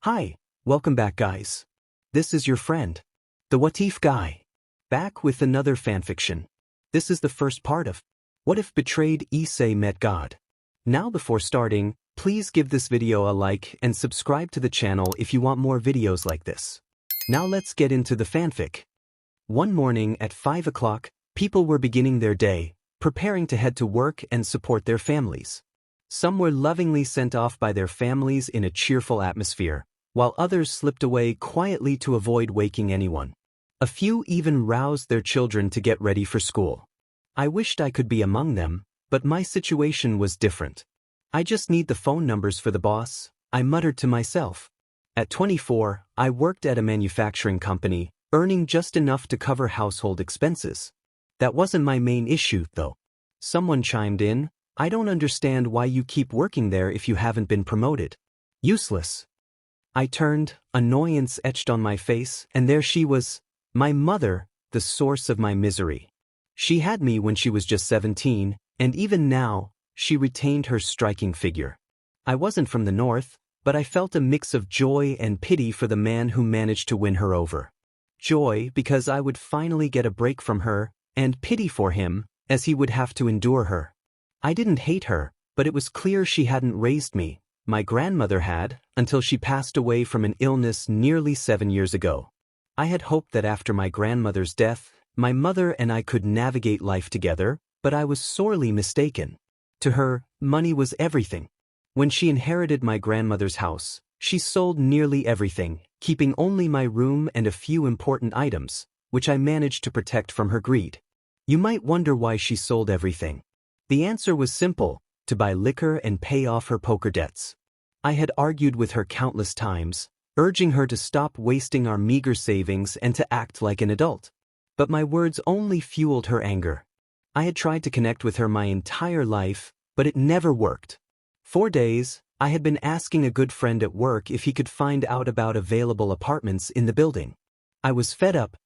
Hi, welcome back guys. This is your friend, the What If guy, back with another fanfiction. This is the first part of What If Betrayed Issei Met God. Now before starting, please give this video a like and subscribe to the channel if you want more videos like this. Now let's get into the fanfic. One morning at 5 o'clock, people were beginning their day, preparing to head to work and support their families. Some were lovingly sent off by their families in a cheerful atmosphere, while others slipped away quietly to avoid waking anyone. A few even roused their children to get ready for school. I wished I could be among them, but my situation was different. I just need the phone numbers for the boss, I muttered to myself. At 24, I worked at a manufacturing company, earning just enough to cover household expenses. That wasn't my main issue, though. Someone chimed in, "I don't understand why you keep working there if you haven't been promoted. Useless." I turned, annoyance etched on my face, and there she was, my mother, the source of my misery. She had me when she was just 17, and even now, she retained her striking figure. I wasn't from the north, but I felt a mix of joy and pity for the man who managed to win her over. Joy because I would finally get a break from her, and pity for him, as he would have to endure her. I didn't hate her, but it was clear she hadn't raised me. My grandmother had, until she passed away from an illness nearly 7 years ago. I had hoped that after my grandmother's death, my mother and I could navigate life together, but I was sorely mistaken. To her, money was everything. When she inherited my grandmother's house, she sold nearly everything, keeping only my room and a few important items, which I managed to protect from her greed. You might wonder why she sold everything. The answer was simple: to buy liquor and pay off her poker debts. I had argued with her countless times, urging her to stop wasting our meager savings and to act like an adult. But my words only fueled her anger. I had tried to connect with her my entire life, but it never worked. For days, I had been asking a good friend at work if he could find out about available apartments in the building. I was fed up.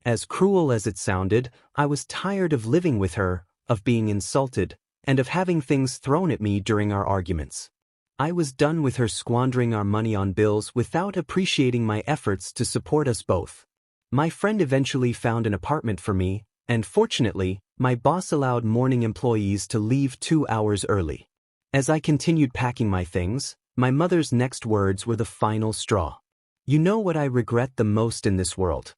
As cruel as it sounded, I was tired of living with her, of being insulted, and of having things thrown at me during our arguments. I was done with her squandering our money on bills without appreciating my efforts to support us both. My friend eventually found an apartment for me, and fortunately, my boss allowed morning employees to leave 2 hours early. As I continued packing my things, my mother's next words were the final straw. "You know what I regret the most in this world?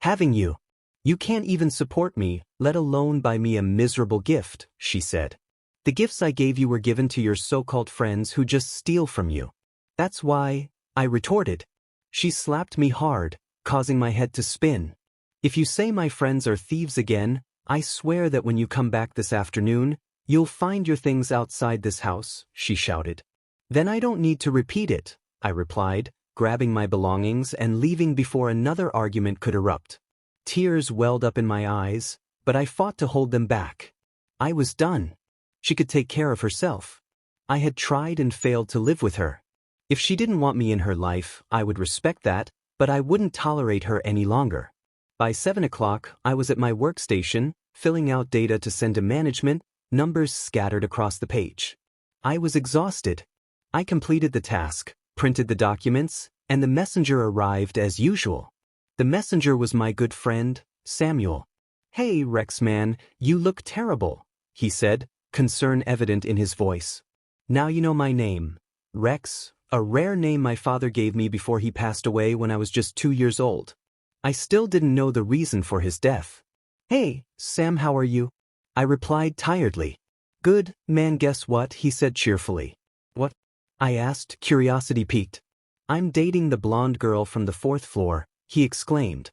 Having you. You can't even support me, let alone buy me a miserable gift," she said. "The gifts I gave you were given to your so-called friends who just steal from you." "That's why," I retorted. She slapped me hard, causing my head to spin. "If you say my friends are thieves again, I swear that when you come back this afternoon, you'll find your things outside this house," she shouted. "Then I don't need to repeat it," I replied, grabbing my belongings and leaving before another argument could erupt. Tears welled up in my eyes, but I fought to hold them back. I was done. She could take care of herself. I had tried and failed to live with her. If she didn't want me in her life, I would respect that, but I wouldn't tolerate her any longer. By 7 o'clock, I was at my workstation, filling out data to send to management, numbers scattered across the page. I was exhausted. I completed the task, printed the documents, and the messenger arrived as usual. The messenger was my good friend, Samuel. "Hey, Rex man, you look terrible," he said, concern evident in his voice. "Now you know my name. Rex, a rare name my father gave me before he passed away when I was just 2 years old. I still didn't know the reason for his death." "Hey, Sam, how are you?" I replied tiredly. "Good, man, guess what?" he said cheerfully. "What?" I asked, curiosity piqued. "I'm dating the blonde girl from the 4th floor," he exclaimed.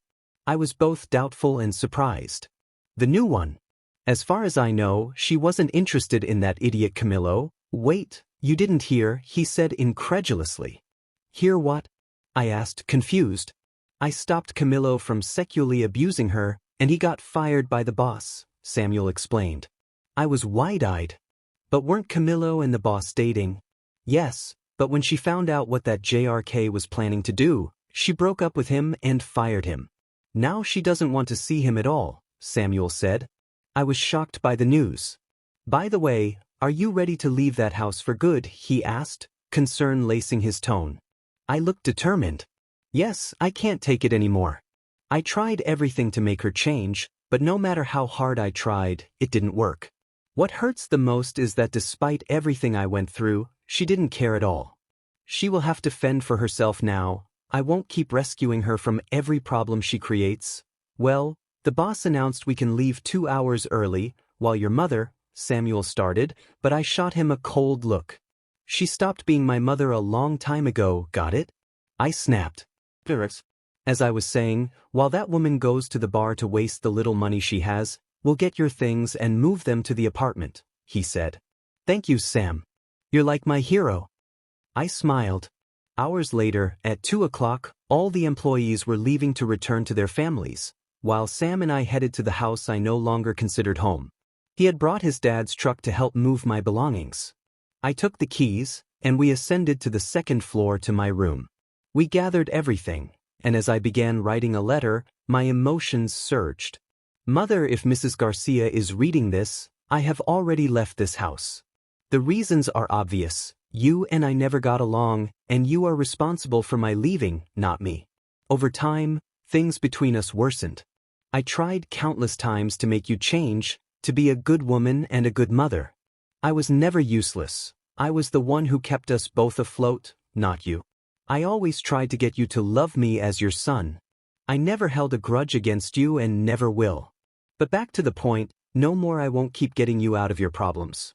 I was both doubtful and surprised. "The new one? As far as I know, she wasn't interested in that idiot Camillo." "Wait, you didn't hear," he said incredulously. "Hear what?" I asked, confused. "I stopped Camillo from sexually abusing her, and he got fired by the boss," Samuel explained. I was wide-eyed. "But weren't Camillo and the boss dating?" "Yes, but when she found out what that JRK was planning to do, she broke up with him and fired him. Now she doesn't want to see him at all," Samuel said. I was shocked by the news. "By the way, are you ready to leave that house for good?" he asked, concern lacing his tone. I looked determined. Yes, I can't take it anymore. I tried everything to make her change, but no matter how hard I tried, it didn't work. What hurts the most is that despite everything I went through, she didn't care at all. She will have to fend for herself now. I won't keep rescuing her from every problem she creates. Well, the boss announced we can leave 2 hours early, while your mother, Samuel started, but I shot him a cold look. She stopped being my mother a long time ago, got it? I snapped. As I was saying, while that woman goes to the bar to waste the little money she has, we'll get your things and move them to the apartment, he said. Thank you, Sam. You're like my hero. I smiled. Hours later, at 2 o'clock, all the employees were leaving to return to their families, while Sam and I headed to the house I no longer considered home. He had brought his dad's truck to help move my belongings. I took the keys, and we ascended to the second floor to my room. We gathered everything, and as I began writing a letter, my emotions surged. Mother, if Mrs. Garcia is reading this, I have already left this house. The reasons are obvious. You and I never got along, and you are responsible for my leaving, not me. Over time, things between us worsened. I tried countless times to make you change, to be a good woman and a good mother. I was never useless. I was the one who kept us both afloat, not you. I always tried to get you to love me as your son. I never held a grudge against you and never will. But back to the point, no more. I won't keep getting you out of your problems.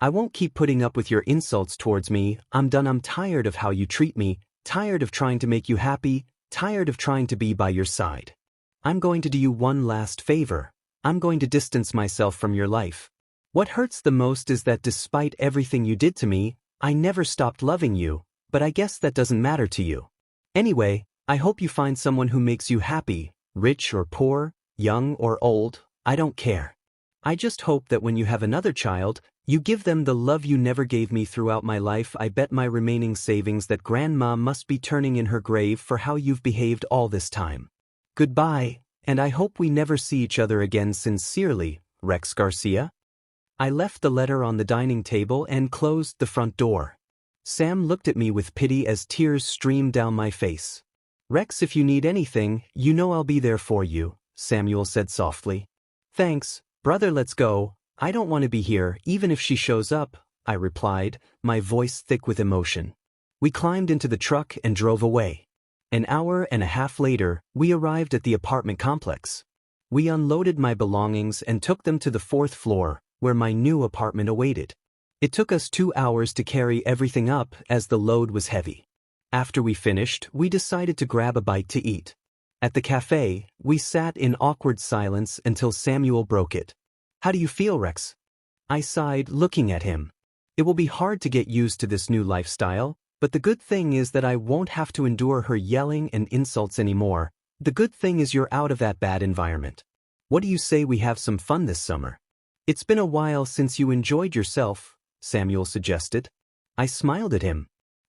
I won't keep putting up with your insults towards me. I'm done. I'm tired of how you treat me, tired of trying to make you happy, tired of trying to be by your side. I'm going to do you one last favor. I'm going to distance myself from your life. What hurts the most is that despite everything you did to me, I never stopped loving you, but I guess that doesn't matter to you. Anyway, I hope you find someone who makes you happy, rich or poor, young or old, I don't care. I just hope that when you have another child, you give them the love you never gave me throughout my life. I bet my remaining savings that Grandma must be turning in her grave for how you've behaved all this time. Goodbye, and I hope we never see each other again. Sincerely, Rex Garcia. I left the letter on the dining table and closed the front door. Sam looked at me with pity as tears streamed down my face. Rex, if you need anything, you know I'll be there for you, Samuel said softly. Thanks, brother, let's go. I don't want to be here, even if she shows up, I replied, my voice thick with emotion. We climbed into the truck and drove away. An hour and a half later, we arrived at the apartment complex. We unloaded my belongings and took them to the 4th floor, where my new apartment awaited. It took us 2 hours to carry everything up as the load was heavy. After we finished, we decided to grab a bite to eat. At the cafe, we sat in awkward silence until Samuel broke it. How do you feel, Rex? I sighed, looking at him. It will be hard to get used to this new lifestyle, but the good thing is that I won't have to endure her yelling and insults anymore. The good thing is you're out of that bad environment. What do you say we have some fun this summer? It's been a while since you enjoyed yourself, Samuel suggested. I smiled at him.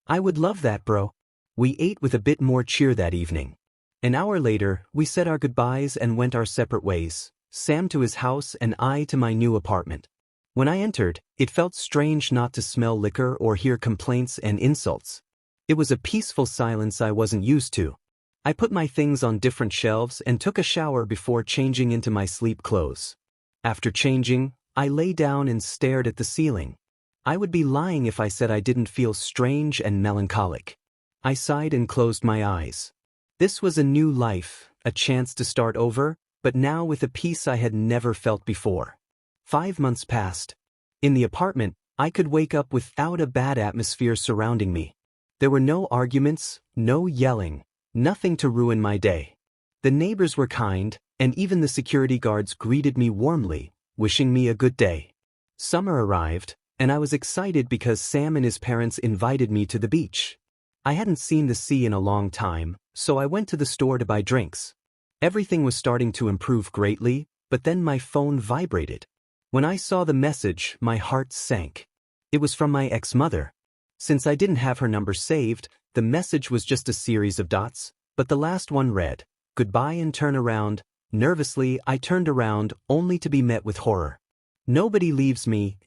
I would love that, bro. We ate with a bit more cheer that evening. An hour later, we said our goodbyes and went our separate ways, Sam to his house and I to my new apartment. When I entered, it felt strange not to smell liquor or hear complaints and insults. It was a peaceful silence I wasn't used to. I put my things on different shelves and took a shower before changing into my sleep clothes. After changing, I lay down and stared at the ceiling. I would be lying if I said I didn't feel strange and melancholic. I sighed and closed my eyes. This was a new life, a chance to start over, but now with a peace I had never felt before. 5 months passed. In the apartment, I could wake up without a bad atmosphere surrounding me. There were no arguments, no yelling, nothing to ruin my day. The neighbors were kind, and even the security guards greeted me warmly, wishing me a good day. Summer arrived, and I was excited because Sam and his parents invited me to the beach. I hadn't seen the sea in a long time, so I went to the store to buy drinks. Everything was starting to improve greatly, but then my phone vibrated. When I saw the message, my heart sank. It was from my ex-mother. Since I didn't have her number saved, the message was just a series of dots, but the last one read, "Goodbye and turn around." Nervously, I turned around, only to be met with horror. "Nobody leaves me,"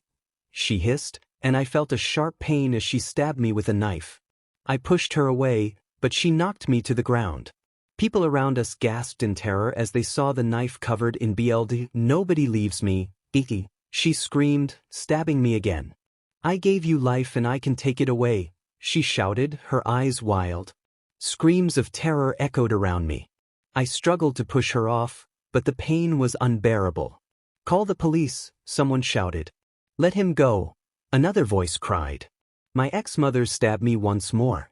she hissed, and I felt a sharp pain as she stabbed me with a knife. I pushed her away, but she knocked me to the ground. People around us gasped in terror as they saw the knife covered in blood. Nobody leaves me, Issei, she screamed, stabbing me again. I gave you life and I can take it away, she shouted, her eyes wild. Screams of terror echoed around me. I struggled to push her off, but the pain was unbearable. Call the police, someone shouted. Let him go, another voice cried. My ex-mother stabbed me once more.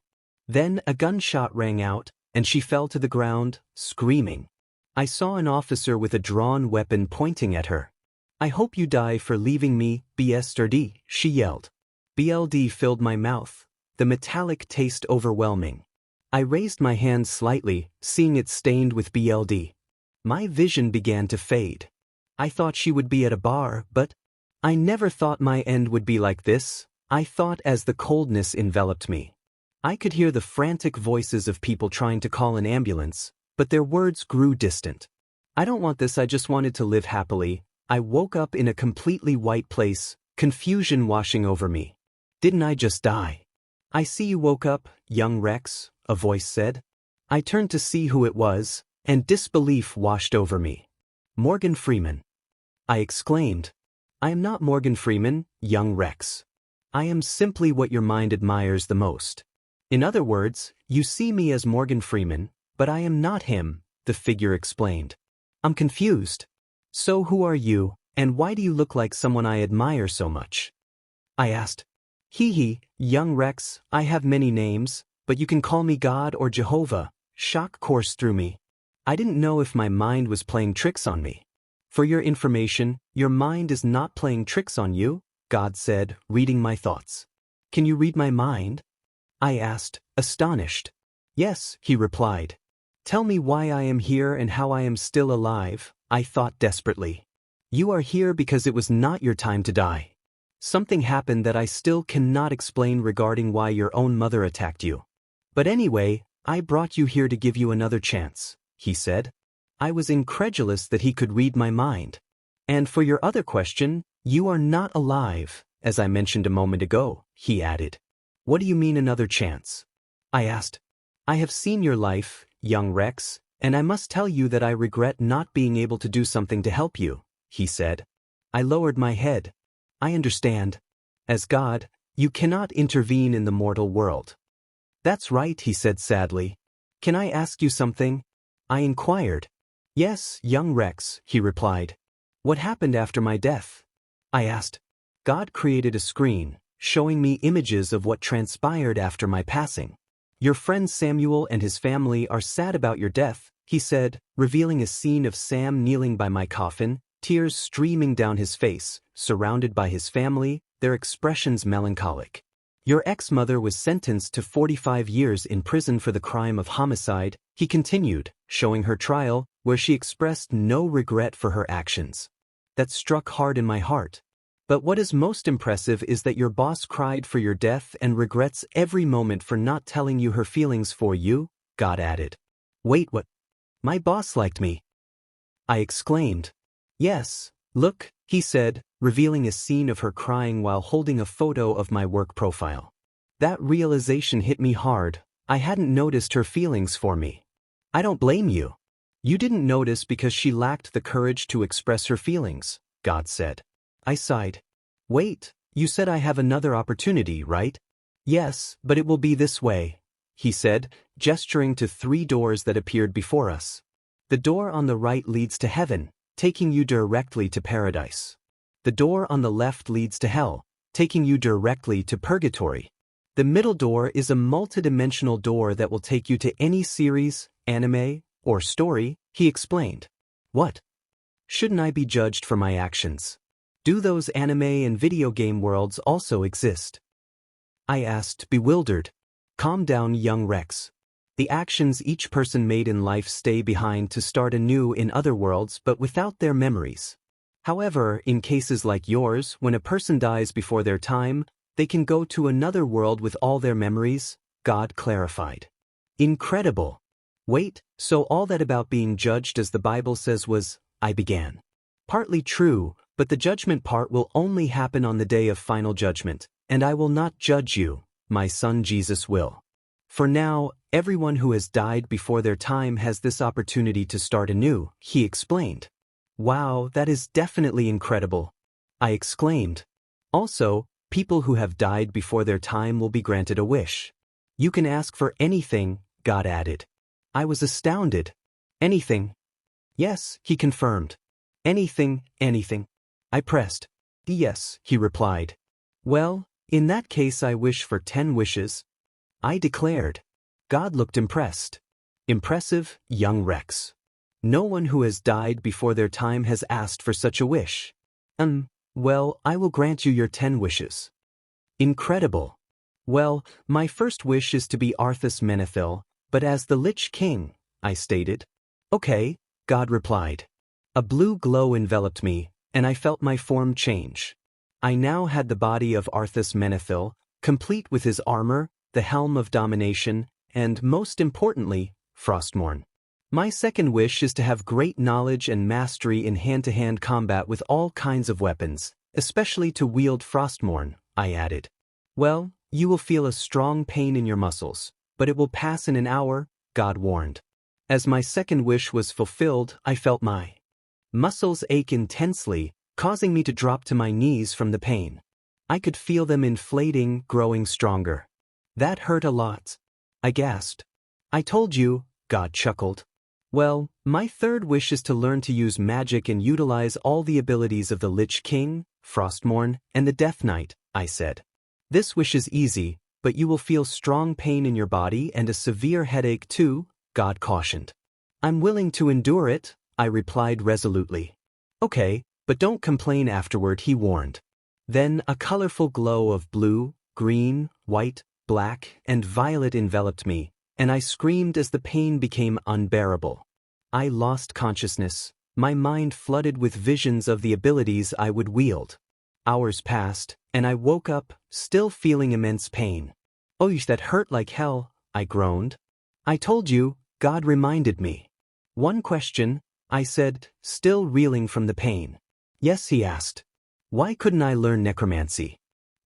Then a gunshot rang out, and she fell to the ground, screaming. I saw an officer with a drawn weapon pointing at her. I hope you die for leaving me, BSRD, she yelled. BLD filled my mouth, the metallic taste overwhelming. I raised my hand slightly, seeing it stained with BLD. My vision began to fade. I thought she would be at a bar, but I never thought my end would be like this, I thought as the coldness enveloped me. I could hear the frantic voices of people trying to call an ambulance, but their words grew distant. I don't want this, I just wanted to live happily. I woke up in a completely white place, confusion washing over me. Didn't I just die? I see you woke up, young Rex, a voice said. I turned to see who it was, and disbelief washed over me. Morgan Freeman. I exclaimed. I am not Morgan Freeman, young Rex. I am simply what your mind admires the most. In other words, you see me as Morgan Freeman, but I am not him, the figure explained. I'm confused. So who are you, and why do you look like someone I admire so much? I asked. Hee, young Rex, I have many names, but you can call me God or Jehovah. Shock coursed through me. I didn't know if my mind was playing tricks on me. For your information, your mind is not playing tricks on you, God said, reading my thoughts. Can you read my mind? I asked, astonished. Yes, he replied. Tell me why I am here and how I am still alive, I thought desperately. You are here because it was not your time to die. Something happened that I still cannot explain regarding why your own mother attacked you. But anyway, I brought you here to give you another chance, he said. I was incredulous that he could read my mind. And for your other question, you are not alive, as I mentioned a moment ago, he added. What do you mean another chance? I asked. I have seen your life, young Rex, and I must tell you that I regret not being able to do something to help you, he said. I lowered my head. I understand. As God, you cannot intervene in the mortal world. That's right, he said sadly. Can I ask you something? I inquired. Yes, young Rex, he replied. What happened after my death? I asked. God created a screen, showing me images of what transpired after my passing. Your friend Samuel and his family are sad about your death, he said, revealing a scene of Sam kneeling by my coffin, tears streaming down his face, surrounded by his family, their expressions melancholic. Your ex-mother was sentenced to 45 years in prison for the crime of homicide, he continued, showing her trial, where she expressed no regret for her actions. That struck hard in my heart. But what is most impressive is that your boss cried for your death and regrets every moment for not telling you her feelings for you, God added. Wait, what? My boss liked me. I exclaimed. Yes, look, he said, revealing a scene of her crying while holding a photo of my work profile. That realization hit me hard. I hadn't noticed her feelings for me. I don't blame you. You didn't notice because she lacked the courage to express her feelings, God said. I sighed. Wait, you said I have another opportunity, right? Yes, but it will be this way, he said, gesturing to 3 doors that appeared before us. The door on the right leads to heaven, taking you directly to paradise. The door on the left leads to hell, taking you directly to purgatory. The middle door is a multidimensional door that will take you to any series, anime, or story, he explained. What? Shouldn't I be judged for my actions? Do those anime and video game worlds also exist? I asked, bewildered. Calm down, young Rex. The actions each person made in life stay behind to start anew in other worlds but without their memories. However, in cases like yours, when a person dies before their time, they can go to another world with all their memories, God clarified. Incredible. Wait, so all that about being judged as the Bible says was, I began. Partly true, but the judgment part will only happen on the day of final judgment, and I will not judge you, my son Jesus will. For now, everyone who has died before their time has this opportunity to start anew, he explained. Wow, that is definitely incredible, I exclaimed. Also, people who have died before their time will be granted a wish. You can ask for anything, God added. I was astounded. Anything? Yes, he confirmed. Anything, anything. I pressed. Yes, he replied. Well, in that case I wish for 10 wishes. I declared. God looked impressed. Impressive, young Rex. No one who has died before their time has asked for such a wish. Well, I will grant you your 10 wishes. Incredible. Well, my first wish is to be Arthas Menethil, but as the Lich King, I stated. Okay, God replied. A blue glow enveloped me, and I felt my form change. I now had the body of Arthas Menethil, complete with his armor, the helm of domination, and most importantly, Frostmourne. My second wish is to have great knowledge and mastery in hand-to-hand combat with all kinds of weapons, especially to wield Frostmourne, I added. Well, you will feel a strong pain in your muscles, but it will pass in an hour, God warned. As my second wish was fulfilled, I felt my muscles ache intensely, causing me to drop to my knees from the pain. I could feel them inflating, growing stronger. That hurt a lot. I gasped. I told you, God chuckled. Well, my third wish is to learn to use magic and utilize all the abilities of the Lich King, Frostmourne, and the Death Knight, I said. This wish is easy, but you will feel strong pain in your body and a severe headache too, God cautioned. I'm willing to endure it, I replied resolutely. Okay, but don't complain afterward, he warned. Then a colorful glow of blue, green, white, black, and violet enveloped me, and I screamed as the pain became unbearable. I lost consciousness, my mind flooded with visions of the abilities I would wield. Hours passed, and I woke up, still feeling immense pain. Oh, that hurt like hell, I groaned. I told you, God reminded me. One question, I said, still reeling from the pain. Yes, he asked. Why couldn't I learn necromancy?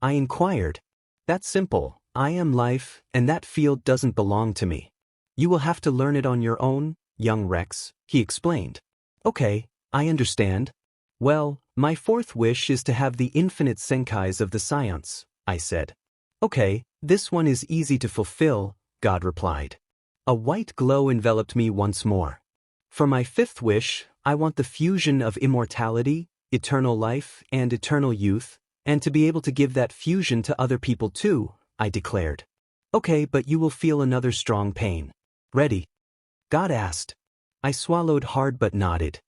I inquired. That's simple. I am life, and that field doesn't belong to me. You will have to learn it on your own, young Rex, he explained. Okay, I understand. Well, my fourth wish is to have the infinite senkais of the science, I said. Okay, this one is easy to fulfill, God replied. A white glow enveloped me once more. For my fifth wish, I want the fusion of immortality, eternal life, and eternal youth, and to be able to give that fusion to other people too, I declared. Okay, but you will feel another strong pain. Ready? God asked. I swallowed hard but nodded.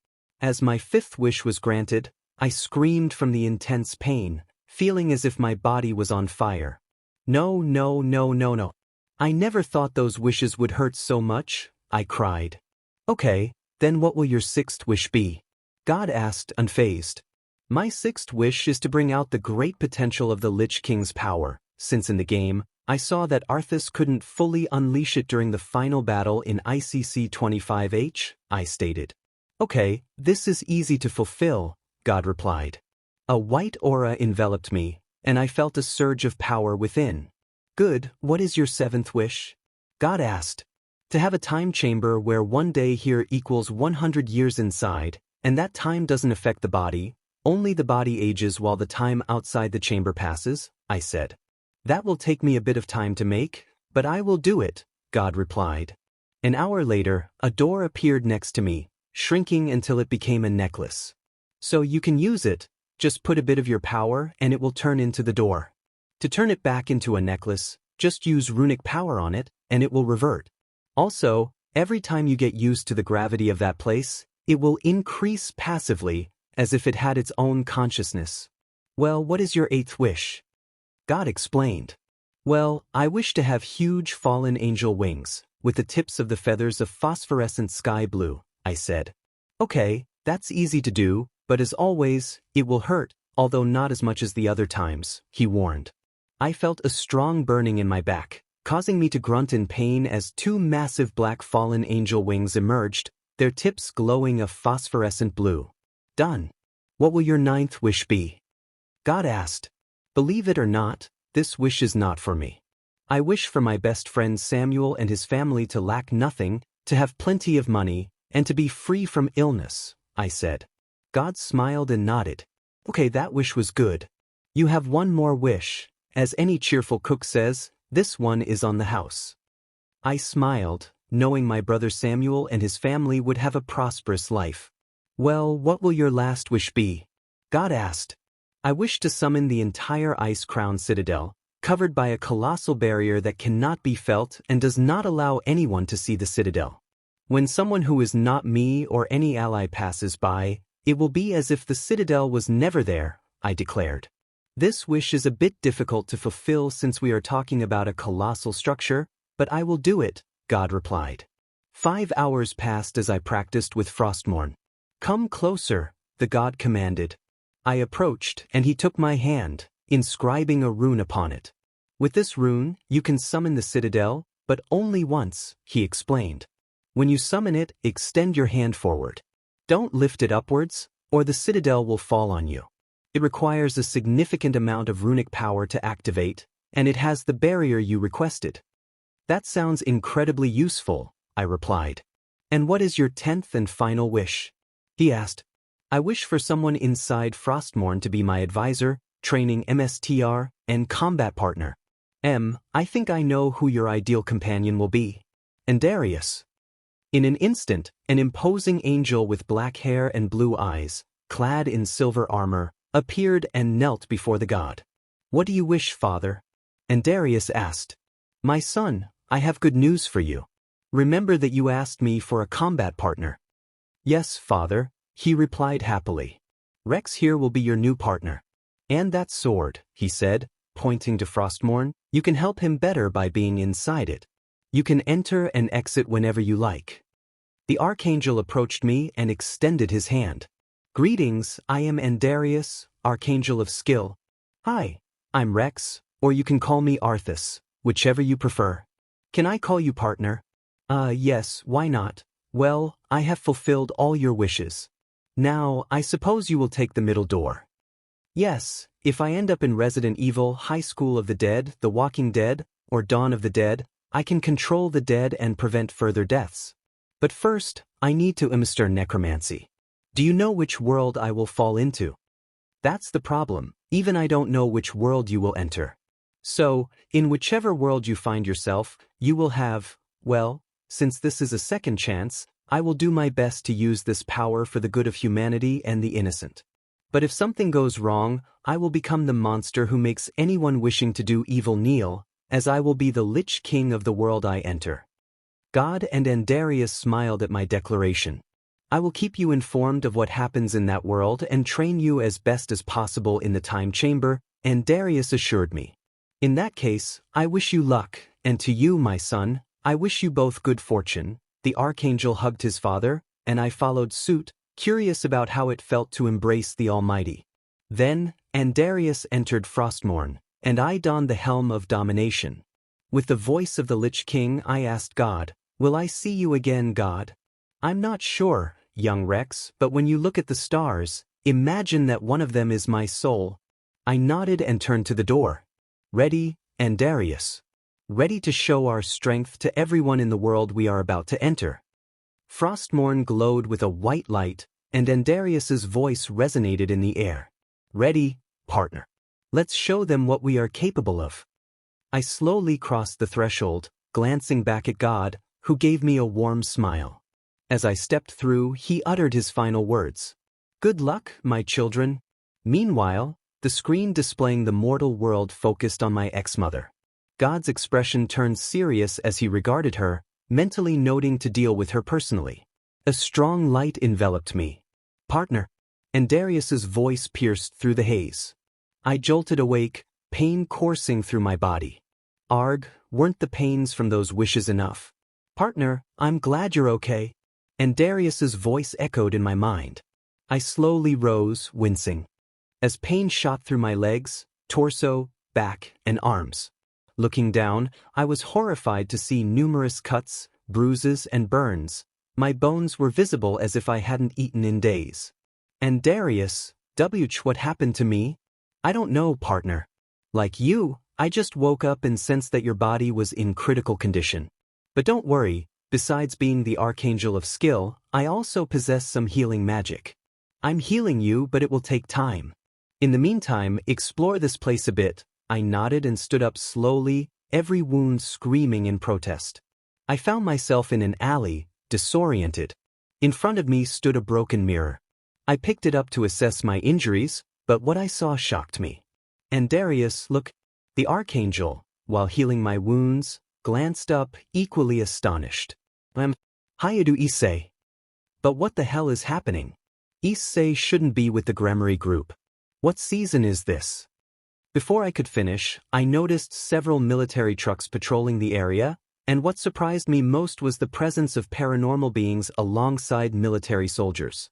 As my fifth wish was granted, I screamed from the intense pain, feeling as if my body was on fire. No, no, no, no, no. I never thought those wishes would hurt so much, I cried. Okay, then what will your sixth wish be? God asked, unfazed. My sixth wish is to bring out the great potential of the Lich King's power, since in the game, I saw that Arthas couldn't fully unleash it during the final battle in ICC 25H, I stated. Okay, this is easy to fulfill, God replied. A white aura enveloped me, and I felt a surge of power within. Good, what is your seventh wish? God asked. To have a time chamber where one day here equals 100 years inside, and that time doesn't affect the body, only the body ages while the time outside the chamber passes, I said. That will take me a bit of time to make, but I will do it, God replied. An hour later, a door appeared next to me, shrinking until it became a necklace. So you can use it, just put a bit of your power and it will turn into the door. To turn it back into a necklace, just use runic power on it, and it will revert. Also, every time you get used to the gravity of that place, it will increase passively, as if it had its own consciousness. Well, what is your eighth wish? God explained. Well, I wish to have huge fallen angel wings, with the tips of the feathers of phosphorescent sky blue, I said. Okay, that's easy to do, but as always, it will hurt, although not as much as the other times, he warned. I felt a strong burning in my back, causing me to grunt in pain as two massive black fallen angel wings emerged, their tips glowing a phosphorescent blue. Done. What will your ninth wish be? God asked. Believe it or not, this wish is not for me. I wish for my best friend Samuel and his family to lack nothing, to have plenty of money, and to be free from illness, I said. God smiled and nodded. Okay, that wish was good. You have one more wish. As any cheerful cook says, this one is on the house. I smiled, knowing my brother Samuel and his family would have a prosperous life. Well, what will your last wish be? God asked. I wish to summon the entire ice-crowned Citadel, covered by a colossal barrier that cannot be felt and does not allow anyone to see the Citadel. When someone who is not me or any ally passes by, it will be as if the Citadel was never there, I declared. This wish is a bit difficult to fulfill since we are talking about a colossal structure, but I will do it, God replied. 5 hours passed as I practiced with Frostmourne. Come closer, the god commanded. I approached, and he took my hand, inscribing a rune upon it. With this rune, you can summon the Citadel, but only once, he explained. When you summon it, extend your hand forward. Don't lift it upwards, or the Citadel will fall on you. It requires a significant amount of runic power to activate, and it has the barrier you requested. That sounds incredibly useful, I replied. And what is your 10th and final wish? He asked. I wish for someone inside Frostmourne to be my advisor, training MSTR, and combat partner. I think I know who your ideal companion will be. Andarius. In an instant, an imposing angel with black hair and blue eyes, clad in silver armor, appeared and knelt before the god. What do you wish, father? Andarius asked. My son, I have good news for you. Remember that you asked me for a combat partner. Yes, father, he replied happily. Rex here will be your new partner. And that sword, he said, pointing to Frostmourne, you can help him better by being inside it. You can enter and exit whenever you like. The archangel approached me and extended his hand. Greetings, I am Andarius, Archangel of Skill. Hi, I'm Rex, or you can call me Arthas, whichever you prefer. Can I call you partner? Yes, why not? Well, I have fulfilled all your wishes. Now, I suppose you will take the middle door. Yes, if I end up in Resident Evil, High School of the Dead, The Walking Dead, or Dawn of the Dead, I can control the dead and prevent further deaths. But first, I need to master necromancy. Do you know which world I will fall into? That's the problem, even I don't know which world you will enter. So, in whichever world you find yourself, you will have, well, since this is a second chance, I will do my best to use this power for the good of humanity and the innocent. But if something goes wrong, I will become the monster who makes anyone wishing to do evil kneel, as I will be the Lich King of the world I enter. God and Andarius smiled at my declaration. I will keep you informed of what happens in that world and train you as best as possible in the time chamber, Andarius assured me. In that case, I wish you luck, and to you, my son, I wish you both good fortune. The archangel hugged his father, and I followed suit, curious about how it felt to embrace the Almighty. Then, Andarius entered Frostmourne, and I donned the helm of domination. With the voice of the Lich King, I asked God, will I see you again, God? I'm not sure, young Rex, but when you look at the stars, imagine that one of them is my soul. I nodded and turned to the door. Ready, Andarius. Ready to show our strength to everyone in the world we are about to enter. Frostmourne glowed with a white light, and Andarius's voice resonated in the air. Ready, partner. Let's show them what we are capable of. I slowly crossed the threshold, glancing back at God, who gave me a warm smile. As I stepped through, he uttered his final words. Good luck, my children. Meanwhile, the screen displaying the mortal world focused on my ex-mother. God's expression turned serious as he regarded her, mentally noting to deal with her personally. A strong light enveloped me. Partner. Andarius's voice pierced through the haze. I jolted awake, pain coursing through my body. Arg, weren't the pains from those wishes enough? Partner, I'm glad you're okay. Andarius's voice echoed in my mind. I slowly rose, wincing. As pain shot through my legs, torso, back, and arms. Looking down, I was horrified to see numerous cuts, bruises, and burns. My bones were visible as if I hadn't eaten in days. Andarius, what happened to me? I don't know, partner. Like you, I just woke up and sensed that your body was in critical condition. But don't worry, besides being the Archangel of Skill, I also possess some healing magic. I'm healing you, but it will take time. In the meantime, explore this place a bit. I nodded and stood up slowly, every wound screaming in protest. I found myself in an alley, disoriented. In front of me stood a broken mirror. I picked it up to assess my injuries, but what I saw shocked me. And Darius, look, the Archangel, while healing my wounds, glanced up, equally astonished. Hayadu Issei. But what the hell is happening? Issei shouldn't be with the Grammary group. What season is this? Before I could finish, I noticed several military trucks patrolling the area, and what surprised me most was the presence of paranormal beings alongside military soldiers.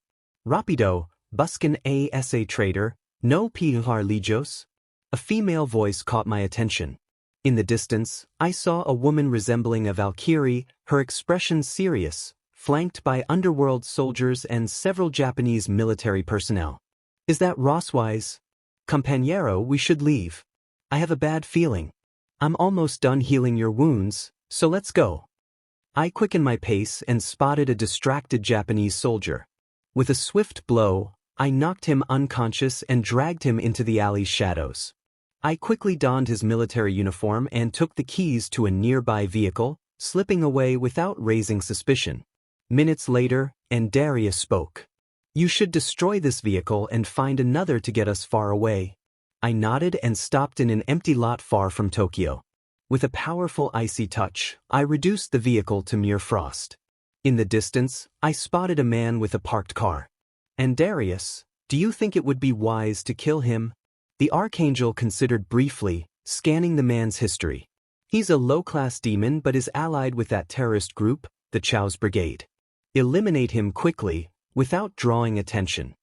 Rapido, buskin a Issei trader, no PR Lijos? A female voice caught my attention. In the distance, I saw a woman resembling a Valkyrie, her expression serious, flanked by underworld soldiers and several Japanese military personnel. Is that Rosswise? Compañero, we should leave. I have a bad feeling. I'm almost done healing your wounds, so let's go. I quickened my pace and spotted a distracted Japanese soldier. With a swift blow, I knocked him unconscious and dragged him into the alley's shadows. I quickly donned his military uniform and took the keys to a nearby vehicle, slipping away without raising suspicion. Minutes later, Darius spoke. You should destroy this vehicle and find another to get us far away. I nodded and stopped in an empty lot far from Tokyo. With a powerful icy touch, I reduced the vehicle to mere frost. In the distance, I spotted a man with a parked car. And Darius, do you think it would be wise to kill him? The Archangel considered briefly, scanning the man's history. He's a low-class demon but is allied with that terrorist group, the Chao's Brigade. Eliminate him quickly, without drawing attention.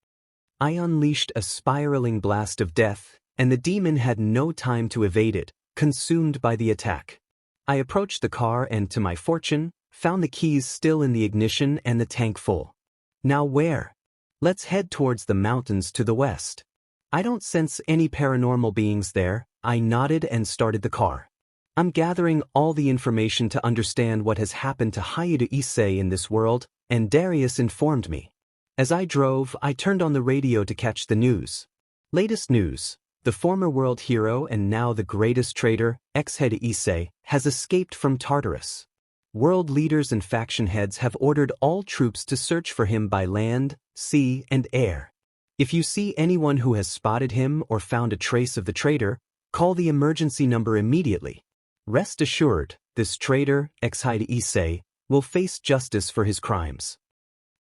I unleashed a spiraling blast of death, and the demon had no time to evade it, consumed by the attack. I approached the car and, to my fortune, found the keys still in the ignition and the tank full. Now where? Let's head towards the mountains to the west. I don't sense any paranormal beings there. I nodded and started the car. I'm gathering all the information to understand what has happened to Hayadu Issei in this world, and Darius informed me. As I drove, I turned on the radio to catch the news. Latest news. The former world hero and now the greatest traitor, Hayadu Issei, has escaped from Tartarus. World leaders and faction heads have ordered all troops to search for him by land, sea, and air. If you see anyone who has spotted him or found a trace of the traitor, call the emergency number immediately. Rest assured, this traitor, Hayadu Issei, will face justice for his crimes.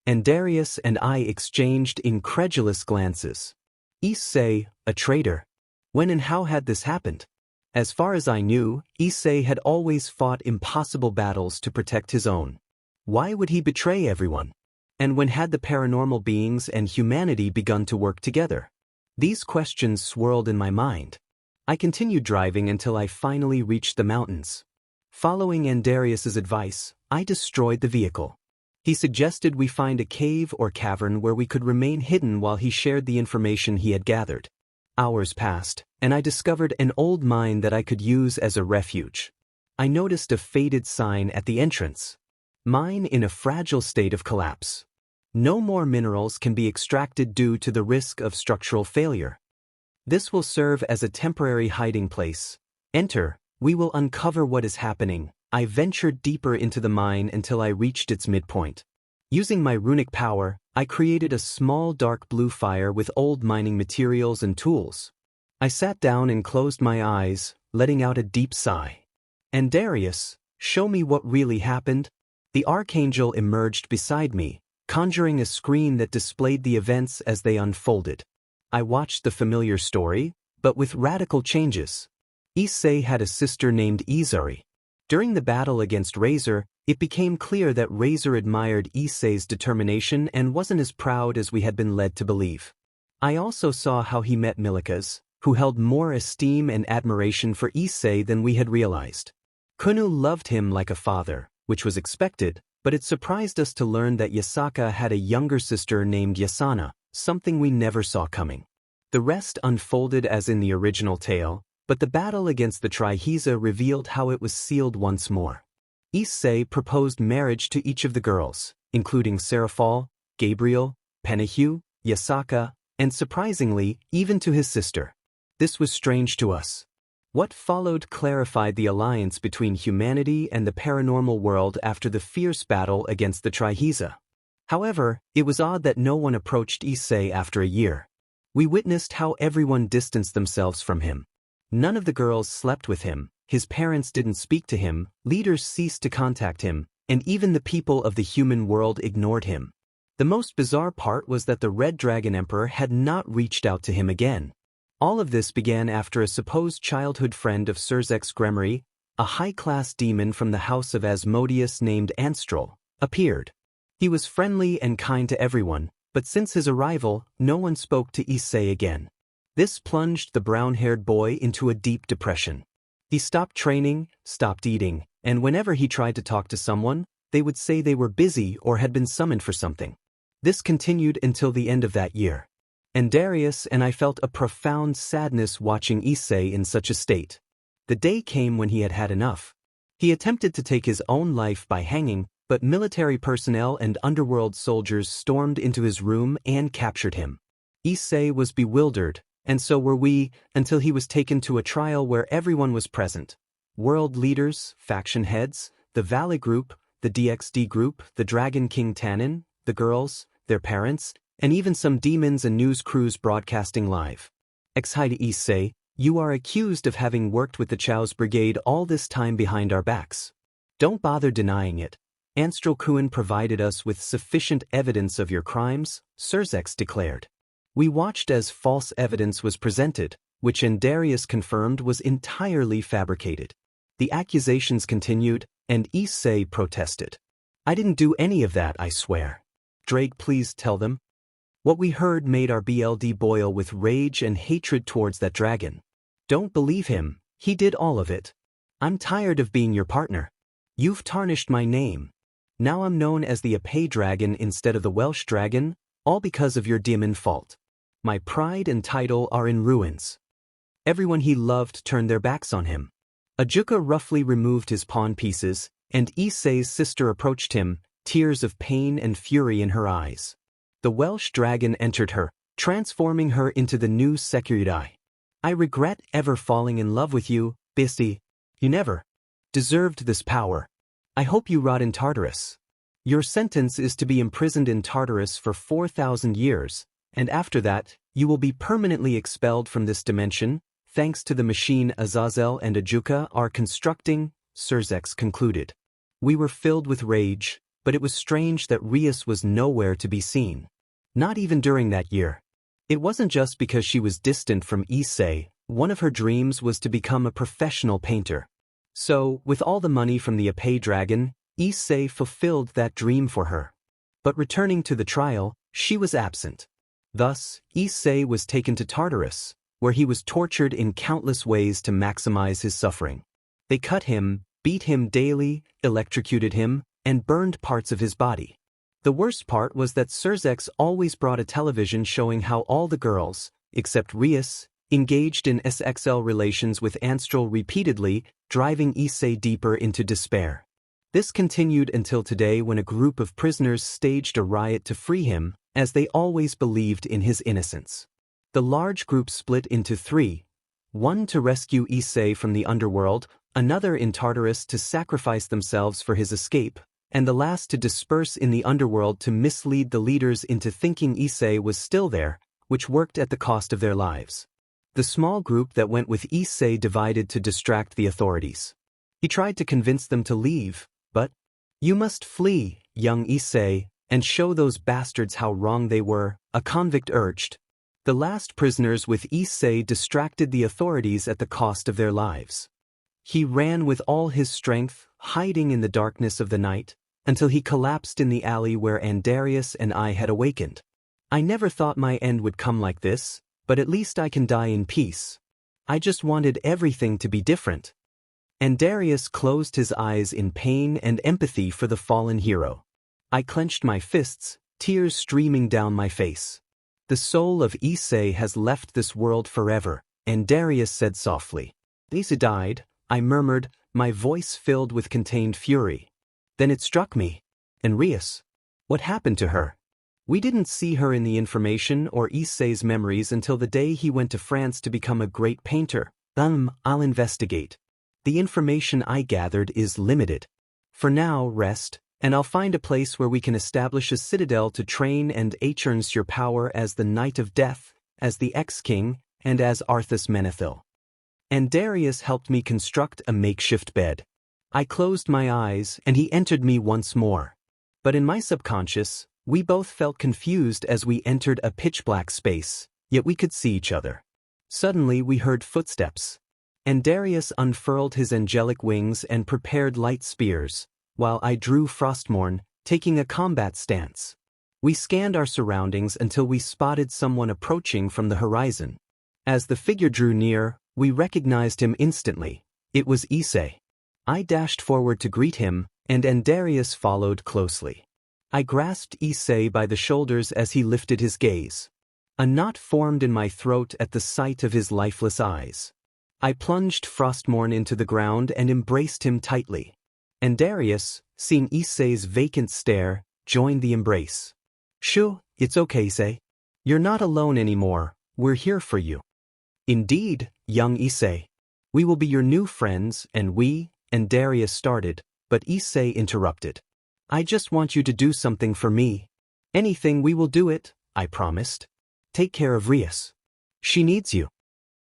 And Darius and I exchanged incredulous glances. Issei, a traitor? When and how had this happened? As far as I knew, Issei had always fought impossible battles to protect his own. Why would he betray everyone? And when had the paranormal beings and humanity begun to work together? These questions swirled in my mind. I continued driving until I finally reached the mountains. Following Darius's advice, I destroyed the vehicle. He suggested we find a cave or cavern where we could remain hidden while he shared the information he had gathered. Hours passed, and I discovered an old mine that I could use as a refuge. I noticed a faded sign at the entrance. Mine in a fragile state of collapse. No more minerals can be extracted due to the risk of structural failure. This will serve as a temporary hiding place. Enter, we will uncover what is happening. I ventured deeper into the mine until I reached its midpoint. Using my runic power, I created a small dark blue fire with old mining materials and tools. I sat down and closed my eyes, letting out a deep sigh. And Darius, show me what really happened. The Archangel emerged beside me, conjuring a screen that displayed the events as they unfolded. I watched the familiar story, but with radical changes. Issei had a sister named Izari. During the battle against Razor, it became clear that Razor admired Issei's determination and wasn't as proud as we had been led to believe. I also saw how he met Milikas, who held more esteem and admiration for Issei than we had realized. Kunu loved him like a father, which was expected, but it surprised us to learn that Yasaka had a younger sister named Yasana, something we never saw coming. The rest unfolded as in the original tale. But the battle against the Trihiza revealed how it was sealed once more. Issei proposed marriage to each of the girls, including Seraphal, Gabriel, Penahu, Yasaka, and surprisingly, even to his sister. This was strange to us. What followed clarified the alliance between humanity and the paranormal world after the fierce battle against the Trihiza. However, it was odd that no one approached Issei after a year. We witnessed how everyone distanced themselves from him. None of the girls slept with him, his parents didn't speak to him, leaders ceased to contact him, and even the people of the human world ignored him. The most bizarre part was that the Red Dragon Emperor had not reached out to him again. All of this began after a supposed childhood friend of Surzek's Gremory, a high-class demon from the house of Asmodeus named Anstral, appeared. He was friendly and kind to everyone, but since his arrival, no one spoke to Issei again. This plunged the brown-haired boy into a deep depression. He stopped training, stopped eating, and whenever he tried to talk to someone, they would say they were busy or had been summoned for something. This continued until the end of that year. And Darius and I felt a profound sadness watching Issei in such a state. The day came when he had had enough. He attempted to take his own life by hanging, but military personnel and underworld soldiers stormed into his room and captured him. Issei was bewildered, and so were we, until he was taken to a trial where everyone was present. World leaders, faction heads, the Valley Group, the DXD Group, the Dragon King Tannen, the girls, their parents, and even some demons and news crews broadcasting live. Exhide Issei, you are accused of having worked with the Chao's brigade all this time behind our backs. Don't bother denying it. Anstral Kuan provided us with sufficient evidence of your crimes, Surzek declared. We watched as false evidence was presented, which Darius confirmed was entirely fabricated. The accusations continued, and Issei protested. I didn't do any of that, I swear. Drake, please tell them. What we heard made our BLD boil with rage and hatred towards that dragon. Don't believe him, he did all of it. I'm tired of being your partner. You've tarnished my name. Now I'm known as the Issei dragon instead of the Welsh dragon, all because of your demon fault. My pride and title are in ruins. Everyone he loved turned their backs on him. Ajuka roughly removed his pawn pieces, and Issei's sister approached him, tears of pain and fury in her eyes. The Welsh dragon entered her, transforming her into the new Securidai. I regret ever falling in love with you, Bissy. You never deserved this power. I hope you rot in Tartarus. Your sentence is to be imprisoned in Tartarus for 4,000 years, and after that, you will be permanently expelled from this dimension, thanks to the machine Azazel and Ajuka are constructing, Surzek concluded. We were filled with rage, but it was strange that Rias was nowhere to be seen. Not even during that year. It wasn't just because she was distant from Issei, one of her dreams was to become a professional painter. So, with all the money from the Issei dragon, Issei fulfilled that dream for her. But returning to the trial, she was absent. Thus, Issei was taken to Tartarus, where he was tortured in countless ways to maximize his suffering. They cut him, beat him daily, electrocuted him, and burned parts of his body. The worst part was that Surzek always brought a television showing how all the girls, except Rias, engaged in SXL relations with Anstral repeatedly, driving Issei deeper into despair. This continued until today when a group of prisoners staged a riot to free him, as they always believed in his innocence. The large group split into three, one to rescue Issei from the underworld, another in Tartarus to sacrifice themselves for his escape, and the last to disperse in the underworld to mislead the leaders into thinking Issei was still there, which worked at the cost of their lives. The small group that went with Issei divided to distract the authorities. He tried to convince them to leave, but, "You must flee, young Issei, and show those bastards how wrong they were," a convict urged. The last prisoners with Issei distracted the authorities at the cost of their lives. He ran with all his strength, hiding in the darkness of the night, until he collapsed in the alley where Darius and I had awakened. I never thought my end would come like this, but at least I can die in peace. I just wanted everything to be different. Darius closed his eyes in pain and empathy for the fallen hero. I clenched my fists, tears streaming down my face. The soul of Issei has left this world forever, Darius said softly. Issei died, I murmured, my voice filled with contained fury. Then it struck me. And Rias? What happened to her? We didn't see her in the information or Issei's memories until the day he went to France to become a great painter. I'll investigate. The information I gathered is limited. For now, rest, and I'll find a place where we can establish a citadel to train and earns your power as the Knight of Death, as the ex-king, and as Arthas Menethil. And Darius helped me construct a makeshift bed. I closed my eyes and he entered me once more. But in my subconscious, we both felt confused as we entered a pitch-black space, yet we could see each other. Suddenly we heard footsteps. And Darius unfurled his angelic wings and prepared light spears, while I drew Frostmourne, taking a combat stance. We scanned our surroundings until we spotted someone approaching from the horizon. As the figure drew near, we recognized him instantly. It was Issei. I dashed forward to greet him, and Darius followed closely. I grasped Issei by the shoulders as he lifted his gaze. A knot formed in my throat at the sight of his lifeless eyes. I plunged Frostmourne into the ground and embraced him tightly. And Darius, seeing Issei's vacant stare, joined the embrace. Shoo, it's okay, Issei. You're not alone anymore, we're here for you. Indeed, young Issei. We will be your new friends, and Darius started, but Issei interrupted. I just want you to do something for me. Anything, we will do it, I promised. Take care of Rias. She needs you.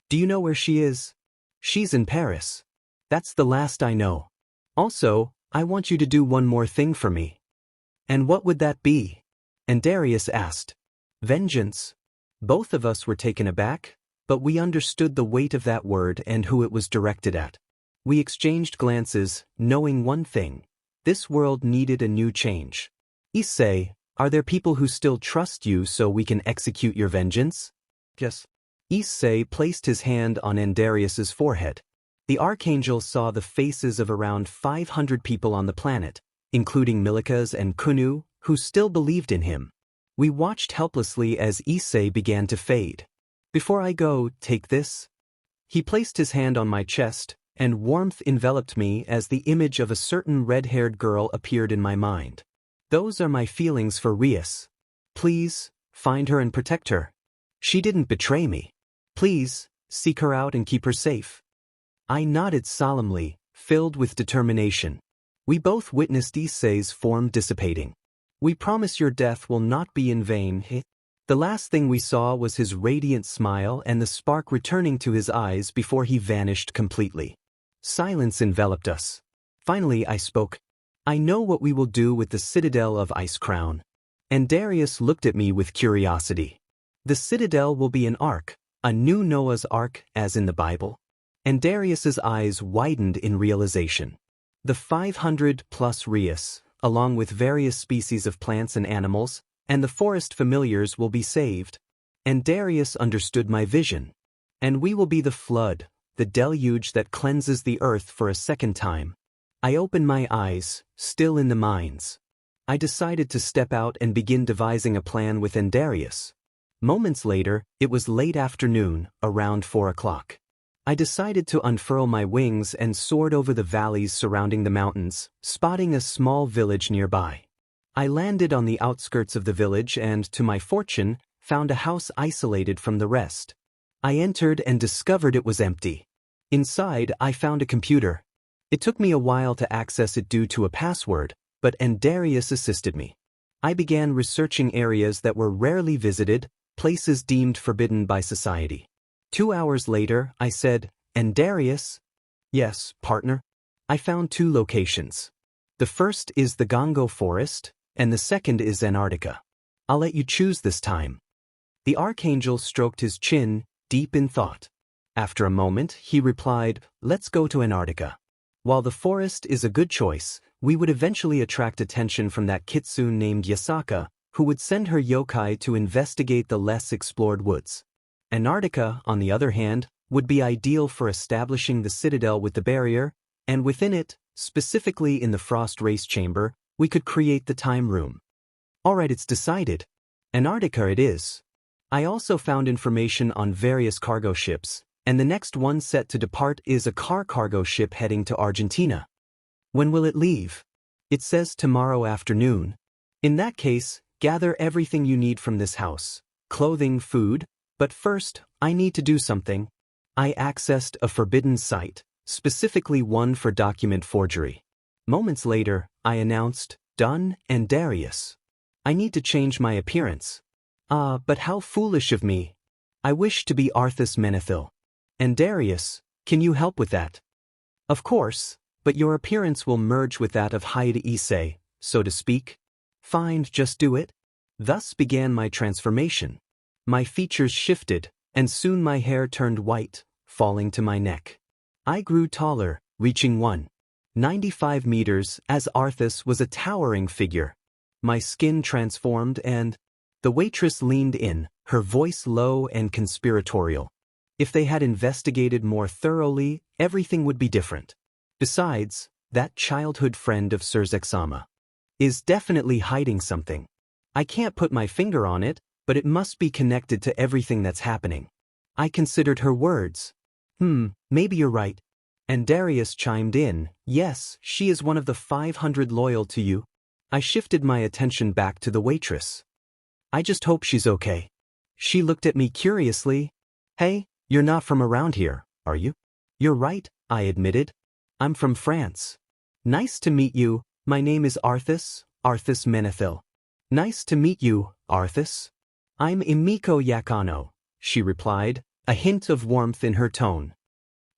Do you know where she is? She's in Paris. That's the last I know. Also, I want you to do one more thing for me. And what would that be? And Darius asked. Vengeance. Both of us were taken aback, but we understood the weight of that word and who it was directed at. We exchanged glances, knowing one thing. This world needed a new change. Issei, are there people who still trust you so we can execute your vengeance? Yes. Issei placed his hand on Darius's forehead. The Archangel saw the faces of around 500 people on the planet, including Milikas and Kunu, who still believed in him. We watched helplessly as Issei began to fade. Before I go, take this. He placed his hand on my chest, and warmth enveloped me as the image of a certain red-haired girl appeared in my mind. Those are my feelings for Rias. Please, find her and protect her. She didn't betray me. Please, seek her out and keep her safe. I nodded solemnly, filled with determination. We both witnessed Issei's form dissipating. We promise your death will not be in vain. The last thing we saw was his radiant smile and the spark returning to his eyes before he vanished completely. Silence enveloped us. Finally I spoke. I know what we will do with the Citadel of Ice Crown. And Darius looked at me with curiosity. The Citadel will be an ark, a new Noah's Ark as in the Bible. And Darius's eyes widened in realization. The 500+ Rias, along with various species of plants and animals, and the forest familiars will be saved. And Darius understood my vision. And we will be the flood, the deluge that cleanses the earth for a second time. I opened my eyes, still in the mines. I decided to step out and begin devising a plan with Darius. Moments later, it was late afternoon, around 4 o'clock. I decided to unfurl my wings and soared over the valleys surrounding the mountains, spotting a small village nearby. I landed on the outskirts of the village and, to my fortune, found a house isolated from the rest. I entered and discovered it was empty. Inside, I found a computer. It took me a while to access it due to a password, but Darius assisted me. I began researching areas that were rarely visited, places deemed forbidden by society. 2 hours later, I said, Darius? Yes, partner. I found 2 locations. The first is the Gongo Forest, and the second is Antarctica. I'll let you choose this time. The Archangel stroked his chin, deep in thought. After a moment, he replied, let's go to Antarctica. While the forest is a good choice, we would eventually attract attention from that kitsune named Yasaka, who would send her yokai to investigate the less explored woods. Antarctica, on the other hand, would be ideal for establishing the citadel with the barrier, and within it, specifically in the frost race chamber, we could create the time room. Alright, it's decided. Antarctica it is. I also found information on various cargo ships, And the next one set to depart is a cargo ship heading to Argentina. When will it leave? It says tomorrow afternoon. In that case, gather everything you need from this house. Clothing, food, but first, I need to do something. I accessed a forbidden site, specifically one for document forgery. Moments later, I announced, done, and Darius. I need to change my appearance. But how foolish of me. I wish to be Arthas Menethil. And Darius, can you help with that? Of course, but your appearance will merge with that of Hyde Issei, so to speak. Fine, just do it. Thus began my transformation. My features shifted, and soon my hair turned white, falling to my neck. I grew taller, reaching 1.95 meters, as Arthas was a towering figure. My skin transformed and the waitress leaned in, her voice low and conspiratorial. If they had investigated more thoroughly, everything would be different. Besides, that childhood friend of Sir Zexama is definitely hiding something. I can't put my finger on it, but it must be connected to everything that's happening. I considered her words. Maybe you're right. And Darius chimed in, yes, she is one of the 500 loyal to you. I shifted my attention back to the waitress. I just hope she's okay. She looked at me curiously. Hey, you're not from around here, are you? You're right, I admitted. I'm from France. Nice to meet you, my name is Arthas Menethil. Nice to meet you, Arthas. I'm Imiko Yakano, she replied, a hint of warmth in her tone.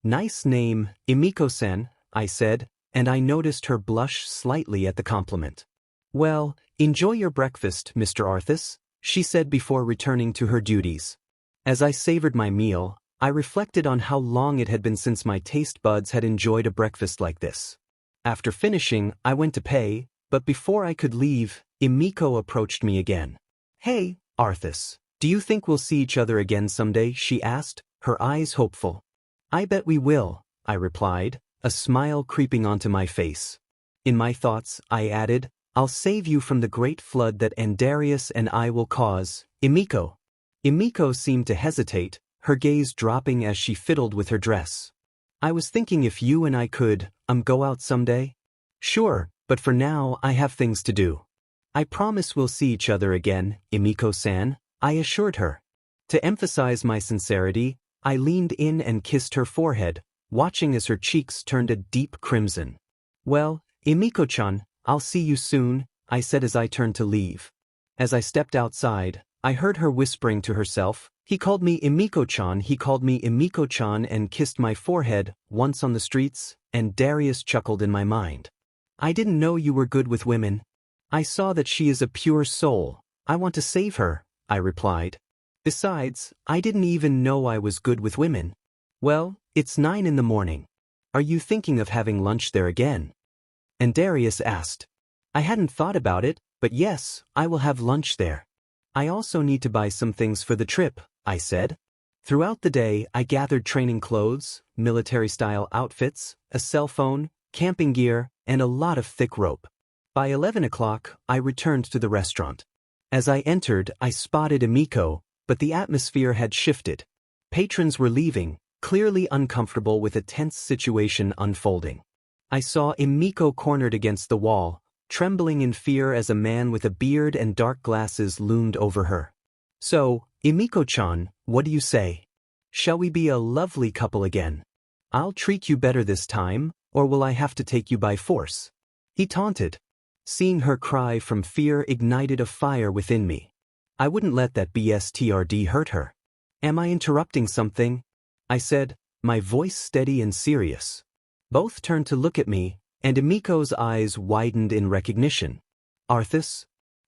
Nice name, Imiko-sen, I said, and I noticed her blush slightly at the compliment. Well, enjoy your breakfast, Mr. Arthas, she said before returning to her duties. As I savored my meal, I reflected on how long it had been since my taste buds had enjoyed a breakfast like this. After finishing, I went to pay, but before I could leave, Imiko approached me again. Hey, Arthas, do you think we'll see each other again someday? She asked, her eyes hopeful. I bet we will, I replied, a smile creeping onto my face. In my thoughts, I added, I'll save you from the great flood that Darius and I will cause, Imiko. Imiko seemed to hesitate, her gaze dropping as she fiddled with her dress. I was thinking if you and I could, go out someday? Sure, but for now I have things to do. I promise we'll see each other again, Imiko-san, I assured her. To emphasize my sincerity, I leaned in and kissed her forehead, watching as her cheeks turned a deep crimson. Well, Imiko-chan, I'll see you soon, I said as I turned to leave. As I stepped outside, I heard her whispering to herself, he called me Imiko-chan and kissed my forehead, once on the streets, and Darius chuckled in my mind. I didn't know you were good with women. I saw that she is a pure soul. I want to save her, I replied. Besides, I didn't even know I was good with women. Well, it's 9 in the morning. Are you thinking of having lunch there again? And Darius asked. I hadn't thought about it, but yes, I will have lunch there. I also need to buy some things for the trip, I said. Throughout the day, I gathered training clothes, military-style outfits, a cell phone, camping gear, and a lot of thick rope. By 11 o'clock, I returned to the restaurant. As I entered, I spotted Imiko, but the atmosphere had shifted. Patrons were leaving, clearly uncomfortable with a tense situation unfolding. I saw Imiko cornered against the wall, trembling in fear as a man with a beard and dark glasses loomed over her. So, Imiko-chan, what do you say? Shall we be a lovely couple again? I'll treat you better this time, or will I have to take you by force? He taunted. Seeing her cry from fear ignited a fire within me. I wouldn't let that BSTRD hurt her. Am I interrupting something? I said, my voice steady and serious. Both turned to look at me, and Emiko's eyes widened in recognition. Arthas?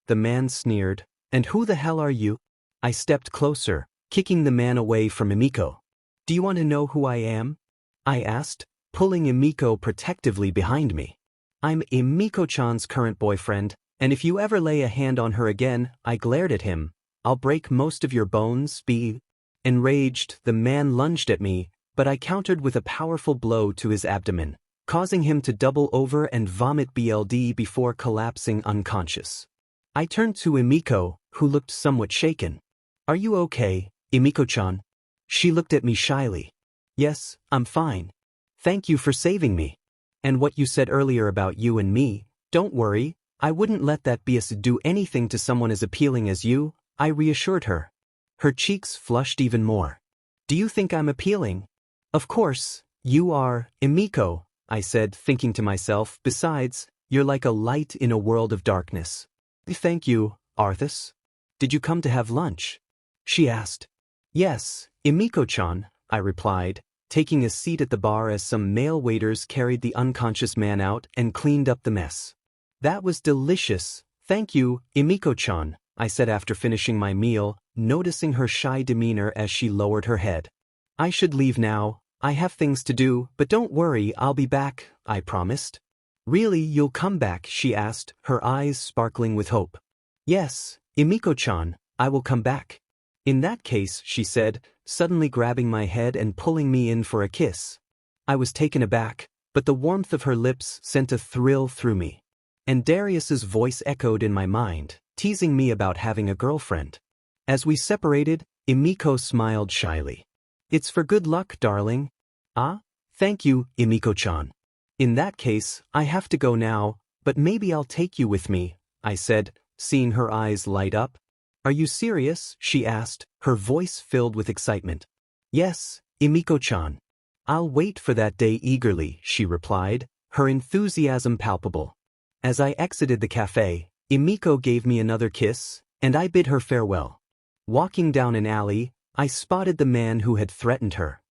The man sneered. And who the hell are you? I stepped closer, kicking the man away from Imiko. Do you want to know who I am? I asked, pulling Imiko protectively behind me. I'm Imiko-chan's current boyfriend, and if you ever lay a hand on her again, I glared at him. I'll break most of your bones, be. Enraged, the man lunged at me, but I countered with a powerful blow to his abdomen, causing him to double over and vomit BLD before collapsing unconscious. I turned to Imiko, who looked somewhat shaken. Are you okay, Imiko-chan? She looked at me shyly. Yes, I'm fine. Thank you for saving me. And what you said earlier about you and me, don't worry, I wouldn't let that BS do anything to someone as appealing as you, I reassured her. Her cheeks flushed even more. Do you think I'm appealing? Of course, you are, Emiko, I said, thinking to myself, besides, you're like a light in a world of darkness. Thank you, Arthas. Did you come to have lunch? She asked. Yes, Emiko-chan, I replied, taking a seat at the bar as some male waiters carried the unconscious man out and cleaned up the mess. That was delicious, thank you, Emiko-chan, I said after finishing my meal, noticing her shy demeanor as she lowered her head. I should leave now, I have things to do, but don't worry, I'll be back, I promised. Really, you'll come back, she asked, her eyes sparkling with hope. Yes, Emiko-chan, I will come back. In that case, she said, suddenly grabbing my head and pulling me in for a kiss. I was taken aback, but the warmth of her lips sent a thrill through me. And Darius's voice echoed in my mind, teasing me about having a girlfriend. As we separated, Emiko smiled shyly. It's for good luck, darling. Ah, thank you, Emiko-chan. In that case, I have to go now, but maybe I'll take you with me, I said, seeing her eyes light up. Are you serious? She asked, her voice filled with excitement. Yes, Emiko-chan. I'll wait for that day eagerly, she replied, her enthusiasm palpable. As I exited the cafe, Emiko gave me another kiss, and I bid her farewell. Walking down an alley, I spotted the man who had threatened her.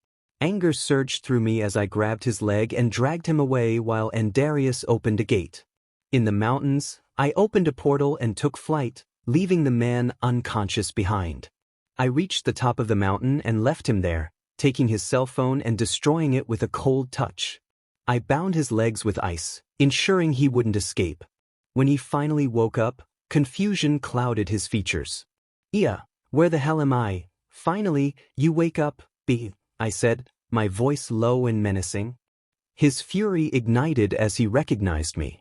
Anger surged through me as I grabbed his leg and dragged him away while Darius opened a gate. In the mountains, I opened a portal and took flight, leaving the man unconscious behind. I reached the top of the mountain and left him there, taking his cell phone and destroying it with a cold touch. I bound his legs with ice, ensuring he wouldn't escape. When he finally woke up, confusion clouded his features. "Yeah, where the hell am I? Finally, you wake up, B," I said, my voice low and menacing. His fury ignited as he recognized me.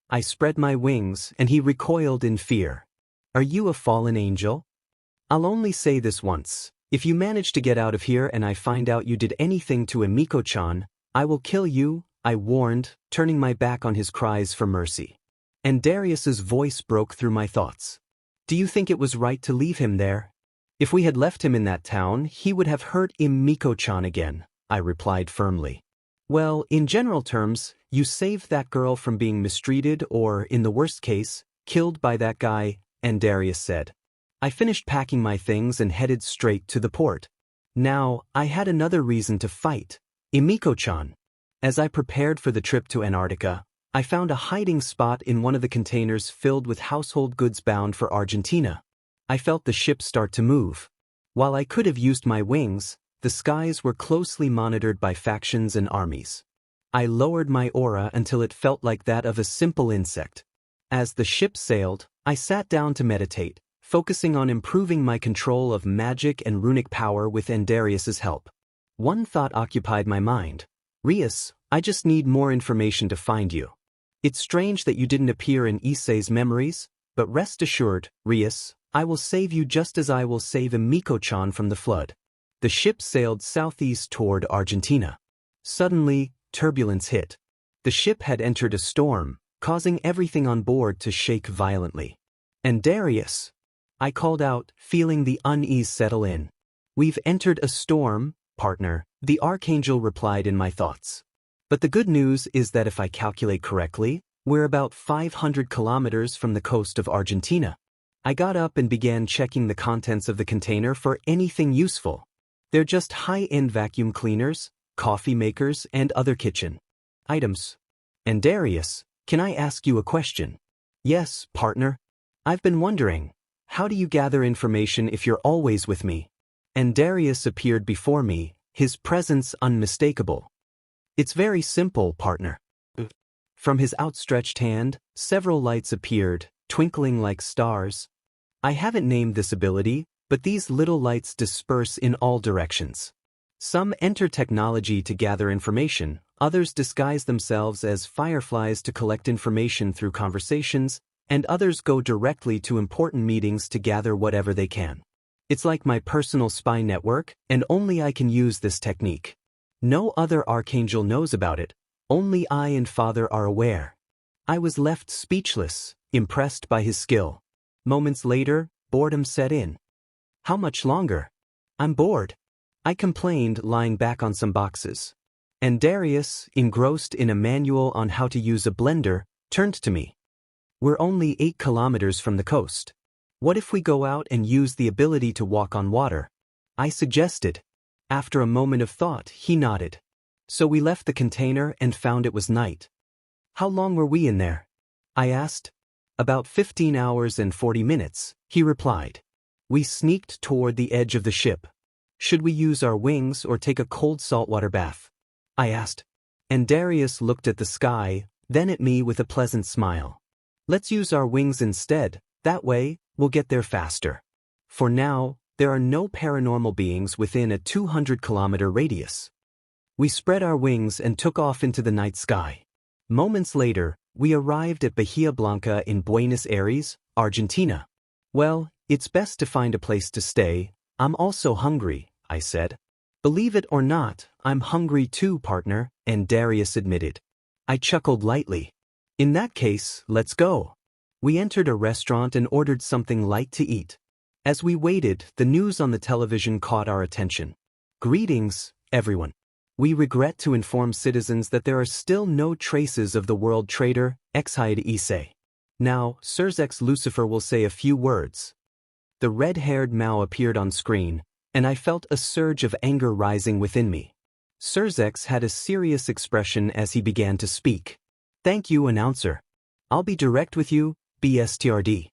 I spread my wings and he recoiled in fear. "Are you a fallen angel?" "I'll only say this once. If you manage to get out of here and I find out you did anything to Emiko-chan, I will kill you," I warned, turning my back on his cries for mercy. And Darius's voice broke through my thoughts. "Do you think it was right to leave him there? If we had left him in that town, he would have hurt Emiko-chan again," I replied firmly. "Well, in general terms, you saved that girl from being mistreated or, in the worst case, killed by that guy," and Darius said. I finished packing my things and headed straight to the port. Now, I had another reason to fight, Emiko-chan. As I prepared for the trip to Antarctica, I found a hiding spot in one of the containers filled with household goods bound for Argentina. I felt the ship start to move. While I could have used my wings, the skies were closely monitored by factions and armies. I lowered my aura until it felt like that of a simple insect. As the ship sailed, I sat down to meditate, focusing on improving my control of magic and runic power with Darius's help. One thought occupied my mind. "Rias, I just need more information to find you. It's strange that you didn't appear in Issei's memories, but rest assured, Rias, I will save you just as I will save Emiko-chan from the flood." The ship sailed southeast toward Argentina. Suddenly, turbulence hit. The ship had entered a storm, causing everything on board to shake violently. "And Darius," I called out, feeling the unease settle in. "We've entered a storm, partner," the Archangel replied in my thoughts. "But the good news is that if I calculate correctly, we're about 500 kilometers from the coast of Argentina." I got up and began checking the contents of the container for anything useful. They're just high-end vacuum cleaners, coffee makers, and other kitchen items. "And Darius, can I ask you a question?" "Yes, partner. I've been wondering, how do you gather information if you're always with me?" And Darius appeared before me, his presence unmistakable. "It's very simple, partner." From his outstretched hand, several lights appeared, twinkling like stars. I haven't named this ability, but these little lights disperse in all directions. Some enter technology to gather information, others disguise themselves as fireflies to collect information through conversations, and others go directly to important meetings to gather whatever they can. It's like my personal spy network, and only I can use this technique. No other archangel knows about it, only I and Father are aware. I was left speechless, impressed by his skill. Moments later, boredom set in. How much longer? I'm bored. I complained, lying back on some boxes. And Darius, engrossed in a manual on how to use a blender, turned to me. We're only 8 kilometers from the coast. What if we go out and use the ability to walk on water? I suggested. After a moment of thought, he nodded. So we left the container and found it was night. How long were we in there? I asked. About 15 hours and 40 minutes, he replied. We sneaked toward the edge of the ship. Should we use our wings or take a cold saltwater bath? I asked. And Darius looked at the sky, then at me with a pleasant smile. Let's use our wings instead, that way, we'll get there faster. For now, there are no paranormal beings within a 200-kilometer radius. We spread our wings and took off into the night sky. Moments later, we arrived at Bahia Blanca in Buenos Aires, Argentina. Well, it's best to find a place to stay. I'm also hungry, I said. Believe it or not, I'm hungry too, partner, and Darius admitted. I chuckled lightly. In that case, let's go. We entered a restaurant and ordered something light to eat. As we waited, the news on the television caught our attention. Greetings, everyone. We regret to inform citizens that there are still no traces of the world traitor, Issei. Now, Sirs Lucifer will say a few words. The red-haired Mao appeared on screen, and I felt a surge of anger rising within me. Sirs had a serious expression as he began to speak. Thank you, announcer. I'll be direct with you, BSTRD.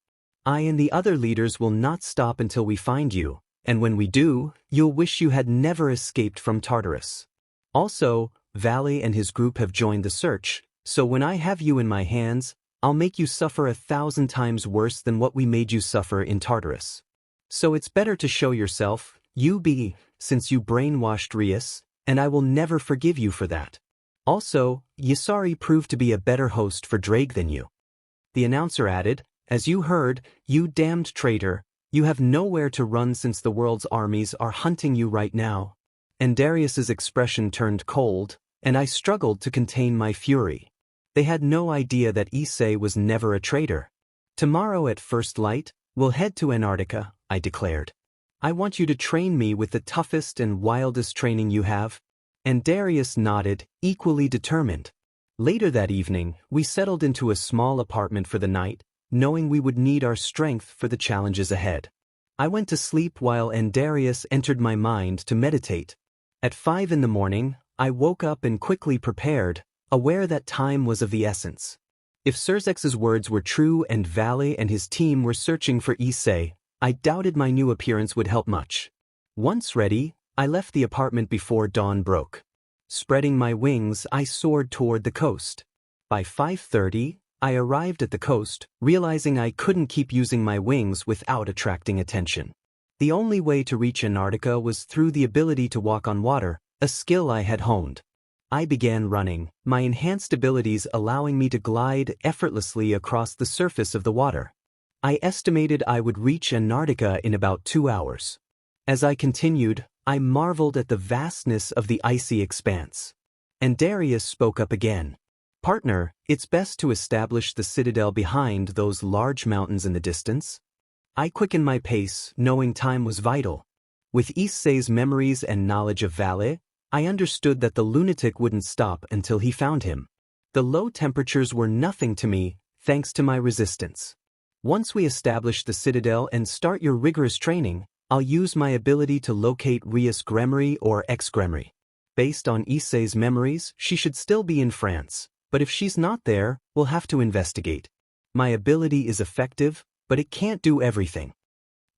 I and the other leaders will not stop until we find you, and when we do, you'll wish you had never escaped from Tartarus. Also, Valley and his group have joined the search, so when I have you in my hands, I'll make you suffer 1,000 times worse than what we made you suffer in Tartarus. So it's better to show yourself, since you brainwashed Rias, and I will never forgive you for that. Also, Issei proved to be a better host for Drake than you. The announcer added, as you heard, you damned traitor, you have nowhere to run since the world's armies are hunting you right now. And Darius's expression turned cold, and I struggled to contain my fury. They had no idea that Issei was never a traitor. Tomorrow at first light, we'll head to Antarctica, I declared. I want you to train me with the toughest and wildest training you have. And Darius nodded, equally determined. Later that evening, we settled into a small apartment for the night, knowing we would need our strength for the challenges ahead. I went to sleep while Darius entered my mind to meditate. At 5 in the morning, I woke up and quickly prepared, aware that time was of the essence. If Sirs' words were true and Valley and his team were searching for Issei, I doubted my new appearance would help much. Once ready, I left the apartment before dawn broke. Spreading my wings, I soared toward the coast. By 5:30, I arrived at the coast, realizing I couldn't keep using my wings without attracting attention. The only way to reach Antarctica was through the ability to walk on water, a skill I had honed. I began running, my enhanced abilities allowing me to glide effortlessly across the surface of the water. I estimated I would reach Antarctica in about 2 hours. As I continued, I marveled at the vastness of the icy expanse. And Darius spoke up again. Partner, it's best to establish the Citadel behind those large mountains in the distance. I quickened my pace, knowing time was vital. With Issei's memories and knowledge of Valley, I understood that the lunatic wouldn't stop until he found him. The low temperatures were nothing to me, thanks to my resistance. Once we establish the Citadel and start your rigorous training, I'll use my ability to locate Rias Gremory or ex-Gremory. Based on Issei's memories, she should still be in France, but if she's not there, we'll have to investigate. My ability is effective, but it can't do everything.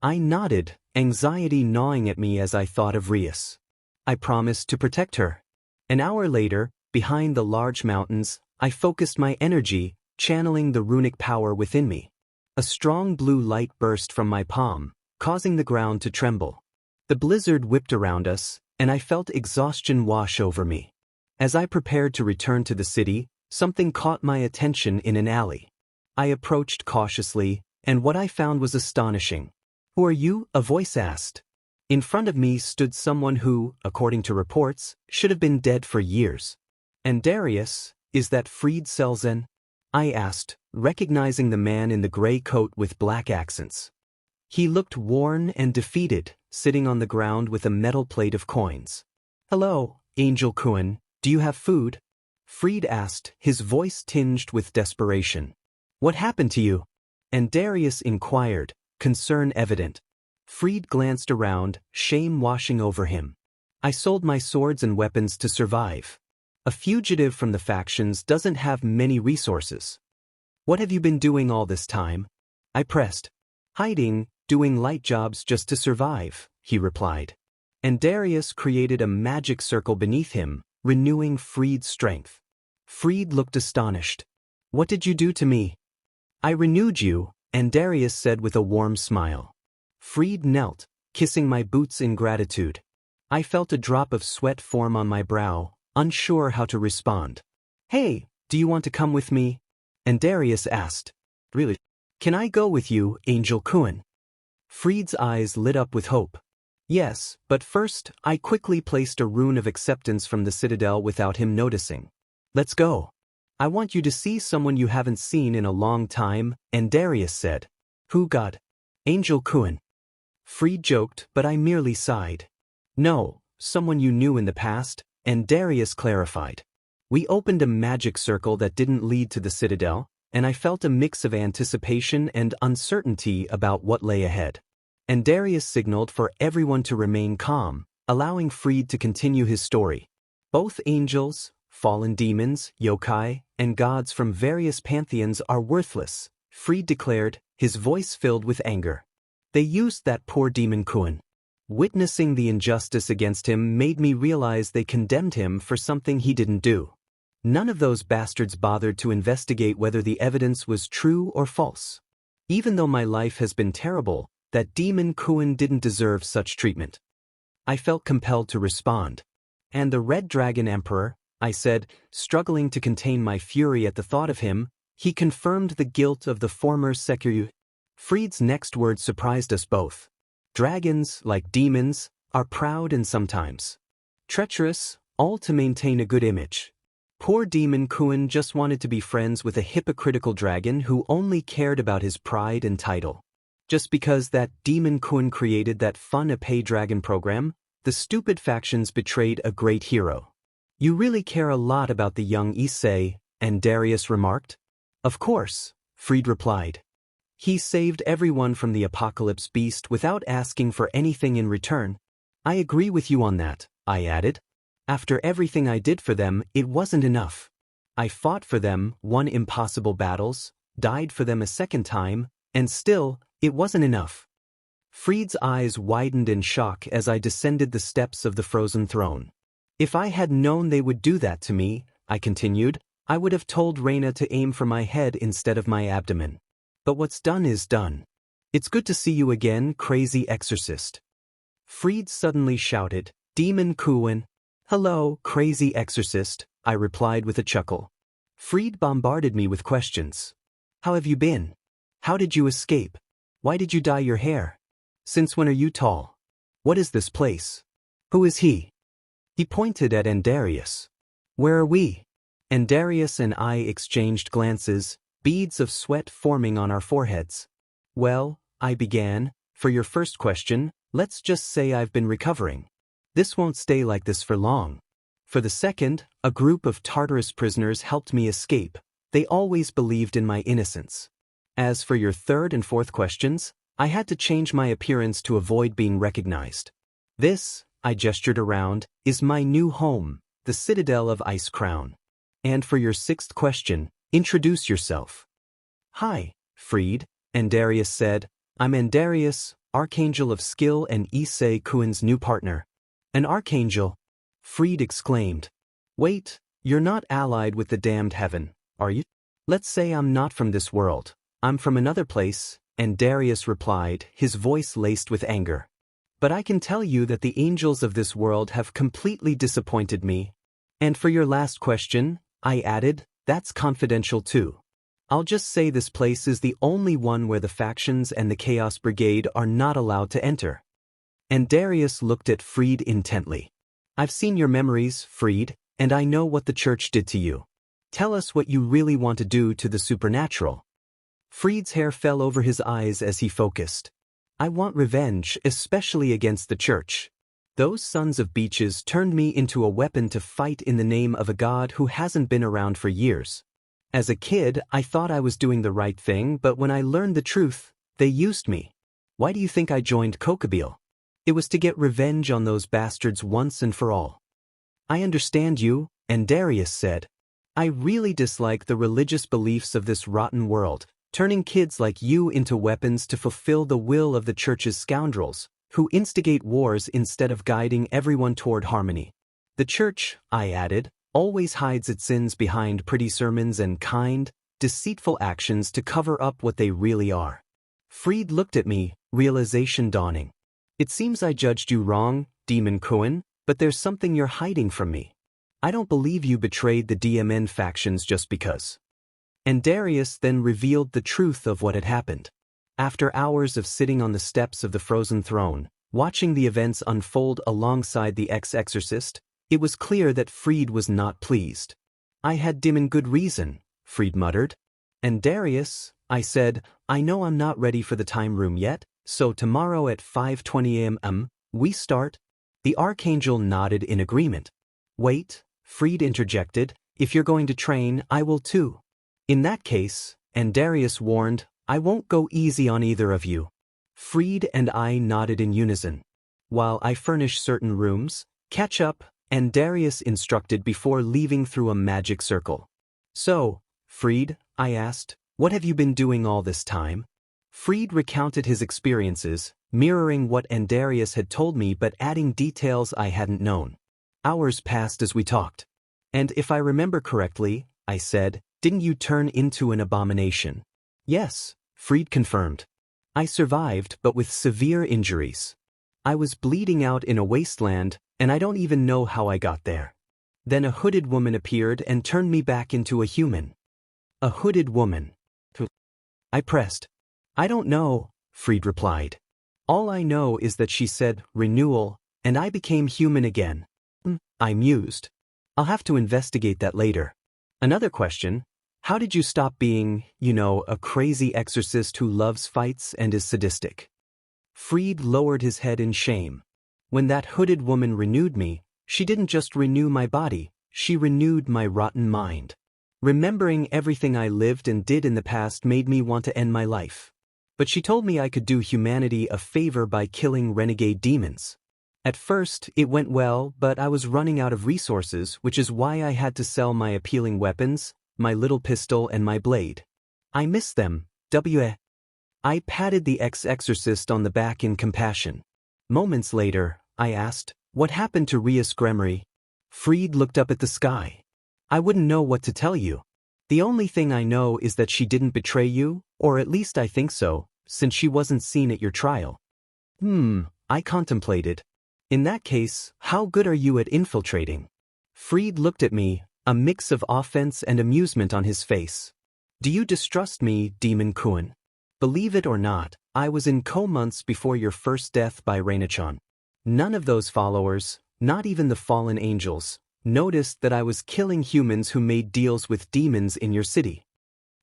I nodded, anxiety gnawing at me as I thought of Rias. I promised to protect her. An hour later, behind the large mountains, I focused my energy, channeling the runic power within me. A strong blue light burst from my palm, causing the ground to tremble. The blizzard whipped around us, and I felt exhaustion wash over me. As I prepared to return to the city, something caught my attention in an alley. I approached cautiously, and what I found was astonishing. Who are you? A voice asked. In front of me stood someone who, according to reports, should have been dead for years. And Darius, is that Fried Selin? I asked, recognizing the man in the gray coat with black accents. He looked worn and defeated, sitting on the ground with a metal plate of coins. Hello, Angel Kuan, do you have food? Fried asked, his voice tinged with desperation. What happened to you? And Darius inquired, concern evident. Fried glanced around, shame washing over him. I sold my swords and weapons to survive. A fugitive from the factions doesn't have many resources. What have you been doing all this time? I pressed. Hiding, doing light jobs just to survive, he replied. And Darius created a magic circle beneath him, renewing Fried's strength. Fried looked astonished. What did you do to me? I renewed you, and Darius said with a warm smile. Fried knelt, kissing my boots in gratitude. I felt a drop of sweat form on my brow, unsure how to respond. Hey, do you want to come with me? And Darius asked. Really? Can I go with you, Angel Kuan? Fried's eyes lit up with hope. Yes, but first, I quickly placed a rune of acceptance from the Citadel without him noticing. Let's go. I want you to see someone you haven't seen in a long time, and Darius said. Who God? Angel Kuan. Fried joked, but I merely sighed. No, someone you knew in the past, and Darius clarified. We opened a magic circle that didn't lead to the Citadel, and I felt a mix of anticipation and uncertainty about what lay ahead. And Darius signaled for everyone to remain calm, allowing Fried to continue his story. Both angels, fallen demons, yokai, and gods from various pantheons are worthless, Fried declared, his voice filled with anger. They used that poor demon Kuan. Witnessing the injustice against him made me realize they condemned him for something he didn't do. None of those bastards bothered to investigate whether the evidence was true or false. Even though my life has been terrible, that demon Kuan didn't deserve such treatment. I felt compelled to respond. And the Red Dragon Emperor, I said, struggling to contain my fury at the thought of him, he confirmed the guilt of the former Sekiryu. Fried's next words surprised us both. Dragons, like demons, are proud and sometimes treacherous, all to maintain a good image. Poor demon Kuan just wanted to be friends with a hypocritical dragon who only cared about his pride and title. Just because that demon Kuan created that fun Issei dragon program, the stupid factions betrayed a great hero. You really care a lot about the young Issei, and Darius remarked. Of course, Fried replied. He saved everyone from the apocalypse beast without asking for anything in return. I agree with you on that, I added. After everything I did for them, it wasn't enough. I fought for them, won impossible battles, died for them a second time, and still, it wasn't enough. Fried's eyes widened in shock as I descended the steps of the frozen throne. If I had known they would do that to me, I continued, I would have told Reina to aim for my head instead of my abdomen. But what's done is done. It's good to see you again, crazy exorcist. Fried suddenly shouted, Demon Kuan. Hello, crazy exorcist, I replied with a chuckle. Fried bombarded me with questions. How have you been? How did you escape? Why did you dye your hair? Since when are you tall? What is this place? Who is he? He pointed at Darius. Where are we? Darius and I exchanged glances, beads of sweat forming on our foreheads. Well, I began, for your first question, let's just say I've been recovering. This won't stay like this for long. For the second, a group of Tartarus prisoners helped me escape. They always believed in my innocence. As for your third and fourth questions, I had to change my appearance to avoid being recognized. This, I gestured around, is my new home, the Citadel of Ice Crown. And for your sixth question, introduce yourself. Hi, Fried, Darius said. I'm Darius, Archangel of Skill and Issei Kuan's new partner. An archangel? Fried exclaimed. Wait, you're not allied with the damned heaven, are you? Let's say I'm not from this world. I'm from another place, Darius replied, his voice laced with anger. But I can tell you that the angels of this world have completely disappointed me. And for your last question, I added, that's confidential too. I'll just say this place is the only one where the factions and the Chaos Brigade are not allowed to enter. And Darius looked at Fried intently. I've seen your memories, Fried, and I know what the church did to you. Tell us what you really want to do to the supernatural. Fried's hair fell over his eyes as he focused. I want revenge, especially against the church. Those sons of beaches turned me into a weapon to fight in the name of a god who hasn't been around for years. As a kid, I thought I was doing the right thing, but when I learned the truth, they used me. Why do you think I joined Kokabeel? It was to get revenge on those bastards once and for all. I understand you, and Darius said. I really dislike the religious beliefs of this rotten world, turning kids like you into weapons to fulfill the will of the church's scoundrels, who instigate wars instead of guiding everyone toward harmony. The church, I added, always hides its sins behind pretty sermons and kind, deceitful actions to cover up what they really are. Fried looked at me, realization dawning. It seems I judged you wrong, Demon Kuan, but there's something you're hiding from me. I don't believe you betrayed the DMN factions just because. And Darius then revealed the truth of what had happened. After hours of sitting on the steps of the frozen throne, watching the events unfold alongside the ex-exorcist, it was clear that Fried was not pleased. I had dim and good reason, Fried muttered. And Darius, I said, I know I'm not ready for the time room yet, so tomorrow at 5:20 a.m. We start? The Archangel nodded in agreement. Wait, Fried interjected, if you're going to train, I will too. In that case, and Darius warned, I won't go easy on either of you. Fried and I nodded in unison. While I furnish certain rooms, catch up, and Darius instructed before leaving through a magic circle. So, Fried, I asked, what have you been doing all this time? Fried recounted his experiences, mirroring what Darius had told me but adding details I hadn't known. Hours passed as we talked. And if I remember correctly, I said, didn't you turn into an abomination? Yes, Fried confirmed. I survived, but with severe injuries. I was bleeding out in a wasteland, and I don't even know how I got there. Then a hooded woman appeared and turned me back into a human. A hooded woman. I pressed. I don't know, Fried replied. All I know is that she said, renewal, and I became human again. I mused. I'll have to investigate that later. Another question. How did you stop being, a crazy exorcist who loves fights and is sadistic? Fried lowered his head in shame. When that hooded woman renewed me, she didn't just renew my body, she renewed my rotten mind. Remembering everything I lived and did in the past made me want to end my life. But she told me I could do humanity a favor by killing renegade demons. At first, it went well, but I was running out of resources, which is why I had to sell my appealing weapons, my little pistol and my blade. I miss them, I patted the ex-exorcist on the back in compassion. Moments later, I asked, what happened to Rias Gremory? Fried looked up at the sky. I wouldn't know what to tell you. The only thing I know is that she didn't betray you, or at least I think so, since she wasn't seen at your trial. I contemplated. In that case, how good are you at infiltrating? Fried looked at me, a mix of offense and amusement on his face. Do you distrust me, Demon Kuan? Believe it or not, I was in months before your first death by Reincarnation. None of those followers, not even the fallen angels, noticed that I was killing humans who made deals with demons in your city.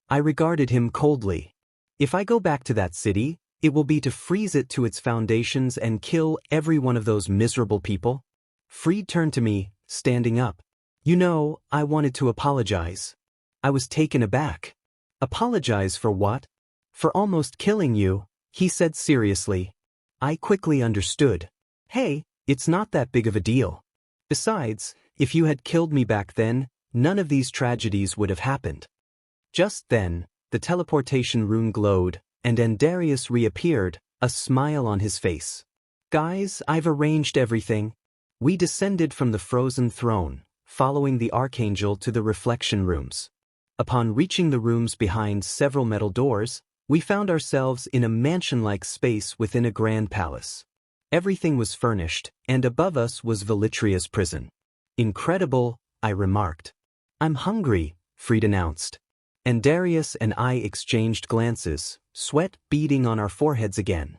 I regarded him coldly. If I go back to that city, it will be to freeze it to its foundations and kill every one of those miserable people. Fried turned to me, standing up. I wanted to apologize. I was taken aback. Apologize for what? For almost killing you, he said seriously. I quickly understood. Hey, it's not that big of a deal. Besides, if you had killed me back then, none of these tragedies would have happened. Just then, the teleportation rune glowed, and Darius reappeared, a smile on his face. Guys, I've arranged everything. We descended from the frozen throne, following the Archangel to the reflection rooms. Upon reaching the rooms behind several metal doors, we found ourselves in a mansion-like space within a grand palace. Everything was furnished, and above us was Velitria's prison. Incredible, I remarked. I'm hungry, Fried announced. And Darius and I exchanged glances, sweat beading on our foreheads again.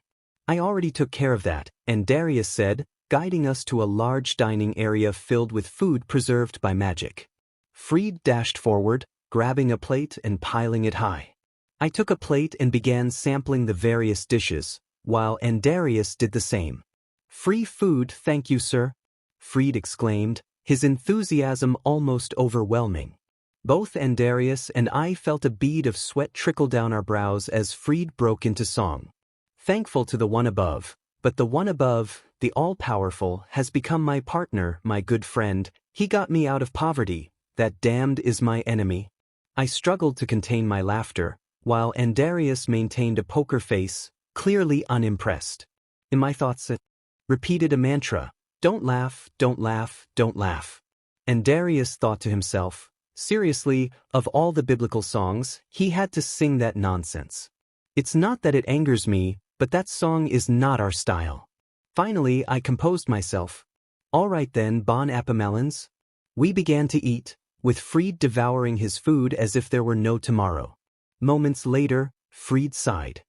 I already took care of that, and Darius said, guiding us to a large dining area filled with food preserved by magic. Fried dashed forward, grabbing a plate and piling it high. I took a plate and began sampling the various dishes, while Darius did the same. "Free food, thank you, sir," Fried exclaimed, his enthusiasm almost overwhelming. Both Darius and I felt a bead of sweat trickle down our brows as Fried broke into song. "Thankful to the one above, but the one above, the all-powerful, has become my partner, my good friend. He got me out of poverty. That damned is my enemy." I struggled to contain my laughter, while Darius maintained a poker face, clearly unimpressed. In my thoughts, it repeated a mantra, "Don't laugh, don't laugh, don't laugh." Darius thought to himself, seriously, of all the biblical songs, he had to sing that nonsense. It's not that it angers me, but that song is not our style. Finally, I composed myself. "All right then, bon appetit." We began to eat, with Fried devouring his food as if there were no tomorrow. Moments later, Fried sighed.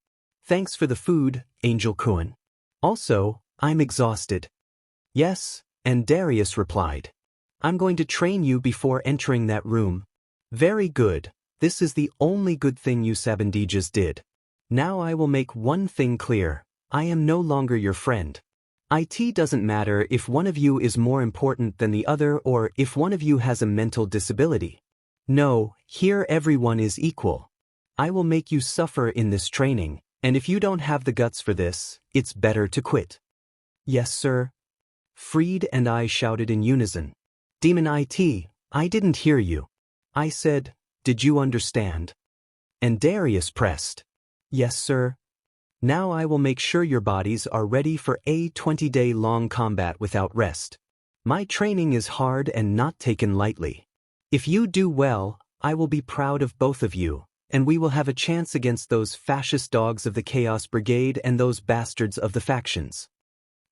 "Thanks for the food, Angel Kuan. Also, I'm exhausted." "Yes," Darius replied. "I'm going to train you before entering that room." "Very good. This is the only good thing you Sabandijas did. Now I will make one thing clear. I am no longer your friend. It doesn't matter if one of you is more important than the other or if one of you has a mental disability. No, here everyone is equal. I will make you suffer in this training, and if you don't have the guts for this, it's better to quit." "Yes, sir." Fried and I shouted in unison. "Demon IT, I didn't hear you." I said, "Did you understand?" Darius pressed. "Yes, sir." "Now I will make sure your bodies are ready for a 20-day-long combat without rest. My training is hard and not taken lightly. If you do well, I will be proud of both of you, and we will have a chance against those fascist dogs of the Chaos Brigade and those bastards of the factions."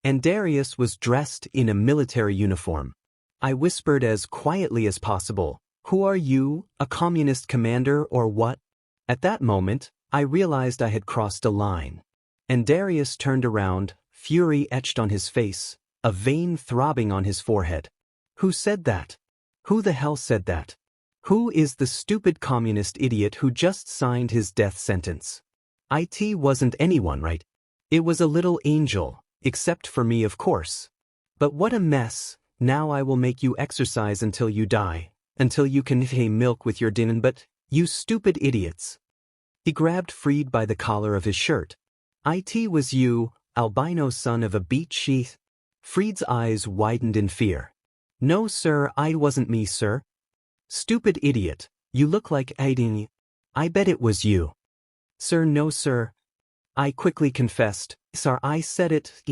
Darius was dressed in a military uniform. I whispered as quietly as possible, "Who are you, a communist commander or what?" At that moment, I realized I had crossed a line. Darius turned around, fury etched on his face, a vein throbbing on his forehead. "Who said that? Who the hell said that? Who is the stupid communist idiot who just signed his death sentence? It wasn't anyone, right? It was a little angel, except for me, of course. But what a mess. Now I will make you exercise until you die, until you can milk with your demon, but, you stupid idiots." He grabbed Fried by the collar of his shirt. "It was you, albino son of a beet sheath?" Fried's eyes widened in fear. "No sir, I wasn't me, sir." "Stupid idiot, you look like Aiden. I bet it was you." "Sir, no sir." I quickly confessed, "Sir, I said it."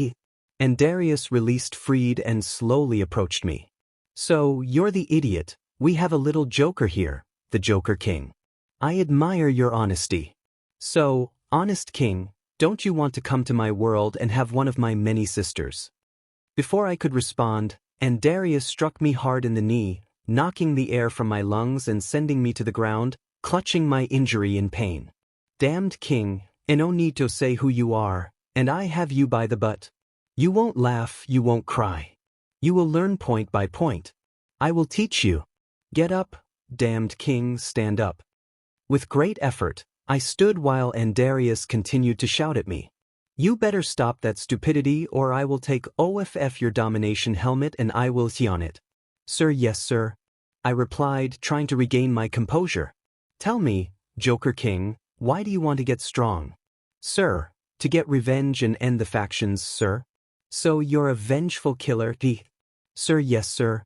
Darius released Fried and slowly approached me. "So, you're the idiot. We have a little joker here, the Joker King. I admire your honesty. So, honest king, don't you want to come to my world and have one of my many sisters?" Before I could respond, Darius struck me hard in the knee, knocking the air from my lungs and sending me to the ground, clutching my injury in pain. "Damned king, no need to say who you are, and I have you by the butt. You won't laugh, you won't cry. You will learn point by point. I will teach you. Get up, damned king, stand up." With great effort, I stood while Darius continued to shout at me. "You better stop that stupidity or I will take off your domination helmet and I will see on it." "Sir, yes sir," I replied, trying to regain my composure. "Tell me, Joker King, why do you want to get strong?" "Sir, to get revenge and end the factions, sir." "So you're a vengeful killer, Sir, yes sir.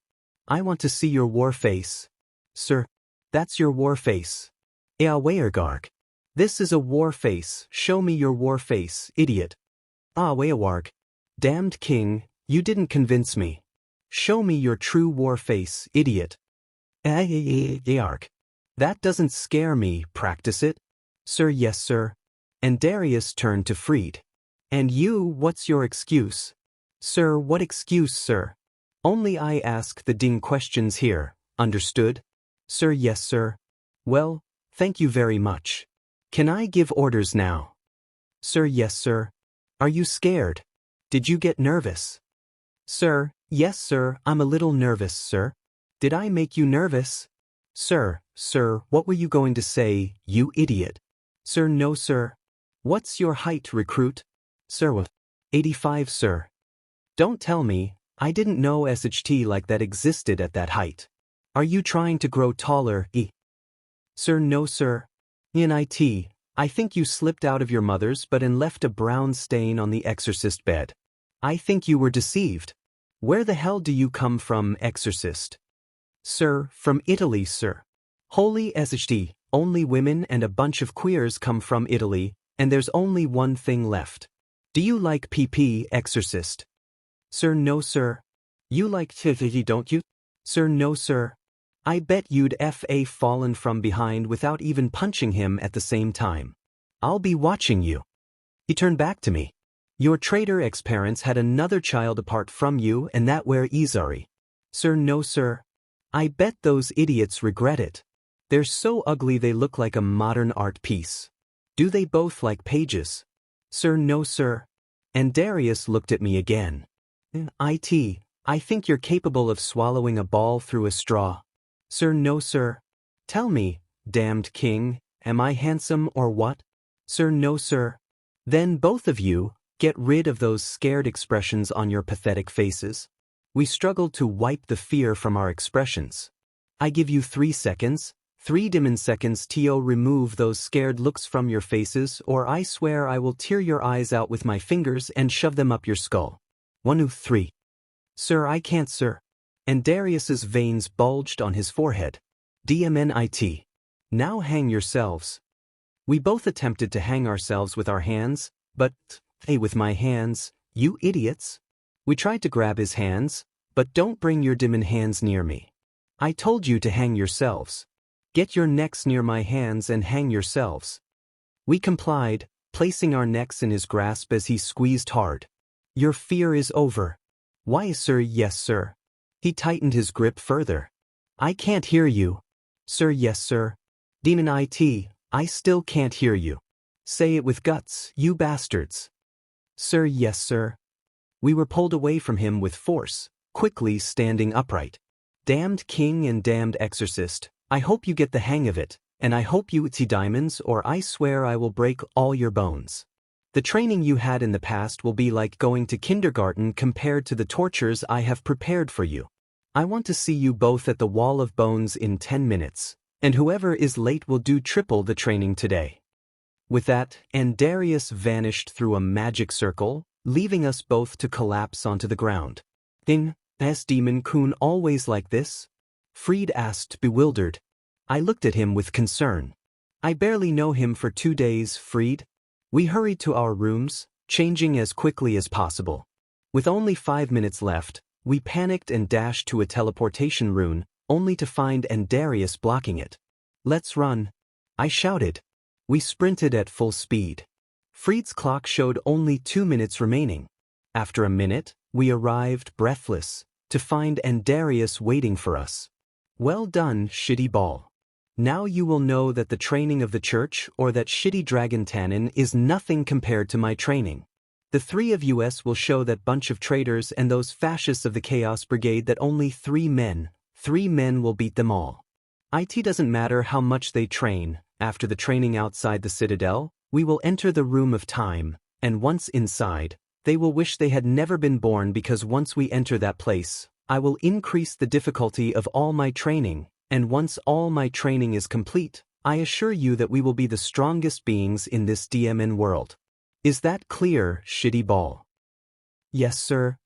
I want to see your war face." "Sir, that's your war face." "Weergarg. This is a war face, show me your war face, idiot." "Weerwarg. Damned king, you didn't convince me. Show me your true war face, idiot." "Arg. That doesn't scare me, practice it." "Sir, yes sir." Darius turned to Fried. "And you, what's your excuse?" "Sir, what excuse, sir? Only I ask the ding questions here, understood?" "Sir, yes sir." "Well, Thank you very much. Can I give orders now? Sir, yes, sir. Are you scared? Did you get nervous? Sir, yes, sir, I'm a little nervous, sir. Did I make you nervous? Sir, what were you going to say, you idiot? Sir, no, sir. What's your height, recruit? Sir, what? 85, sir. Don't tell me, I didn't know SHT like that existed at that height. Are you trying to grow taller, Sir, no, sir. NIT, I think you slipped out of your mother's but and left a brown stain on the exorcist bed. I think you were deceived. Where the hell do you come from, exorcist? Sir, from Italy, sir. Holy SHT, only women and a bunch of queers come from Italy, and there's only one thing left. Do you like PP, exorcist? Sir, no, sir. You like TTT, don't you? Sir, no, sir. I bet you'd FA fallen from behind without even punching him at the same time. I'll be watching you. He turned back to me. Your traitor ex-parents had another child apart from you and that were Issei. Sir, no, sir. I bet those idiots regret it. They're so ugly they look like a modern art piece. Do they both like pages? Sir, no, sir. And Darius looked at me again. IT, I think you're capable of swallowing a ball through a straw. Sir, no, sir. Tell me, damned king, am I handsome or what? Sir, no, sir. Then both of you, get rid of those scared expressions on your pathetic faces. We struggled to wipe the fear from our expressions. I give you 3 seconds, 3 demon seconds to remove those scared looks from your faces, or I swear I will tear your eyes out with my fingers and shove them up your skull. 1, 2, 3. Sir, I can't, sir. And Darius's veins bulged on his forehead. DMNIT. Now hang yourselves. We both attempted to hang ourselves with our hands, but, hey, with my hands, you idiots. We tried to grab his hands, but don't bring your demon hands near me. I told you to hang yourselves. Get your necks near my hands and hang yourselves. We complied, placing our necks in his grasp as he squeezed hard. Your fear is over. Why, sir, yes, sir. He tightened his grip further. I can't hear you. Sir, yes, sir. Demon IT, I still can't hear you. Say it with guts, you bastards. Sir, yes, sir. We were pulled away from him with force, quickly standing upright. Damned king and damned exorcist, I hope you get the hang of it, and I hope you see diamonds or I swear I will break all your bones. The training you had in the past will be like going to kindergarten compared to the tortures I have prepared for you. I want to see you both at the Wall of Bones in 10 minutes, and whoever is late will do triple the training today. With that, and Darius vanished through a magic circle, leaving us both to collapse onto the ground. Is Demon Kun always like this? Fried asked, bewildered. I looked at him with concern. I barely know him for 2 days, Fried. We hurried to our rooms, changing as quickly as possible. With only 5 minutes left, we panicked and dashed to a teleportation rune, only to find Darius blocking it. Let's run, I shouted. We sprinted at full speed. Fried's clock showed only 2 minutes remaining. After a minute, we arrived, breathless, to find Darius waiting for us. Well done, shitty ball. Now you will know that the training of the church or that shitty dragon tannin is nothing compared to my training. The 3 of us will show that bunch of traitors and those fascists of the Chaos Brigade that only 3 men will beat them all. It doesn't matter how much they train, after the training outside the Citadel, we will enter the room of time, and once inside, they will wish they had never been born because once we enter that place, I will increase the difficulty of all my training, and once all my training is complete, I assure you that we will be the strongest beings in this DMN world. Is that clear, shitty ball? Yes, sir.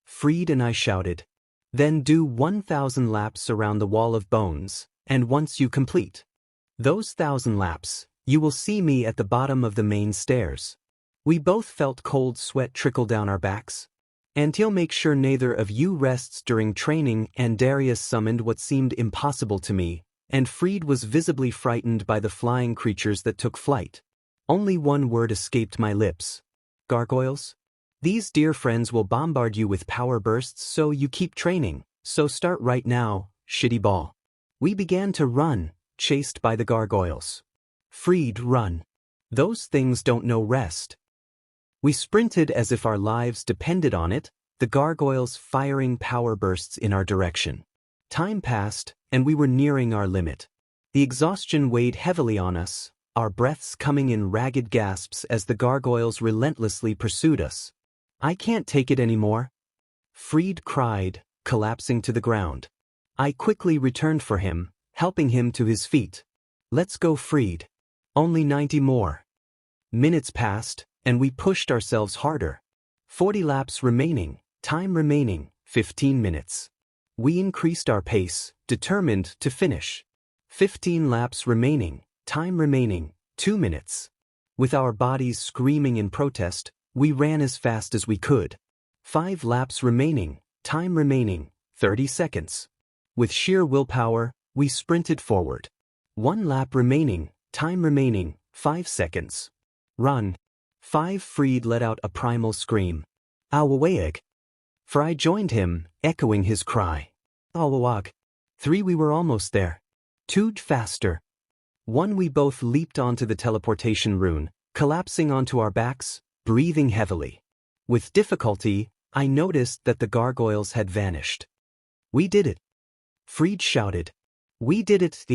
Fried and I shouted. Then do 1,000 laps around the Wall of Bones, and once you complete those 1,000 laps, you will see me at the bottom of the main stairs. We both felt cold sweat trickle down our backs. Until make sure neither of you rests during training, and Darius summoned what seemed impossible to me, and Fried was visibly frightened by the flying creatures that took flight. Only one word escaped my lips. Gargoyles? These dear friends will bombard you with power bursts so you keep training, so start right now, shitty ball. We began to run, chased by the gargoyles. Fried, run. Those things don't know rest. We sprinted as if our lives depended on it, the gargoyles firing power bursts in our direction. Time passed, and we were nearing our limit. The exhaustion weighed heavily on us, our breaths coming in ragged gasps as the gargoyles relentlessly pursued us. I can't take it anymore. Fried cried, collapsing to the ground. I quickly returned for him, helping him to his feet. Let's go, Fried. Only 90 more. Minutes passed, and we pushed ourselves harder. 40 laps remaining, time remaining, 15 minutes. We increased our pace, determined to finish. 15 laps remaining, time remaining, 2 minutes. With our bodies screaming in protest, we ran as fast as we could. 5 laps remaining, time remaining, 30 seconds. With sheer willpower, we sprinted forward. 1 lap remaining, time remaining, 5 seconds. Run. 5. Fried let out a primal scream. Awawag. For I joined him, echoing his cry. Awawag. 3. We were almost there. 2. Faster. 1. We both leaped onto the teleportation rune, collapsing onto our backs, breathing heavily. With difficulty, I noticed that the gargoyles had vanished. We did it. Fried shouted. We did it.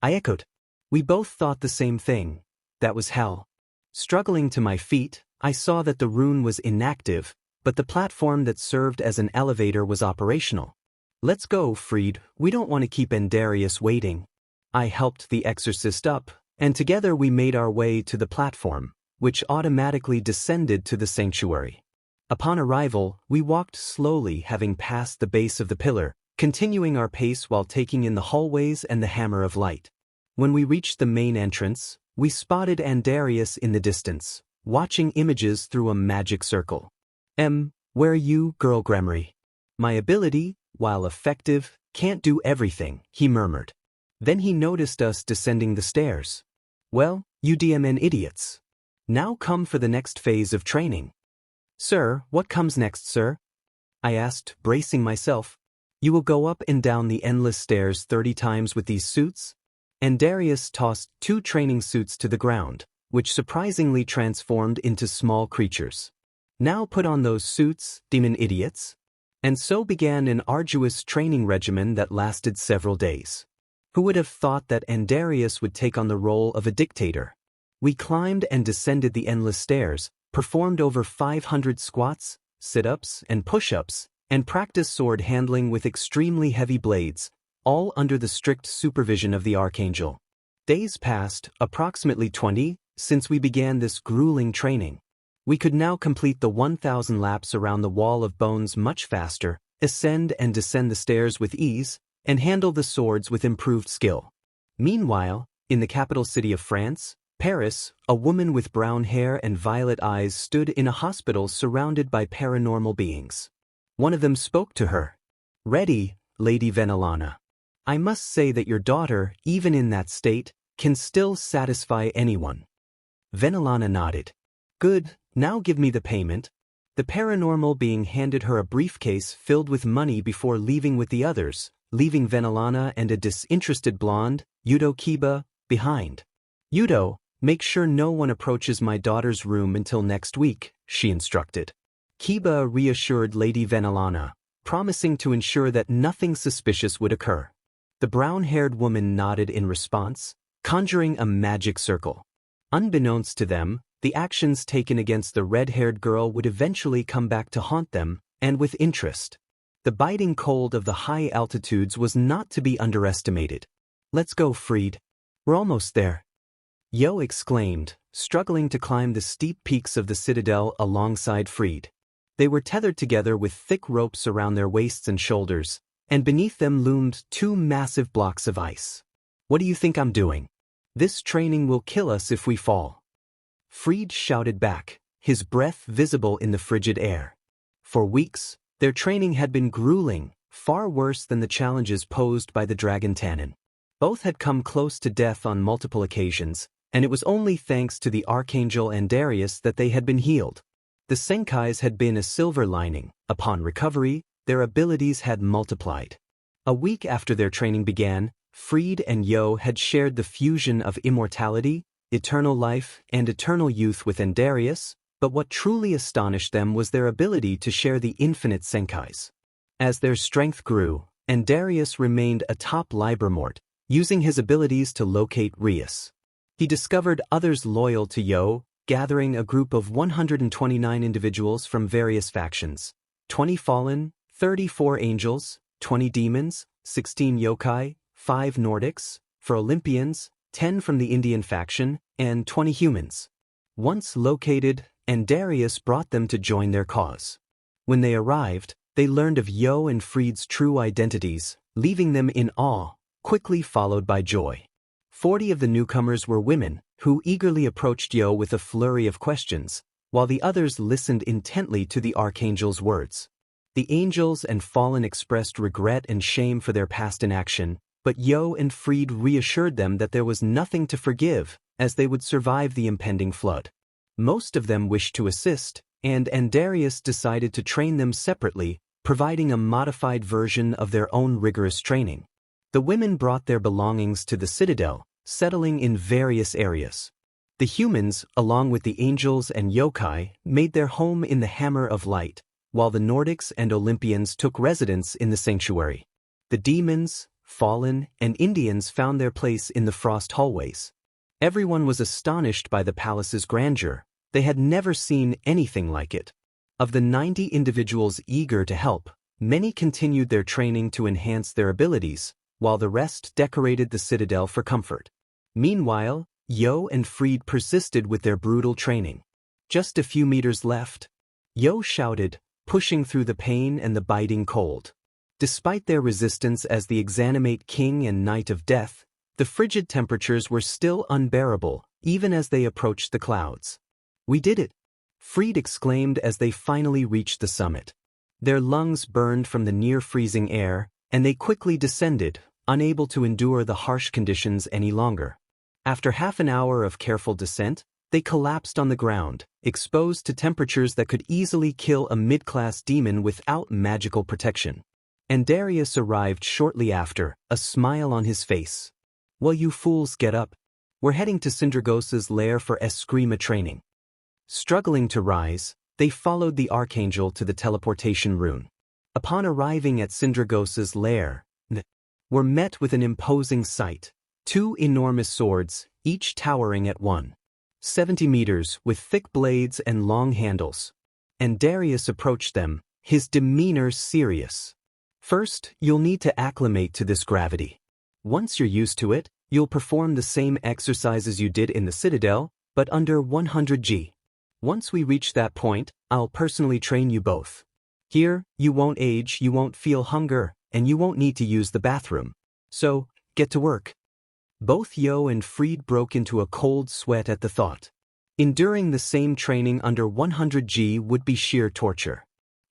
I echoed. We both thought the same thing. That was hell. Struggling to my feet, I saw that the rune was inactive, but the platform that served as an elevator was operational. Let's go, Fried, we don't want to keep Endarius waiting. I helped the exorcist up, and together we made our way to the platform, which automatically descended to the sanctuary. Upon arrival, we walked slowly, having passed the base of the pillar, continuing our pace while taking in the hallways and the hammer of light. When we reached the main entrance, we spotted Endarius in the distance, watching images through a magic circle. Where are you, Girl Gremory? My ability, while effective, can't do everything, he murmured. Then he noticed us descending the stairs. Well, you DMN idiots. Now come for the next phase of training. Sir, what comes next, sir? I asked, bracing myself. You will go up and down the endless stairs 30 times with these suits? Endarius tossed 2 training suits to the ground, which surprisingly transformed into small creatures. Now put on those suits, demon idiots. And so began an arduous training regimen that lasted several days. Who would have thought that Endarius would take on the role of a dictator? We climbed and descended the endless stairs, performed over 500 squats, sit-ups, and push-ups, and practiced sword handling with extremely heavy blades, all under the strict supervision of the Archangel. Days passed, approximately 20, since we began this grueling training. We could now complete the 1,000 laps around the wall of bones much faster, ascend and descend the stairs with ease, and handle the swords with improved skill. Meanwhile, in the capital city of France, Paris, a woman with brown hair and violet eyes stood in a hospital surrounded by paranormal beings. One of them spoke to her. Ready, Lady Venelana. I must say that your daughter, even in that state, can still satisfy anyone. Venelana nodded. Good, now give me the payment. The paranormal being handed her a briefcase filled with money before leaving with the others, leaving Venelana and a disinterested blonde, Yudo Kiba, behind. Yudo, make sure no one approaches my daughter's room until next week, she instructed. Kiba reassured Lady Venelana, promising to ensure that nothing suspicious would occur. The brown-haired woman nodded in response, conjuring a magic circle. Unbeknownst to them, the actions taken against the red-haired girl would eventually come back to haunt them, and with interest. The biting cold of the high altitudes was not to be underestimated. Let's go, Fried. We're almost there. Yo exclaimed, struggling to climb the steep peaks of the Citadel alongside Fried. They were tethered together with thick ropes around their waists and shoulders, and beneath them loomed 2 massive blocks of ice. What do you think I'm doing? This training will kill us if we fall. Fried shouted back, his breath visible in the frigid air. For weeks, their training had been grueling, far worse than the challenges posed by the Dragon Tannin. Both had come close to death on multiple occasions, and it was only thanks to the Archangel Endarius that they had been healed. The Senkais had been a silver lining. Upon recovery, their abilities had multiplied. A week after their training began, Fried and Yo had shared the fusion of immortality, eternal life, and eternal youth with Darius, but what truly astonished them was their ability to share the infinite Senkais. As their strength grew, Darius remained a top Libermort, using his abilities to locate Rias. He discovered others loyal to Yo, gathering a group of 129 individuals from various factions: 20 fallen, 34 angels, 20 demons, 16 yokai, 5 Nordics, for Olympians, 10 from the Indian faction, and 20 humans. Once located, Darius brought them to join their cause. When they arrived, they learned of Yo and Fried's true identities, leaving them in awe, quickly followed by joy. 40 of the newcomers were women, who eagerly approached Yo with a flurry of questions, while the others listened intently to the Archangel's words. The angels and fallen expressed regret and shame for their past inaction, but Yo and Fried reassured them that there was nothing to forgive, as they would survive the impending flood. Most of them wished to assist, and Darius decided to train them separately, providing a modified version of their own rigorous training. The women brought their belongings to the Citadel, settling in various areas. The humans, along with the angels and yokai, made their home in the Hammer of Light, while the Nordics and Olympians took residence in the sanctuary. The demons, fallen, and Indians found their place in the frost hallways. Everyone was astonished by the palace's grandeur. They had never seen anything like it. Of the 90 individuals eager to help, many continued their training to enhance their abilities, while the rest decorated the Citadel for comfort. Meanwhile, Yo and Fried persisted with their brutal training. Just a few meters left. Yo shouted, pushing through the pain and the biting cold. Despite their resistance as the exanimate king and knight of death, the frigid temperatures were still unbearable, even as they approached the clouds. "We did it!" Fried exclaimed as they finally reached the summit. Their lungs burned from the near-freezing air, and they quickly descended, unable to endure the harsh conditions any longer. After half an hour of careful descent, they collapsed on the ground, exposed to temperatures that could easily kill a mid-class demon without magical protection. Darius arrived shortly after, a smile on his face. "Well, you fools, get up. We're heading to Sindragosa's lair for Eskrima training." Struggling to rise, they followed the Archangel to the teleportation rune. Upon arriving at Sindragosa's lair, they were met with an imposing sight: 2 enormous swords, each towering at 170 meters, with thick blades and long handles. Darius approached them, his demeanor serious. "First, you'll need to acclimate to this gravity. Once you're used to it, you'll perform the same exercises you did in the Citadel, but under 100 G. Once we reach that point, I'll personally train you both. Here, you won't age, you won't feel hunger, and you won't need to use the bathroom. So, get to work." Both Yo and Fried broke into a cold sweat at the thought. Enduring the same training under 100 G would be sheer torture.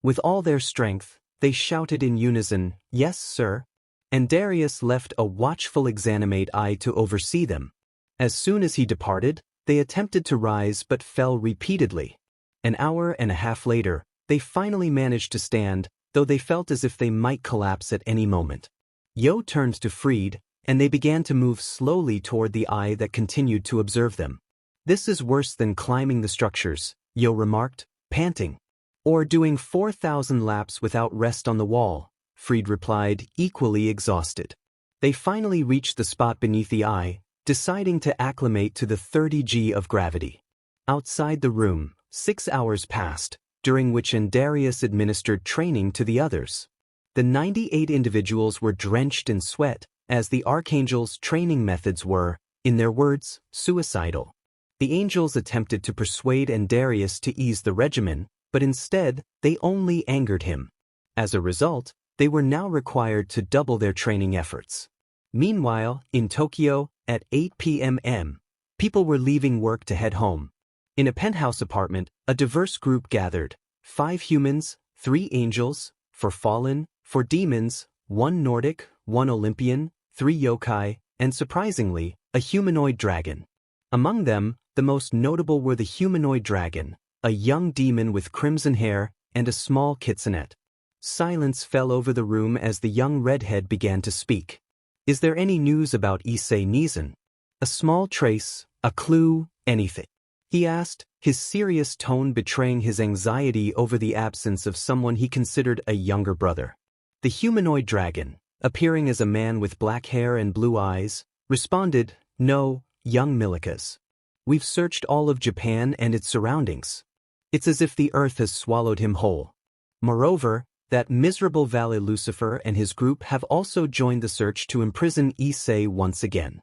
With all their strength, they shouted in unison, "Yes, sir." Darius left a watchful exanimate eye to oversee them. As soon as he departed, they attempted to rise but fell repeatedly. An hour and a half later, they finally managed to stand, though they felt as if they might collapse at any moment. Yo turned to Fried, and they began to move slowly toward the eye that continued to observe them. "This is worse than climbing the structures," Yo remarked, panting. "Or doing 4,000 laps without rest on the wall," Fried replied, equally exhausted. They finally reached the spot beneath the eye, deciding to acclimate to the 30 G of gravity. Outside the room, 6 hours passed, during which Darius administered training to the others. The 98 individuals were drenched in sweat, as the Archangel's training methods were, in their words, suicidal. The angels attempted to persuade Darius to ease the regimen, but instead, they only angered him. As a result, they were now required to double their training efforts. Meanwhile, in Tokyo, at 8 p.m., people were leaving work to head home. In a penthouse apartment, a diverse group gathered: 5 humans, 3 angels, 4 fallen, 4 demons, 1 Nordic, 1 Olympian, 3 yokai, and surprisingly, a humanoid dragon. Among them, the most notable were the humanoid dragon, a young demon with crimson hair, and a small kitsenette. Silence fell over the room as the young redhead began to speak. Is there any news about Issei Nizan? A small trace, a clue, anything? He asked, his serious tone betraying his anxiety over the absence of someone he considered a younger brother. The humanoid dragon, appearing as a man with black hair and blue eyes, responded, "No, young Milikas. We've searched all of Japan and its surroundings. It's as if the earth has swallowed him whole. Moreover, that miserable Valet Lucifer and his group have also joined the search to imprison Issei once again."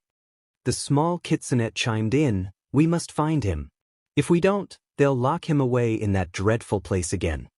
The small kitsunet chimed in, "We must find him. If we don't, they'll lock him away in that dreadful place again."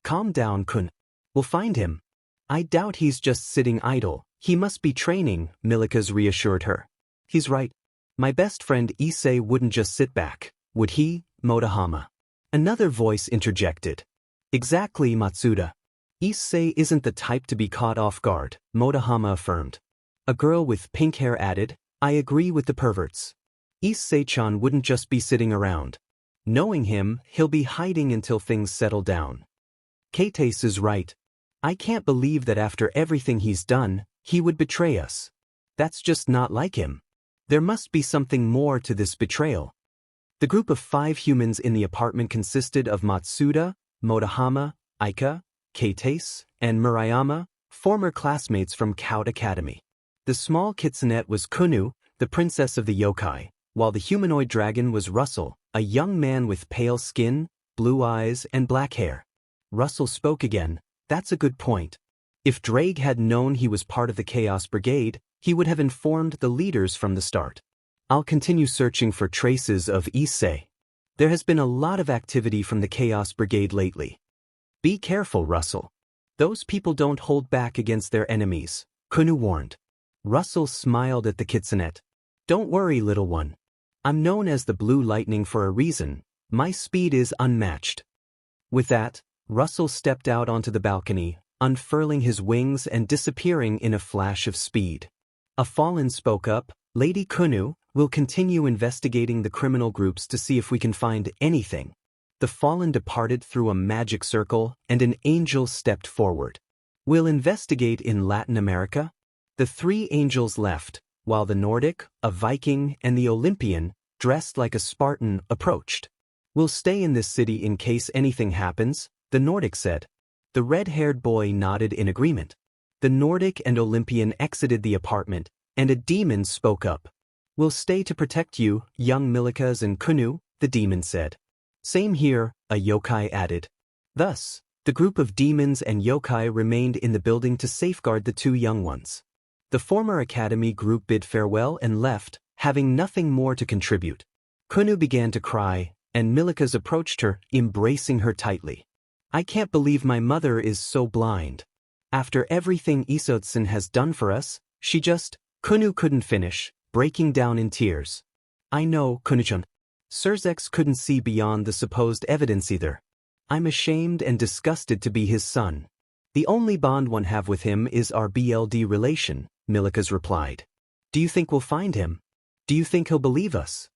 "Calm down, Kun. We'll find him. I doubt he's just sitting idle. He must be training," Milikas reassured her. "He's right. My best friend Issei wouldn't just sit back, would he, Motohama?" Another voice interjected. "Exactly, Matsuda. Issei isn't the type to be caught off guard," Motohama affirmed. A girl with pink hair added, "I agree with the perverts. Issei-chan wouldn't just be sitting around. Knowing him, he'll be hiding until things settle down." Kates is right. I can't believe that after everything he's done, he would betray us. That's just not like him. There must be something more to this betrayal. The group of 5 humans in the apartment consisted of Matsuda, Motohama, Aika, Kates, and Murayama, former classmates from Kout Academy. The small kitsunet was Kunu, the princess of the yokai, while the humanoid dragon was Russell, a young man with pale skin, blue eyes, and black hair. Russell spoke again. "That's a good point. If Drake had known he was part of the Chaos Brigade, he would have informed the leaders from the start. I'll continue searching for traces of Issei. There has been a lot of activity from the Chaos Brigade lately." "Be careful, Russell. Those people don't hold back against their enemies," Kunu warned. Russell smiled at the kitsunet. "Don't worry, little one. I'm known as the Blue Lightning for a reason. My speed is unmatched." With that, Russell stepped out onto the balcony, unfurling his wings and disappearing in a flash of speed. A fallen spoke up, "Lady Kunu, we'll continue investigating the criminal groups to see if we can find anything." The fallen departed through a magic circle, and an angel stepped forward. "We'll investigate in Latin America." The 3 angels left, while the Nordic, a Viking, and the Olympian, dressed like a Spartan, approached. "We'll stay in this city in case anything happens," the Nordic said. The red-haired boy nodded in agreement. The Nordic and Olympian exited the apartment, and a demon spoke up. "We'll stay to protect you, young Milikas and Kunu," the demon said. "Same here," a yokai added. Thus, the group of demons and yokai remained in the building to safeguard the 2 young ones. The former academy group bid farewell and left, having nothing more to contribute. Kunu began to cry, and Milikas approached her, embracing her tightly. "I can't believe my mother is so blind. After everything Isotsun has done for us, she just..." Kunu couldn't finish, breaking down in tears. "I know, Kunu-chan. Surzex couldn't see beyond the supposed evidence either. I'm ashamed and disgusted to be his son. The only bond one have with him is our BLD relation," Milikas replied. "Do you think we'll find him? Do you think he'll believe us?"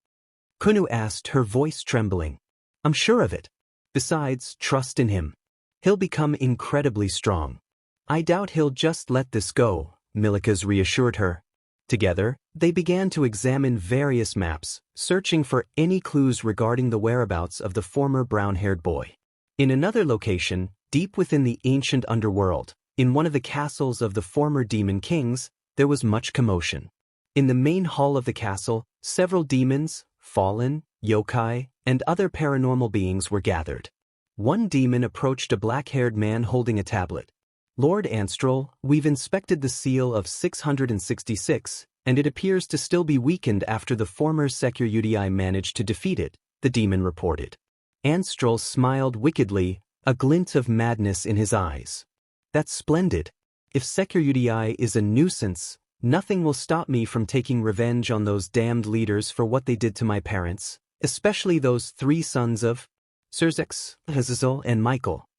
Kunu asked, her voice trembling. "I'm sure of it. Besides, trust in him. He'll become incredibly strong." "I doubt he'll just let this go," Milikas reassured her. Together, they began to examine various maps, searching for any clues regarding the whereabouts of the former brown-haired boy. In another location, deep within the ancient underworld, in one of the castles of the former demon kings, there was much commotion. In the main hall of the castle, several demons, fallen, yokai, and other paranormal beings were gathered. One demon approached a black-haired man holding a tablet. "Lord Anstrel, we've inspected the seal of 666, and it appears to still be weakened after the former Securudii managed to defeat it," the demon reported. Anstrel smiled wickedly, a glint of madness in his eyes. "That's splendid. If Securudii is a nuisance, nothing will stop me from taking revenge on those damned leaders for what they did to my parents, especially those 3 sons of Surzex, Hazazel, and Michael.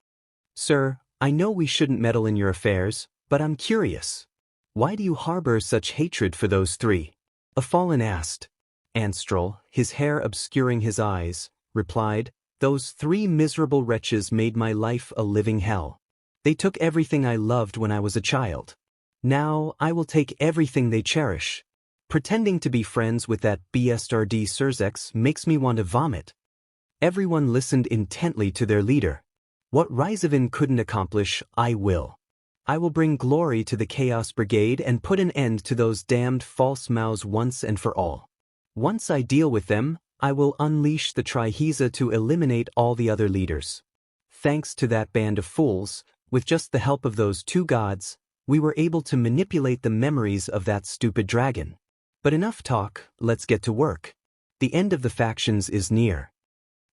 Sir, I know we shouldn't meddle in your affairs, but I'm curious. Why do you harbor such hatred for those 3? A fallen asked. Anstrel, his hair obscuring his eyes, replied, "Those 3 miserable wretches made my life a living hell. They took everything I loved when I was a child. Now I will take everything they cherish. Pretending to be friends with that bastard Surzex makes me want to vomit. Everyone listened intently to their leader. What Ryzevin couldn't accomplish, I will. I will bring glory to the Chaos Brigade and put an end to those damned false mouths once and for all. Once I deal with them, I will unleash the Triheza to eliminate all the other leaders. Thanks to that band of fools, with just the help of those two gods, we were able to manipulate the memories of that stupid dragon. But enough talk, let's get to work. The end of the factions is near.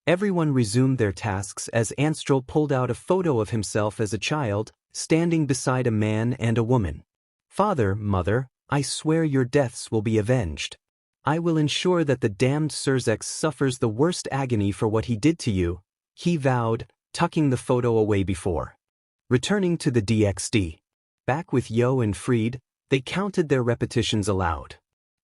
Everyone resumed their tasks as Anstrel pulled out a photo of himself as a child, standing beside a man and a woman. Father, mother, I swear your deaths will be avenged. I will ensure that the damned Surzex suffers the worst agony for what he did to you, he vowed, tucking the photo away before. Returning to the DXD. Back with Yo and Fried, they counted their repetitions aloud.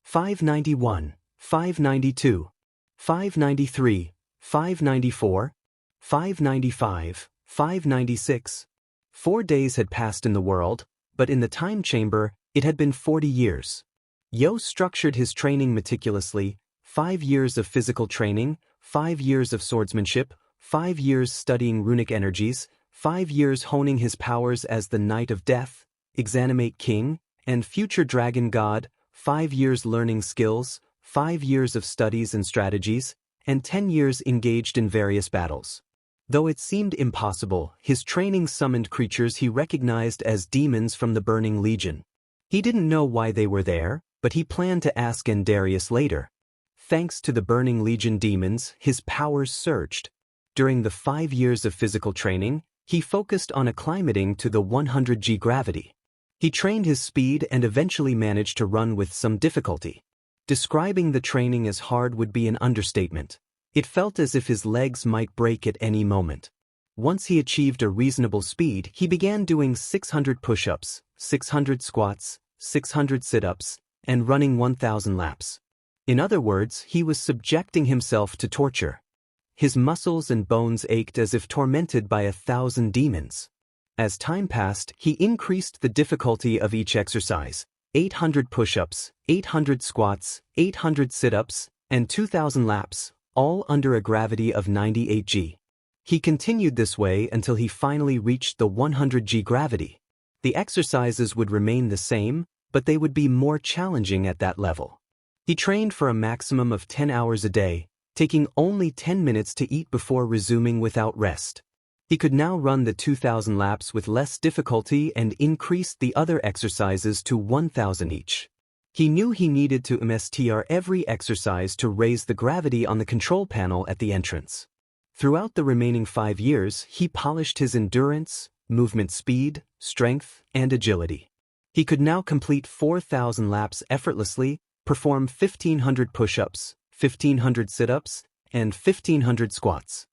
591, 592, 593, 594, 595, 596. 4 days had passed in the world, but in the time chamber, it had been 40 years. Yo structured his training meticulously, 5 years of physical training, 5 years of swordsmanship, 5 years studying runic energies, 5 years honing his powers as the Knight of Death, Exanimate King, and future Dragon God, 5 years learning skills, 5 years of studies and strategies, and 10 years engaged in various battles. Though it seemed impossible, his training summoned creatures he recognized as demons from the Burning Legion. He didn't know why they were there, but he planned to ask Darius later. Thanks to the Burning Legion demons, his powers surged. During the 5 years of physical training, he focused on acclimating to the 100G gravity. He trained his speed and eventually managed to run with some difficulty. Describing the training as hard would be an understatement. It felt as if his legs might break at any moment. Once he achieved a reasonable speed, he began doing 600 push-ups, 600 squats, 600 sit-ups, and running 1,000 laps. In other words, he was subjecting himself to torture. His muscles and bones ached as if tormented by 1,000 demons. As time passed, he increased the difficulty of each exercise. 800 push-ups, 800 squats, 800 sit-ups, and 2,000 laps, all under a gravity of 98G. He continued this way until he finally reached the 100G gravity. The exercises would remain the same, but they would be more challenging at that level. He trained for a maximum of 10 hours a day, taking only 10 minutes to eat before resuming without rest. He could now run the 2,000 laps with less difficulty and increased the other exercises to 1,000 each. He knew he needed to MSTR every exercise to raise the gravity on the control panel at the entrance. Throughout the remaining 5 years, he polished his endurance, movement speed, strength, and agility. He could now complete 4,000 laps effortlessly, perform 1,500 push-ups, 1,500 sit-ups, and 1,500 squats.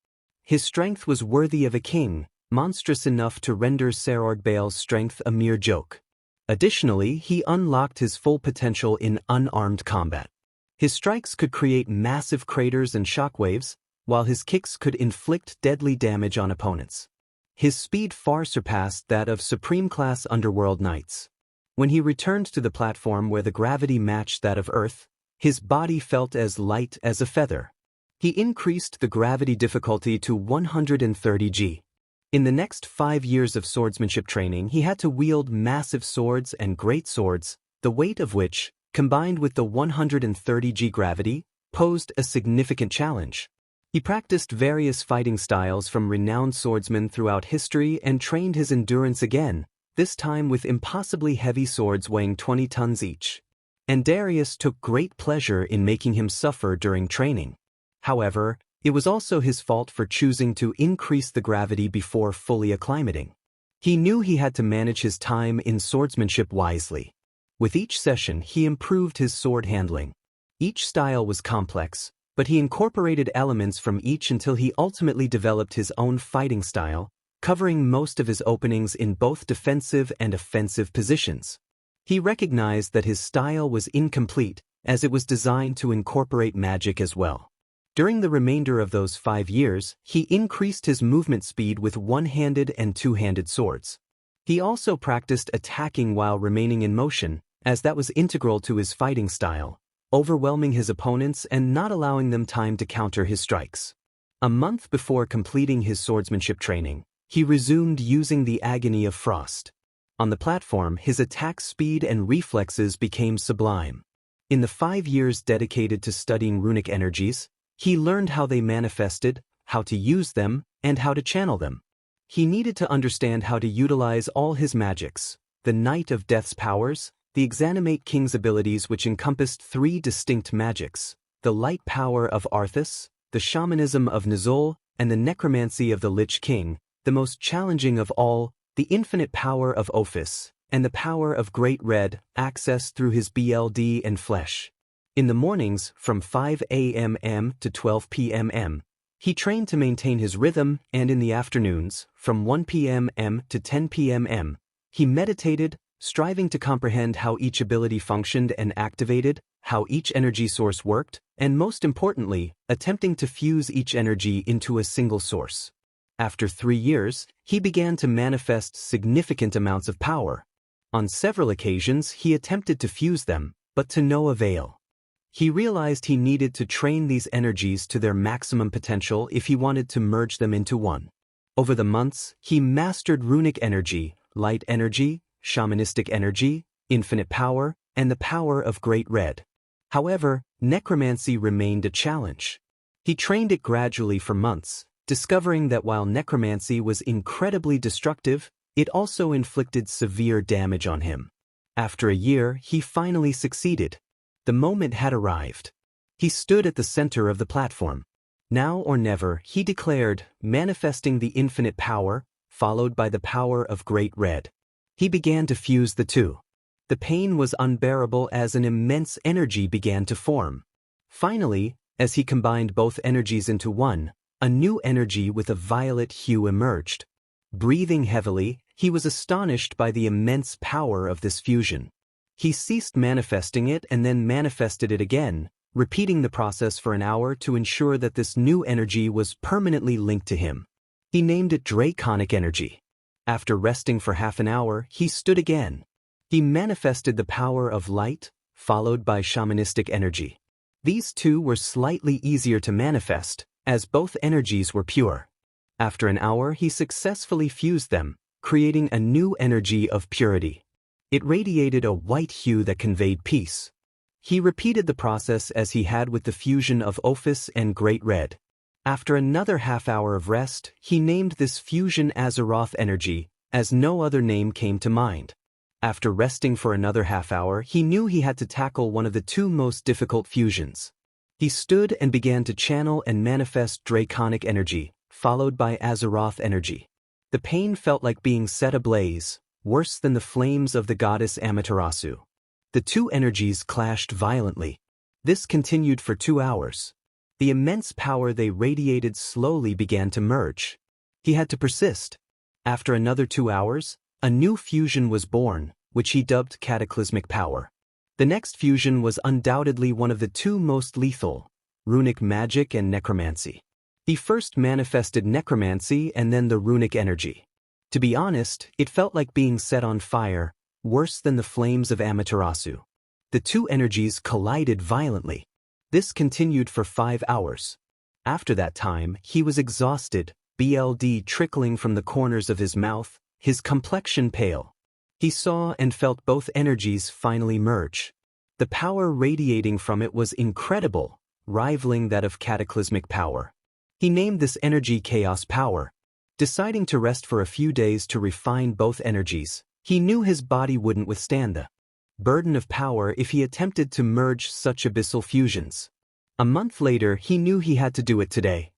His strength was worthy of a king, monstrous enough to render Serorg Bale's strength a mere joke. Additionally, he unlocked his full potential in unarmed combat. His strikes could create massive craters and shockwaves, while his kicks could inflict deadly damage on opponents. His speed far surpassed that of Supreme-class Underworld Knights. When he returned to the platform where the gravity matched that of Earth, his body felt as light as a feather. He increased the gravity difficulty to 130G. In the next 5 years of swordsmanship training, he had to wield massive swords and great swords, the weight of which, combined with the 130G gravity, posed a significant challenge. He practiced various fighting styles from renowned swordsmen throughout history and trained his endurance again, this time with impossibly heavy swords weighing 20 tons each. And Darius took great pleasure in making him suffer during training. However, it was also his fault for choosing to increase the gravity before fully acclimating. He knew he had to manage his time in swordsmanship wisely. With each session, he improved his sword handling. Each style was complex, but he incorporated elements from each until he ultimately developed his own fighting style, covering most of his openings in both defensive and offensive positions. He recognized that his style was incomplete, as it was designed to incorporate magic as well. During the remainder of those 5 years, he increased his movement speed with one-handed and two-handed swords. He also practiced attacking while remaining in motion, as that was integral to his fighting style, overwhelming his opponents and not allowing them time to counter his strikes. A month before completing his swordsmanship training, he resumed using the agony of frost. On the platform, his attack speed and reflexes became sublime. In the 5 years dedicated to studying runic energies, he learned how they manifested, how to use them, and how to channel them. He needed to understand how to utilize all his magics, the Knight of Death's powers, the Exanimate King's abilities which encompassed 3 distinct magics, the light power of Arthas, the shamanism of Nizol, and the necromancy of the Lich King, the most challenging of all, the infinite power of Ophis, and the power of Great Red, accessed through his BLD and flesh. In the mornings, from 5 a.m. to 12 p.m., he trained to maintain his rhythm, and in the afternoons, from 1 p.m. to 10 p.m., he meditated, striving to comprehend how each ability functioned and activated, how each energy source worked, and most importantly, attempting to fuse each energy into a single source. After 3 years, he began to manifest significant amounts of power. On several occasions, he attempted to fuse them, but to no avail. He realized he needed to train these energies to their maximum potential if he wanted to merge them into one. Over the months, he mastered runic energy, light energy, shamanistic energy, infinite power, and the power of Great Red. However, necromancy remained a challenge. He trained it gradually for months, discovering that while necromancy was incredibly destructive, it also inflicted severe damage on him. After a year, he finally succeeded. The moment had arrived. He stood at the center of the platform. Now or never, he declared, manifesting the infinite power, followed by the power of Great Red. He began to fuse the two. The pain was unbearable as an immense energy began to form. Finally, as he combined both energies into one, a new energy with a violet hue emerged. Breathing heavily, he was astonished by the immense power of this fusion. He ceased manifesting it and then manifested it again, repeating the process for an hour to ensure that this new energy was permanently linked to him. He named it Draconic Energy. After resting for half an hour, he stood again. He manifested the power of light, followed by shamanistic energy. These two were slightly easier to manifest, as both energies were pure. After an hour, he successfully fused them, creating a new energy of purity. It radiated a white hue that conveyed peace. He repeated the process as he had with the fusion of Ophis and Great Red. After another half hour of rest, he named this fusion Azeroth Energy, as no other name came to mind. After resting for another half hour, he knew he had to tackle one of the 2 most difficult fusions. He stood and began to channel and manifest Draconic Energy, followed by Azeroth Energy. The pain felt like being set ablaze, worse than the flames of the goddess Amaterasu. The 2 energies clashed violently. This continued for 2 hours. The immense power they radiated slowly began to merge. He had to persist. After another 2 hours, a new fusion was born, which he dubbed Cataclysmic Power. The next fusion was undoubtedly one of the 2 most lethal, runic magic and necromancy. He first manifested necromancy and then the runic energy. To be honest, it felt like being set on fire, worse than the flames of Amaterasu. The 2 energies collided violently. This continued for 5 hours. After that time, he was exhausted, BLD trickling from the corners of his mouth, his complexion pale. He saw and felt both energies finally merge. The power radiating from it was incredible, rivaling that of cataclysmic power. He named this energy Chaos Power. Deciding to rest for a few days to refine both energies, he knew his body wouldn't withstand the burden of power if he attempted to merge such abyssal fusions. A month later, he knew he had to do it today.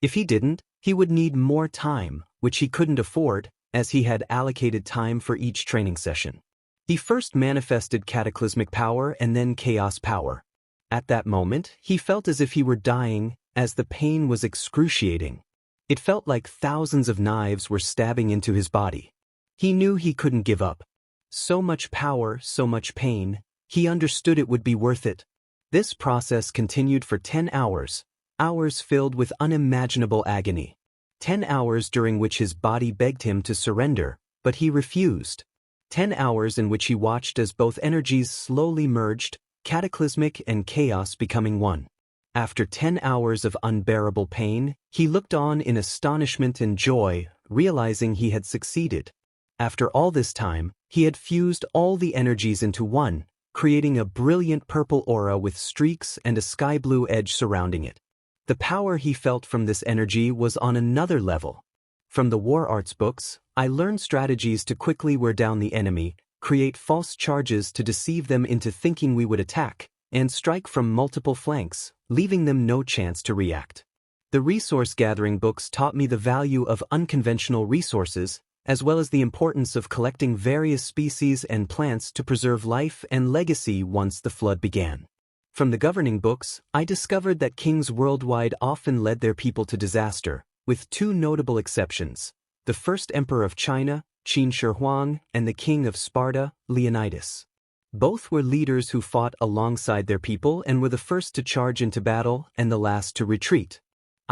If he didn't, he would need more time, which he couldn't afford, as he had allocated time for each training session. He first manifested cataclysmic power and then chaos power. At that moment, he felt as if he were dying, as the pain was excruciating. It felt like thousands of knives were stabbing into his body. He knew he couldn't give up. So much power, so much pain, he understood it would be worth it. This process continued for 10 hours, hours filled with unimaginable agony. 10 hours during which his body begged him to surrender, but he refused. 10 hours in which he watched as both energies slowly merged, cataclysmic and chaos becoming one. After 10 hours of unbearable pain, he looked on in astonishment and joy, realizing he had succeeded. After all this time, he had fused all the energies into one, creating a brilliant purple aura with streaks and a sky blue edge surrounding it. The power he felt from this energy was on another level. From the war arts books, I learned strategies to quickly wear down the enemy, create false charges to deceive them into thinking we would attack, and strike from multiple flanks, leaving them no chance to react. The resource-gathering books taught me the value of unconventional resources, as well as the importance of collecting various species and plants to preserve life and legacy once the flood began. From the governing books, I discovered that kings worldwide often led their people to disaster, with two notable exceptions: the first emperor of China, Qin Shi Huang, and the king of Sparta, Leonidas. Both were leaders who fought alongside their people and were the first to charge into battle and the last to retreat.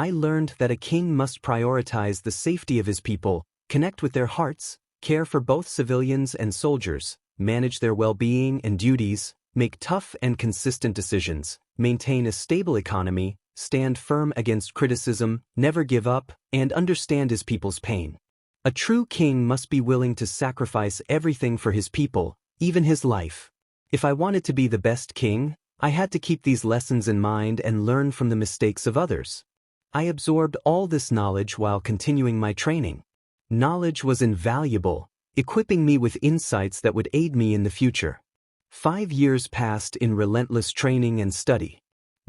I learned that a king must prioritize the safety of his people, connect with their hearts, care for both civilians and soldiers, manage their well-being and duties, make tough and consistent decisions, maintain a stable economy, stand firm against criticism, never give up, and understand his people's pain. A true king must be willing to sacrifice everything for his people, even his life. If I wanted to be the best king, I had to keep these lessons in mind and learn from the mistakes of others. I absorbed all this knowledge while continuing my training. Knowledge was invaluable, equipping me with insights that would aid me in the future. 5 years passed in relentless training and study.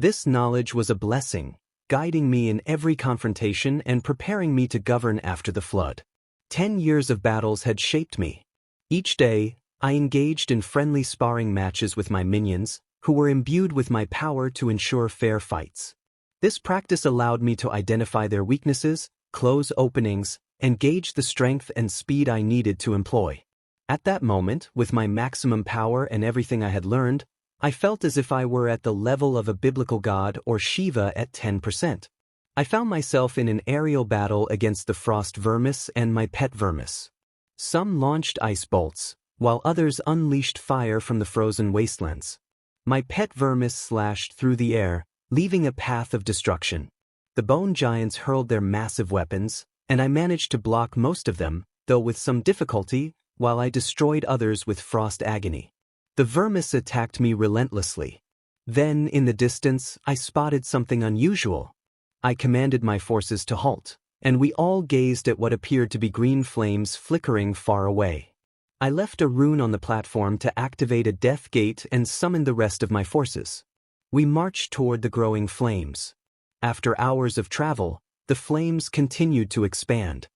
This knowledge was a blessing, guiding me in every confrontation and preparing me to govern after the flood. 10 years of battles had shaped me. Each day, I engaged in friendly sparring matches with my minions, who were imbued with my power to ensure fair fights. This practice allowed me to identify their weaknesses, close openings, and gauge the strength and speed I needed to employ. At that moment, with my maximum power and everything I had learned, I felt as if I were at the level of a biblical god or Shiva at 10%. I found myself in an aerial battle against the frost vermis and my pet vermis. Some launched ice bolts, while others unleashed fire from the frozen wastelands. My pet vermis slashed through the air, leaving a path of destruction. The bone giants hurled their massive weapons, and I managed to block most of them, though with some difficulty, while I destroyed others with frost agony. The vermis attacked me relentlessly. Then, in the distance, I spotted something unusual. I commanded my forces to halt, and we all gazed at what appeared to be green flames flickering far away. I left a rune on the platform to activate a death gate and summon the rest of my forces. We marched toward the growing flames. After hours of travel, the flames continued to expand.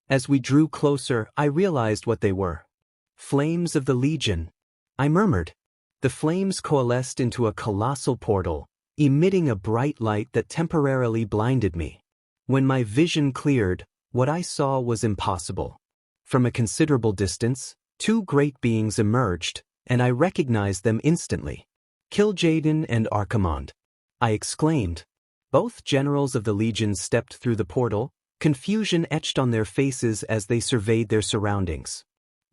As we drew closer, I realized what they were. Flames of the Legion. I murmured. The flames coalesced into a colossal portal, emitting a bright light that temporarily blinded me. When my vision cleared, what I saw was impossible. From a considerable distance, two great beings emerged, and I recognized them instantly. Kil'jaeden and Archimonde. I exclaimed. Both generals of the Legion stepped through the portal, confusion etched on their faces as they surveyed their surroundings.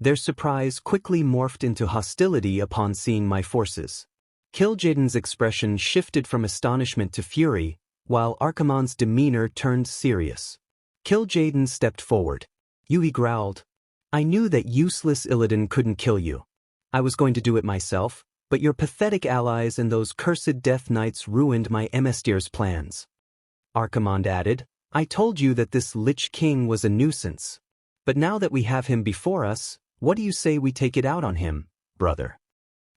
Their surprise quickly morphed into hostility upon seeing my forces. Kil'jaeden's expression shifted from astonishment to fury, while Archimonde's demeanor turned serious. Kil'jaeden stepped forward. He growled. I knew that useless Illidan couldn't kill you. I was going to do it myself, but your pathetic allies and those cursed Death Knights ruined my Emestir's plans. Archimonde added, I told you that this Lich King was a nuisance. But now that we have him before us, what do you say we take it out on him, brother?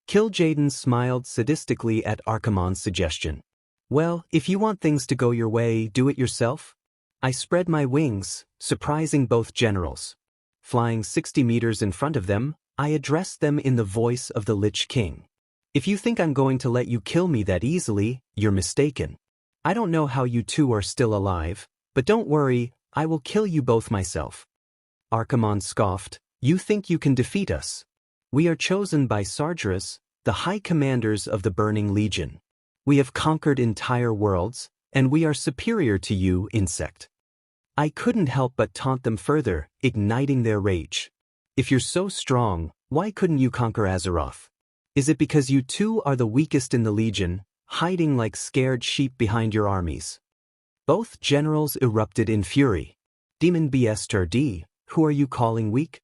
Kil'jaeden smiled sadistically at Archimonde's suggestion. Well, if you want things to go your way, do it yourself. I spread my wings, surprising both generals. Flying 60 meters in front of them, I addressed them in the voice of the Lich King. If you think I'm going to let you kill me that easily, you're mistaken. I don't know how you two are still alive, but don't worry, I will kill you both myself. Archimonde scoffed, you think you can defeat us? We are chosen by Sargeras, the high commanders of the Burning Legion. We have conquered entire worlds, and we are superior to you, insect. I couldn't help but taunt them further, igniting their rage. If you're so strong, why couldn't you conquer Azeroth? Is it because you two are the weakest in the Legion, hiding like scared sheep behind your armies? Both generals erupted in fury. Demon BSTRD, who are you calling weak?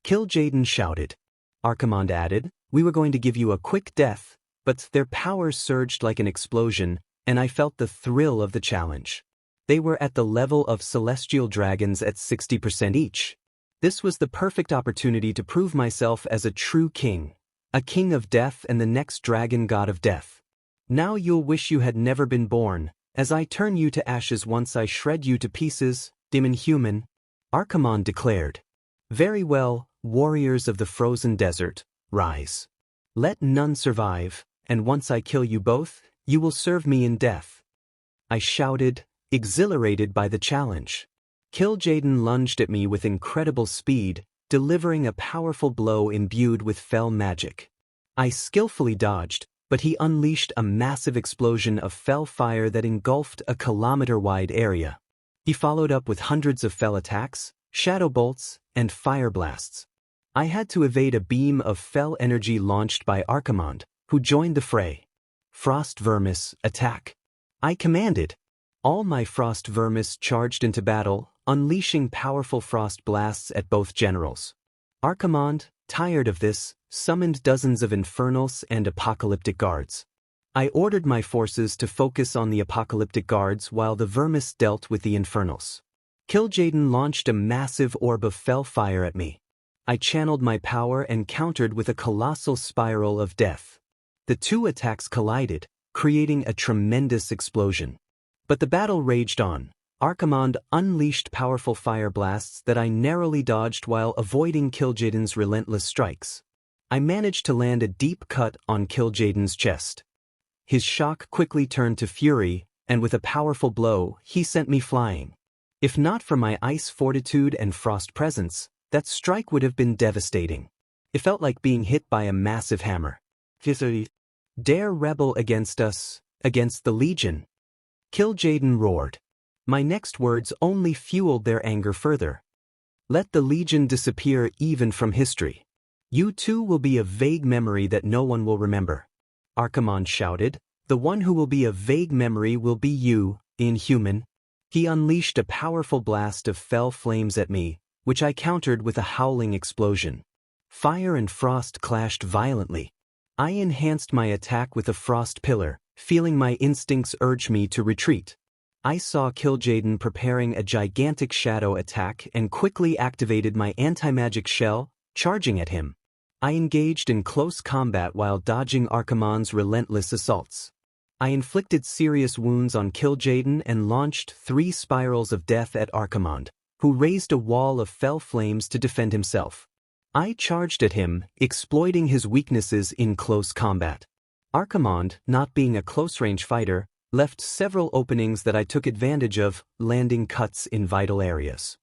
Kil'jaeden shouted. Archimonde added, we were going to give you a quick death, but their powers surged like an explosion, and I felt the thrill of the challenge. They were at the level of celestial dragons at 60% each. This was the perfect opportunity to prove myself as a true king, a king of death and the next dragon god of death. Now you'll wish you had never been born, as I turn you to ashes once I shred you to pieces, demon human, Archimonde declared. Very well, warriors of the frozen desert, rise. Let none survive, and once I kill you both, you will serve me in death. I shouted, exhilarated by the challenge. Kil'jaeden lunged at me with incredible speed, delivering a powerful blow imbued with fell magic. I skillfully dodged, but he unleashed a massive explosion of fell fire that engulfed a kilometer-wide area. He followed up with hundreds of fell attacks, shadow bolts, and fire blasts. I had to evade a beam of fell energy launched by Archimonde, who joined the fray. Frost Vermis, attack. I commanded. All my Frost Vermis charged into battle, unleashing powerful frost blasts at both generals. Archimonde, tired of this, summoned dozens of Infernals and Apocalyptic Guards. I ordered my forces to focus on the Apocalyptic Guards while the Vermis dealt with the Infernals. Kil'jaeden launched a massive orb of fell fire at me. I channeled my power and countered with a colossal spiral of death. The two attacks collided, creating a tremendous explosion. But the battle raged on. Archimonde unleashed powerful fire blasts that I narrowly dodged while avoiding Kil'jaeden's relentless strikes. I managed to land a deep cut on Kil'jaeden's chest. His shock quickly turned to fury, and with a powerful blow, he sent me flying. If not for my ice fortitude and frost presence, that strike would have been devastating. It felt like being hit by a massive hammer. Dare rebel against us, against the Legion? Kil'jaeden roared. My next words only fueled their anger further. Let the Legion disappear even from history. You two will be a vague memory that no one will remember. Archimonde shouted, the one who will be a vague memory will be you, inhuman. He unleashed a powerful blast of fell flames at me, which I countered with a howling explosion. Fire and frost clashed violently. I enhanced my attack with a frost pillar, feeling my instincts urge me to retreat. I saw Kil'jaeden preparing a gigantic shadow attack and quickly activated my anti-magic shell, charging at him. I engaged in close combat while dodging Archimonde's relentless assaults. I inflicted serious wounds on Kil'jaeden and launched 3 spirals of death at Archimonde, who raised a wall of fell flames to defend himself. I charged at him, exploiting his weaknesses in close combat. Archimonde, not being a close-range fighter, left several openings that I took advantage of, landing cuts in vital areas.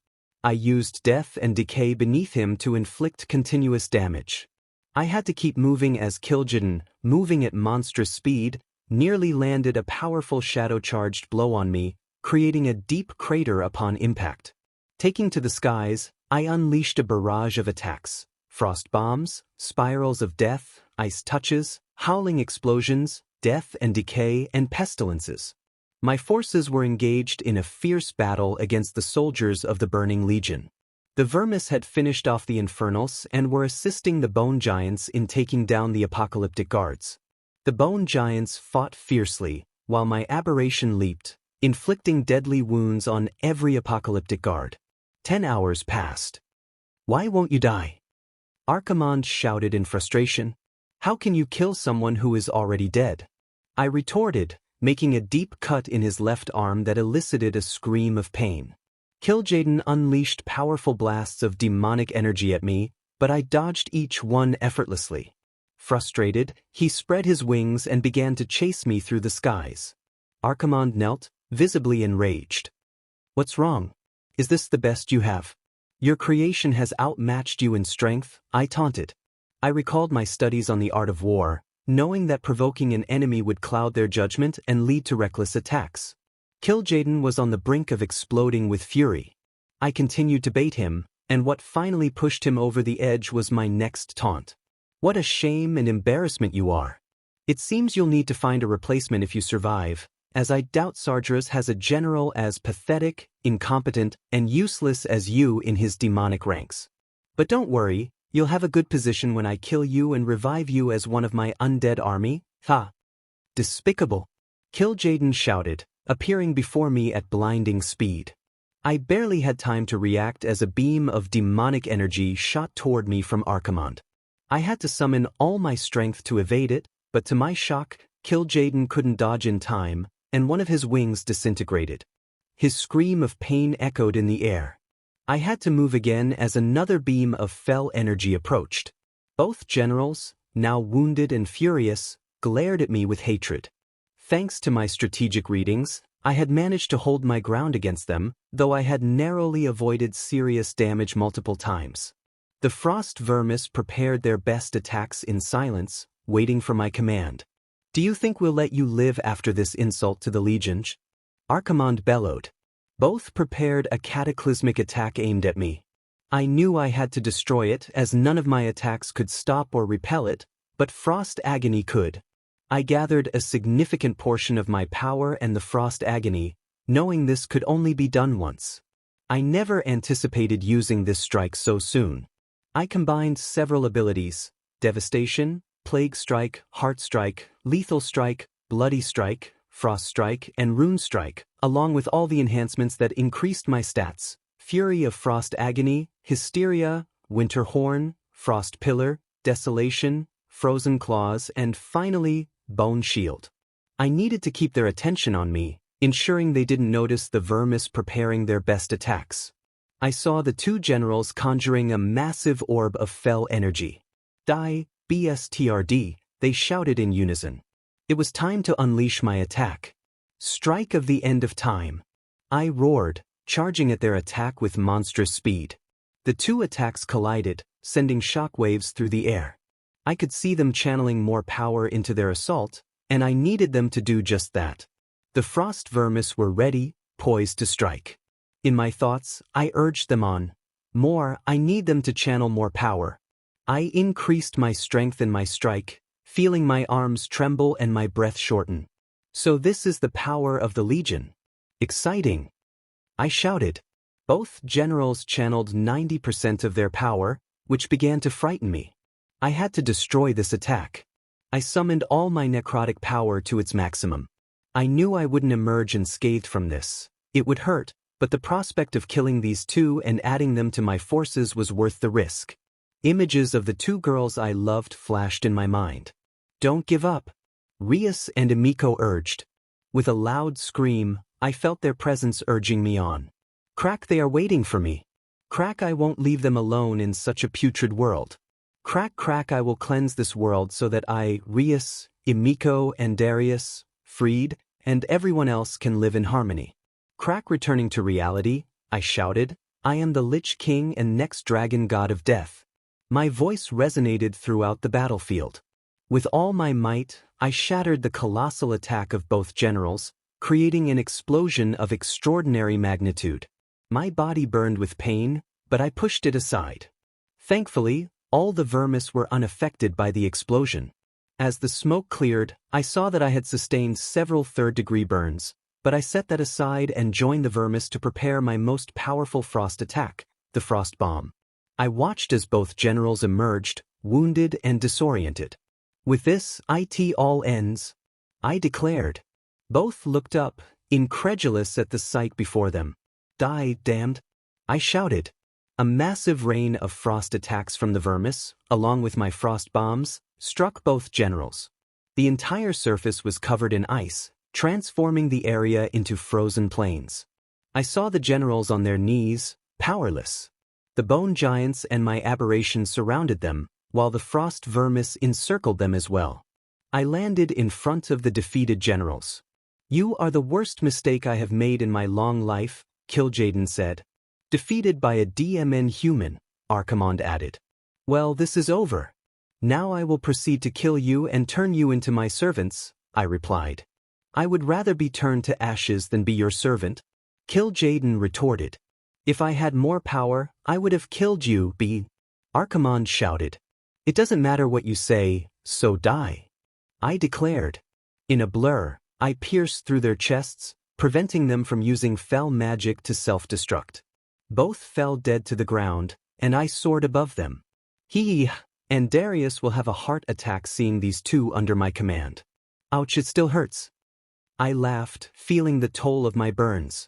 I used death and decay beneath him to inflict continuous damage. I had to keep moving as Kil'jaeden, moving at monstrous speed, nearly landed a powerful shadow-charged blow on me, creating a deep crater upon impact. Taking to the skies, I unleashed a barrage of attacks: frost bombs, spirals of death, ice touches, howling explosions, death and decay, and pestilences. My forces were engaged in a fierce battle against the soldiers of the Burning Legion. The Vermis had finished off the Infernals and were assisting the Bone Giants in taking down the Apocalyptic Guards. The Bone Giants fought fiercely, while my aberration leaped, inflicting deadly wounds on every Apocalyptic Guard. 10 hours passed. Why won't you die? Archimonde shouted in frustration. How can you kill someone who is already dead? I retorted, making a deep cut in his left arm that elicited a scream of pain. Kil'jaeden unleashed powerful blasts of demonic energy at me, but I dodged each one effortlessly. Frustrated, he spread his wings and began to chase me through the skies. Archimonde knelt, visibly enraged. What's wrong? Is this the best you have? Your creation has outmatched you in strength, I taunted. I recalled my studies on the art of war, knowing that provoking an enemy would cloud their judgment and lead to reckless attacks. Kil'jaeden was on the brink of exploding with fury. I continued to bait him, And what finally pushed him over the edge was my next taunt. What a shame and embarrassment you are. It seems you'll need to find a replacement if you survive, as I doubt Sargeras has a general as pathetic, incompetent, and useless as you in his demonic ranks. But don't worry, you'll have a good position when I kill you and revive you as one of my undead army. Ha! Despicable! Kil'jaeden shouted, appearing before me at blinding speed. I barely had time to react as a beam of demonic energy shot toward me from Archimonde. I had to summon all my strength to evade it, but to my shock, Kil'jaeden couldn't dodge in time, and one of his wings disintegrated. His scream of pain echoed in the air. I had to move again as another beam of fell energy approached. Both generals, now wounded and furious, glared at me with hatred. Thanks to my strategic readings, I had managed to hold my ground against them, though I had narrowly avoided serious damage multiple times. The frost vermis prepared their best attacks in silence, waiting for my command. Do you think we'll let you live after this insult to the Legion? Archimonde bellowed. Both prepared a cataclysmic attack aimed at me. I knew I had to destroy it as none of my attacks could stop or repel it, but Frost Agony could. I gathered a significant portion of my power and the Frost Agony, knowing this could only be done once. I never anticipated using this strike so soon. I combined several abilities: Devastation, Plague Strike, Heart Strike, Lethal Strike, Bloody Strike, Frost Strike, and Rune Strike, along with all the enhancements that increased my stats: Fury of Frost Agony, Hysteria, Winter Horn, Frost Pillar, Desolation, Frozen Claws, and finally, Bone Shield. I needed to keep their attention on me, ensuring they didn't notice the vermis preparing their best attacks. I saw the two generals conjuring a massive orb of fell energy. Die, BSTRD, they shouted in unison. It was time to unleash my attack. Strike of the End of Time. I roared, charging at their attack with monstrous speed. The two attacks collided, sending shockwaves through the air. I could see them channeling more power into their assault, and I needed them to do just that. The frost vermis were ready, poised to strike. In my thoughts, I urged them on. More, I need them to channel more power. I increased my strength in my strike, feeling my arms tremble and my breath shorten. So this is the power of the Legion. Exciting! I shouted. Both generals channeled 90% of their power, which began to frighten me. I had to destroy this attack. I summoned all my necrotic power to its maximum. I knew I wouldn't emerge unscathed from this. It would hurt, but the prospect of killing these two and adding them to my forces was worth the risk. Images of the two girls I loved flashed in my mind. Don't give up, Rias and Emiko urged. With a loud scream, I felt their presence urging me on. Crack, they are waiting for me. Crack, I won't leave them alone in such a putrid world. Crack, crack, I will cleanse this world so that I, Rias, Emiko, and Darius, Freed, and everyone else can live in harmony. Crack, returning to reality, I shouted. I am the Lich King and next dragon god of death. My voice resonated throughout the battlefield. With all my might, I shattered the colossal attack of both generals, creating an explosion of extraordinary magnitude. My body burned with pain, but I pushed it aside. Thankfully, all the vermis were unaffected by the explosion. As the smoke cleared, I saw that I had sustained several third-degree burns, but I set that aside and joined the vermis to prepare my most powerful frost attack, the Frost Bomb. I watched as both generals emerged, wounded and disoriented. With this, it all ends, I declared. Both looked up, incredulous at the sight before them. Die, damned! I shouted. A massive rain of frost attacks from the vermis, along with my frost bombs, struck both generals. The entire surface was covered in ice, transforming the area into frozen plains. I saw the generals on their knees, powerless. The bone giants and my aberration surrounded them, while the frost vermis encircled them as well. I landed in front of the defeated generals. You are the worst mistake I have made in my long life, Kil'jaeden said. Defeated by a DMN human, Archimonde added. Well, this is over. Now I will proceed to kill you and turn you into my servants, I replied. I would rather be turned to ashes than be your servant, Kil'jaeden retorted. If I had more power, I would have killed you, Archimonde shouted. It doesn't matter what you say, so die. I declared. In a blur, I pierced through their chests, preventing them from using fell magic to self-destruct. Both fell dead to the ground, and I soared above them. And Darius will have a heart attack seeing these two under my command. Ouch, it still hurts. I laughed, feeling the toll of my burns.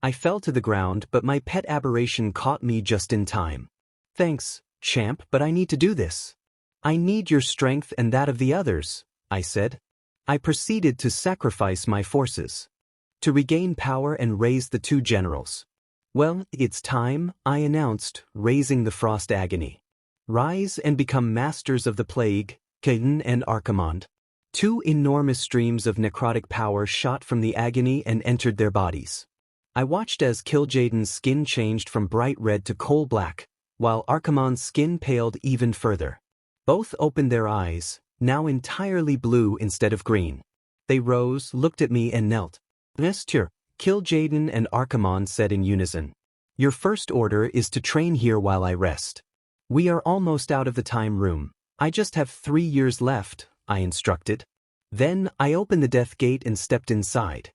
I fell to the ground, but my pet aberration caught me just in time. Thanks, champ, but I need to do this. I need your strength and that of the others, I said. I proceeded to sacrifice my forces. To regain power and raise the two generals. Well, it's time, I announced, raising the frost agony. Rise and become masters of the plague, Caden and Archimonde. Two enormous streams of necrotic power shot from the agony and entered their bodies. I watched as Kil'jaeden's skin changed from bright red to coal black, while Archimonde's skin paled even further. Both opened their eyes, now entirely blue instead of green. They rose, looked at me and knelt. Nestor, Kil'jaeden and Archimonde said in unison. Your first order is to train here while I rest. We are almost out of the time room. I just have 3 years left, I instructed. Then I opened the death gate and stepped inside.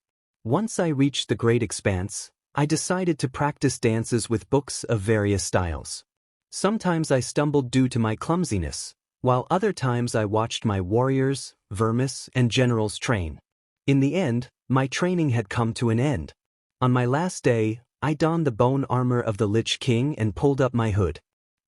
Once I reached the great expanse, I decided to practice dances with books of various styles. Sometimes I stumbled due to my clumsiness, while other times I watched my warriors, vermis, and generals train. In the end, my training had come to an end. On my last day, I donned the bone armor of the Lich King and pulled up my hood.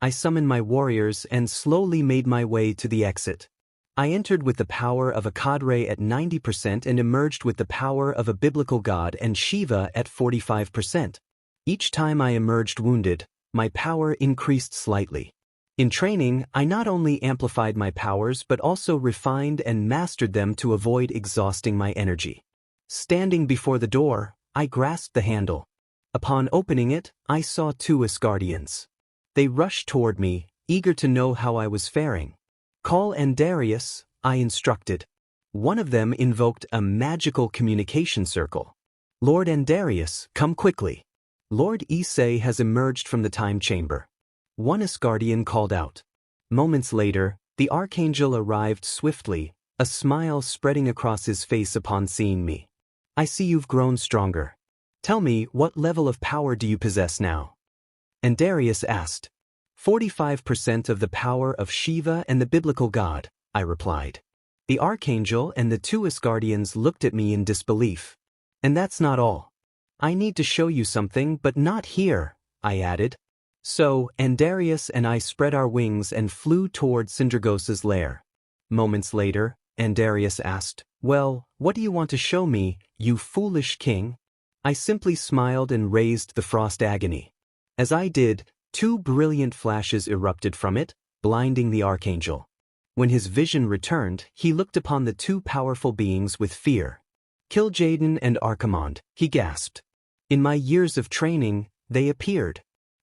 I summoned my warriors and slowly made my way to the exit. I entered with the power of a cadre at 90% and emerged with the power of a biblical god and Shiva at 45%. Each time I emerged wounded, my power increased slightly. In training, I not only amplified my powers but also refined and mastered them to avoid exhausting my energy. Standing before the door, I grasped the handle. Upon opening it, I saw 2 Asgardians. They rushed toward me, eager to know how I was faring. Call Darius, I instructed. One of them invoked a magical communication circle. Lord Darius, come quickly. Lord Issei has emerged from the time chamber. One Asgardian called out. Moments later, the Archangel arrived swiftly, a smile spreading across his face upon seeing me. I see you've grown stronger. Tell me, what level of power do you possess now? Darius asked. 45% of the power of Shiva and the biblical god, I replied. The Archangel and the 2 Asgardians looked at me in disbelief. And that's not all. I need to show you something, but not here, I added. So, Darius and I spread our wings and flew toward Sindragosa's lair. Moments later, Darius asked, Well, what do you want to show me, you foolish king? I simply smiled and raised the frost agony. As I did, 2 brilliant flashes erupted from it, blinding the Archangel. When his vision returned, he looked upon the 2 powerful beings with fear. Kil'jaeden and Archimonde, he gasped. In my years of training, they appeared.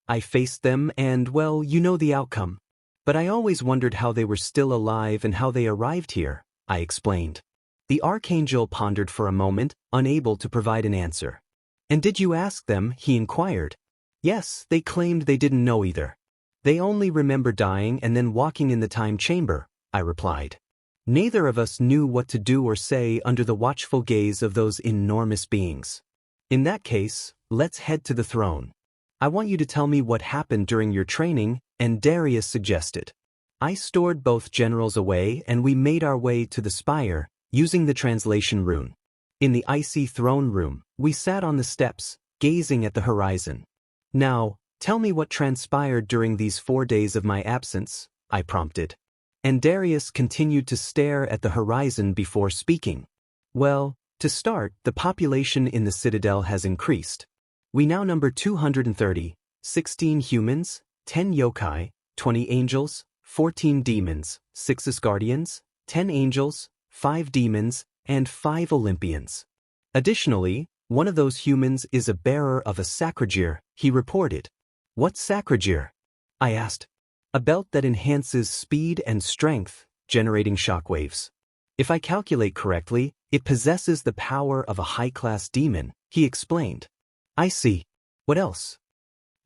I faced them and, well, you know the outcome. But I always wondered how they were still alive and how they arrived here, I explained. The Archangel pondered for a moment, unable to provide an answer. And did you ask them, he inquired. Yes, they claimed they didn't know either. They only remember dying and then walking in the time chamber, I replied. Neither of us knew what to do or say under the watchful gaze of those enormous beings. In that case, let's head to the throne. I want you to tell me what happened during your training, Darius suggested. I stored both generals away and we made our way to the spire, using the translation rune. In the icy throne room, we sat on the steps, gazing at the horizon. Now, tell me what transpired during these 4 days of my absence, I prompted. Darius continued to stare at the horizon before speaking. Well, to start, the population in the Citadel has increased. We now number 230, 16 humans, 10 yokai, 20 angels, 14 demons, 6 Asgardians, 10 angels, 5 demons, and 5 Olympians. Additionally, one of those humans is a bearer of a sacragir, he reported. What's sacragir? I asked. A belt that enhances speed and strength, generating shockwaves. If I calculate correctly, it possesses the power of a high-class demon, he explained. I see. What else?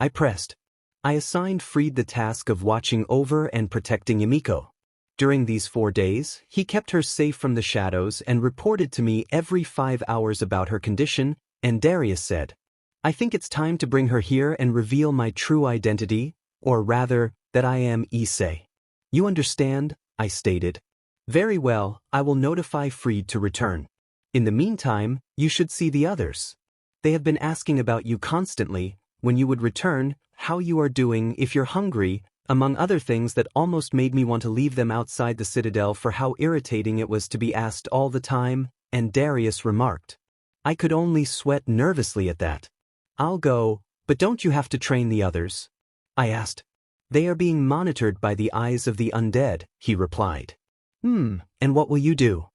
I pressed. I assigned Fried the task of watching over and protecting Yumiko. During these 4 days, he kept her safe from the shadows and reported to me every 5 hours about her condition, and Darius said, "I think it's time to bring her here and reveal my true identity, or rather, that I am Issei." "You understand?" I stated. "Very well, I will notify Fried to return. In the meantime, you should see the others. They have been asking about you constantly, when you would return, how you are doing, if you're hungry, among other things that almost made me want to leave them outside the Citadel for how irritating it was to be asked all the time," and Darius remarked. I could only sweat nervously at that. "I'll go, but don't you have to train the others?" I asked. "They are being monitored by the eyes of the undead," he replied. And what will you do?"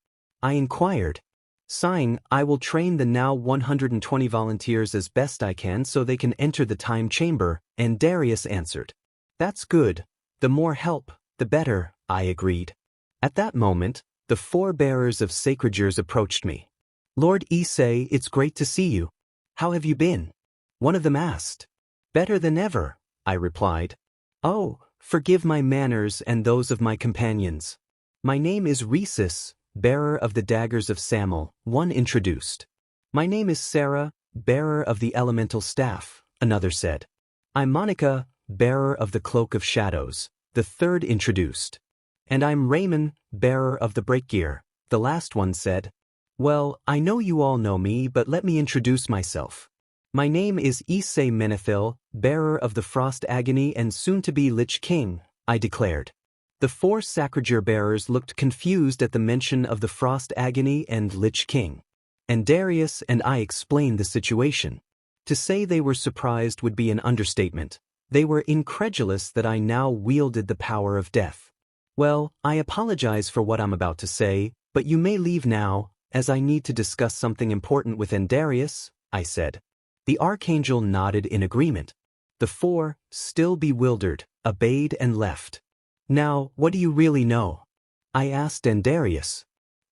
I inquired. Sighing, "I will train the now 120 volunteers as best I can so they can enter the time chamber," and Darius answered. "That's good. The more help, the better," I agreed. At that moment, the 4 bearers of sacred jewels approached me. "Lord Issei, it's great to see you. How have you been?" one of them asked. "Better than ever," I replied. "Oh, forgive my manners and those of my companions. My name is Rias, bearer of the daggers of Samuel," one introduced. "My name is Sarah, bearer of the elemental staff," another said. "I'm Monica, bearer of the cloak of shadows," the third introduced. "And I'm Raymond, bearer of the breakgear," the last one said. "Well, I know you all know me, but let me introduce myself. My name is Issei Menethil, bearer of the Frost Agony and soon-to-be Lich King," I declared. The 4 Sacrageur bearers looked confused at the mention of the Frost Agony and Lich King. And Darius and I explained the situation. To say they were surprised would be an understatement. They were incredulous that I now wielded the power of death. "Well, I apologize for what I'm about to say, but you may leave now, as I need to discuss something important with Darius," I said. The Archangel nodded in agreement. The 4, still bewildered, obeyed and left. "Now, what do you really know?" I asked Darius.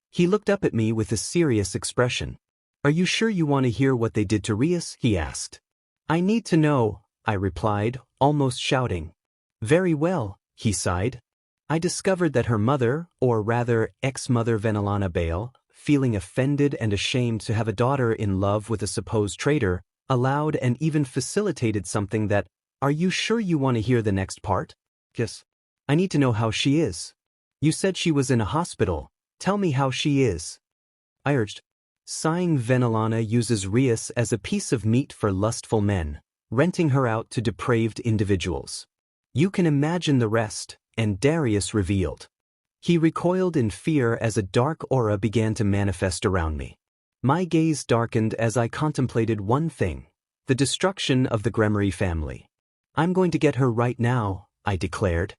He looked up at me with a serious expression. "Are you sure you want to hear what they did to Rias?" he asked. "I need to know," I replied, almost shouting. "Very well," he sighed. "I discovered that her mother, or rather ex-mother Venelana Bale, feeling offended and ashamed to have a daughter in love with a supposed traitor, allowed and even facilitated something that— Are you sure you want to hear the next part?" "Yes. I need to know how she is." "You said she was in a hospital. Tell me how she is," I urged. Sighing, Venelana uses Rias as a piece of meat for lustful men, renting her out to depraved individuals. You can imagine the rest, and Darius revealed. He recoiled in fear as a dark aura began to manifest around me. My gaze darkened as I contemplated one thing: the destruction of the Gremory family. "I'm going to get her right now," I declared.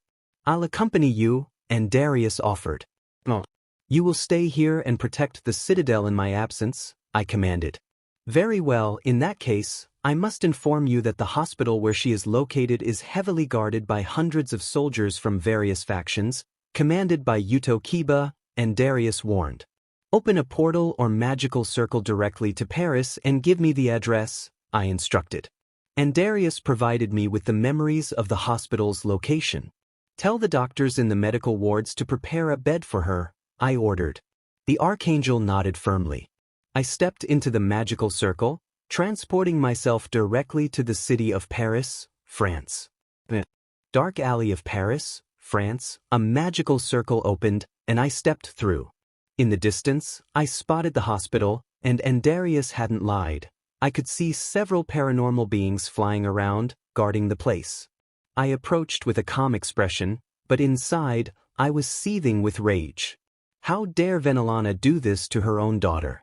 "I'll accompany you," and Darius offered. "No. You will stay here and protect the Citadel in my absence," I commanded. "Very well, in that case, I must inform you that the hospital where she is located is heavily guarded by hundreds of soldiers from various factions, commanded by Yuto Kiba," and Darius warned. "Open a portal or magical circle directly to Paris and give me the address," I instructed. And Darius provided me with the memories of the hospital's location. "Tell the doctors in the medical wards to prepare a bed for her," I ordered. The Archangel nodded firmly. I stepped into the magical circle, transporting myself directly to the city of Paris, France. Dark alley of Paris, France, a magical circle opened, and I stepped through. In the distance, I spotted the hospital, and Darius hadn't lied. I could see several paranormal beings flying around, guarding the place. I approached with a calm expression, but inside, I was seething with rage. How dare Venelana do this to her own daughter?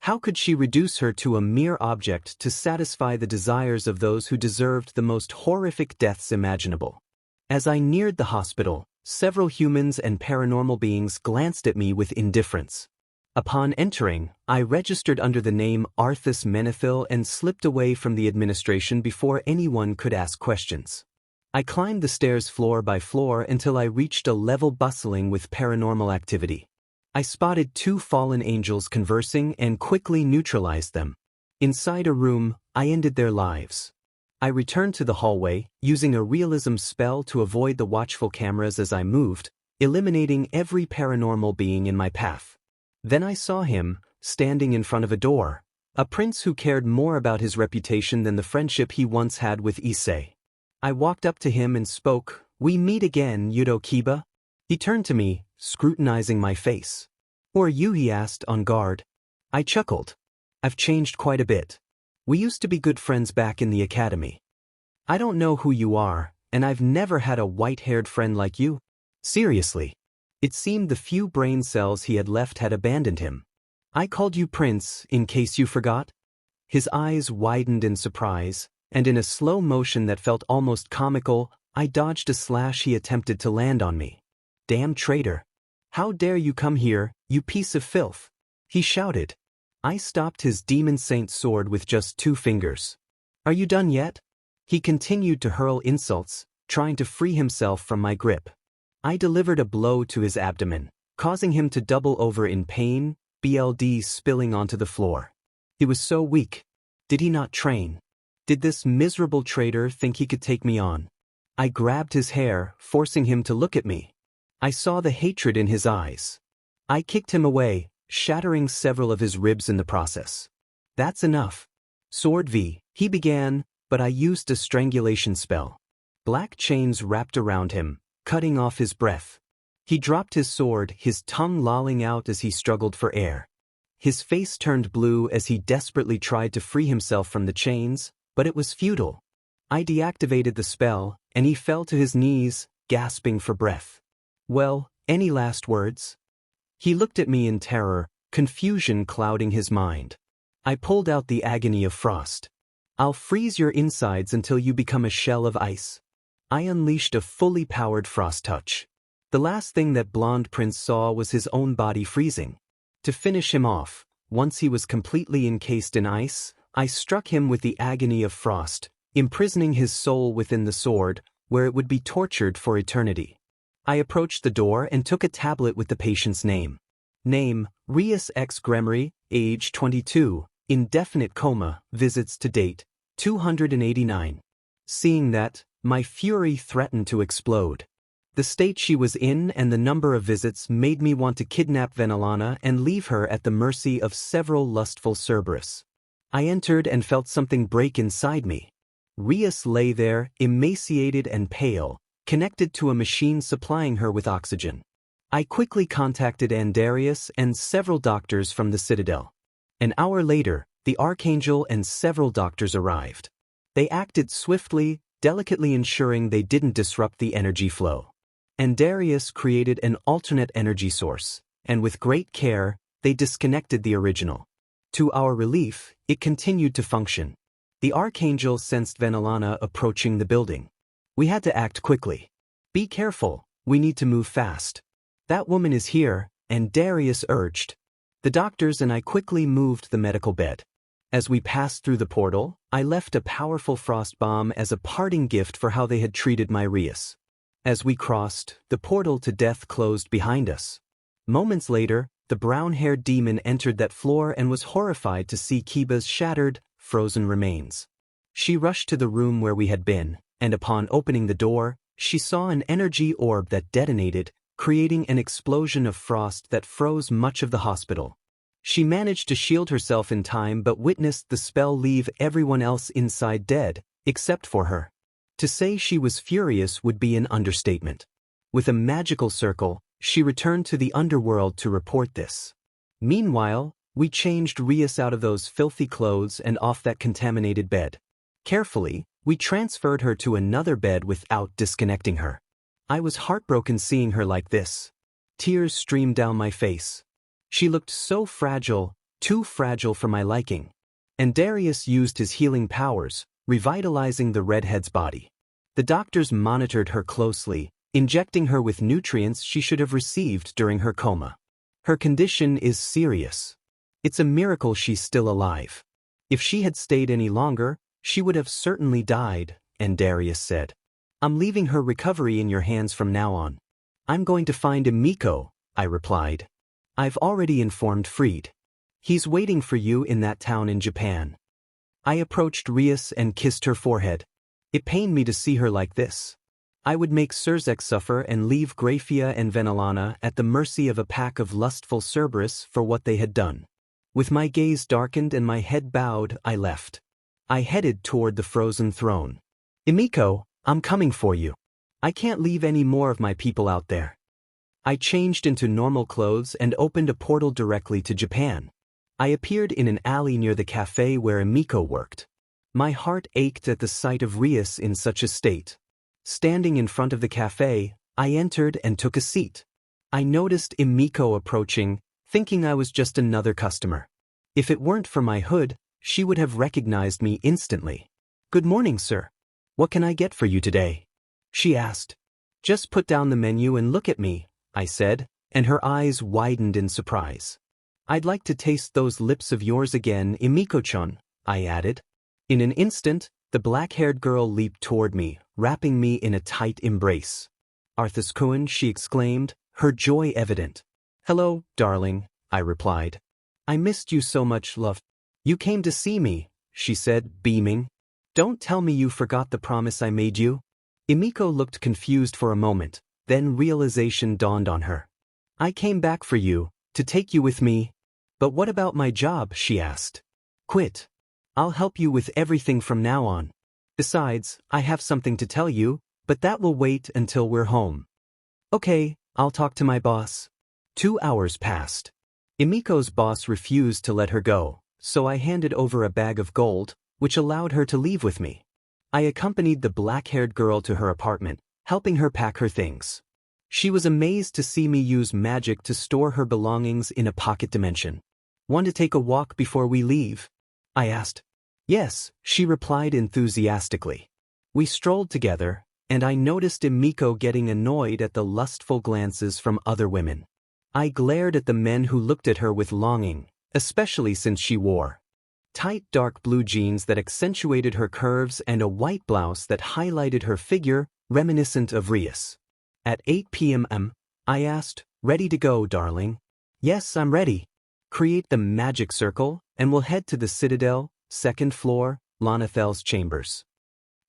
How could she reduce her to a mere object to satisfy the desires of those who deserved the most horrific deaths imaginable? As I neared the hospital, several humans and paranormal beings glanced at me with indifference. Upon entering, I registered under the name Arthas Menethil and slipped away from the administration before anyone could ask questions. I climbed the stairs floor by floor until I reached a level bustling with paranormal activity. I spotted 2 fallen angels conversing and quickly neutralized them. Inside a room, I ended their lives. I returned to the hallway, using a realism spell to avoid the watchful cameras as I moved, eliminating every paranormal being in my path. Then I saw him, standing in front of a door, a prince who cared more about his reputation than the friendship he once had with Issei. I walked up to him and spoke, "We meet again, Yudo Kiba?" He turned to me, scrutinizing my face. "Who are you?" he asked, on guard. I chuckled. "I've changed quite a bit. We used to be good friends back in the academy. I don't know who you are, and I've never had a white-haired friend like you." Seriously. It seemed the few brain cells he had left had abandoned him. "I called you Prince, in case you forgot." His eyes widened in surprise, and in a slow motion that felt almost comical, I dodged a slash he attempted to land on me. "Damn traitor. How dare you come here, you piece of filth!" he shouted. I stopped his demon saint sword with just 2 fingers. "Are you done yet?" He continued to hurl insults, trying to free himself from my grip. I delivered a blow to his abdomen, causing him to double over in pain, blood spilling onto the floor. He was so weak. Did he not train? Did this miserable traitor think he could take me on? I grabbed his hair, forcing him to look at me. I saw the hatred in his eyes. I kicked him away, shattering several of his ribs in the process. "That's enough. Sword V," he began, but I used a strangulation spell. Black chains wrapped around him, cutting off his breath. He dropped his sword, his tongue lolling out as he struggled for air. His face turned blue as he desperately tried to free himself from the chains, but it was futile. I deactivated the spell, and he fell to his knees, gasping for breath. "Well, any last words?" He looked at me in terror, confusion clouding his mind. I pulled out the agony of frost. "I'll freeze your insides until you become a shell of ice." I unleashed a fully powered frost touch. The last thing that blonde prince saw was his own body freezing. To finish him off, once he was completely encased in ice, I struck him with the agony of frost, imprisoning his soul within the sword, where it would be tortured for eternity. I approached the door and took a tablet with the patient's name. Name, Rias X Gremory, age 22, indefinite coma, visits to date, 289. Seeing that, my fury threatened to explode. The state she was in and the number of visits made me want to kidnap Venelana and leave her at the mercy of several lustful Cerberus. I entered and felt something break inside me. Rias lay there, emaciated and pale, connected to a machine supplying her with oxygen. I quickly contacted Andarius and several doctors from the Citadel. An hour later, the Archangel and several doctors arrived. They acted swiftly, delicately ensuring they didn't disrupt the energy flow. Andarius created an alternate energy source, and with great care, they disconnected the original. To our relief, it continued to function. The Archangel sensed Venelana approaching the building. We had to act quickly. "Be careful, we need to move fast." "That woman is here," Andarius urged. The doctors and I quickly moved the medical bed. As we passed through the portal, I left a powerful frost bomb as a parting gift for how they had treated my Rias. As we crossed, the portal to death closed behind us. Moments later, the brown-haired demon entered that floor and was horrified to see Kiba's shattered, frozen remains. She rushed to the room where we had been, and upon opening the door, she saw an energy orb that detonated, creating an explosion of frost that froze much of the hospital. She managed to shield herself in time but witnessed the spell leave everyone else inside dead, except for her. To say she was furious would be an understatement. With a magical circle, she returned to the underworld to report this. Meanwhile, we changed Rias out of those filthy clothes and off that contaminated bed. Carefully, we transferred her to another bed without disconnecting her. I was heartbroken seeing her like this. Tears streamed down my face. She looked so fragile, too fragile for my liking. Andarius used his healing powers, revitalizing the redhead's body. The doctors monitored her closely, injecting her with nutrients she should have received during her coma. Her condition is serious. It's a miracle she's still alive. If she had stayed any longer, she would have certainly died, Andarius said. "I'm leaving her recovery in your hands from now on." "I'm going to find Emiko," I replied. "I've already informed Fried. He's waiting for you in that town in Japan." I approached Rias and kissed her forehead. It pained me to see her like this. I would make Surzek suffer and leave Grafia and Venelana at the mercy of a pack of lustful Cerberus for what they had done. With my gaze darkened and my head bowed, I left. I headed toward the frozen throne. Emiko, I'm coming for you. I can't leave any more of my people out there. I changed into normal clothes and opened a portal directly to Japan. I appeared in an alley near the cafe where Emiko worked. My heart ached at the sight of Rias in such a state. Standing in front of the cafe, I entered and took a seat. I noticed Emiko approaching, thinking I was just another customer. If it weren't for my hood, she would have recognized me instantly. "Good morning, sir. What can I get for you today?" she asked. "Just put down the menu and look at me," I said, and her eyes widened in surprise. "I'd like to taste those lips of yours again, Emiko-chan," I added. In an instant, the black-haired girl leaped toward me, wrapping me in a tight embrace. "Arthas-kun," she exclaimed, her joy evident. "Hello, darling," I replied. "I missed you so much, love." "You came to see me," she said, beaming. "Don't tell me you forgot the promise I made you." Emiko looked confused for a moment, then realization dawned on her. "I came back for you, to take you with me." "But what about my job?" she asked. "Quit. I'll help you with everything from now on. Besides, I have something to tell you, but that will wait until we're home." "Okay, I'll talk to my boss." 2 hours passed. Emiko's boss refused to let her go, so I handed over a bag of gold, which allowed her to leave with me. I accompanied the black-haired girl to her apartment, helping her pack her things. She was amazed to see me use magic to store her belongings in a pocket dimension. "Want to take a walk before we leave?" I asked. "Yes," she replied enthusiastically. We strolled together, and I noticed Emiko getting annoyed at the lustful glances from other women. I glared at the men who looked at her with longing, especially since she wore tight dark blue jeans that accentuated her curves and a white blouse that highlighted her figure, reminiscent of Rias. At 8 p.m. I asked, "Ready to go, darling?" "Yes, I'm ready." "Create the magic circle, and we'll head to the Citadel, 2nd floor, Lonathel's chambers."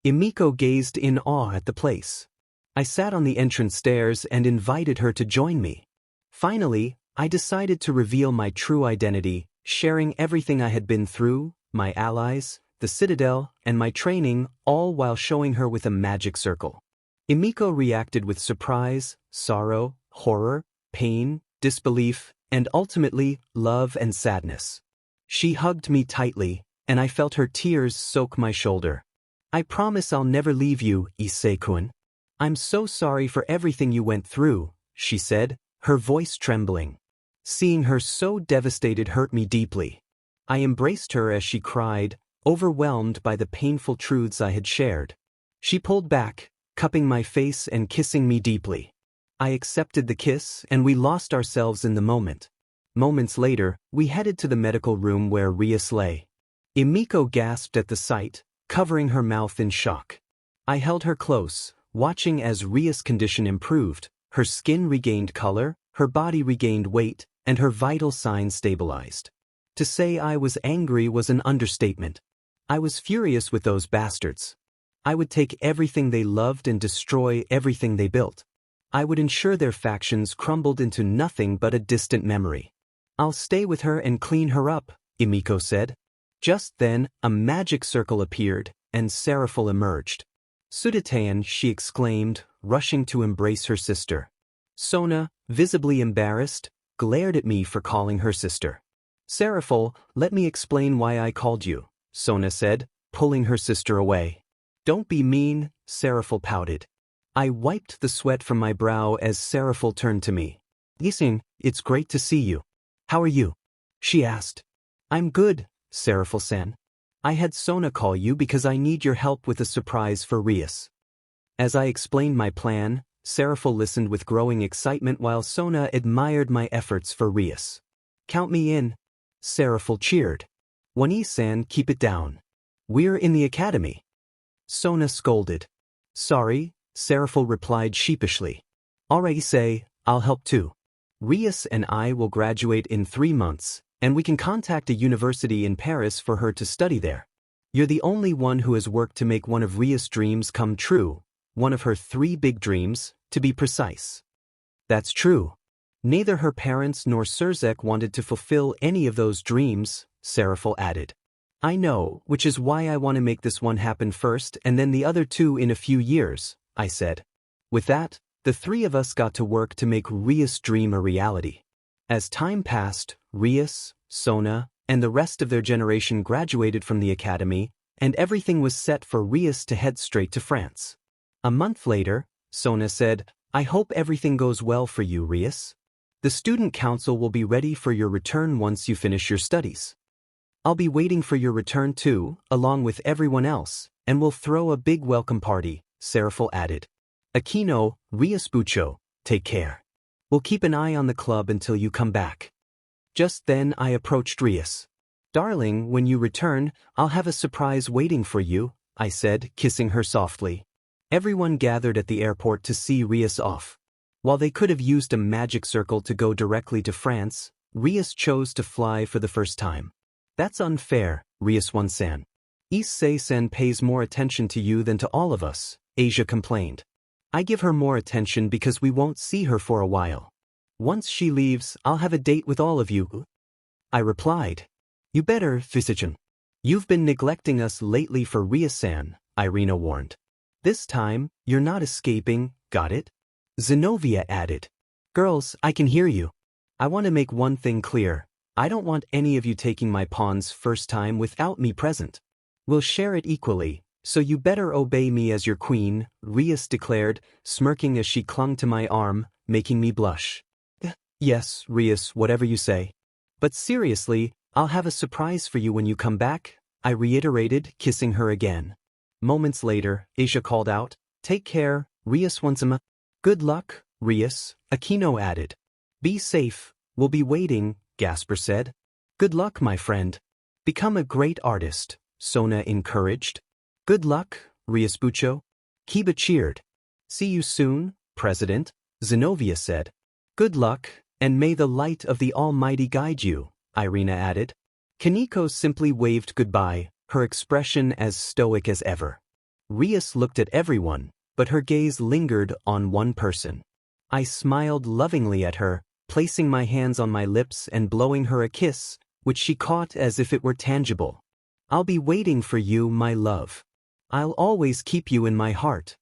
Emiko gazed in awe at the place. I sat on the entrance stairs and invited her to join me. Finally, I decided to reveal my true identity, sharing everything I had been through, my allies, the Citadel, and my training, all while showing her with a magic circle. Emiko reacted with surprise, sorrow, horror, pain, disbelief, and ultimately, love and sadness. She hugged me tightly, and I felt her tears soak my shoulder. "I promise I'll never leave you, Issei-kun. I'm so sorry for everything you went through," she said, her voice trembling. Seeing her so devastated hurt me deeply. I embraced her as she cried, overwhelmed by the painful truths I had shared. She pulled back, cupping my face and kissing me deeply. I accepted the kiss, and we lost ourselves in the moment. Moments later, we headed to the medical room where Rias lay. Emiko gasped at the sight, covering her mouth in shock. I held her close, watching as Rias' condition improved. Her skin regained color, her body regained weight, and her vital signs stabilized. To say I was angry was an understatement. I was furious with those bastards. I would take everything they loved and destroy everything they built. I would ensure their factions crumbled into nothing but a distant memory. "I'll stay with her and clean her up," Emiko said. Just then, a magic circle appeared, and Seraphil emerged. "Sudatean," she exclaimed, rushing to embrace her sister. Sona, visibly embarrassed, glared at me for calling her sister. "Seraphil, let me explain why I called you," Sona said, pulling her sister away. "Don't be mean," Seraphil pouted. I wiped the sweat from my brow as Seraphil turned to me. "Issei, it's great to see you. How are you?" she asked. "I'm good, Seraphil-san. I had Sona call you because I need your help with a surprise for Rias." As I explained my plan, Seraphil listened with growing excitement while Sona admired my efforts for Rias. "Count me in," Seraphil cheered. "Wani-san, keep it down. We're in the academy." Sona scolded. "Sorry," Seraphil replied sheepishly. "Alright, Issei, I'll help too. Rias and I will graduate in 3 months, and we can contact a university in Paris for her to study there." You're the only one who has worked to make one of Rias' dreams come true, one of her 3 big dreams, to be precise. That's true. Neither her parents nor Surzek wanted to fulfill any of those dreams, Serafel added. I know, which is why I want to make this one happen first and then the other 2 in a few years, I said. With that, the 3 of us got to work to make Rias' dream a reality. As time passed, Rias, Sona, and the rest of their generation graduated from the academy, and everything was set for Rias to head straight to France. A month later, Sona said, I hope everything goes well for you, Rias. The student council will be ready for your return once you finish your studies. I'll be waiting for your return too, along with everyone else, and we'll throw a big welcome party, Serafel added. Aquino, Rias Bucho, take care. We'll keep an eye on the club until you come back. Just then I approached Rias. Darling, when you return, I'll have a surprise waiting for you, I said, kissing her softly. Everyone gathered at the airport to see Rias off. While they could have used a magic circle to go directly to France, Rias chose to fly for the first time. That's unfair, Rias-san. Issei-san pays more attention to you than to all of us, Asia complained. I give her more attention because we won't see her for a while. Once she leaves, I'll have a date with all of you. I replied. You better, Physician. You've been neglecting us lately for Rias-san, Irina warned. This time, you're not escaping, got it? Zenobia added. Girls, I can hear you. I want to make one thing clear. I don't want any of you taking my pawn's first time without me present. We'll share it equally, so you better obey me as your queen, Rias declared, smirking as she clung to my arm, making me blush. Yes, Rias, whatever you say. But seriously, I'll have a surprise for you when you come back, I reiterated, kissing her again. Moments later, Asia called out, Take care, Rias-san. Good luck, Rias, Aquino added. Be safe, we'll be waiting, Gasper said. Good luck, my friend. Become a great artist, Sona encouraged. Good luck, Rias Bucho. Kiba cheered. See you soon, President, Zenobia said. Good luck, and may the light of the Almighty guide you, Irina added. Kaneko simply waved goodbye, her expression as stoic as ever. Rias looked at everyone, but her gaze lingered on one person. I smiled lovingly at her, placing my hands on my lips and blowing her a kiss, which she caught as if it were tangible. I'll be waiting for you, my love. I'll always keep you in my heart.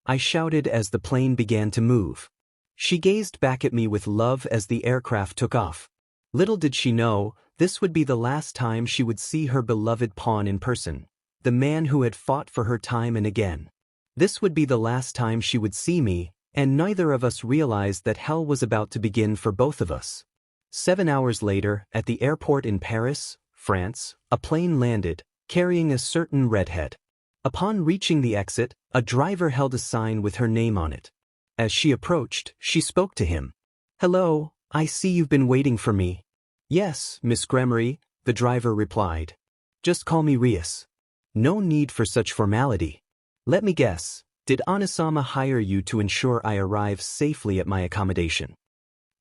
I shouted as the plane began to move. She gazed back at me with love as the aircraft took off. Little did she know, this would be the last time she would see her beloved pawn in person, the man who had fought for her time and again. This would be the last time she would see me, and neither of us realized that hell was about to begin for both of us. 7 hours later, at the airport in Paris, France, a plane landed, carrying a certain redhead. Upon reaching the exit, a driver held a sign with her name on it. As she approached, she spoke to him. Hello, I see you've been waiting for me. Yes, Miss Gremory, the driver replied. Just call me Rias. No need for such formality. Let me guess, did Anasama hire you to ensure I arrive safely at my accommodation?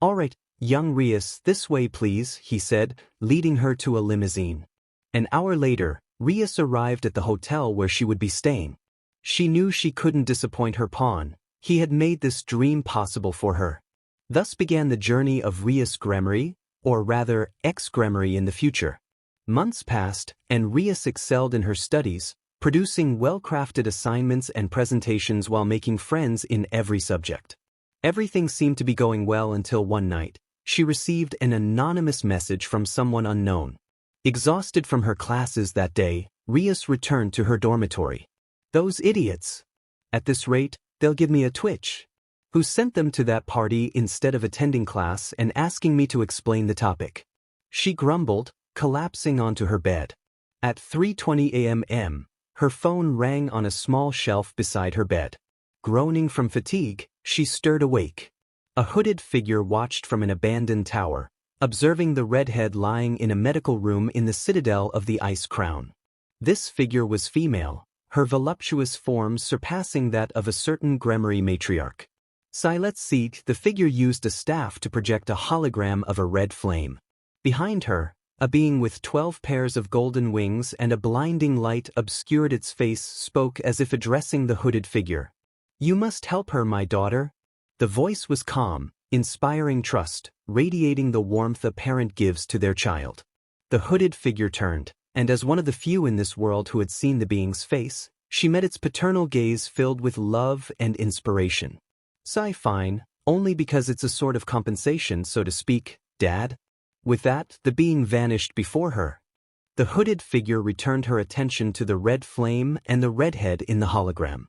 All right, young Rias, this way please, he said, leading her to a limousine. An hour later, Rias arrived at the hotel where she would be staying. She knew she couldn't disappoint her pawn. He had made this dream possible for her. Thus began the journey of Rias Gremory, or rather, ex-Gremory in the future. Months passed, and Rias excelled in her studies, producing well-crafted assignments and presentations while making friends in every subject. Everything seemed to be going well until one night, she received an anonymous message from someone unknown. Exhausted from her classes that day, Rias returned to her dormitory. Those idiots! At this rate, they'll give me a twitch. Who sent them to that party instead of attending class and asking me to explain the topic? She grumbled, collapsing onto her bed. At 3:20 a.m., her phone rang on a small shelf beside her bed. Groaning from fatigue, she stirred awake. A hooded figure watched from an abandoned tower, observing the redhead lying in a medical room in the Citadel of the Ice Crown. This figure was female, her voluptuous form surpassing that of a certain Gremory matriarch. Let's see, the figure used a staff to project a hologram of a red flame. Behind her, A being with 12 pairs of golden wings and a blinding light obscured its face, spoke as if addressing the hooded figure. "You must help her, my daughter." The voice was calm, inspiring trust, radiating the warmth a parent gives to their child. The hooded figure turned, and as one of the few in this world who had seen the being's face, she met its paternal gaze filled with love and inspiration. "Sigh, fine, only because it's a sort of compensation, so to speak, Dad." With that, the being vanished before her. The hooded figure returned her attention to the red flame and the redhead in the hologram.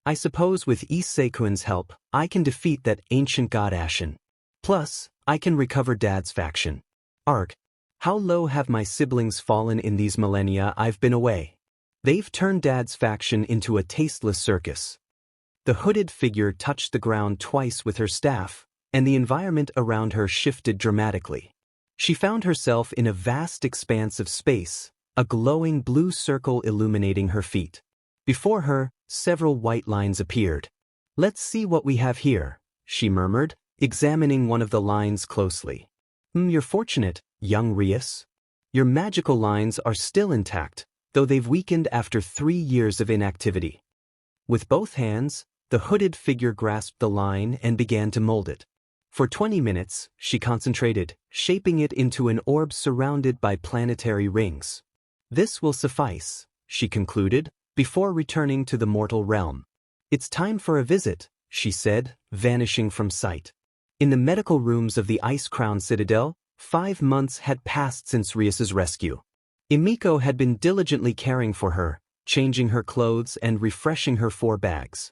"I suppose with Issei-kun's help, I can defeat that ancient god Ascension. Plus, I can recover Dad's faction. Arg, how low have my siblings fallen in these millennia I've been away? They've turned Dad's faction into a tasteless circus." The hooded figure touched the ground twice with her staff, and the environment around her shifted dramatically. She found herself in a vast expanse of space, a glowing blue circle illuminating her feet. Before her, several white lines appeared. "Let's see what we have here," she murmured, examining one of the lines closely. You're fortunate, young Rias. Your magical lines are still intact, though they've weakened after 3 years of inactivity." With both hands, the hooded figure grasped the line and began to mold it. For 20 minutes, she concentrated, shaping it into an orb surrounded by planetary rings. "This will suffice," she concluded, before returning to the mortal realm. "It's time for a visit," she said, vanishing from sight. In the medical rooms of the Ice-Crown Citadel, 5 months had passed since Rias's rescue. Emiko had been diligently caring for her, changing her clothes and refreshing her 4 bags.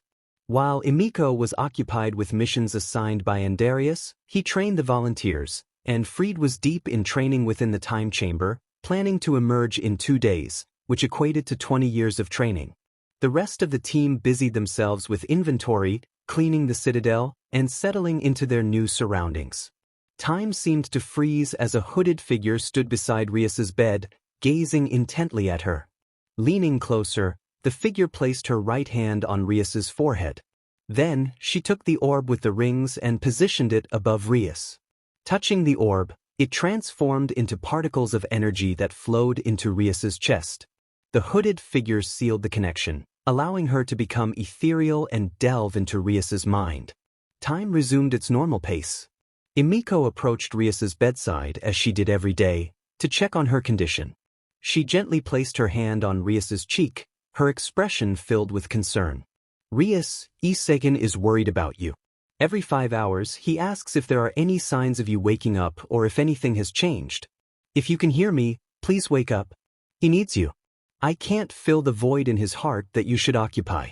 While Emiko was occupied with missions assigned by Andarius, he trained the volunteers, and Fried was deep in training within the time chamber, planning to emerge in 2 days, which equated to 20 years of training. The rest of the team busied themselves with inventory, cleaning the Citadel, and settling into their new surroundings. Time seemed to freeze as a hooded figure stood beside Rias's bed, gazing intently at her. Leaning closer, the figure placed her right hand on Rias's forehead. Then, she took the orb with the rings and positioned it above Rias. Touching the orb, it transformed into particles of energy that flowed into Rias's chest. The hooded figure sealed the connection, allowing her to become ethereal and delve into Rias's mind. Time resumed its normal pace. Emiko approached Rias's bedside as she did every day, to check on her condition. She gently placed her hand on Rias's cheek, her expression filled with concern. "Rias, Issei is worried about you. Every 5 hours, he asks if there are any signs of you waking up or if anything has changed. If you can hear me, please wake up. He needs you. I can't fill the void in his heart that you should occupy."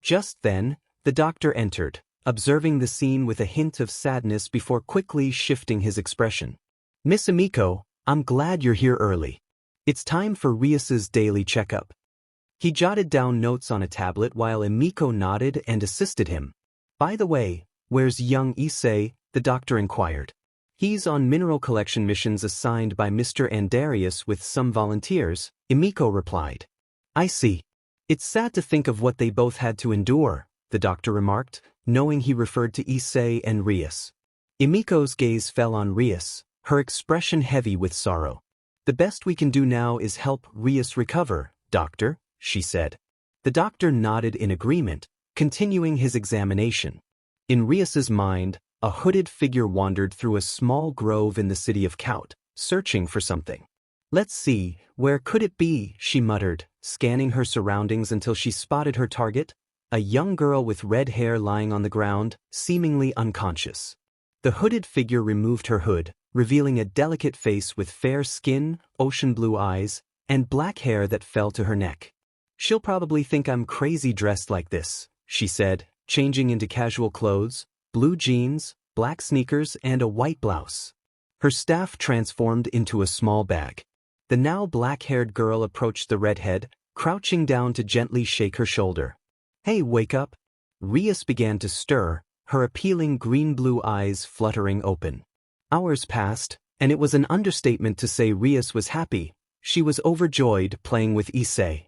Just then, the doctor entered, observing the scene with a hint of sadness before quickly shifting his expression. "Miss Emiko, I'm glad you're here early. It's time for Rias's daily checkup." He jotted down notes on a tablet while Emiko nodded and assisted him. "By the way, where's young Issei?" the doctor inquired. "He's on mineral collection missions assigned by Mr. Andarius with some volunteers," Emiko replied. "I see. It's sad to think of what they both had to endure," the doctor remarked, knowing he referred to Issei and Rias. Emiko's gaze fell on Rias, her expression heavy with sorrow. "The best we can do now is help Rias recover, doctor," she said. The doctor nodded in agreement, continuing his examination. In Rias's mind, a hooded figure wandered through a small grove in the city of Kaut, searching for something. "Let's see, where could it be?" she muttered, scanning her surroundings until she spotted her target, a young girl with red hair lying on the ground, seemingly unconscious. The hooded figure removed her hood, revealing a delicate face with fair skin, ocean blue eyes, and black hair that fell to her neck. "She'll probably think I'm crazy dressed like this," she said, changing into casual clothes, blue jeans, black sneakers, and a white blouse. Her staff transformed into a small bag. The now black-haired girl approached the redhead, crouching down to gently shake her shoulder. "Hey, wake up." Rias began to stir, her appealing green-blue eyes fluttering open. Hours passed, and it was an understatement to say Rias was happy. She was overjoyed playing with Issei.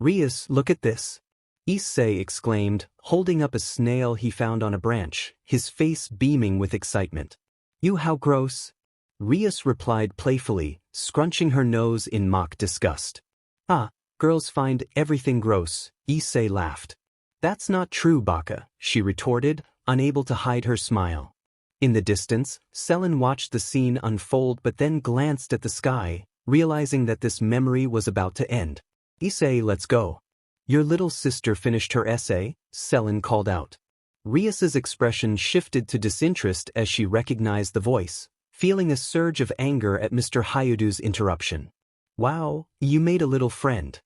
"Rias, look at this," Issei exclaimed, holding up a snail he found on a branch, his face beaming with excitement. "You, how gross." Rias replied playfully, scrunching her nose in mock disgust. Ah, girls find everything gross, Issei laughed. That's not true, Baka, she retorted, unable to hide her smile. In the distance, Selin watched the scene unfold but then glanced at the sky, realizing that this memory was about to end. Issei, let's go. Your little sister finished her essay, Selin called out. Rias's expression shifted to disinterest as she recognized the voice, feeling a surge of anger at Mr. Hayudu's interruption. Wow, you made a little friend.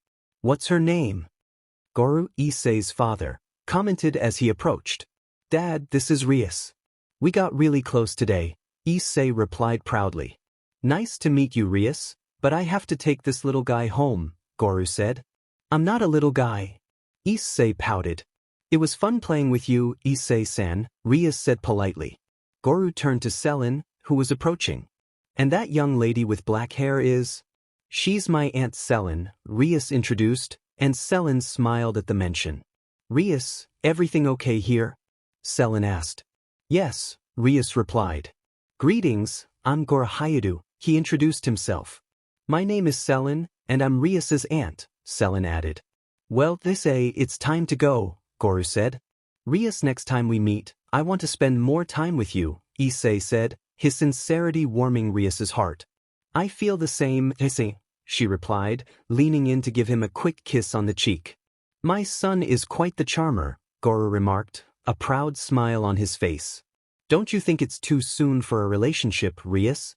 What's her name? Goru, Issei's father, commented as he approached. Dad, this is Rias. We got really close today, Issei replied proudly. Nice to meet you, Rias, but I have to take this little guy home, Goru said. I'm not a little guy. Issei pouted. It was fun playing with you, Issei-san, Rias said politely. Goru turned to Selin, who was approaching. And that young lady with black hair is? She's my Aunt Selin, Rias introduced, and Selin smiled at the mention. Rias, everything okay here? Selin asked. Yes, Rias replied. Greetings, I'm Goru Hayudu, he introduced himself. My name is Selin, and I'm Rias's aunt, Selin added. Well, it's time to go, Goru said. Rias, next time we meet, I want to spend more time with you, Issei said, his sincerity warming Rias's heart. I feel the same, Issei, she replied, leaning in to give him a quick kiss on the cheek. My son is quite the charmer, Goru remarked, a proud smile on his face. Don't you think it's too soon for a relationship, Rias?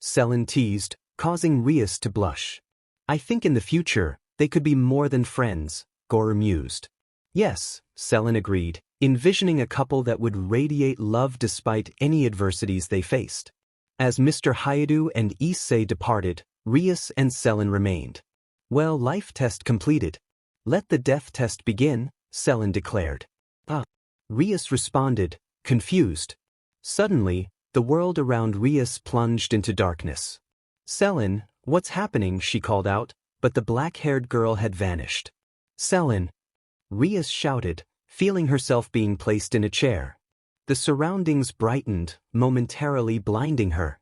Selin teased, causing Rias to blush. I think in the future, they could be more than friends, Goru mused. Yes, Selin agreed, envisioning a couple that would radiate love despite any adversities they faced. As Mr. Hayudu and Issei departed, Rias and Selin remained. Well, life test completed. Let the death test begin, Selin declared. Rias responded, confused. Suddenly, the world around Rias plunged into darkness. Selin, what's happening? She called out, but the black-haired girl had vanished. Selin! Rias shouted, feeling herself being placed in a chair. The surroundings brightened, momentarily blinding her.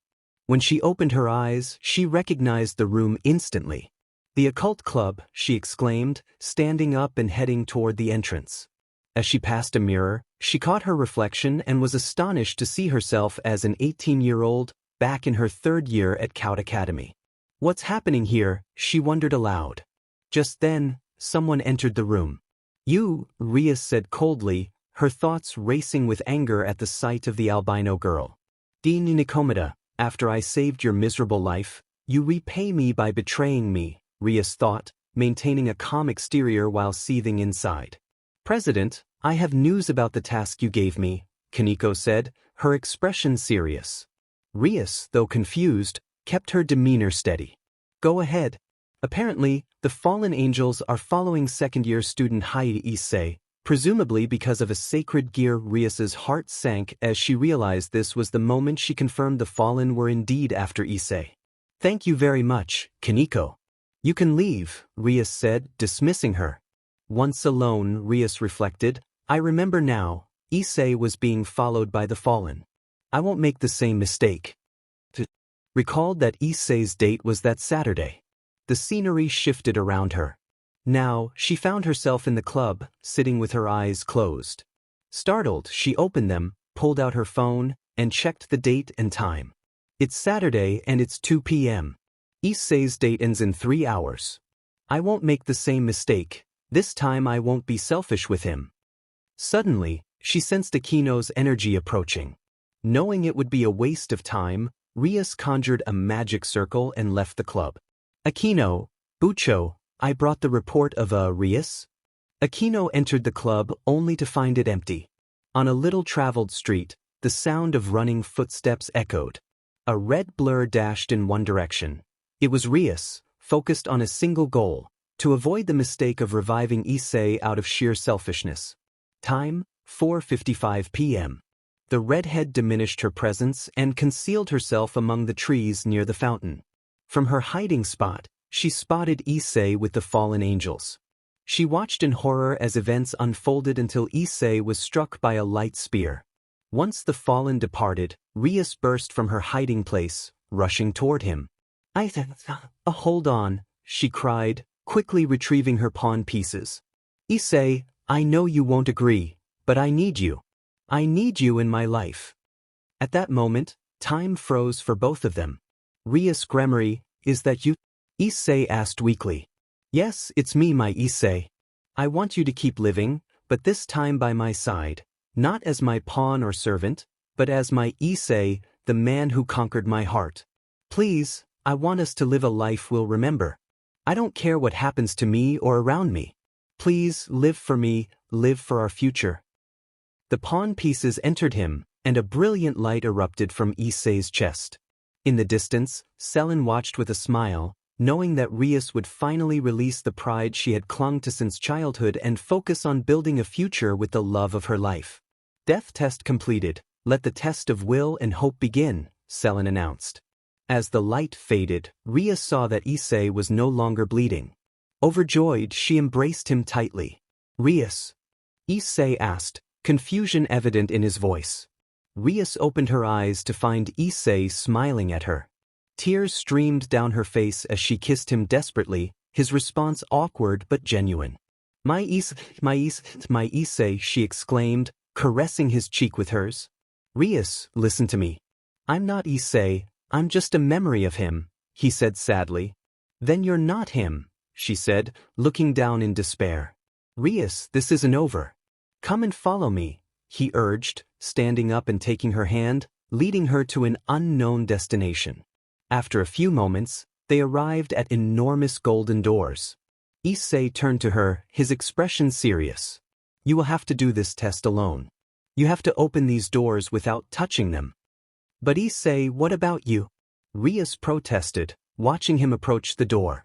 When she opened her eyes, she recognized the room instantly. The occult club, she exclaimed, standing up and heading toward the entrance. As she passed a mirror, she caught her reflection and was astonished to see herself as an 18-year-old, back in her third year at Cout Academy. What's happening here? She wondered aloud. Just then, someone entered the room. You, Rias said coldly, her thoughts racing with anger at the sight of the albino girl. Dean Nikomata, after I saved your miserable life, you repay me by betraying me, Rias thought, maintaining a calm exterior while seething inside. President, I have news about the task you gave me, Kaneko said, her expression serious. Rias, though confused, kept her demeanor steady. Go ahead. Apparently, the fallen angels are following second-year student Issei, presumably because of a sacred gear. Rias's heart sank as she realized this was the moment she confirmed the fallen were indeed after Issei. Thank you very much, Kaneko. You can leave, Rias said, dismissing her. Once alone, Rias reflected, I remember now, Issei was being followed by the fallen. I won't make the same mistake. Recalled that Issei's date was that Saturday. The scenery shifted around her. Now, she found herself in the club, sitting with her eyes closed. Startled, she opened them, pulled out her phone, and checked the date and time. It's Saturday and it's 2 p.m. Issei's date ends in 3 hours. I won't make the same mistake. This time I won't be selfish with him. Suddenly, she sensed Akino's energy approaching. Knowing it would be a waste of time, Rias conjured a magic circle and left the club. Akino, Bucho, I brought the report of Rias. Akino entered the club only to find it empty. On a little-traveled street, the sound of running footsteps echoed. A red blur dashed in one direction. It was Rias, focused on a single goal, to avoid the mistake of reviving Issei out of sheer selfishness. Time, 4:55 p.m. The redhead diminished her presence and concealed herself among the trees near the fountain. From her hiding spot, she spotted Issei with the fallen angels. She watched in horror as events unfolded until Issei was struck by a light spear. Once the fallen departed, Rias burst from her hiding place, rushing toward him. Hold on, she cried, quickly retrieving her pawn pieces. Issei, I know you won't agree, but I need you. I need you in my life. At that moment, time froze for both of them. Rias Gremory, is that you? Issei asked weakly. Yes, it's me, my Issei. I want you to keep living, but this time by my side, not as my pawn or servant, but as my Issei, the man who conquered my heart. Please, I want us to live a life we'll remember. I don't care what happens to me or around me. Please, live for me, live for our future. The pawn pieces entered him, and a brilliant light erupted from Issei's chest. In the distance, Selin watched with a smile, knowing that Rias would finally release the pride she had clung to since childhood and focus on building a future with the love of her life. Death test completed, let the test of will and hope begin, Selin announced. As the light faded, Rias saw that Issei was no longer bleeding. Overjoyed, she embraced him tightly. Rias? Issei asked, confusion evident in his voice. Rias opened her eyes to find Issei smiling at her. Tears streamed down her face as she kissed him desperately, his response awkward but genuine. My Issei, she exclaimed, caressing his cheek with hers. Rias, listen to me. I'm not Issei, I'm just a memory of him, he said sadly. Then you're not him, she said, looking down in despair. Rias, this isn't over. Come and follow me, he urged, standing up and taking her hand, leading her to an unknown destination. After a few moments, they arrived at enormous golden doors. Issei turned to her, his expression serious. You will have to do this test alone. You have to open these doors without touching them. But Issei, what about you? Rias protested, watching him approach the door.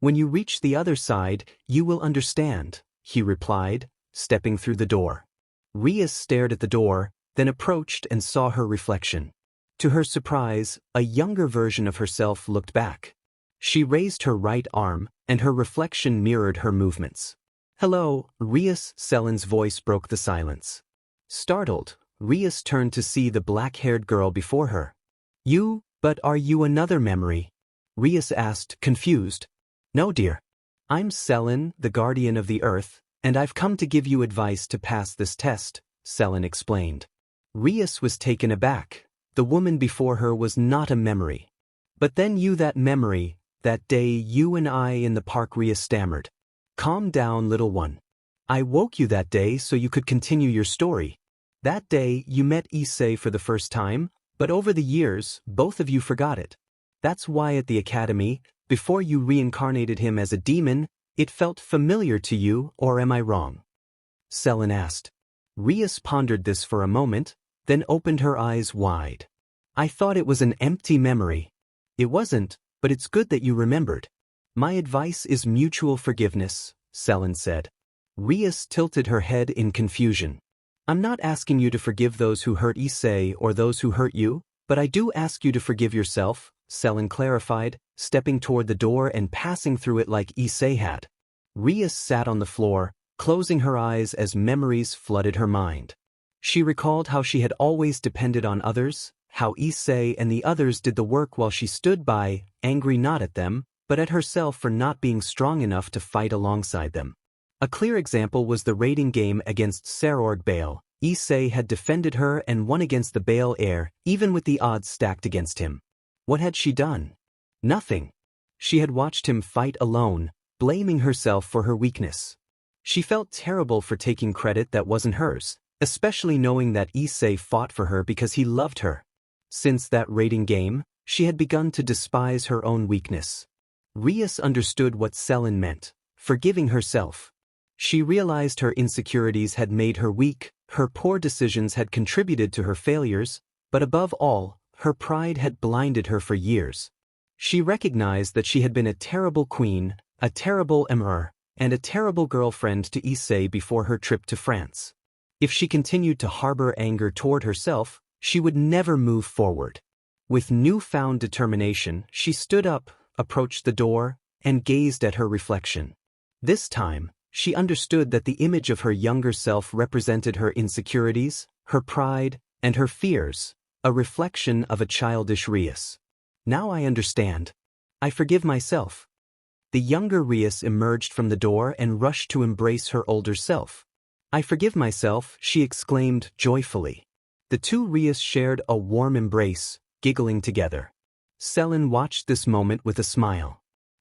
When you reach the other side, you will understand, he replied, stepping through the door. Rias stared at the door, then approached and saw her reflection. To her surprise, a younger version of herself looked back. She raised her right arm, and her reflection mirrored her movements. Hello, Rias, Selin's voice broke the silence. Startled, Rias turned to see the black-haired girl before her. You, but are you another memory? Rias asked, confused. No, dear. I'm Selin, the guardian of the earth, and I've come to give you advice to pass this test, Selin explained. Rias was taken aback. The woman before her was not a memory. But then you, that memory, that day you and I in the park, Rias stammered. Calm down, little one. I woke you that day so you could continue your story. That day you met Issei for the first time, but over the years, both of you forgot it. That's why at the academy, before you reincarnated him as a demon, it felt familiar to you, or am I wrong? Selin asked. Rias pondered this for a moment, then opened her eyes wide. I thought it was an empty memory. It wasn't, but it's good that you remembered. My advice is mutual forgiveness, Selin said. Rias tilted her head in confusion. I'm not asking you to forgive those who hurt Issei or those who hurt you, but I do ask you to forgive yourself, Selin clarified, stepping toward the door and passing through it like Issei had. Rias sat on the floor, closing her eyes as memories flooded her mind. She recalled how she had always depended on others, how Issei and the others did the work while she stood by, angry not at them, but at herself for not being strong enough to fight alongside them. A clear example was the raiding game against Sarorg Baal. Issei had defended her and won against the Baal heir, even with the odds stacked against him. What had she done? Nothing. She had watched him fight alone, blaming herself for her weakness. She felt terrible for taking credit that wasn't hers, especially knowing that Issei fought for her because he loved her. Since that raiding game, she had begun to despise her own weakness. Rias understood what Selin meant, forgiving herself. She realized her insecurities had made her weak, her poor decisions had contributed to her failures, but above all, her pride had blinded her for years. She recognized that she had been a terrible queen, a terrible emperor, and a terrible girlfriend to Issei before her trip to France. If she continued to harbor anger toward herself, she would never move forward. With newfound determination, she stood up, approached the door, and gazed at her reflection. This time, she understood that the image of her younger self represented her insecurities, her pride, and her fears, a reflection of a childish Rias. Now I understand. I forgive myself. The younger Rias emerged from the door and rushed to embrace her older self. I forgive myself, she exclaimed joyfully. The two Rias shared a warm embrace, giggling together. Selin watched this moment with a smile.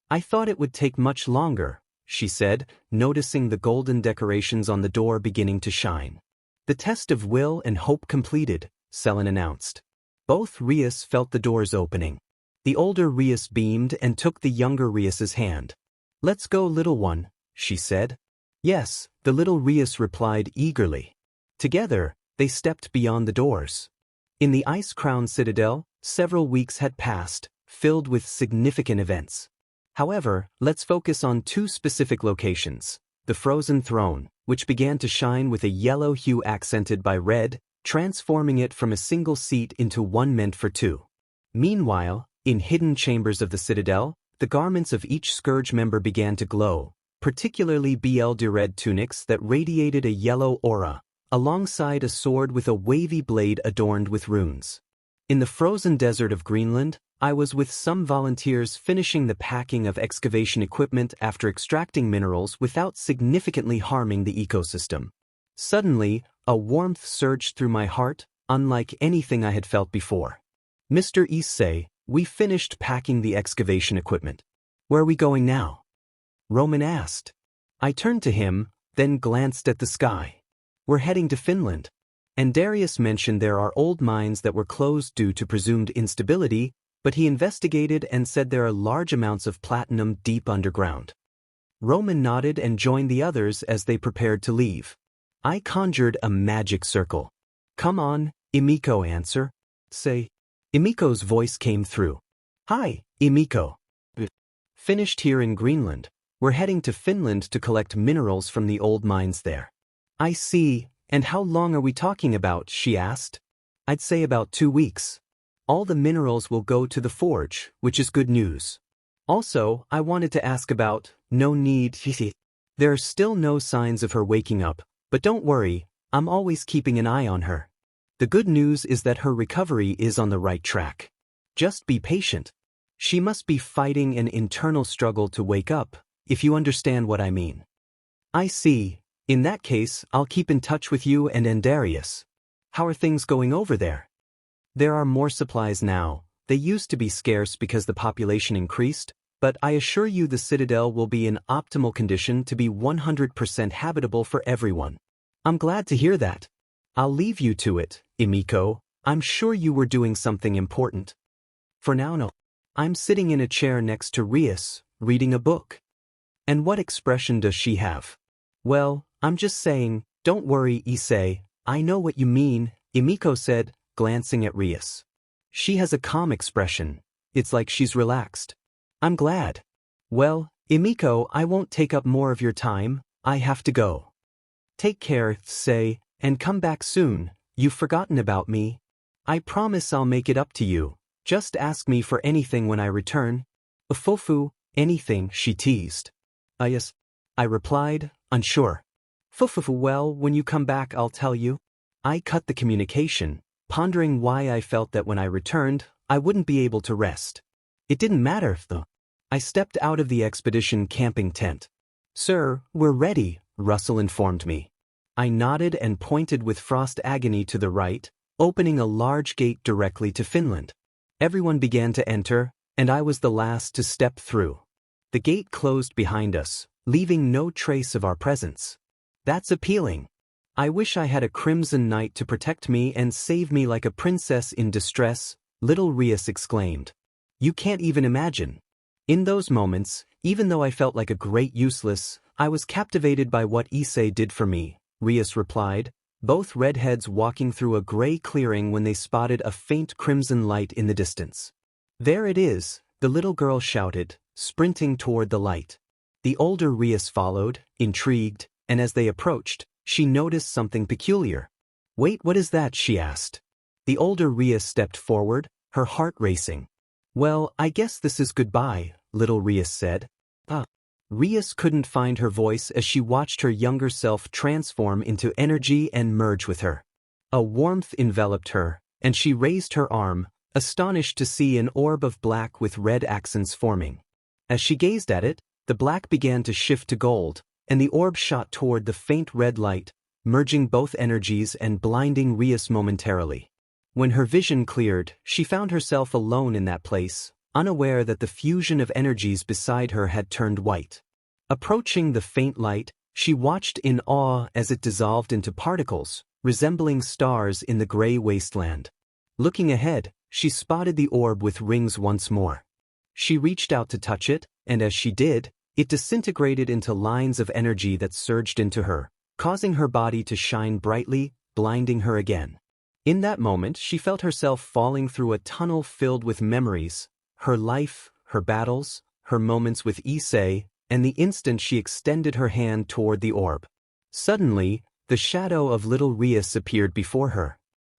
I thought it would take much longer, she said, noticing the golden decorations on the door beginning to shine. The test of will and hope completed, Selin announced. Both Rias felt the doors opening. The older Rias beamed and took the younger Rias's hand. Let's go, little one, she said. Yes, the little Rias replied eagerly. Together, they stepped beyond the doors. In the ice-crowned Citadel, several weeks had passed, filled with significant events. However, let's focus on two specific locations. The Frozen Throne, which began to shine with a yellow hue accented by red, transforming it from a single seat into one meant for two. Meanwhile, in hidden chambers of the Citadel, the garments of each Scourge member began to glow, particularly BLD red tunics that radiated a yellow aura, alongside a sword with a wavy blade adorned with runes. In the frozen desert of Greenland, I was with some volunteers finishing the packing of excavation equipment after extracting minerals without significantly harming the ecosystem. Suddenly, a warmth surged through my heart, unlike anything I had felt before. Mr. Issei, we finished packing the excavation equipment. Where are we going now? Roman asked. I turned to him, then glanced at the sky. We're heading to Finland. And Darius mentioned there are old mines that were closed due to presumed instability, but he investigated and said there are large amounts of platinum deep underground. Roman nodded and joined the others as they prepared to leave. I conjured a magic circle. Come on, Imiko, answer. Say. Imiko's voice came through. Hi, Imiko. Finished here in Greenland. We're heading to Finland to collect minerals from the old mines there. I see, and how long are we talking about, she asked. I'd say about 2 weeks. All the minerals will go to the forge, which is good news. Also, I wanted to ask about, no need. There are still no signs of her waking up, but don't worry, I'm always keeping an eye on her. The good news is that her recovery is on the right track. Just be patient. She must be fighting an internal struggle to wake up, if you understand what I mean. I see. In that case, I'll keep in touch with you and Endarius. How are things going over there? There are more supplies now. They used to be scarce because the population increased, but I assure you the Citadel will be in optimal condition to be 100% habitable for everyone. I'm glad to hear that. I'll leave you to it, Imiko. I'm sure you were doing something important. For now, no. I'm sitting in a chair next to Rias, reading a book. And what expression does she have? Well, I'm just saying, don't worry, Issei, I know what you mean, Imiko said, glancing at Rias. She has a calm expression. It's like she's relaxed. I'm glad. Well, Imiko, I won't take up more of your time, I have to go. Take care, Issei, and come back soon. You've forgotten about me. I promise I'll make it up to you. Just ask me for anything when I return. Fufu, anything, she teased. Yes, I replied, unsure. Fufu, well, when you come back I'll tell you. I cut the communication, pondering why I felt that when I returned, I wouldn't be able to rest. It didn't matter, though. I stepped out of the expedition camping tent. Sir, we're ready, Russell informed me. I nodded and pointed with frost agony to the right, opening a large gate directly to Finland. Everyone began to enter, and I was the last to step through. The gate closed behind us, leaving no trace of our presence. That's appealing. I wish I had a crimson knight to protect me and save me like a princess in distress, little Rias exclaimed. You can't even imagine. In those moments, even though I felt like a great useless, I was captivated by what Issei did for me, Rias replied, both redheads walking through a gray clearing when they spotted a faint crimson light in the distance. There it is, the little girl shouted, sprinting toward the light. The older Rias followed, intrigued, and as they approached, she noticed something peculiar. Wait, what is that? She asked. The older Rias stepped forward, her heart racing. Well, I guess this is goodbye, little Rias said. Rias couldn't find her voice as she watched her younger self transform into energy and merge with her. A warmth enveloped her, and she raised her arm, astonished to see an orb of black with red accents forming. As she gazed at it, the black began to shift to gold, and the orb shot toward the faint red light, merging both energies and blinding Rias momentarily. When her vision cleared, she found herself alone in that place, unaware that the fusion of energies beside her had turned white. Approaching the faint light, she watched in awe as it dissolved into particles, resembling stars in the gray wasteland. Looking ahead, she spotted the orb with rings once more. She reached out to touch it, and as she did, it disintegrated into lines of energy that surged into her, causing her body to shine brightly, blinding her again. In that moment, she felt herself falling through a tunnel filled with memories, her life, her battles, her moments with Issei, and the instant she extended her hand toward the orb. Suddenly, the shadow of little Rias appeared before her.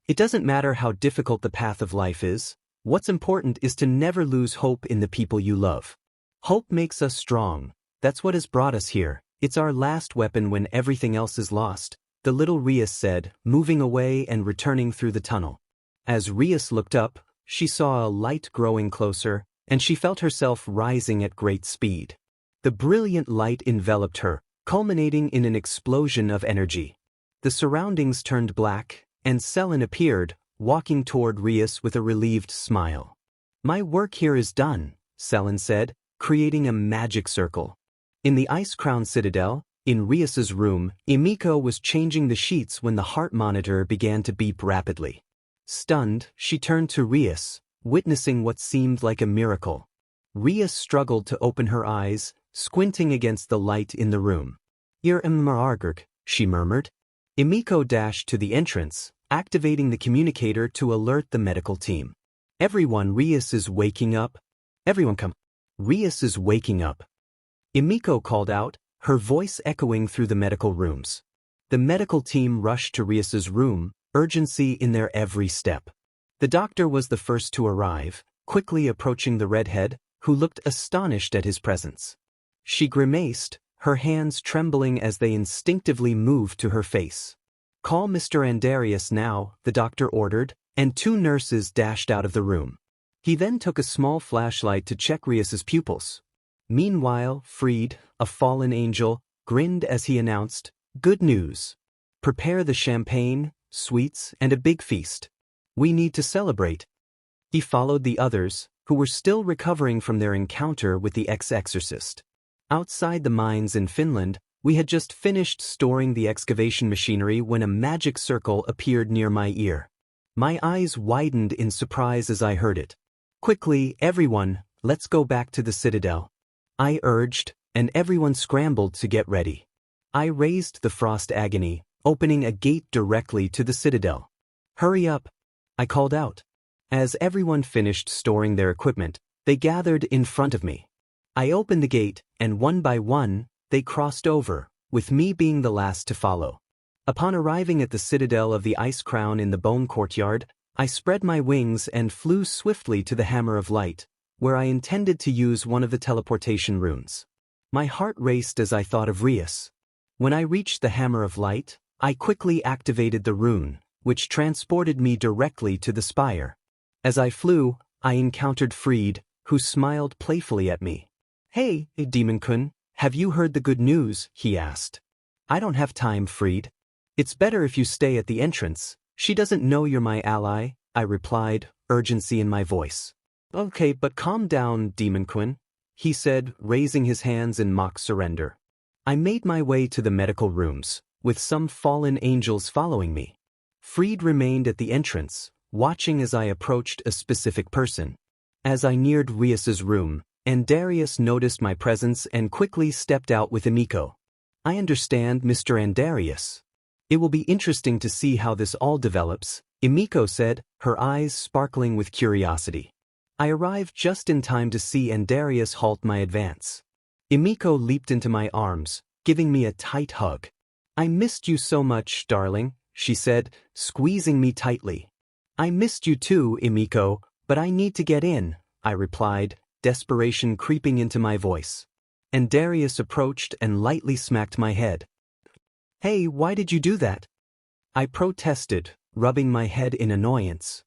It doesn't matter how difficult the path of life is, what's important is to never lose hope in the people you love. Hope makes us strong. That's what has brought us here. It's our last weapon when everything else is lost, the little Rias said, moving away and returning through the tunnel. As Rias looked up, she saw a light growing closer, and she felt herself rising at great speed. The brilliant light enveloped her, culminating in an explosion of energy. The surroundings turned black, and Selin appeared, walking toward Rias with a relieved smile. "My work here is done," Selin said, creating a magic circle. In the ice-crowned Citadel, in Rias's room, Imoen was changing the sheets when the heart monitor began to beep rapidly. Stunned, she turned to Rias, witnessing what seemed like a miracle. Rias struggled to open her eyes, squinting against the light in the room. "You're Marargurg," she murmured. Imoen dashed to the entrance, activating the communicator to alert the medical team. "Everyone, Rias is waking up. Everyone come. Rias is waking up." Imoen called out, her voice echoing through the medical rooms. The medical team rushed to Rias's room, urgency in their every step. The doctor was the first to arrive, quickly approaching the redhead, who looked astonished at his presence. She grimaced, her hands trembling as they instinctively moved to her face. "Call Mr. Andarius now," the doctor ordered, and 2 nurses dashed out of the room. He then took a small flashlight to check Rias's pupils. Meanwhile, Fried, a fallen angel, grinned as he announced, "Good news. Prepare the champagne, sweets, and a big feast. We need to celebrate." He followed the others, who were still recovering from their encounter with the ex-exorcist. Outside the mines in Finland, we had just finished storing the excavation machinery when a magic circle appeared near my ear. My eyes widened in surprise as I heard it. "Quickly, everyone, let's go back to the Citadel," I urged, and everyone scrambled to get ready. I raised the frost agony, opening a gate directly to the Citadel. "Hurry up," I called out. As everyone finished storing their equipment, they gathered in front of me. I opened the gate, and one by one, they crossed over, with me being the last to follow. Upon arriving at the Citadel of the Ice Crown in the Bone Courtyard, I spread my wings and flew swiftly to the Hammer of Light, where I intended to use one of the teleportation runes. My heart raced as I thought of Rias. When I reached the Hammer of Light, I quickly activated the rune, which transported me directly to the spire. As I flew, I encountered Fried, who smiled playfully at me. "Hey, Demon-kun, have you heard the good news?" he asked. "I don't have time, Fried. It's better if you stay at the entrance. She doesn't know you're my ally," I replied, urgency in my voice. "Okay, but calm down, Demon-kun," he said, raising his hands in mock surrender. I made my way to the medical rooms, with some fallen angels following me. Fried remained at the entrance, watching as I approached a specific person. As I neared Rias's room, Andarius noticed my presence and quickly stepped out with Imoen. "I understand, Mr. Andarius. It will be interesting to see how this all develops," Imoen said, her eyes sparkling with curiosity. I arrived just in time to see Andarius halt my advance. Imoen leaped into my arms, giving me a tight hug. "I missed you so much, darling," she said, squeezing me tightly. "I missed you too, Imoen, but I need to get in," I replied, desperation creeping into my voice. Andarius approached and lightly smacked my head. "Hey, why did you do that?" I protested, rubbing my head in annoyance.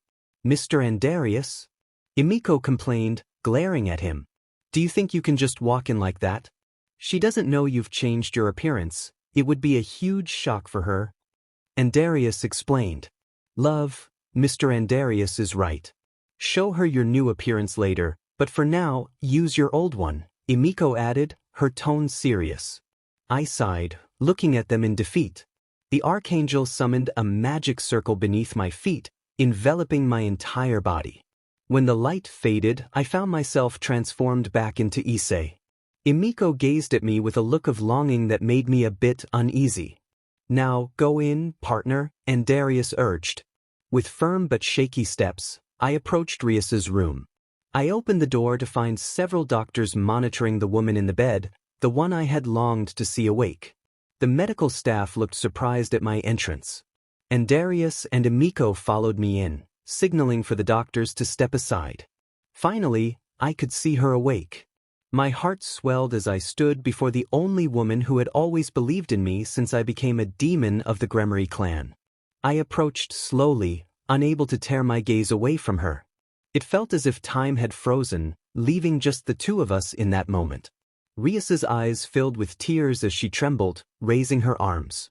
Mr. Andarius? Emiko complained, glaring at him. Do you think you can just walk in like that? She doesn't know you've changed your appearance. It would be a huge shock for her. Andarius explained. Love, Mr. Andarius is right. Show her your new appearance later, but for now, use your old one, Emiko added, her tone serious. I sighed, looking at them in defeat. The Archangel summoned a magic circle beneath my feet, enveloping my entire body. When the light faded, I found myself transformed back into Issei. Emiko gazed at me with a look of longing that made me a bit uneasy. Now, go in, partner, Andarius urged. With firm but shaky steps, I approached Rias's room. I opened the door to find several doctors monitoring the woman in the bed, the one I had longed to see awake. The medical staff looked surprised at my entrance. Andarius and Emiko followed me in, signaling for the doctors to step aside. Finally, I could see her awake. My heart swelled as I stood before the only woman who had always believed in me since I became a demon of the Gremory clan. I approached slowly, unable to tear my gaze away from her. It felt as if time had frozen, leaving just the two of us in that moment. Rias's eyes filled with tears as she trembled, raising her arms.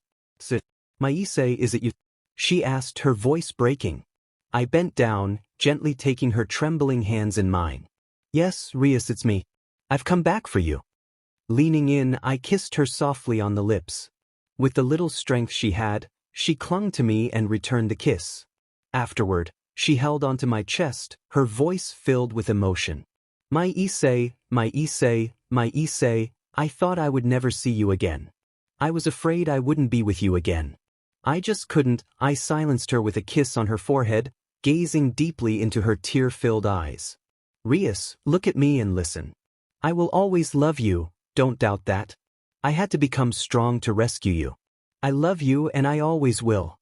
My Issei, is it you? She asked, her voice breaking. I bent down, gently taking her trembling hands in mine. Yes, Rias, it's me. I've come back for you. Leaning in, I kissed her softly on the lips. With the little strength she had, she clung to me and returned the kiss. Afterward, she held onto my chest, her voice filled with emotion. My Issei, my Issei, my Issei, I thought I would never see you again. I was afraid I wouldn't be with you again. I just couldn't. I silenced her with a kiss on her forehead, gazing deeply into her tear-filled eyes. Rias, look at me and listen. I will always love you, don't doubt that. I had to become strong to rescue you. I love you and I always will.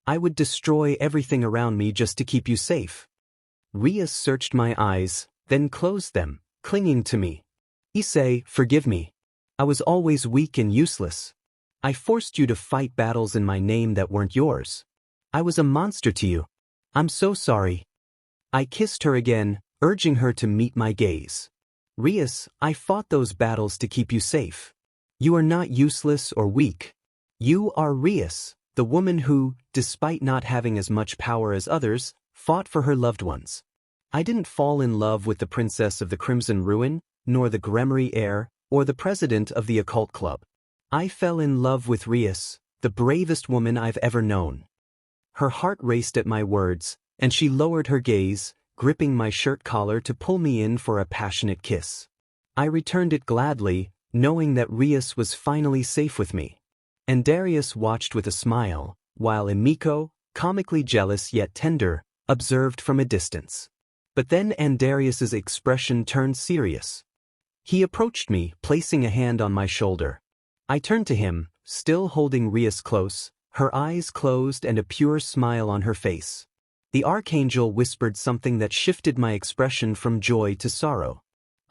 I would destroy everything around me just to keep you safe. Rias searched my eyes, then closed them, clinging to me. Issei, forgive me. I was always weak and useless. I forced you to fight battles in my name that weren't yours. I was a monster to you. I'm so sorry. I kissed her again, urging her to meet my gaze. Rias, I fought those battles to keep you safe. You are not useless or weak. You are Rias, the woman who, despite not having as much power as others, fought for her loved ones. I didn't fall in love with the princess of the Crimson Ruin, nor the Gremory heir, or the president of the occult club. I fell in love with Rias, the bravest woman I've ever known. Her heart raced at my words, and she lowered her gaze, gripping my shirt collar to pull me in for a passionate kiss. I returned it gladly, knowing that Rias was finally safe with me. Andarius watched with a smile, while Emiko, comically jealous yet tender, observed from a distance. But then Andarius's expression turned serious. He approached me, placing a hand on my shoulder. I turned to him, still holding Rias close, her eyes closed and a pure smile on her face. The Archangel whispered something that shifted my expression from joy to sorrow.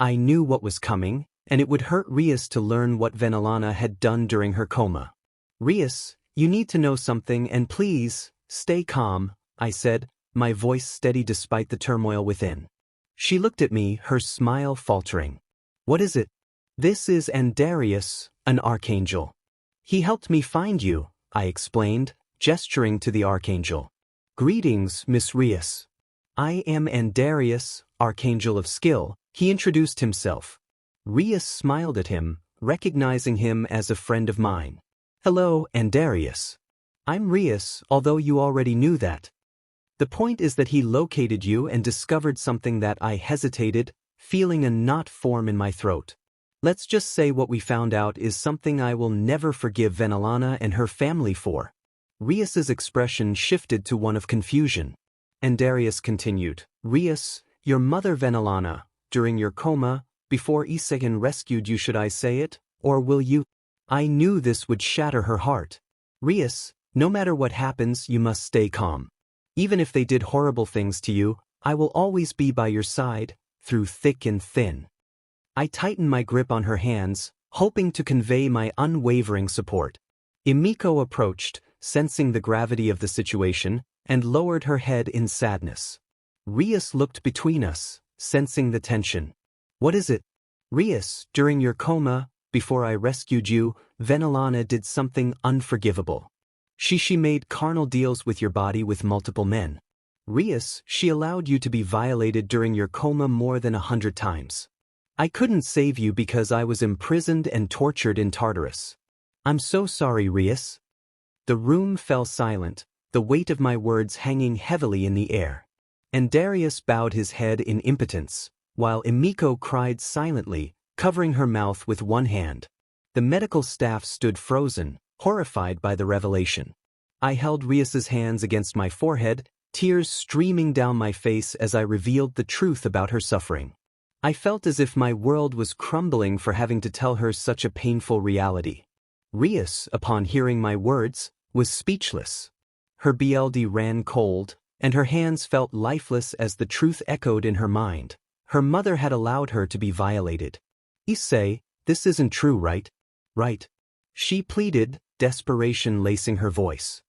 I knew what was coming, and it would hurt Rias to learn what Venelana had done during her coma. Rias, you need to know something and please, stay calm, I said, my voice steady despite the turmoil within. She looked at me, her smile faltering. What is it? This is Andarius, an Archangel. He helped me find you, I explained, gesturing to the Archangel. Greetings, Miss Rias. I am Andarius, Archangel of Skill, he introduced himself. Rias smiled at him, recognizing him as a friend of mine. Hello, Andarius. I'm Rias, although you already knew that. The point is that he located you and discovered something that I hesitated, feeling a knot form in my throat. Let's just say what we found out is something I will never forgive Venelana and her family for. Rias's expression shifted to one of confusion. Andarius continued, Rias, your mother Venelana, during your coma, before Issei rescued you, should I say it, or will you? I knew this would shatter her heart. Rias, no matter what happens, you must stay calm. Even if they did horrible things to you, I will always be by your side, through thick and thin. I tightened my grip on her hands, hoping to convey my unwavering support. Emiko approached, sensing the gravity of the situation, and lowered her head in sadness. Rias looked between us, sensing the tension. What is it? Rias, during your coma, before I rescued you, Venelana did something unforgivable. She made carnal deals with your body with multiple men. Rias, she allowed you to be violated during your coma more than 100 times. I couldn't save you because I was imprisoned and tortured in Tartarus. I'm so sorry, Rias. The room fell silent, the weight of my words hanging heavily in the air. And Darius bowed his head in impotence, while Emiko cried silently, covering her mouth with one hand. The medical staff stood frozen, horrified by the revelation. I held Rias's hands against my forehead, tears streaming down my face as I revealed the truth about her suffering. I felt as if my world was crumbling for having to tell her such a painful reality. Rias, upon hearing my words, was speechless. Her BLD ran cold, and her hands felt lifeless as the truth echoed in her mind. Her mother had allowed her to be violated. Issei, this isn't true, right? Right. She pleaded, desperation lacing her voice.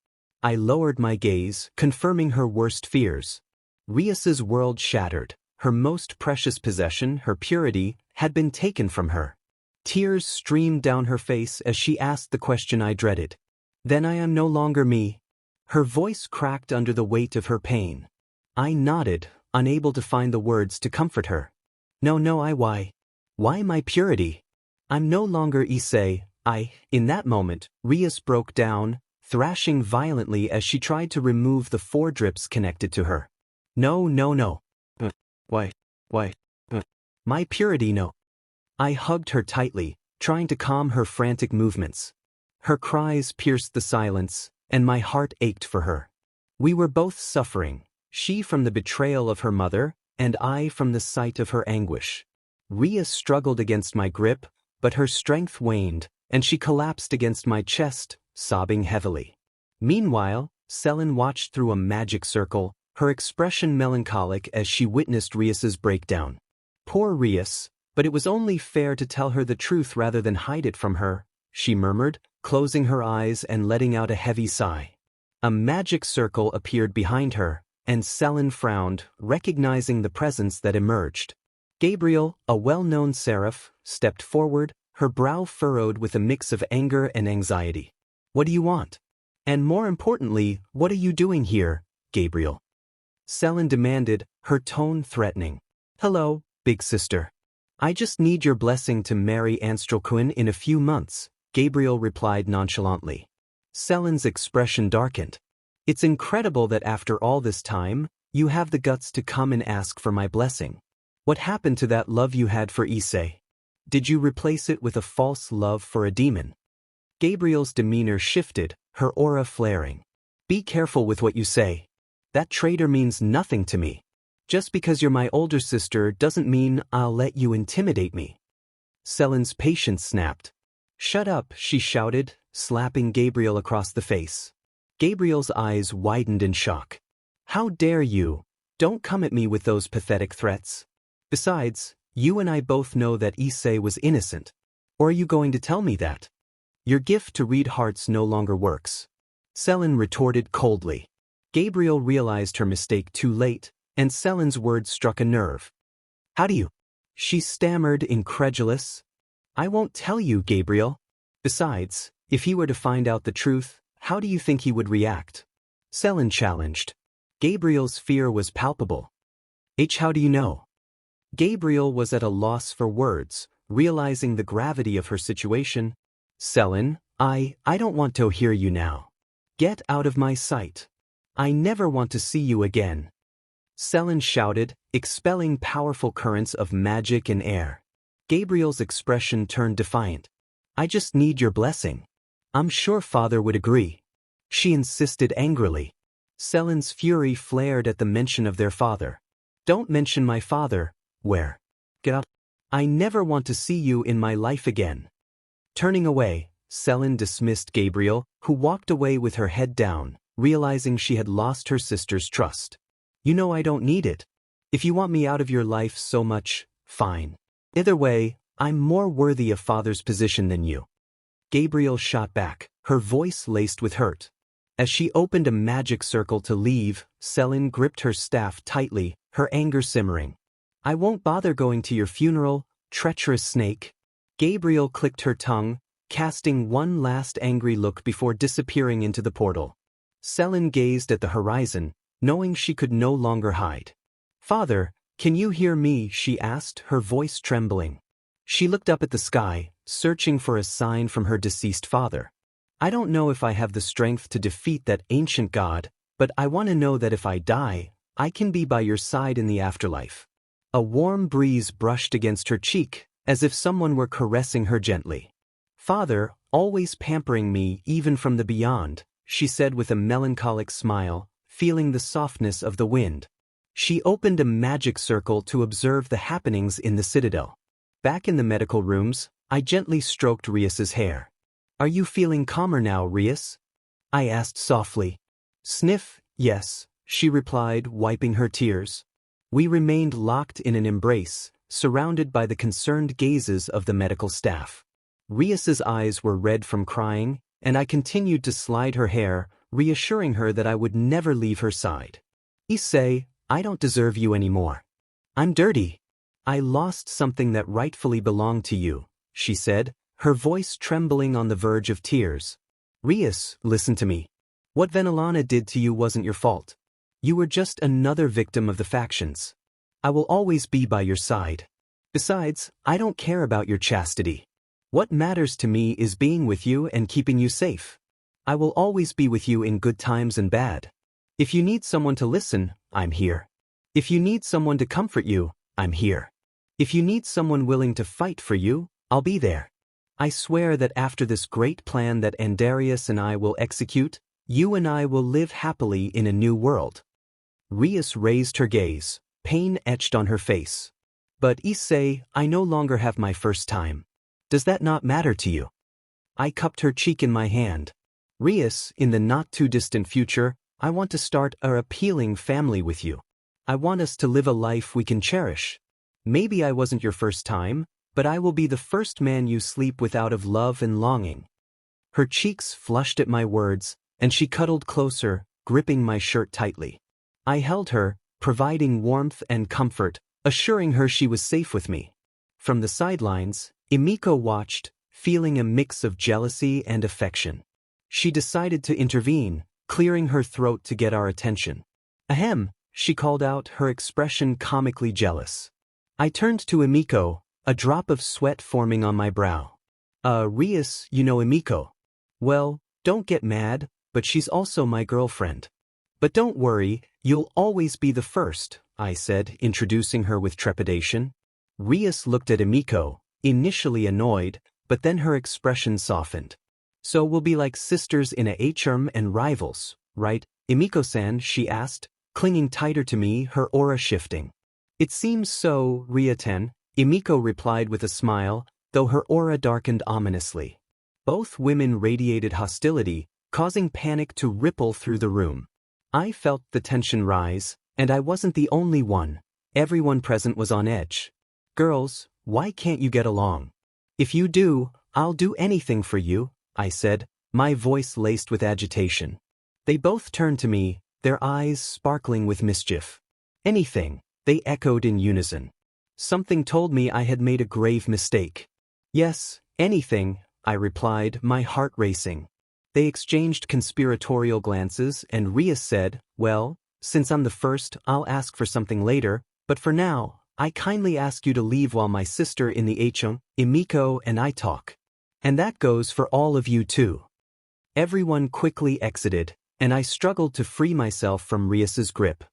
I lowered my gaze, confirming her worst fears. Rias's world shattered. Her most precious possession, her purity, had been taken from her. Tears streamed down her face as she asked the question I dreaded. Then I am no longer me. Her voice cracked under the weight of her pain. I nodded, unable to find the words to comfort her. No, why? Why my purity? I'm no longer Issei. In that moment, Rias broke down, thrashing violently as she tried to remove the 4 drips connected to her. No. Why? My purity, no. I hugged her tightly, trying to calm her frantic movements. Her cries pierced the silence, and my heart ached for her. We were both suffering, she from the betrayal of her mother, and I from the sight of her anguish. Rias struggled against my grip, but her strength waned, and she collapsed against my chest, sobbing heavily. Meanwhile, Selin watched through a magic circle, her expression melancholic as she witnessed Rias's breakdown. Poor Rias, but it was only fair to tell her the truth rather than hide it from her, she murmured, closing her eyes and letting out a heavy sigh. A magic circle appeared behind her, and Selin frowned, recognizing the presence that emerged. Gabriel, a well-known seraph, stepped forward, her brow furrowed with a mix of anger and anxiety. What do you want? And more importantly, what are you doing here, Gabriel? Selin demanded, her tone threatening. Hello, big sister. I just need your blessing to marry Anstrelquin in a few months, Gabriel replied nonchalantly. Selin's expression darkened. It's incredible that after all this time, you have the guts to come and ask for my blessing. What happened to that love you had for Issei? Did you replace it with a false love for a demon? Gabriel's demeanor shifted, her aura flaring. Be careful with what you say. That traitor means nothing to me. Just because you're my older sister doesn't mean I'll let you intimidate me. Selin's patience snapped. Shut up, she shouted, slapping Gabriel across the face. Gabriel's eyes widened in shock. How dare you? Don't come at me with those pathetic threats. Besides, you and I both know that Issei was innocent. Or are you going to tell me that? Your gift to read hearts no longer works. Selin retorted coldly. Gabriel realized her mistake too late, and Selin's words struck a nerve. How do you? She stammered, incredulous. I won't tell you, Gabriel. Besides, if he were to find out the truth, how do you think he would react? Selin challenged. Gabriel's fear was palpable. How do you know? Gabriel was at a loss for words, realizing the gravity of her situation. Selin, I don't want to hear you now. Get out of my sight. I never want to see you again. Selin shouted, expelling powerful currents of magic and air. Gabriel's expression turned defiant. I just need your blessing. I'm sure Father would agree. She insisted angrily. Selin's fury flared at the mention of their father. Don't mention my father. Where? Get out. I never want to see you in my life again. Turning away, Selin dismissed Gabriel, who walked away with her head down, realizing she had lost her sister's trust. You know I don't need it. If you want me out of your life so much, fine. Either way, I'm more worthy of Father's position than you. Gabriel shot back, her voice laced with hurt. As she opened a magic circle to leave, Selin gripped her staff tightly, her anger simmering. I won't bother going to your funeral, treacherous snake. Gabriel clicked her tongue, casting one last angry look before disappearing into the portal. Selin gazed at the horizon, knowing she could no longer hide. Father, can you hear me? She asked, her voice trembling. She looked up at the sky, searching for a sign from her deceased father. I don't know if I have the strength to defeat that ancient god, but I want to know that if I die, I can be by your side in the afterlife. A warm breeze brushed against her cheek, as if someone were caressing her gently. Father, always pampering me even from the beyond, she said with a melancholic smile, feeling the softness of the wind. She opened a magic circle to observe the happenings in the Citadel. Back in the medical rooms, I gently stroked Rias's hair. Are you feeling calmer now, Rias? I asked softly. Sniff, yes, she replied, wiping her tears. We remained locked in an embrace, surrounded by the concerned gazes of the medical staff. Rias's eyes were red from crying, and I continued to slide her hair, reassuring her that I would never leave her side. Issei, I don't deserve you anymore. I'm dirty. I lost something that rightfully belonged to you, she said, her voice trembling on the verge of tears. Rias, listen to me. What Venelana did to you wasn't your fault. You were just another victim of the factions. I will always be by your side. Besides, I don't care about your chastity. What matters to me is being with you and keeping you safe. I will always be with you in good times and bad. If you need someone to listen, I'm here. If you need someone to comfort you, I'm here. If you need someone willing to fight for you, I'll be there. I swear that after this great plan that Andarius and I will execute, you and I will live happily in a new world. Rias raised her gaze, pain etched on her face. But Issei, I no longer have my first time. Does that not matter to you? I cupped her cheek in my hand. Rias, in the not-too-distant future, I want to start a appealing family with you. I want us to live a life we can cherish. Maybe I wasn't your first time, but I will be the first man you sleep with out of love and longing. Her cheeks flushed at my words, and she cuddled closer, gripping my shirt tightly. I held her, providing warmth and comfort, assuring her she was safe with me. From the sidelines, Emiko watched, feeling a mix of jealousy and affection. She decided to intervene, clearing her throat to get our attention. Ahem, she called out, her expression comically jealous. I turned to Emiko, a drop of sweat forming on my brow. Rias, you know Emiko. Well, don't get mad, but she's also my girlfriend. But don't worry, you'll always be the first, I said, introducing her with trepidation. Rias looked at Emiko, initially annoyed, but then her expression softened. So we'll be like sisters in a HRM and rivals, right, Emiko-san? She asked, clinging tighter to me, her aura shifting. It seems so, Ria-ten, Emiko replied with a smile, though her aura darkened ominously. Both women radiated hostility, causing panic to ripple through the room. I felt the tension rise, and I wasn't the only one. Everyone present was on edge. Girls, why can't you get along? If you do, I'll do anything for you, I said, my voice laced with agitation. They both turned to me, their eyes sparkling with mischief. Anything, they echoed in unison. Something told me I had made a grave mistake. Yes, anything, I replied, my heart racing. They exchanged conspiratorial glances, and Rias said, well, since I'm the first, I'll ask for something later, but for now, I kindly ask you to leave while my sister in the HM, Emiko, and I talk. And that goes for all of you too. Everyone quickly exited, and I struggled to free myself from Rias's grip.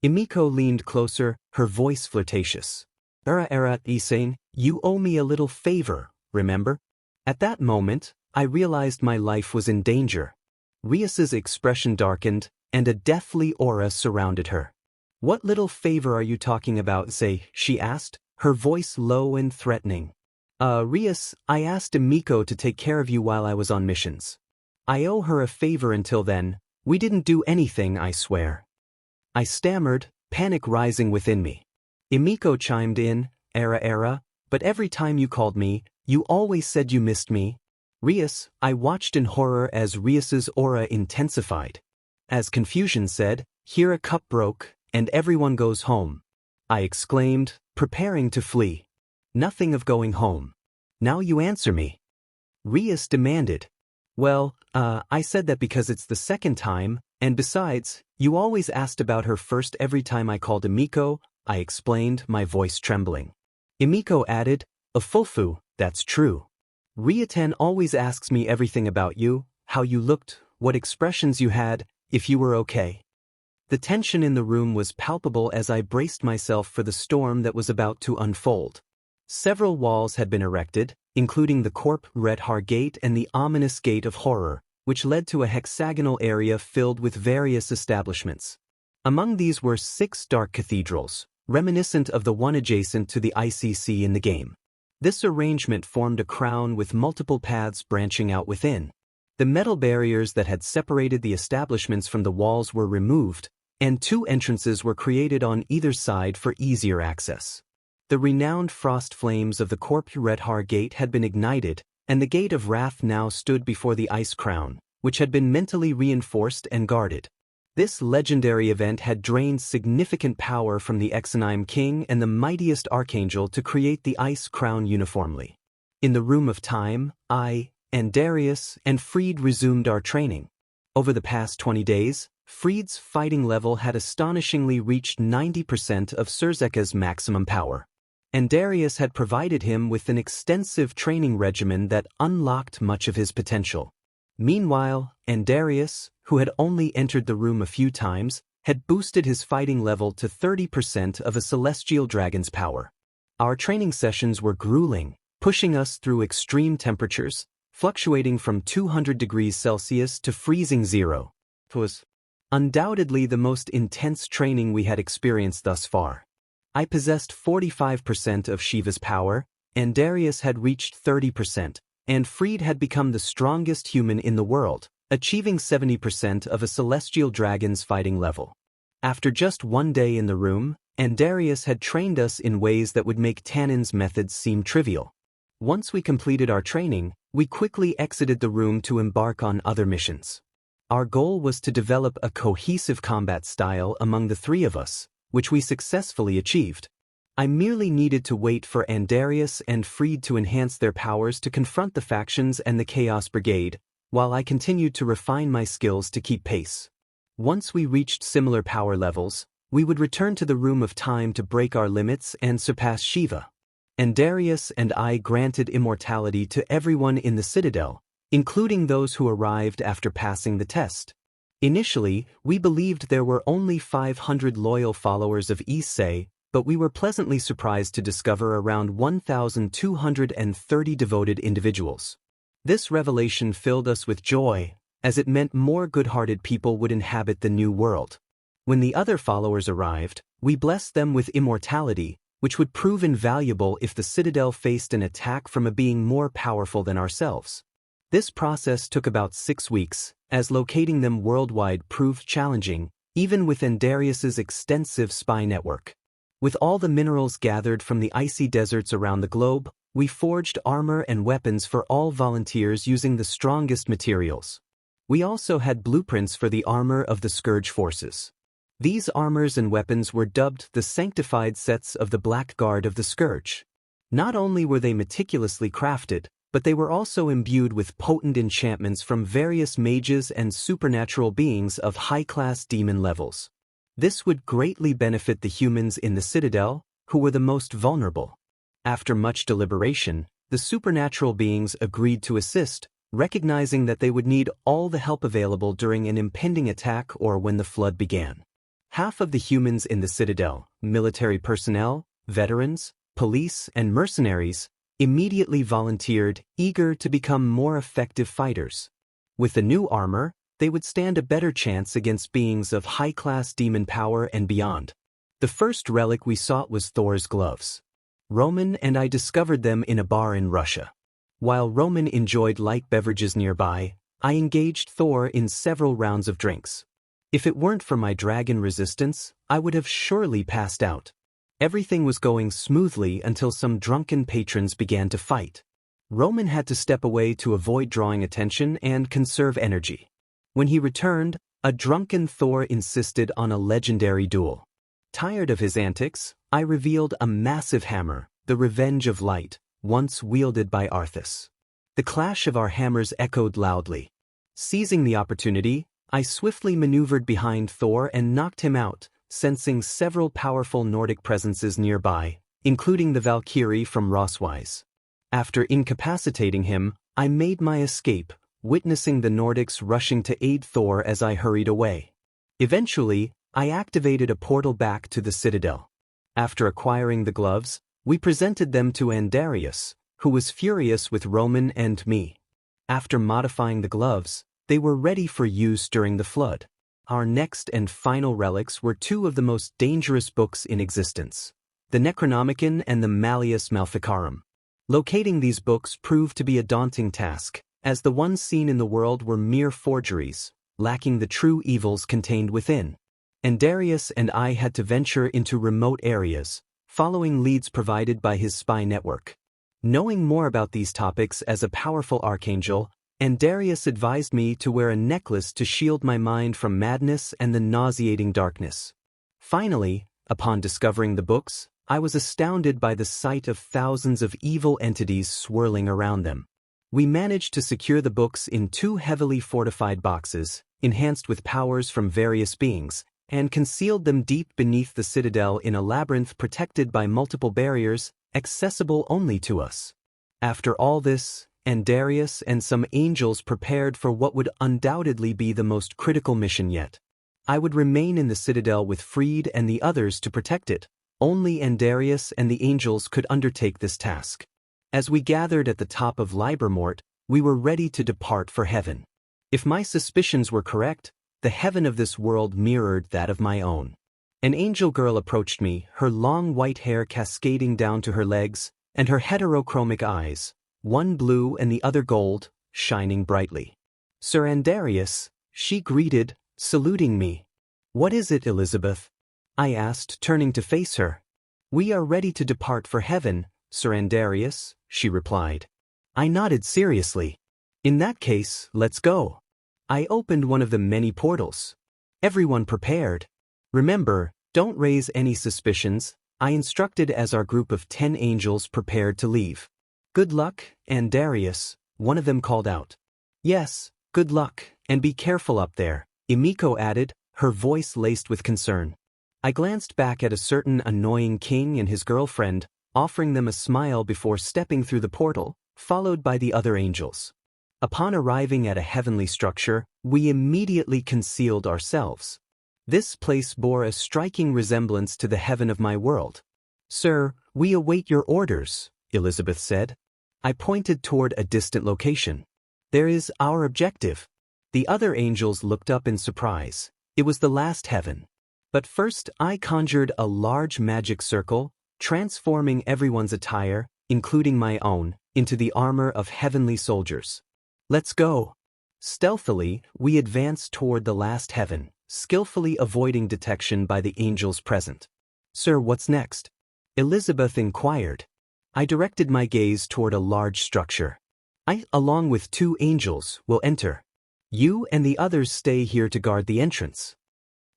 Emiko leaned closer, her voice flirtatious. Issei, you owe me a little favor, remember? At that moment, I realized my life was in danger. Rias's expression darkened, and a deathly aura surrounded her. What little favor are you talking about, Issei? She asked, her voice low and threatening. Rias, I asked Emiko to take care of you while I was on missions. I owe her a favor until then. We didn't do anything, I swear. I stammered, panic rising within me. Emiko chimed in, but every time you called me, you always said you missed me. Rias, I watched in horror as Rias's aura intensified. As confusion said, here a cup broke, and everyone goes home. I exclaimed, preparing to flee. Nothing of going home. Now you answer me. Rias demanded. Well, I said that because it's the second time, and besides, you always asked about her first every time I called Emiko, I explained, my voice trembling. Emiko added, a fufu, that's true. Riaten always asks me everything about you, how you looked, what expressions you had, if you were okay. The tension in the room was palpable as I braced myself for the storm that was about to unfold. Several walls had been erected, including the Corp Red Har Gate and the ominous Gate of Horror, which led to a hexagonal area filled with various establishments. Among these were 6 dark cathedrals, reminiscent of the one adjacent to the ICC in the game. This arrangement formed a crown with multiple paths branching out within. The metal barriers that had separated the establishments from the walls were removed, and 2 entrances were created on either side for easier access. The renowned frost flames of the Corp Red Har Gate had been ignited, and the Gate of Wrath now stood before the Ice Crown, which had been mentally reinforced and guarded. This legendary event had drained significant power from the Exenime King and the mightiest Archangel to create the Ice Crown uniformly. In the Room of Time, I, Andarius, and Fried resumed our training. Over the past 20 days, Fried's fighting level had astonishingly reached 90% of Surzeka's maximum power. Andarius had provided him with an extensive training regimen that unlocked much of his potential. Meanwhile, Andarius, who had only entered the room a few times, had boosted his fighting level to 30% of a celestial dragon's power. Our training sessions were grueling, pushing us through extreme temperatures, fluctuating from 200 degrees Celsius to freezing zero. It was undoubtedly the most intense training we had experienced thus far. I possessed 45% of Shiva's power, Andarius had reached 30%, and Fried had become the strongest human in the world, achieving 70% of a celestial dragon's fighting level. After just 1 day in the room, Andarius had trained us in ways that would make Tannen's methods seem trivial. Once we completed our training, we quickly exited the room to embark on other missions. Our goal was to develop a cohesive combat style among the 3 of us, which we successfully achieved. I merely needed to wait for Andarius and Fried to enhance their powers to confront the factions and the Chaos Brigade, while I continued to refine my skills to keep pace. Once we reached similar power levels, we would return to the Room of Time to break our limits and surpass Shiva. Andarius and I granted immortality to everyone in the Citadel, including those who arrived after passing the test. Initially, we believed there were only 500 loyal followers of Issei, but we were pleasantly surprised to discover around 1,230 devoted individuals. This revelation filled us with joy, as it meant more good-hearted people would inhabit the new world. When the other followers arrived, we blessed them with immortality, which would prove invaluable if the Citadel faced an attack from a being more powerful than ourselves. This process took about 6 weeks, as locating them worldwide proved challenging, even with Andarius's extensive spy network. With all the minerals gathered from the icy deserts around the globe, we forged armor and weapons for all volunteers using the strongest materials. We also had blueprints for the armor of the Scourge forces. These armors and weapons were dubbed the sanctified sets of the Black Guard of the Scourge. Not only were they meticulously crafted, but they were also imbued with potent enchantments from various mages and supernatural beings of high-class demon levels. This would greatly benefit the humans in the Citadel, who were the most vulnerable. After much deliberation, the supernatural beings agreed to assist, recognizing that they would need all the help available during an impending attack or when the flood began. Half of the humans in the Citadel, military personnel, veterans, police, and mercenaries, immediately volunteered, eager to become more effective fighters. With the new armor, they would stand a better chance against beings of high-class demon power and beyond. The first relic we sought was Thor's gloves. Roman and I discovered them in a bar in Russia. While Roman enjoyed light beverages nearby, I engaged Thor in several rounds of drinks. If it weren't for my dragon resistance, I would have surely passed out. Everything was going smoothly until some drunken patrons began to fight. Roman had to step away to avoid drawing attention and conserve energy. When he returned, a drunken Thor insisted on a legendary duel. Tired of his antics, I revealed a massive hammer, the Revenge of Light, once wielded by Arthas. The clash of our hammers echoed loudly. Seizing the opportunity, I swiftly maneuvered behind Thor and knocked him out, sensing several powerful Nordic presences nearby, including the Valkyrie from Roswise. After incapacitating him, I made my escape, witnessing the Nordics rushing to aid Thor as I hurried away. Eventually, I activated a portal back to the Citadel. After acquiring the gloves, we presented them to Andarius, who was furious with Roman and me. After modifying the gloves, they were ready for use during the flood. Our next and final relics were two of the most dangerous books in existence, the Necronomicon and the Malleus Maleficarum. Locating these books proved to be a daunting task, as the ones seen in the world were mere forgeries, lacking the true evils contained within. Andarius and I had to venture into remote areas, following leads provided by his spy network. Knowing more about these topics as a powerful archangel, Andarius advised me to wear a necklace to shield my mind from madness and the nauseating darkness. Finally, upon discovering the books, I was astounded by the sight of thousands of evil entities swirling around them. We managed to secure the books in two heavily fortified boxes, enhanced with powers from various beings, and concealed them deep beneath the Citadel in a labyrinth protected by multiple barriers, accessible only to us. After all this, Andarius and some angels prepared for what would undoubtedly be the most critical mission yet. I would remain in the Citadel with Freed and the others to protect it. Only Andarius and the angels could undertake this task. As we gathered at the top of Libremort, we were ready to depart for heaven. If my suspicions were correct, the heaven of this world mirrored that of my own. An angel girl approached me, her long white hair cascading down to her legs, and her heterochromic eyes, one blue and the other gold, shining brightly. "Sir Andarius," she greeted, saluting me. "What is it, Elizabeth?" I asked, turning to face her. "We are ready to depart for heaven, Sir Andarius," she replied. I nodded seriously. "In that case, let's go." I opened one of the many portals. Everyone prepared. "Remember, don't raise any suspicions," I instructed as our group of 10 angels prepared to leave. "Good luck, Andarius," one of them called out. "Yes, good luck, and be careful up there," Emiko added, her voice laced with concern. I glanced back at a certain annoying king and his girlfriend, offering them a smile before stepping through the portal, followed by the other angels. Upon arriving at a heavenly structure, we immediately concealed ourselves. This place bore a striking resemblance to the heaven of my world. "Sir, we await your orders," Elizabeth said. I pointed toward a distant location. "There is our objective." The other angels looked up in surprise. It was the last heaven. But first I conjured a large magic circle, transforming everyone's attire, including my own, into the armor of heavenly soldiers. "Let's go." Stealthily, we advanced toward the last heaven, skillfully avoiding detection by the angels present. "Sir, what's next?" Elizabeth inquired. I directed my gaze toward a large structure. "I, along with 2 angels, will enter. You and the others stay here to guard the entrance."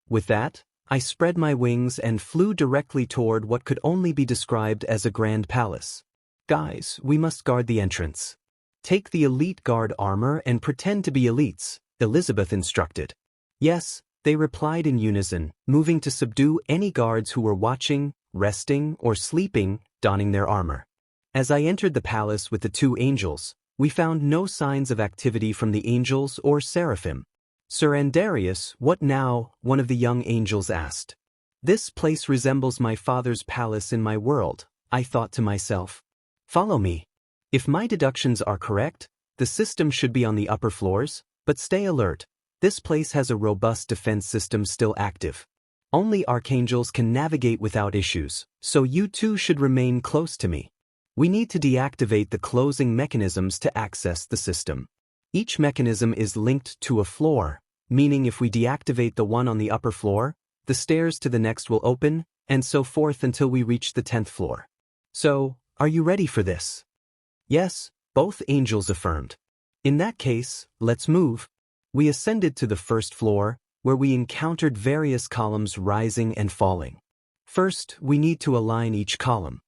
With that, I spread my wings and flew directly toward what could only be described as a grand palace. "Guys, we must guard the entrance. Take the elite guard armor and pretend to be elites," Elizabeth instructed. "Yes," they replied in unison, moving to subdue any guards who were watching, resting, or sleeping, donning their armor. As I entered the palace with the 2 angels, we found no signs of activity from the angels or seraphim. "Sir Andarius, what now?" one of the young angels asked. "This place resembles my father's palace in my world," I thought to myself. "Follow me. If my deductions are correct, the system should be on the upper floors, but stay alert. This place has a robust defense system still active. Only archangels can navigate without issues, so you too should remain close to me. We need to deactivate the closing mechanisms to access the system. Each mechanism is linked to a floor, meaning if we deactivate the one on the upper floor, the stairs to the next will open, and so forth until we reach the 10th floor. So, are you ready for this?" "Yes," both angels affirmed. "In that case, let's move." We ascended to the 1st floor, where we encountered various columns rising and falling. First, we need to align each column.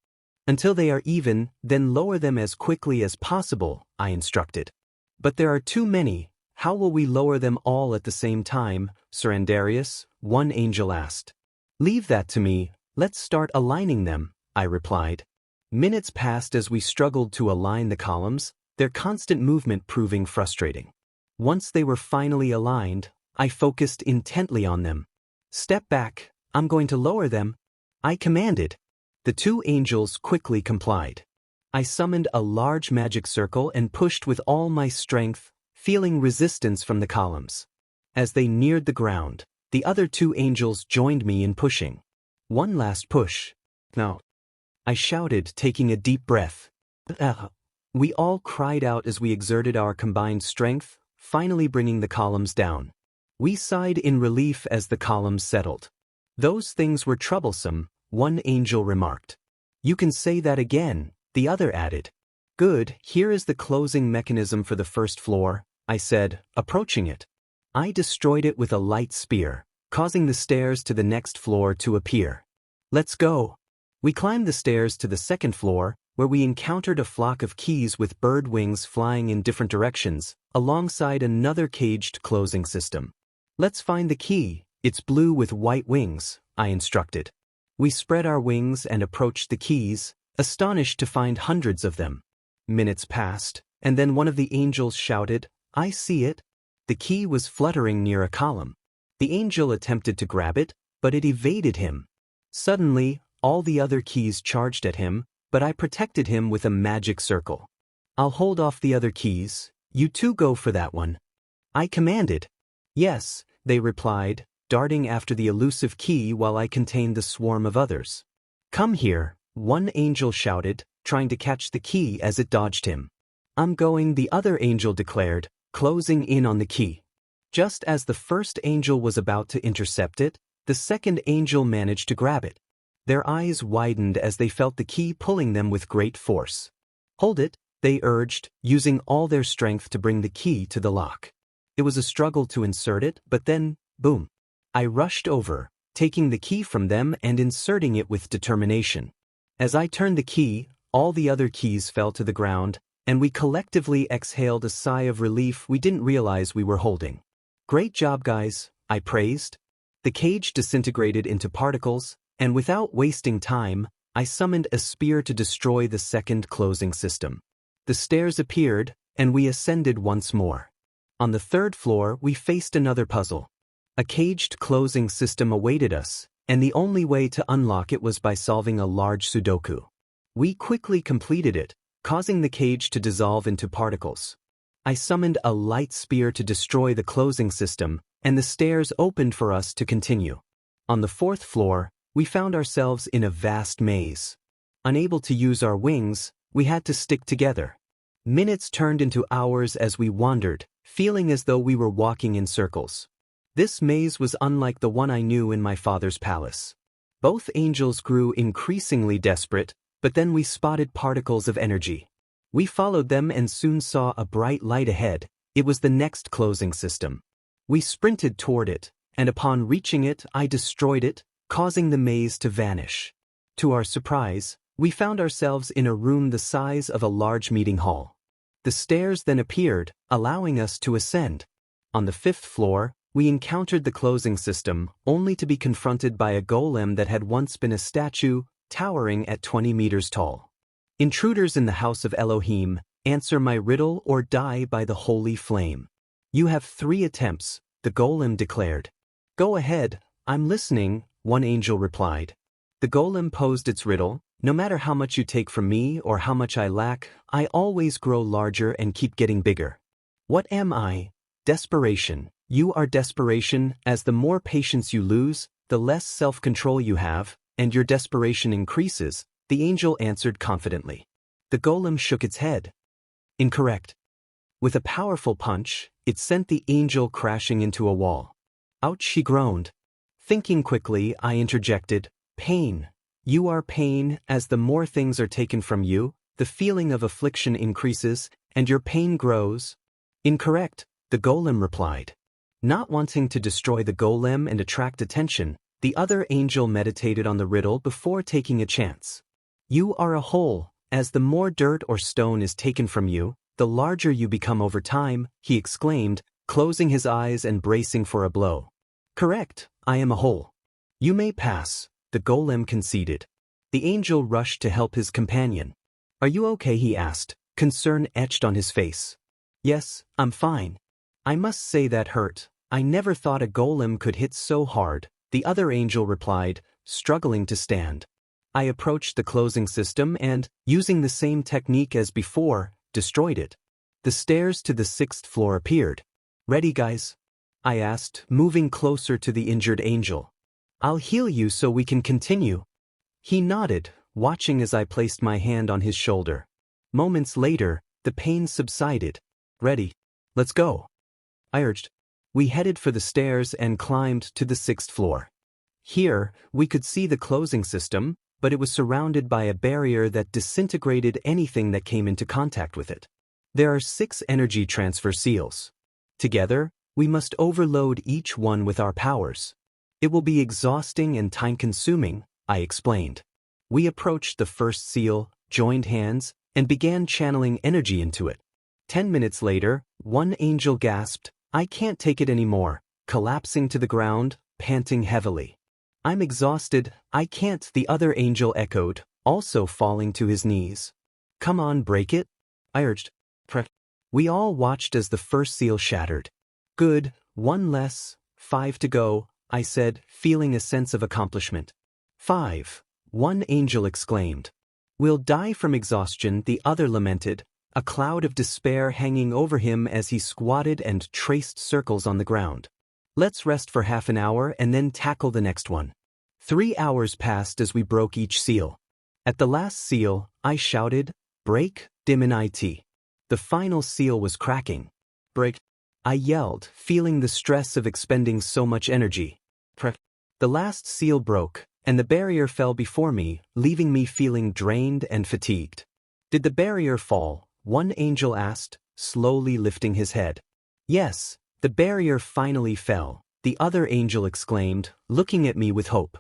Until they are even, then lower them as quickly as possible, I instructed. But there are too many. How will we lower them all at the same time, Sir Andarius? One angel asked. Leave that to me, let's start aligning them, I replied. Minutes passed as we struggled to align the columns, their constant movement proving frustrating. Once they were finally aligned, I focused intently on them. Step back, I'm going to lower them, I commanded. The two angels quickly complied. I summoned a large magic circle and pushed with all my strength, feeling resistance from the columns. As they neared the ground, the other two angels joined me in pushing. One last push. No. I shouted, taking a deep breath. We all cried out as we exerted our combined strength, finally bringing the columns down. We sighed in relief as the columns settled. Those things were troublesome, one angel remarked. You can say that again, the other added. Good, here is the closing mechanism for the first floor, I said, approaching it. I destroyed it with a light spear, causing the stairs to the next floor to appear. Let's go. We climbed the stairs to the second floor, where we encountered a flock of keys with bird wings flying in different directions, alongside another caged closing system. Let's find the key, it's blue with white wings, I instructed. We spread our wings and approached the keys, astonished to find hundreds of them. Minutes passed, and then one of the angels shouted, I see it. The key was fluttering near a column. The angel attempted to grab it, but it evaded him. Suddenly, all the other keys charged at him, but I protected him with a magic circle. I'll hold off the other keys, you two go for that one. I commanded. Yes, they replied, darting after the elusive key while I contained the swarm of others. Come here, one angel shouted, trying to catch the key as it dodged him. I'm going, the other angel declared, closing in on the key. Just as the first angel was about to intercept it, the second angel managed to grab it. Their eyes widened as they felt the key pulling them with great force. Hold it, they urged, using all their strength to bring the key to the lock. It was a struggle to insert it, but then, boom. I rushed over, taking the key from them and inserting it with determination. As I turned the key, all the other keys fell to the ground, and we collectively exhaled a sigh of relief we didn't realize we were holding. Great job, guys, I praised. The cage disintegrated into particles, and without wasting time, I summoned a spear to destroy the second closing system. The stairs appeared, and we ascended once more. On the third floor, we faced another puzzle. A caged closing system awaited us, and the only way to unlock it was by solving a large Sudoku. We quickly completed it, causing the cage to dissolve into particles. I summoned a light spear to destroy the closing system, and the stairs opened for us to continue. On the fourth floor, we found ourselves in a vast maze. Unable to use our wings, we had to stick together. Minutes turned into hours as we wandered, feeling as though we were walking in circles. This maze was unlike the one I knew in my father's palace. Both angels grew increasingly desperate, but then we spotted particles of energy. We followed them and soon saw a bright light ahead. It was the next closing system. We sprinted toward it, and upon reaching it, I destroyed it, causing the maze to vanish. To our surprise, we found ourselves in a room the size of a large meeting hall. The stairs then appeared, allowing us to ascend. On the fifth floor, we encountered the closing system, only to be confronted by a golem that had once been a statue, towering at 20 meters tall. Intruders in the house of Elohim, answer my riddle or die by the holy flame. You have 3 attempts, the golem declared. Go ahead, I'm listening, one angel replied. The golem posed its riddle, no matter how much you take from me or how much I lack, I always grow larger and keep getting bigger. What am I? Desperation. You are desperation, as the more patience you lose, the less self-control you have, and your desperation increases, the angel answered confidently. The golem shook its head. Incorrect. With a powerful punch, it sent the angel crashing into a wall. Ouch, she groaned. Thinking quickly, I interjected, pain. You are pain, as the more things are taken from you, the feeling of affliction increases, and your pain grows. Incorrect, the golem replied. Not wanting to destroy the golem and attract attention, The other angel meditated on the riddle before taking a chance. You are a whole. As the more dirt or stone is taken from you, the larger you become over time, he exclaimed, closing his eyes and bracing for a blow. Correct, I am a whole. You may pass, the golem conceded. The angel rushed to help his companion. Are you okay? He asked, concern etched on his face. Yes, I'm fine. I must say that hurt. I never thought a golem could hit so hard, the other angel replied, struggling to stand. I approached the closing system and, using the same technique as before, destroyed it. The stairs to the 6th floor appeared. Ready, guys? I asked, moving closer to the injured angel. I'll heal you so we can continue. He nodded, watching as I placed my hand on his shoulder. Moments later, the pain subsided. Ready? Let's go. I urged. We headed for the stairs and climbed to the 6th floor. Here, we could see the closing system, but it was surrounded by a barrier that disintegrated anything that came into contact with it. There are 6 energy transfer seals. Together, we must overload each one with our powers. It will be exhausting and time-consuming, I explained. We approached the first seal, joined hands, and began channeling energy into it. 10 minutes later, one angel gasped, I can't take it anymore, collapsing to the ground, panting heavily. I'm exhausted, I can't, the other angel echoed, also falling to his knees. Come on, break it, I urged. We all watched as the first seal shattered. Good, one less, 5 to go, I said, feeling a sense of accomplishment. 5, one angel exclaimed. We'll die from exhaustion, the other lamented, a cloud of despair hanging over him as he squatted and traced circles on the ground. Let's rest for half an hour and then tackle the next one. 3 hours passed as we broke each seal. At the last seal, I shouted, break, BGMI. The final seal was cracking. Break. I yelled, feeling the stress of expending so much energy. The last seal broke, and the barrier fell before me, leaving me feeling drained and fatigued. Did the barrier fall? One angel asked, slowly lifting his head. Yes, the barrier finally fell, the other angel exclaimed, looking at me with hope.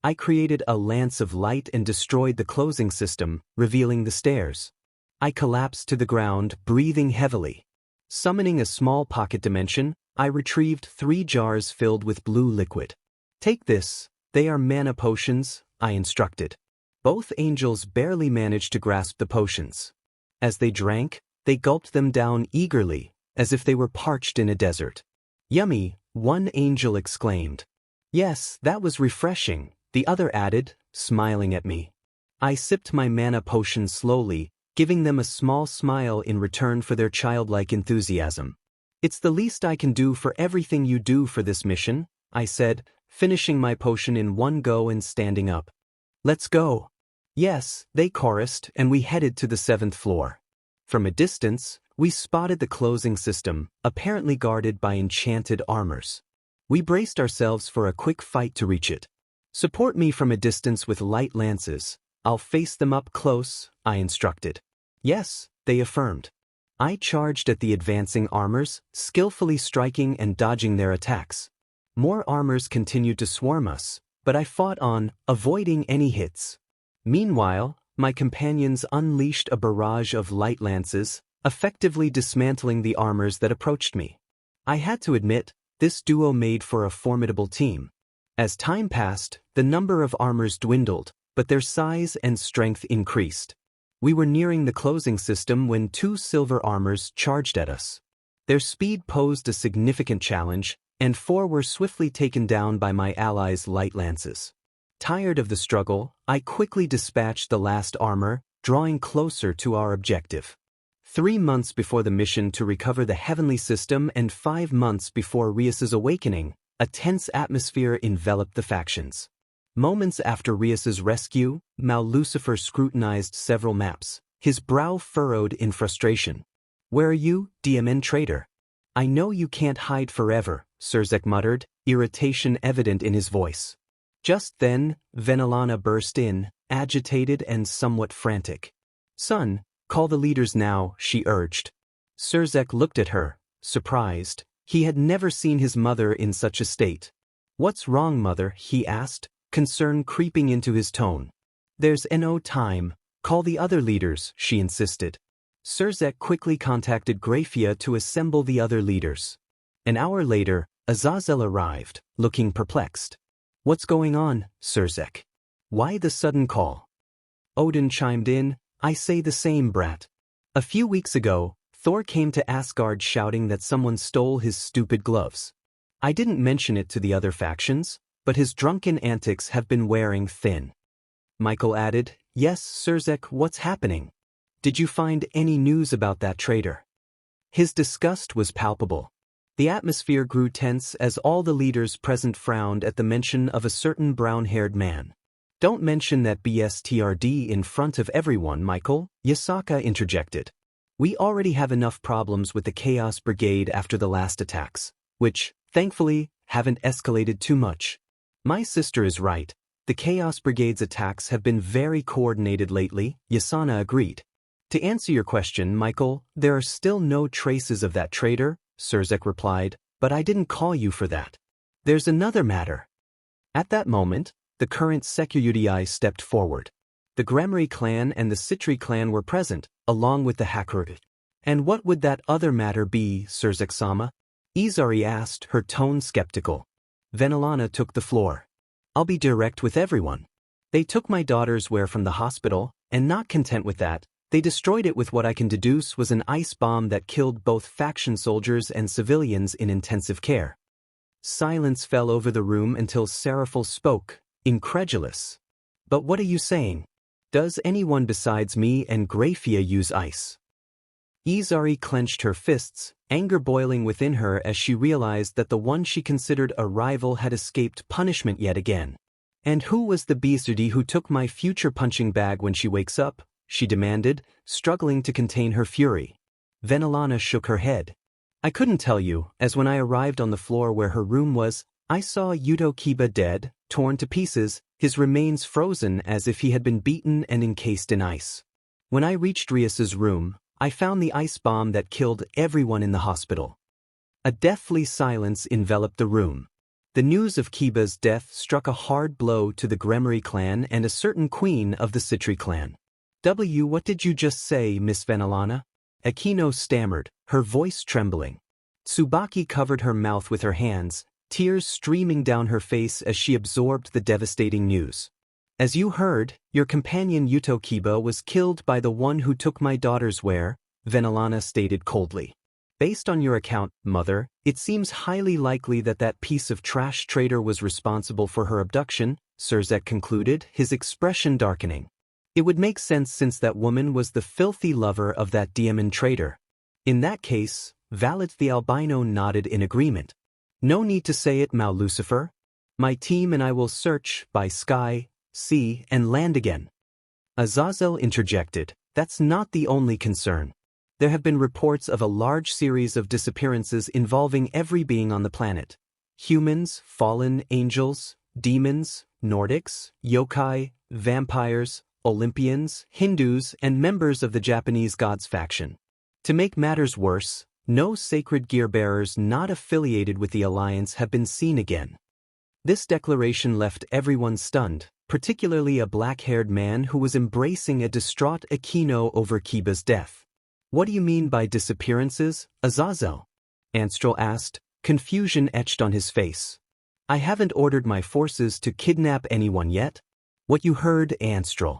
I created a lance of light and destroyed the closing system, revealing the stairs. I collapsed to the ground, breathing heavily. Summoning a small pocket dimension, I retrieved 3 jars filled with blue liquid. Take this, they are mana potions, I instructed. Both angels barely managed to grasp the potions. As they drank, they gulped them down eagerly, as if they were parched in a desert. Yummy, one angel exclaimed. Yes, that was refreshing, the other added, smiling at me. I sipped my mana potion slowly, giving them a small smile in return for their childlike enthusiasm. It's the least I can do for everything you do for this mission, I said, finishing my potion in one go and standing up. Let's go. Yes, they chorused, and we headed to the 7th floor. From a distance, we spotted the closing system, apparently guarded by enchanted armors. We braced ourselves for a quick fight to reach it. Support me from a distance with light lances. I'll face them up close, I instructed. Yes, they affirmed. I charged at the advancing armors, skillfully striking and dodging their attacks. More armors continued to swarm us, but I fought on, avoiding any hits. Meanwhile, my companions unleashed a barrage of light lances, effectively dismantling the armors that approached me. I had to admit, this duo made for a formidable team. As time passed, the number of armors dwindled, but their size and strength increased. We were nearing the closing system when 2 silver armors charged at us. Their speed posed a significant challenge, and 4 were swiftly taken down by my allies' light lances. Tired of the struggle, I quickly dispatched the last armor, drawing closer to our objective. 3 months before the mission to recover the heavenly system and 5 months before Rias's awakening, a tense atmosphere enveloped the factions. Moments after Rias's rescue, Mal Lucifer scrutinized several maps, his brow furrowed in frustration. Where are you, DMN traitor? I know you can't hide forever, Serzek muttered, irritation evident in his voice. Just then, Venelana burst in, agitated and somewhat frantic. Son, call the leaders now, she urged. Serzek looked at her, surprised. He had never seen his mother in such a state. What's wrong, mother? He asked, concern creeping into his tone. There's no time. Call the other leaders, she insisted. Surzek quickly contacted Grafia to assemble the other leaders. An hour later, Azazel arrived, looking perplexed. What's going on, Surzek? Why the sudden call? Odin chimed in, I say the same, brat. A few weeks ago, Thor came to Asgard shouting that someone stole his stupid gloves. I didn't mention it to the other factions, but his drunken antics have been wearing thin. Michael added, Yes, Surzek, what's happening? Did you find any news about that traitor? His disgust was palpable. The atmosphere grew tense as all the leaders present frowned at the mention of a certain brown-haired man. Don't mention that BSTRD in front of everyone, Michael, Yasaka interjected. We already have enough problems with the Chaos Brigade after the last attacks, which, thankfully, haven't escalated too much. My sister is right. The Chaos Brigade's attacks have been very coordinated lately, Yasana agreed. To answer your question, Michael, there are still no traces of that traitor, Surzek replied, but I didn't call you for that. There's another matter. At that moment, the current Security stepped forward. The Gremry clan and the Citri clan were present, along with the Hakurut. And what would that other matter be, Surzek-sama? Izari asked, her tone skeptical. Venelana took the floor. I'll be direct with everyone. They took my daughter's wear from the hospital, and not content with that, they destroyed it with what I can deduce was an ice bomb that killed both faction soldiers and civilians in intensive care. Silence fell over the room until Seraphil spoke, incredulous. But what are you saying? Does anyone besides me and Grafia use ice? Izari clenched her fists, anger boiling within her as she realized that the one she considered a rival had escaped punishment yet again. And who was the beastie who took my future punching bag when she wakes up? She demanded, struggling to contain her fury. Venelana shook her head. I couldn't tell you, as when I arrived on the floor where her room was, I saw Yuto Kiba dead, torn to pieces, his remains frozen as if he had been beaten and encased in ice. When I reached Rias's room, I found the ice bomb that killed everyone in the hospital. A deathly silence enveloped the room. The news of Kiba's death struck a hard blow to the Gremry clan and a certain queen of the Citri clan. What did you just say, Miss Venelana? Akino stammered, her voice trembling. Tsubaki covered her mouth with her hands, tears streaming down her face as she absorbed the devastating news. As you heard, your companion Yuto Kiba was killed by the one who took my daughter's wear, Venelana stated coldly. Based on your account, mother, it seems highly likely that that piece of trash traitor was responsible for her abduction, Surzek concluded, his expression darkening. It would make sense since that woman was the filthy lover of that demon traitor. In that case, Valet the albino nodded in agreement. No need to say it, Mal Lucifer. My team and I will search by sky, sea, and land again. Azazel interjected, that's not the only concern. There have been reports of a large series of disappearances involving every being on the planet. Humans, fallen angels, demons, Nordics, yokai, vampires, Olympians, Hindus, and members of the Japanese gods faction. To make matters worse, no sacred gear-bearers not affiliated with the Alliance have been seen again. This declaration left everyone stunned, particularly a black-haired man who was embracing a distraught Akino over Kiba's death. What do you mean by disappearances, Azazel? Anstrel asked, confusion etched on his face. I haven't ordered my forces to kidnap anyone yet. What you heard, Anstrel.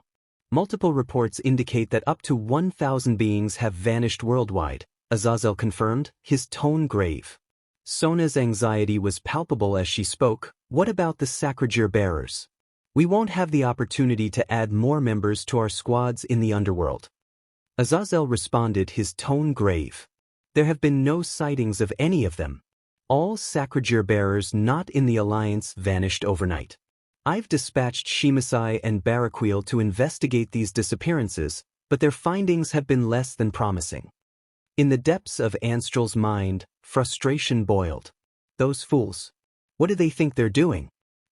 Multiple reports indicate that up to 1,000 beings have vanished worldwide, Azazel confirmed, his tone grave. Sona's anxiety was palpable as she spoke. What about the Sacragir bearers? We won't have the opportunity to add more members to our squads in the underworld. Azazel responded, his tone grave. There have been no sightings of any of them. All Sacragir bearers not in the Alliance vanished overnight. I've dispatched Shimasai and Baraquil to investigate these disappearances, but their findings have been less than promising. In the depths of Anstrel's mind, frustration boiled. Those fools. What do they think they're doing?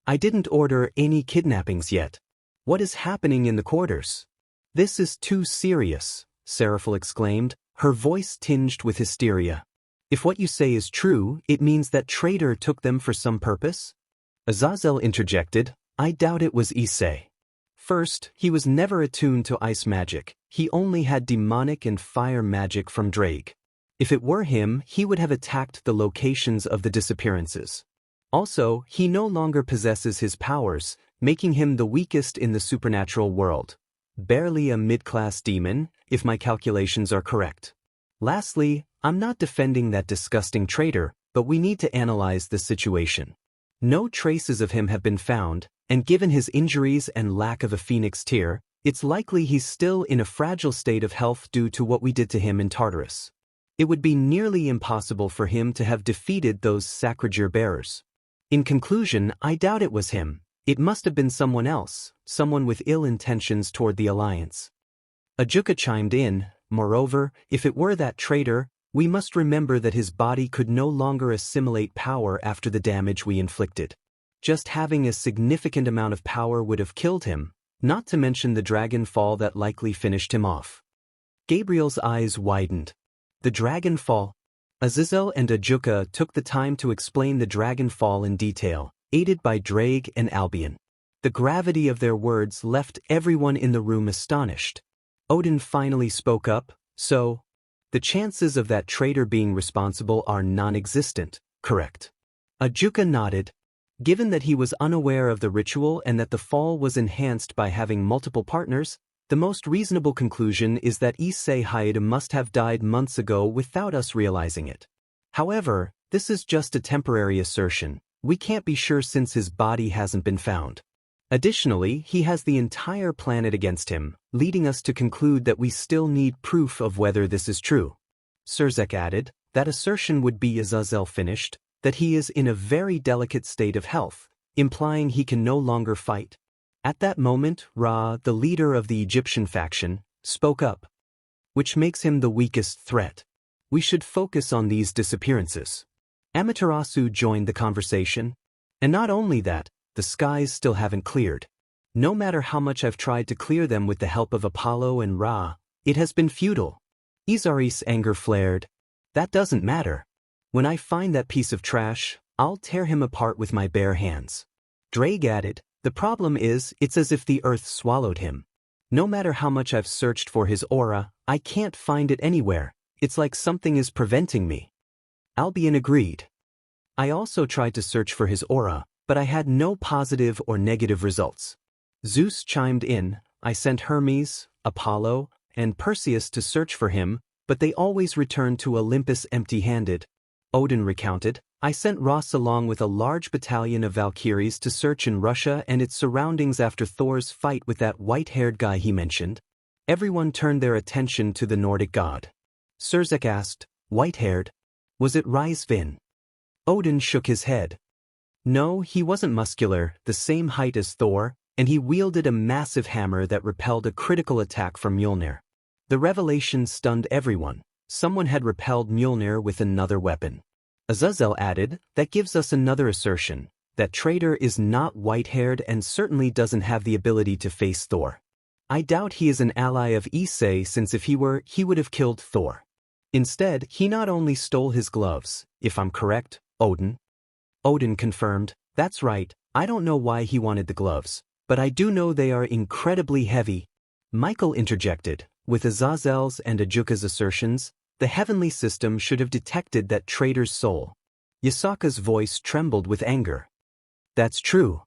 I didn't order any kidnappings yet. What is happening in the quarters? This is too serious, Seraphil exclaimed, her voice tinged with hysteria. If what you say is true, it means that traitor took them for some purpose? Azazel interjected, I doubt it was Issei. First, he was never attuned to ice magic, he only had demonic and fire magic from Drake. If it were him, he would have attacked the locations of the disappearances. Also, he no longer possesses his powers, making him the weakest in the supernatural world. Barely a mid-class demon, if my calculations are correct. Lastly, I'm not defending that disgusting traitor, but we need to analyze the situation. No traces of him have been found, and given his injuries and lack of a phoenix tear, it's likely he's still in a fragile state of health due to what we did to him in Tartarus. It would be nearly impossible for him to have defeated those sacragir bearers. In conclusion, I doubt it was him. It must have been someone else, someone with ill intentions toward the Alliance. Ajuka chimed in, moreover, if it were that traitor, we must remember that his body could no longer assimilate power after the damage we inflicted. Just having a significant amount of power would have killed him, not to mention the dragon fall that likely finished him off. Gabriel's eyes widened. The dragon fall? Azazel and Ajuka took the time to explain the dragon fall in detail, aided by Drake and Albion. The gravity of their words left everyone in the room astonished. Odin finally spoke up, so, the chances of that traitor being responsible are non-existent, correct? Ajuka nodded. Given that he was unaware of the ritual and that the fall was enhanced by having multiple partners, the most reasonable conclusion is that Issei Haida must have died months ago without us realizing it. However, this is just a temporary assertion. We can't be sure since his body hasn't been found. Additionally, he has the entire planet against him, leading us to conclude that we still need proof of whether this is true. Surzek added, that assertion would be Azazel finished, that he is in a very delicate state of health, implying he can no longer fight. At that moment, Ra, the leader of the Egyptian faction, spoke up. Which makes him the weakest threat. We should focus on these disappearances. Amaterasu joined the conversation. And not only that, the skies still haven't cleared. No matter how much I've tried to clear them with the help of Apollo and Ra, it has been futile. Izari's anger flared. That doesn't matter. When I find that piece of trash, I'll tear him apart with my bare hands. Drake added, the problem is, it's as if the earth swallowed him. No matter how much I've searched for his aura, I can't find it anywhere. It's like something is preventing me. Albion agreed. I also tried to search for his aura, but I had no positive or negative results. Zeus chimed in, I sent Hermes, Apollo, and Perseus to search for him, but they always returned to Olympus empty-handed. Odin recounted, I sent Ross along with a large battalion of Valkyries to search in Russia and its surroundings after Thor's fight with that white-haired guy he mentioned. Everyone turned their attention to the Nordic god. Surzek asked, white-haired? Was it Rysvin? Odin shook his head. No, he wasn't muscular, the same height as Thor, and he wielded a massive hammer that repelled a critical attack from Mjolnir. The revelation stunned everyone. Someone had repelled Mjolnir with another weapon. Azazel added, that gives us another assertion. That traitor is not white-haired and certainly doesn't have the ability to face Thor. I doubt he is an ally of Issei since if he were, he would have killed Thor. Instead, he not only stole his gloves, if I'm correct, Odin. Odin confirmed, that's right, I don't know why he wanted the gloves, but I do know they are incredibly heavy. Michael interjected, with Azazel's and Ajuka's assertions, the heavenly system should have detected that traitor's soul. Yasaka's voice trembled with anger. That's true.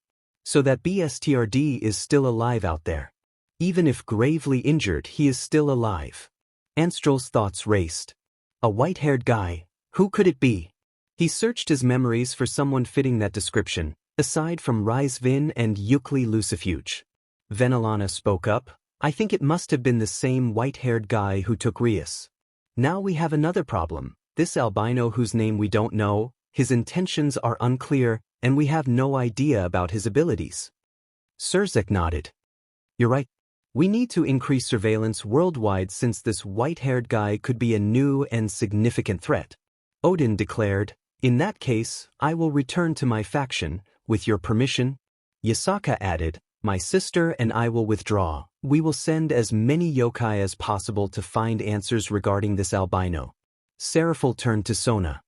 So that BSTRD is still alive out there. Even if gravely injured, he is still alive. Anstrel's thoughts raced. A white-haired guy, who could it be? He searched his memories for someone fitting that description, aside from Rysvin and Euclid Lucifuge. Venelana spoke up, I think it must have been the same white-haired guy who took Rias. Now we have another problem. This albino whose name we don't know, his intentions are unclear, and we have no idea about his abilities. Surzek nodded. You're right. We need to increase surveillance worldwide since this white-haired guy could be a new and significant threat. Odin declared, in that case, I will return to my faction, with your permission. Yasaka added, my sister and I will withdraw. We will send as many yokai as possible to find answers regarding this albino. Seraphil turned to Sona.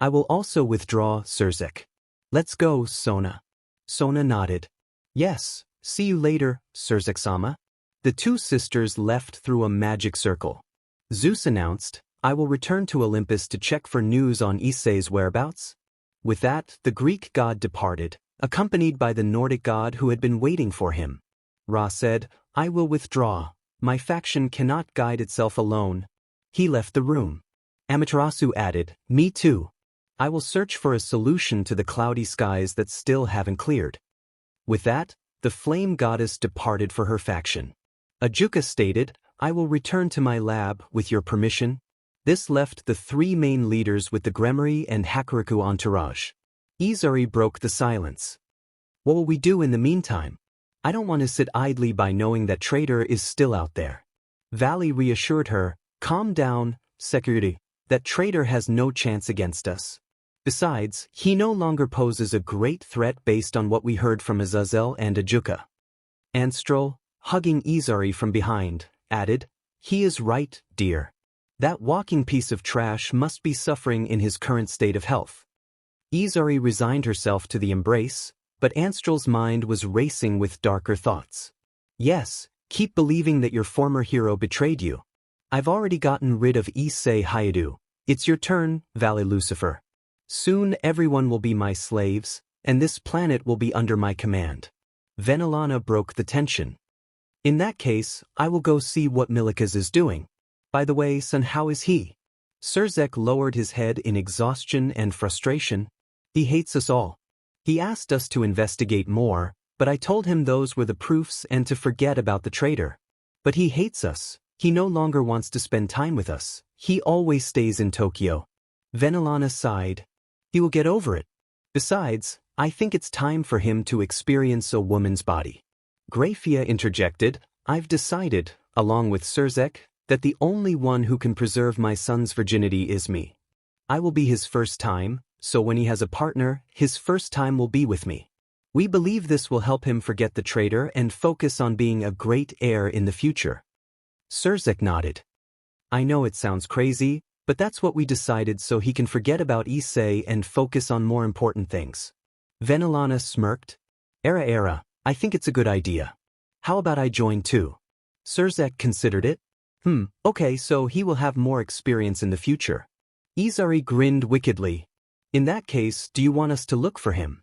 I will also withdraw, Surzek. Let's go, Sona. Sona nodded. Yes, see you later, Surzek-sama. The two sisters left through a magic circle. Zeus announced, I will return to Olympus to check for news on Issei's whereabouts. With that, the Greek god departed, accompanied by the Nordic god who had been waiting for him. Ra said, I will withdraw. My faction cannot guide itself alone. He left the room. Amaterasu added, Me too. I will search for a solution to the cloudy skies that still haven't cleared. With that, the flame goddess departed for her faction. Ajuka stated, I will return to my lab, with your permission. This left the three main leaders with the Gremory and Hakuriku entourage. Izari broke the silence. What will we do in the meantime? I don't want to sit idly by knowing that traitor is still out there. Valley reassured her, calm down, security, that traitor has no chance against us. Besides, he no longer poses a great threat based on what we heard from Azazel and Ajuka. Anstrel, hugging Izari from behind, added, He is right, dear. That walking piece of trash must be suffering in his current state of health. Izari resigned herself to the embrace, but Anstrel's mind was racing with darker thoughts. Yes, keep believing that your former hero betrayed you. I've already gotten rid of Issei Hayadu. It's your turn, Valley Lucifer. Soon everyone will be my slaves, and this planet will be under my command. Venelana broke the tension. In that case, I will go see what Milikas is doing. By the way, son, how is he? Surzek lowered his head in exhaustion and frustration. He hates us all. He asked us to investigate more, but I told him those were the proofs and to forget about the traitor. But he hates us. He no longer wants to spend time with us. He always stays in Tokyo. Venelana sighed. He will get over it. Besides, I think it's time for him to experience a woman's body. Grafia interjected, I've decided, along with Surzek, that the only one who can preserve my son's virginity is me. I will be his first time, so when he has a partner, his first time will be with me. We believe this will help him forget the traitor and focus on being a great heir in the future. Surzek nodded. I know it sounds crazy, but that's what we decided so he can forget about Issei and focus on more important things. Venelana smirked. Era, I think it's a good idea. How about I join too? Surzek considered it. Okay, so he will have more experience in the future. Izari grinned wickedly. In that case, do you want us to look for him?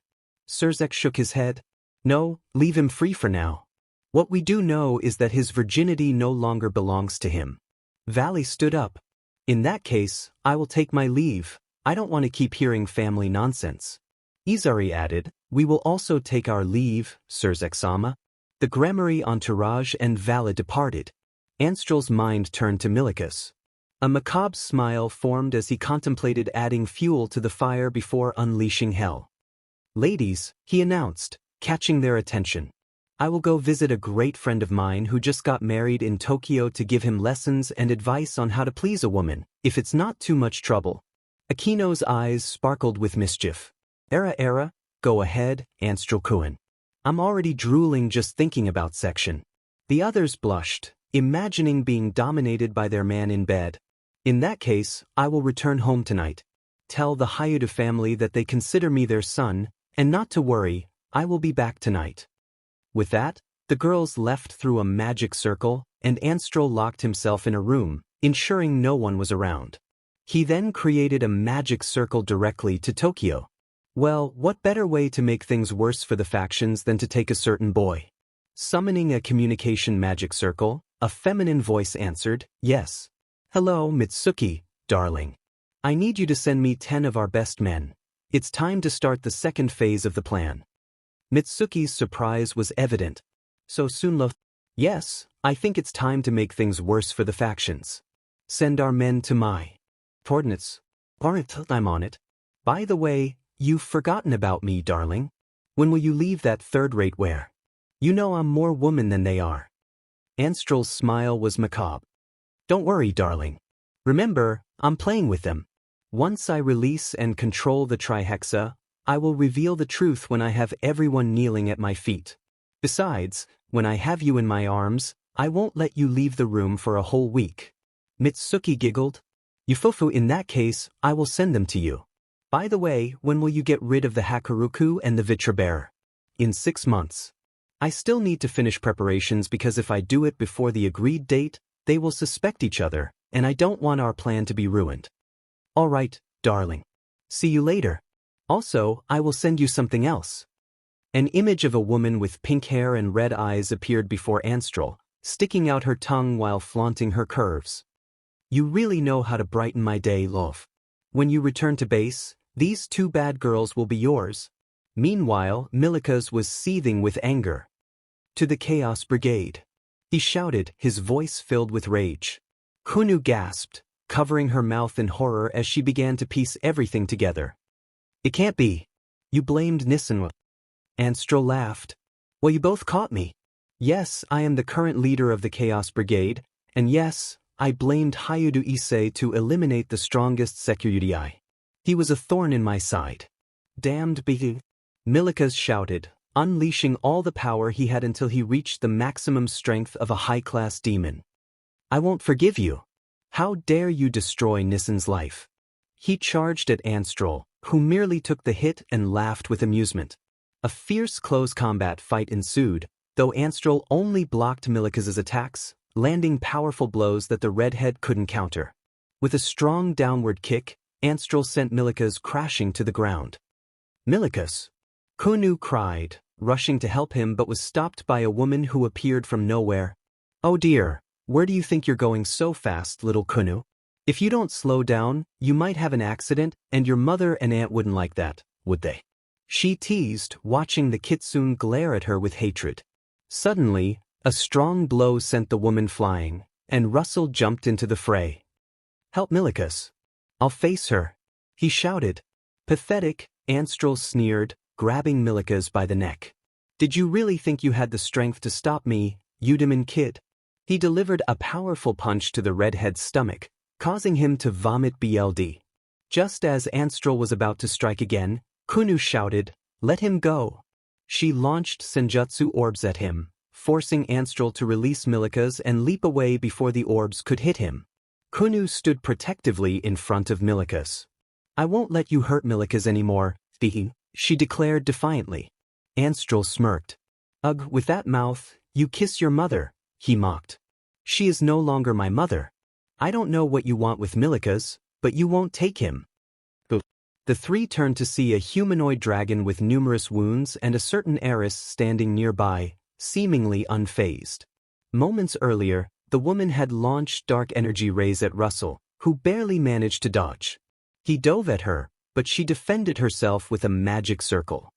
Surzek shook his head. No, leave him free for now. What we do know is that his virginity no longer belongs to him. Valley stood up. In that case, I will take my leave. I don't want to keep hearing family nonsense. Izari added, we will also take our leave, Surzek-sama. The Gremory entourage and Valley departed. Anstrel's mind turned to Milikas. A macabre smile formed as he contemplated adding fuel to the fire before unleashing hell. Ladies, he announced, catching their attention. I will go visit a great friend of mine who just got married in Tokyo to give him lessons and advice on how to please a woman, if it's not too much trouble. Akino's eyes sparkled with mischief. Era, go ahead, Anstrel-kun. I'm already drooling just thinking about section. The others blushed, imagining being dominated by their man in bed. In that case, I will return home tonight. Tell the Hayuda family that they consider me their son, and not to worry, I will be back tonight. With that, the girls left through a magic circle, and Anstrel locked himself in a room, ensuring no one was around. He then created a magic circle directly to Tokyo. Well, what better way to make things worse for the factions than to take a certain boy? Summoning a communication magic circle, a feminine voice answered, Yes. Hello, Mitsuki, darling. I need you to send me 10 of our best men. It's time to start the second phase of the plan. Mitsuki's surprise was evident. So soon, Yes, I think it's time to make things worse for the factions. Send our men to my coordinates. I'm on it. By the way, you've forgotten about me, darling. When will you leave that third-rate wear? You know I'm more woman than they are. Anstrel's smile was macabre. Don't worry, darling. Remember, I'm playing with them. Once I release and control the trihexa, I will reveal the truth when I have everyone kneeling at my feet. Besides, when I have you in my arms, I won't let you leave the room for a whole week. Mitsuki giggled. Yufufu, in that case, I will send them to you. By the way, when will you get rid of the Hakuruku and the Vitrabearer? in 6 months. I still need to finish preparations because if I do it before the agreed date, they will suspect each other, and I don't want our plan to be ruined. All right, darling. See you later. Also, I will send you something else. An image of a woman with pink hair and red eyes appeared before Anstrel, sticking out her tongue while flaunting her curves. You really know how to brighten my day, love. When you return to base, these 2 bad girls will be yours. Meanwhile, Milikas was seething with anger. To the Chaos Brigade. He shouted, his voice filled with rage. Kunu gasped, covering her mouth in horror as she began to piece everything together. It can't be. You blamed Nisenwa. Anstrel laughed. Well, you both caught me. Yes, I am the current leader of the Chaos Brigade, and yes, I blamed Hayudu Issei to eliminate the strongest Sekyurii. He was a thorn in my side. Damned be. Milikas shouted, unleashing all the power he had until he reached the maximum strength of a high-class demon. I won't forgive you. How dare you destroy Nissen's life? He charged at Anstrel, who merely took the hit and laughed with amusement. A fierce close combat fight ensued, though Anstrel only blocked Milikas's attacks, landing powerful blows that the redhead couldn't counter. With a strong downward kick, Anstrel sent Milikas crashing to the ground. Milikas! Kunu cried, rushing to help him but was stopped by a woman who appeared from nowhere. Oh dear, where do you think you're going so fast, little Kunu? If you don't slow down, you might have an accident, and your mother and aunt wouldn't like that, would they? She teased, watching the kitsune glare at her with hatred. Suddenly, a strong blow sent the woman flying, and Russell jumped into the fray. Help Milikas. I'll face her. He shouted. Pathetic, Anstrel sneered, grabbing Milikas by the neck. Did you really think you had the strength to stop me, you demon kid? He delivered a powerful punch to the redhead's stomach, causing him to vomit BLD. Just as Anstrel was about to strike again, Kunu shouted, let him go. She launched Senjutsu orbs at him, forcing Anstrel to release Milikas and leap away before the orbs could hit him. Kunu stood protectively in front of Milikas. I won't let you hurt Milikas anymore, she declared defiantly. Anstrel smirked. Ugh, with that mouth, you kiss your mother, he mocked. She is no longer my mother. I don't know what you want with Milikas, but you won't take him. The 3 turned to see a humanoid dragon with numerous wounds and a certain heiress standing nearby, seemingly unfazed. Moments earlier, the woman had launched dark energy rays at Russell, who barely managed to dodge. He dove at her, but she defended herself with a magic circle.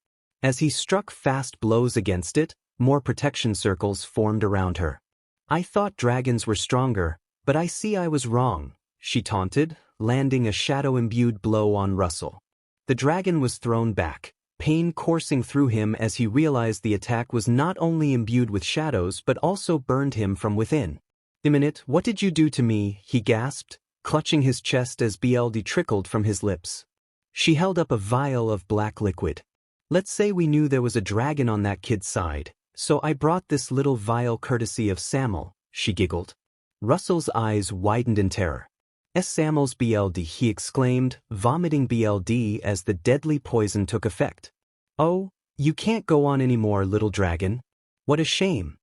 As he struck fast blows against it, more protection circles formed around her. I thought dragons were stronger, but I see I was wrong, she taunted, landing a shadow-imbued blow on Russell. The dragon was thrown back, pain coursing through him as he realized the attack was not only imbued with shadows but also burned him from within. Imoen, what did you do to me? He gasped, clutching his chest as BLD trickled from his lips. She held up a vial of black liquid. Let's say we knew there was a dragon on that kid's side, so I brought this little vial courtesy of Samuel, she giggled. Russell's eyes widened in terror. Samuel's BLD, he exclaimed, vomiting BLD as the deadly poison took effect. Oh, you can't go on anymore, little dragon. What a shame.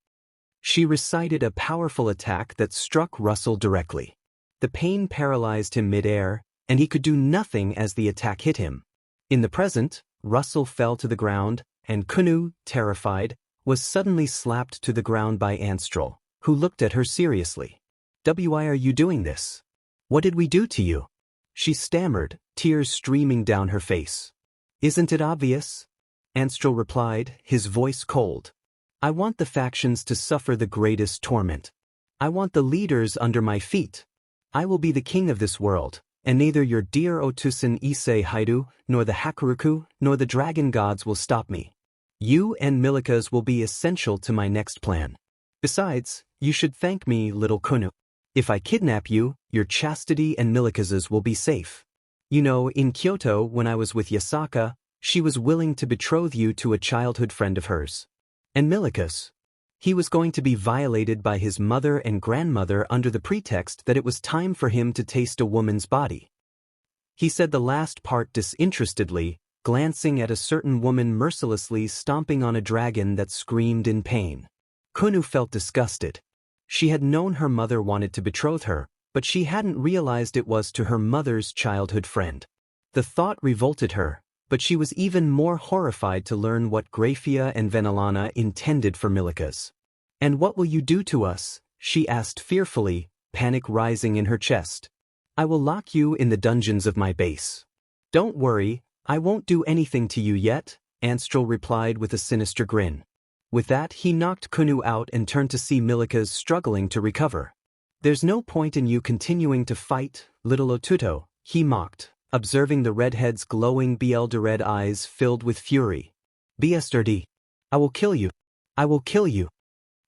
She recited a powerful attack that struck Russell directly. The pain paralyzed him mid-air, and he could do nothing as the attack hit him. In the present, Russell fell to the ground, and Kunu, terrified, was suddenly slapped to the ground by Anstrel, who looked at her seriously. Why are you doing this? What did we do to you? She stammered, tears streaming down her face. Isn't it obvious? Anstrel replied, his voice cold. I want the factions to suffer the greatest torment. I want the leaders under my feet. I will be the king of this world, and neither your dear Otusan Issei Haidu, nor the Hakuruku, nor the dragon gods will stop me. You and Milikas will be essential to my next plan. Besides, you should thank me, little Kunu. If I kidnap you, your chastity and Milikas's will be safe. You know, in Kyoto, when I was with Yasaka, she was willing to betroth you to a childhood friend of hers. And Milikas? He was going to be violated by his mother and grandmother under the pretext that it was time for him to taste a woman's body. He said the last part disinterestedly, glancing at a certain woman mercilessly stomping on a dragon that screamed in pain. Kunu felt disgusted. She had known her mother wanted to betroth her, but she hadn't realized it was to her mother's childhood friend. The thought revolted her, but she was even more horrified to learn what Grafia and Venelana intended for Milikas. "And what will you do to us?" she asked fearfully, panic rising in her chest. "I will lock you in the dungeons of my base." "Don't worry, I won't do anything to you yet," Anstrel replied with a sinister grin. With that, he knocked Kunu out and turned to see Milikas struggling to recover. "There's no point in you continuing to fight, little Otuto," he mocked, observing the redhead's glowing red eyes filled with fury. "Bsrd. I will kill you. I will kill you."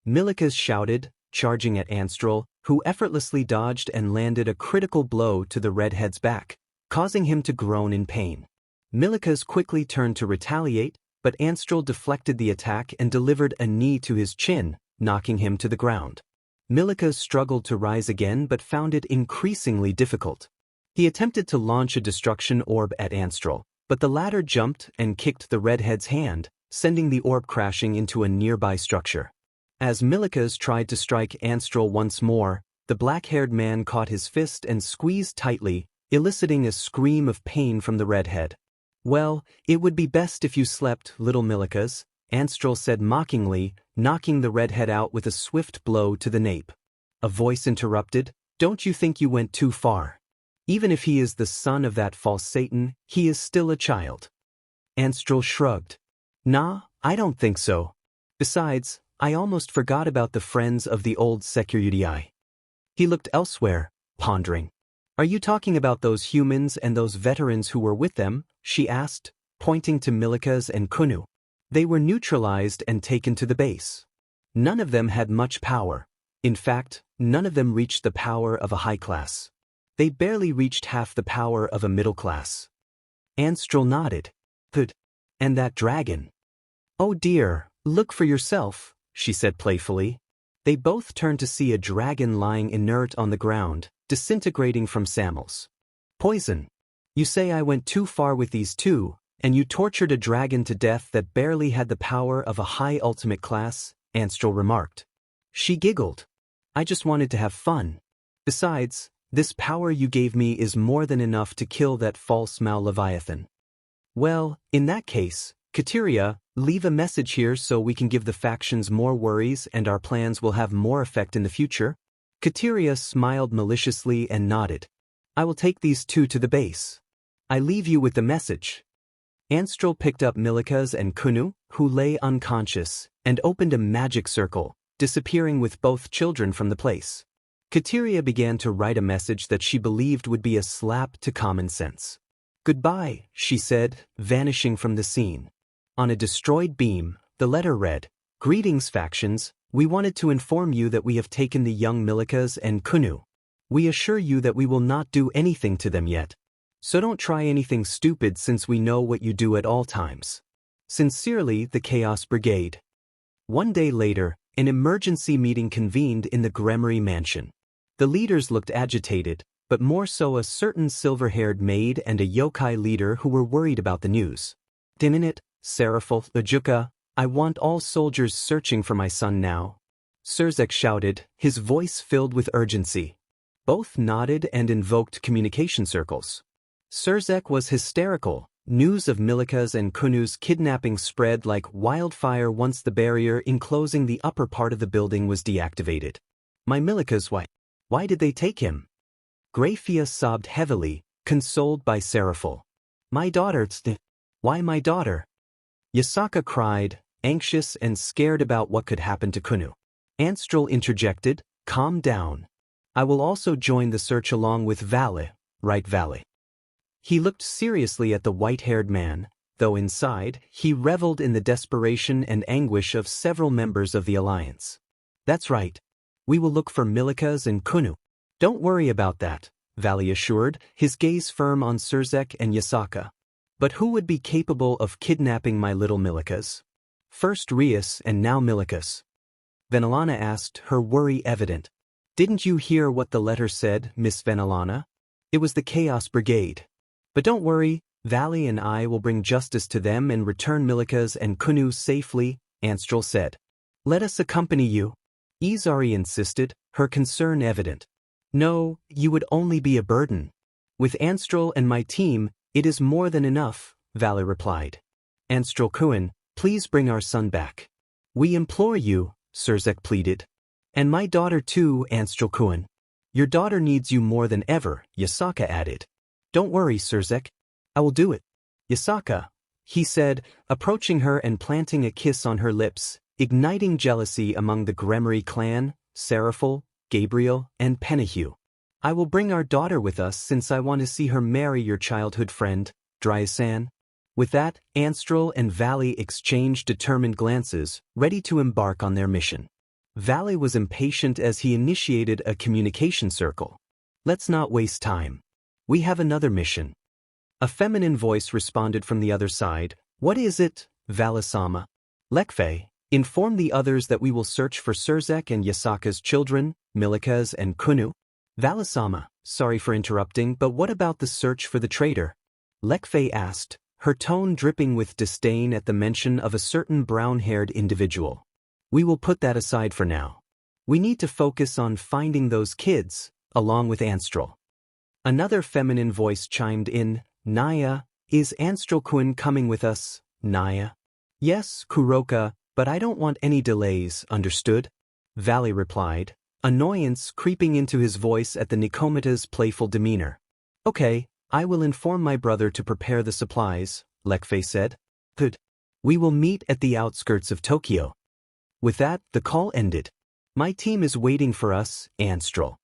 Milikas shouted, charging at Anstrel, who effortlessly dodged and landed a critical blow to the redhead's back, causing him to groan in pain. Milikas quickly turned to retaliate, but Anstrel deflected the attack and delivered a knee to his chin, knocking him to the ground. Milikas struggled to rise again but found it increasingly difficult. He attempted to launch a destruction orb at Anstrel, but the latter jumped and kicked the redhead's hand, sending the orb crashing into a nearby structure. As Milikas tried to strike Anstrel once more, the black-haired man caught his fist and squeezed tightly, eliciting a scream of pain from the redhead. "Well, it would be best if you slept, little Milikas," Anstrel said mockingly, knocking the redhead out with a swift blow to the nape. A voice interrupted, "Don't you think you went too far? Even if he is the son of that false Satan, he is still a child." Anstrel shrugged. "Nah, I don't think so. Besides, I almost forgot about the friends of the old Security. He looked elsewhere, pondering. "Are you talking about those humans and those veterans who were with them?" she asked, pointing to Milikas and Kunu. "They were neutralized and taken to the base. None of them had much power. In fact, none of them reached the power of a high class. They barely reached half the power of a middle class." Anstrel nodded. "Good. And that dragon?" "Oh dear, look for yourself," she said playfully. They both turned to see a dragon lying inert on the ground, disintegrating from Samuels. "Poison. You say I went too far with these two, and you tortured a dragon to death that barely had the power of a high ultimate class," Anstrel remarked. She giggled. "I just wanted to have fun. Besides, this power you gave me is more than enough to kill that false Leviathan." "Well, in that case, Kateria, leave a message here so we can give the factions more worries and our plans will have more effect in the future." Kateria smiled maliciously and nodded. "I will take these two to the base. I leave you with the message." Anstrel picked up Milikas and Kunu, who lay unconscious, and opened a magic circle, disappearing with both children from the place. Kateria began to write a message that she believed would be a slap to common sense. "Goodbye," she said, vanishing from the scene. On a destroyed beam, the letter read, "Greetings, factions. We wanted to inform you that we have taken the young Milikas and Kunu. We assure you that we will not do anything to them yet. So don't try anything stupid since we know what you do at all times. Sincerely, the Chaos Brigade." One day later, an emergency meeting convened in the Gremory mansion. The leaders looked agitated, but more so a certain silver-haired maid and a yokai leader who were worried about the news. "Dinninit, Seraphil, Lajuka, I want all soldiers searching for my son now," Surzek shouted, his voice filled with urgency. Both nodded and invoked communication circles. Surzek was hysterical. News of Milikas and Kunu's kidnapping spread like wildfire once the barrier enclosing the upper part of the building was deactivated. "My Milikas, why did they take him?" Grafia sobbed heavily, consoled by Seraphil. "My daughter, why my daughter?" Yasaka cried, anxious and scared about what could happen to Kunu. Anstrel interjected, "Calm down. I will also join the search along with Valle, right Valle?" He looked seriously at the white-haired man, though inside, he reveled in the desperation and anguish of several members of the Alliance. "That's right. We will look for Milikas and Kunu. Don't worry about that," Valle assured, his gaze firm on Surzek and Yasaka. "But who would be capable of kidnapping my little Milikas? First Rias and now Milikas." Venelana asked, her worry evident. "Didn't you hear what the letter said, Miss Venelana? It was the Chaos Brigade. But don't worry, Valley and I will bring justice to them and return Milikas and Kunu safely, Anstrel said. Let us accompany you. Izari insisted, her concern evident. No, you would only be a burden. With Anstrel and my team, it is more than enough, Valley replied. Anstrel Kuan, please bring our son back. We implore you, Surzek pleaded. And my daughter too, Anstrel Kuan. Your daughter needs you more than ever, Yasaka added. Don't worry, Surzek. I will do it. Yasaka, he said, approaching her and planting a kiss on her lips, igniting jealousy among the Gremory clan, Seraphil, Gabriel, and Penahue. I will bring our daughter with us since I want to see her marry your childhood friend, Dryasan. With that, Anstrel and Valley exchanged determined glances, ready to embark on their mission. Valley was impatient as he initiated a communication circle. Let's not waste time. We have another mission. A feminine voice responded from the other side. What is it, Valisama? Lekfe, inform the others that we will search for Surzek and Yasaka's children, Milikas and Kunu. Valisama, sorry for interrupting, but what about the search for the traitor? Lekfe asked, her tone dripping with disdain at the mention of a certain brown-haired individual. We will put that aside for now. We need to focus on finding those kids, along with Anstrel. Another feminine voice chimed in, Naya, is Anstrel Kuan coming with us, Naya? Yes, Kuroka, but I don't want any delays, understood? Valley replied, annoyance creeping into his voice at the Nikomata's playful demeanor. Okay, I will inform my brother to prepare the supplies, Lekfe said. Good. We will meet at the outskirts of Tokyo. With that, the call ended. My team is waiting for us, Anstrel.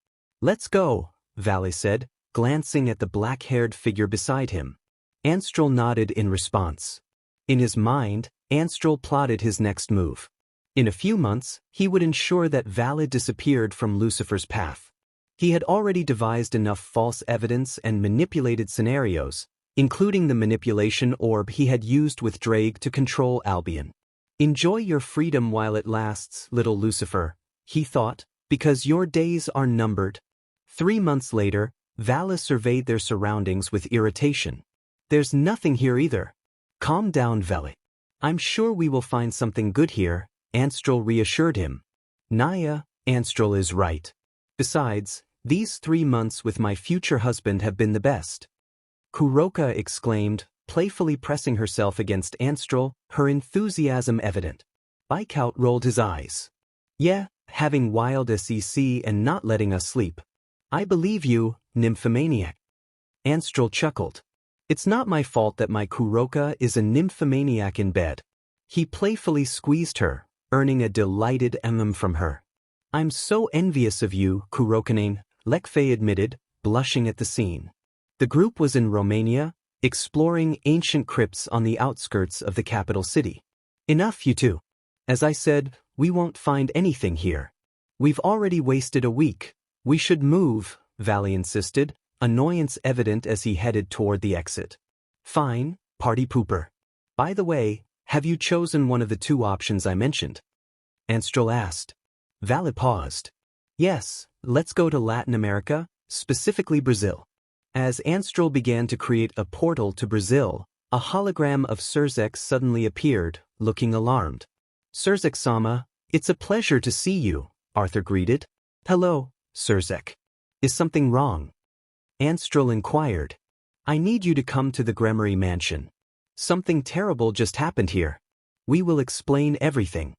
Let's go, Valley said, glancing at the black-haired figure beside him. Anstrel nodded in response. In his mind, Anstrel plotted his next move. In a few months, he would ensure that Valley disappeared from Lucifer's path. He had already devised enough false evidence and manipulated scenarios, including the manipulation orb he had used with Drake to control Albion. Enjoy your freedom while it lasts, little Lucifer, he thought, because your days are numbered. 3 months later, Vala surveyed their surroundings with irritation. There's nothing here either. Calm down, Valley. I'm sure we will find something good here, Anstrel reassured him. Naya, Anstrel is right. Besides, these 3 months with my future husband have been the best. Kuroka exclaimed, playfully pressing herself against Anstrel, her enthusiasm evident. Bikeout rolled his eyes. Yeah, having wild SEC and not letting us sleep. I believe you, nymphomaniac. Anstrel chuckled. It's not my fault that my Kuroka is a nymphomaniac in bed. He playfully squeezed her, earning a delighted from her. I'm so envious of you, Kurokanane, Lekfe admitted, blushing at the scene. The group was in Romania, exploring ancient crypts on the outskirts of the capital city. Enough, you two. As I said, we won't find anything here. We've already wasted a week. We should move, Valley insisted, annoyance evident as he headed toward the exit. Fine, party pooper. By the way, have you chosen one of the 2 options I mentioned? Anstrel asked. Valley paused. Yes, let's go to Latin America, specifically Brazil. As Anstrel began to create a portal to Brazil, a hologram of Surzek suddenly appeared, looking alarmed. Surzek-sama, it's a pleasure to see you, Arthur greeted. Hello, Surzek. Is something wrong? Anstrel inquired. I need you to come to the Gremory mansion. Something terrible just happened here. We will explain everything.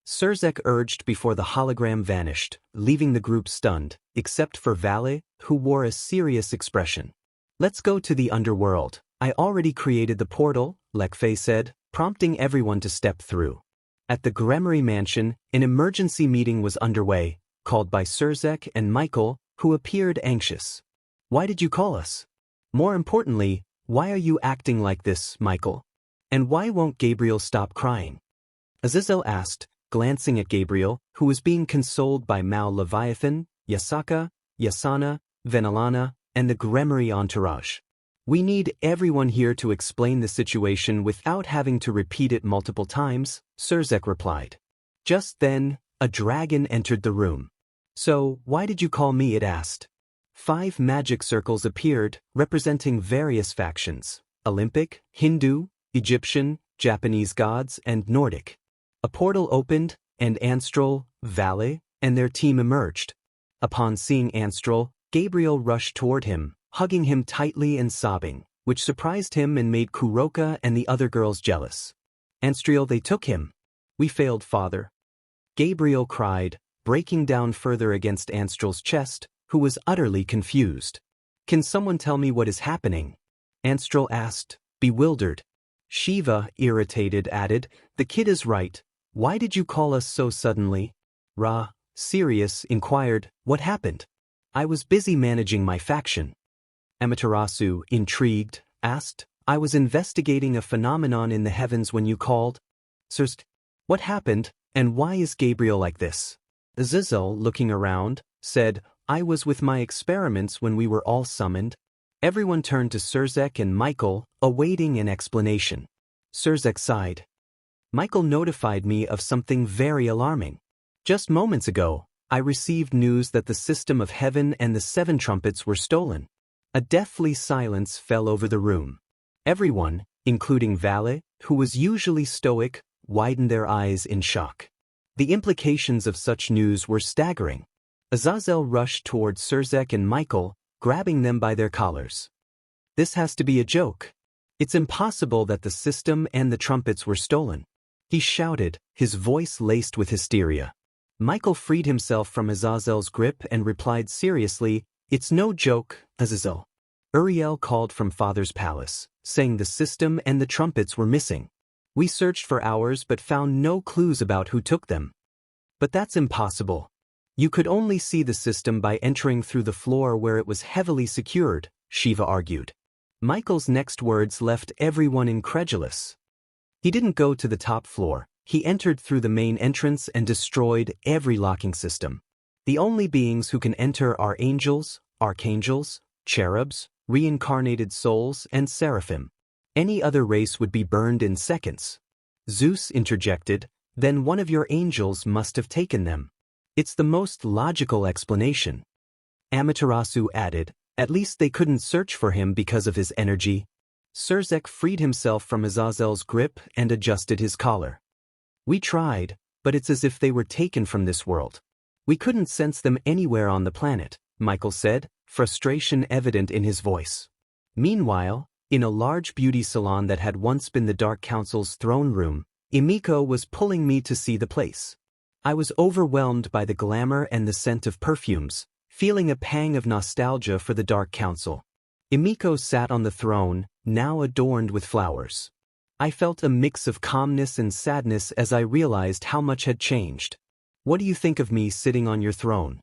Surzek urged before the hologram vanished, leaving the group stunned, except for Valley, who wore a serious expression. Let's go to the underworld. I already created the portal, Lekfe said, prompting everyone to step through. At the Gremory mansion, an emergency meeting was underway, called by Surzek and Michael, who appeared anxious. Why did you call us? More importantly, why are you acting like this, Michael? And why won't Gabriel stop crying? Azazel asked, glancing at Gabriel, who was being consoled by Mao Leviathan, Yasaka, Yasana, Venelana, and the Gremory entourage. We need everyone here to explain the situation without having to repeat it multiple times, Surzek replied. Just then, a dragon entered the room. So, why did you call me? It asked. 5 magic circles appeared, representing various factions. Olympic, Hindu, Egyptian, Japanese gods, and Nordic. A portal opened, and Anstral, Vale, and their team emerged. Upon seeing Anstral, Gabriel rushed toward him, hugging him tightly and sobbing, which surprised him and made Kuroka and the other girls jealous. Anstral, they took him. We failed, father. Gabriel cried, breaking down further against Anstral's chest, who was utterly confused. Can someone tell me what is happening? Anstral asked, bewildered. Shiva, irritated, added, the kid is right. Why did you call us so suddenly? Ra, serious, inquired, what happened? I was busy managing my faction. Amaterasu, intrigued, asked, I was investigating a phenomenon in the heavens when you called. Sirs, what happened, and why is Gabriel like this? Azazel, looking around, said, I was with my experiments when we were all summoned. Everyone turned to Sirzek and Michael, awaiting an explanation. Sirzek sighed. Michael notified me of something very alarming. Just moments ago, I received news that the system of heaven and the 7 trumpets were stolen. A deathly silence fell over the room. Everyone, including Vale, who was usually stoic, widened their eyes in shock. The implications of such news were staggering. Azazel rushed toward Sirzek and Michael, grabbing them by their collars. This has to be a joke. It's impossible that the system and the trumpets were stolen. He shouted, his voice laced with hysteria. Michael freed himself from Azazel's grip and replied seriously, it's no joke, Azazel. Uriel called from Father's palace, saying the system and the trumpets were missing. We searched for hours but found no clues about who took them. But that's impossible. You could only see the system by entering through the floor where it was heavily secured, Shiva argued. Michael's next words left everyone incredulous. He didn't go to the top floor, he entered through the main entrance and destroyed every locking system. The only beings who can enter are angels, archangels, cherubs, reincarnated souls, and seraphim. Any other race would be burned in seconds. Zeus interjected, then one of your angels must have taken them. It's the most logical explanation. Amaterasu added, at least they couldn't search for him because of his energy. Sirzek freed himself from Azazel's grip and adjusted his collar. We tried, but it's as if they were taken from this world. We couldn't sense them anywhere on the planet, Michael said, frustration evident in his voice. Meanwhile, in a large beauty salon that had once been the Dark Council's throne room, Emiko was pulling me to see the place. I was overwhelmed by the glamour and the scent of perfumes, feeling a pang of nostalgia for the Dark Council. Emiko sat on the throne, now adorned with flowers. I felt a mix of calmness and sadness as I realized how much had changed. What do you think of me sitting on your throne?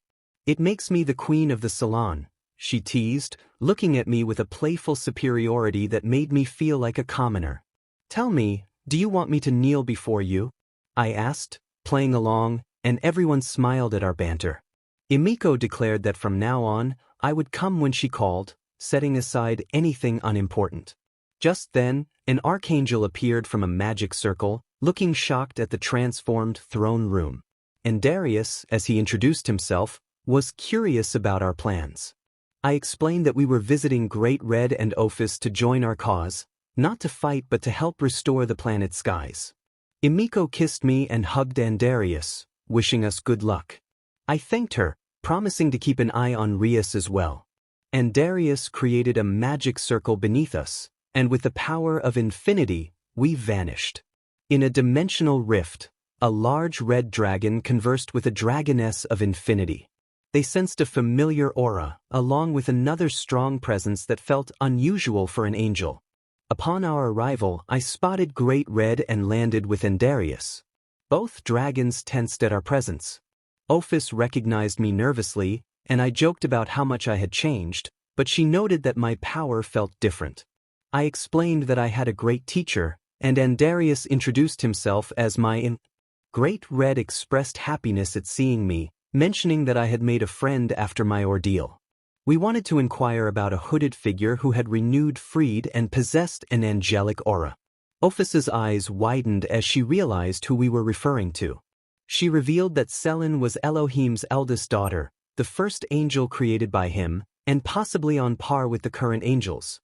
It makes me the queen of the salon, she teased, looking at me with a playful superiority that made me feel like a commoner. Tell me, do you want me to kneel before you? I asked, playing along, and everyone smiled at our banter. Emiko declared that from now on, I would come when she called, setting aside anything unimportant. Just then, an archangel appeared from a magic circle, looking shocked at the transformed throne room. And Darius, as he introduced himself, was curious about our plans. I explained that we were visiting Great Red and Ophis to join our cause, not to fight but to help restore the planet's skies. Emiko kissed me and hugged Andarius, wishing us good luck. I thanked her, promising to keep an eye on Rias as well. Andarius created a magic circle beneath us, and with the power of infinity, we vanished. In a dimensional rift, a large red dragon conversed with a dragoness of infinity. They sensed a familiar aura, along with another strong presence that felt unusual for an angel. Upon our arrival, I spotted Great Red and landed with Andarius. Both dragons tensed at our presence. Ophis recognized me nervously, and I joked about how much I had changed, but she noted that my power felt different. I explained that I had a great teacher, and Andarius introduced himself as my Great Red expressed happiness at seeing me, mentioning that I had made a friend after my ordeal. We wanted to inquire about a hooded figure who had renewed, freed, and possessed an angelic aura. Ophis's eyes widened as she realized who we were referring to. She revealed that Selin was Elohim's eldest daughter, the first angel created by him, and possibly on par with the current angels.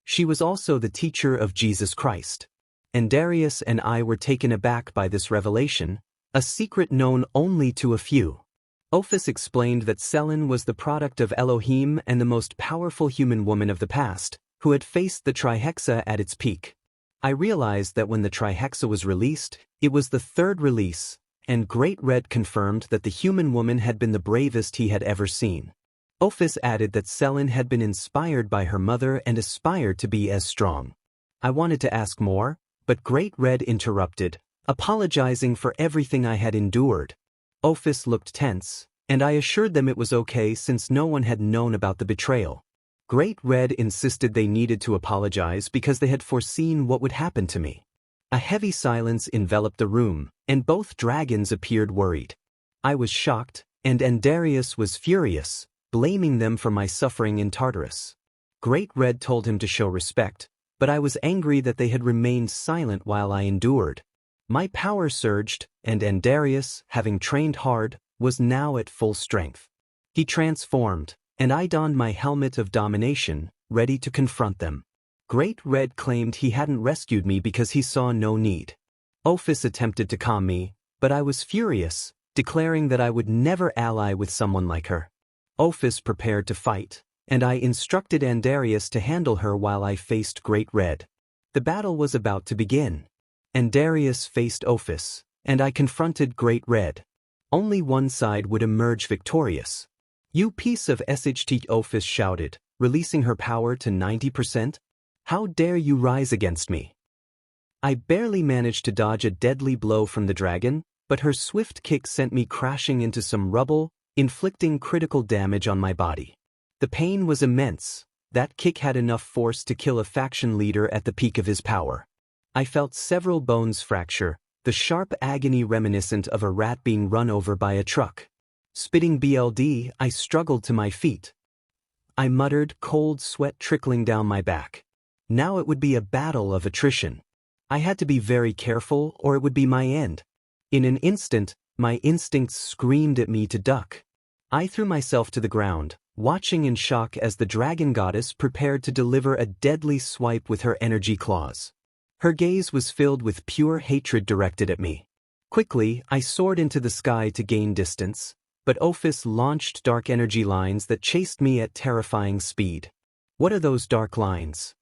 She was also the teacher of Jesus Christ. And Darius and I were taken aback by this revelation, a secret known only to a few. Ophis explained that Selin was the product of Elohim and the most powerful human woman of the past, who had faced the Trihexa at its peak. I realized that when the Trihexa was released, it was the third release, and Great Red confirmed that the human woman had been the bravest he had ever seen. Ophis added that Selin had been inspired by her mother and aspired to be as strong. I wanted to ask more, but Great Red interrupted, apologizing for everything I had endured. Ophis looked tense, and I assured them it was okay since no one had known about the betrayal. Great Red insisted they needed to apologize because they had foreseen what would happen to me. A heavy silence enveloped the room, and both dragons appeared worried. I was shocked, and Darius was furious, blaming them for my suffering in Tartarus. Great Red told him to show respect, but I was angry that they had remained silent while I endured. My power surged, and Darius, having trained hard, was now at full strength. He transformed, and I donned my helmet of domination, ready to confront them. Great Red claimed he hadn't rescued me because he saw no need. Ophis attempted to calm me, but I was furious, declaring that I would never ally with someone like her. Ophis prepared to fight, and I instructed Darius to handle her while I faced Great Red. The battle was about to begin. Darius faced Ophis, and I confronted Great Red. Only one side would emerge victorious. "You piece of SHT," Ophis shouted, releasing her power to 90%. "How dare you rise against me?" I barely managed to dodge a deadly blow from the dragon, but her swift kick sent me crashing into some rubble, inflicting critical damage on my body. The pain was immense. That kick had enough force to kill a faction leader at the peak of his power. I felt several bones fracture, the sharp agony reminiscent of a rat being run over by a truck. Spitting BLD, I struggled to my feet. I muttered, cold sweat trickling down my back. Now it would be a battle of attrition. I had to be very careful or it would be my end. In an instant, my instincts screamed at me to duck. I threw myself to the ground, watching in shock as the dragon goddess prepared to deliver a deadly swipe with her energy claws. Her gaze was filled with pure hatred directed at me. Quickly, I soared into the sky to gain distance, but Ophis launched dark energy lines that chased me at terrifying speed. "What are those dark lines?"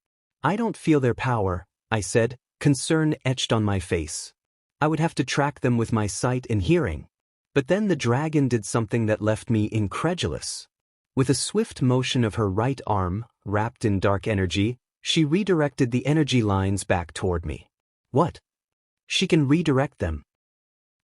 "I don't feel their power," I said, concern etched on my face. I would have to track them with my sight and hearing. But then the dragon did something that left me incredulous. With a swift motion of her right arm, wrapped in dark energy, she redirected the energy lines back toward me. "What? She can redirect them?"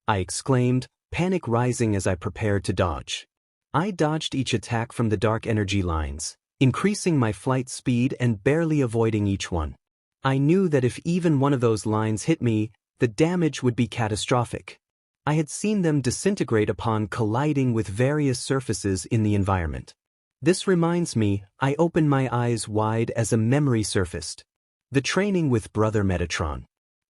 I exclaimed, panic rising as I prepared to dodge. I dodged each attack from the dark energy lines, increasing my flight speed and barely avoiding each one. I knew that if even one of those lines hit me, the damage would be catastrophic. I had seen them disintegrate upon colliding with various surfaces in the environment. This reminds me, I opened my eyes wide as a memory surfaced. The training with Brother Metatron.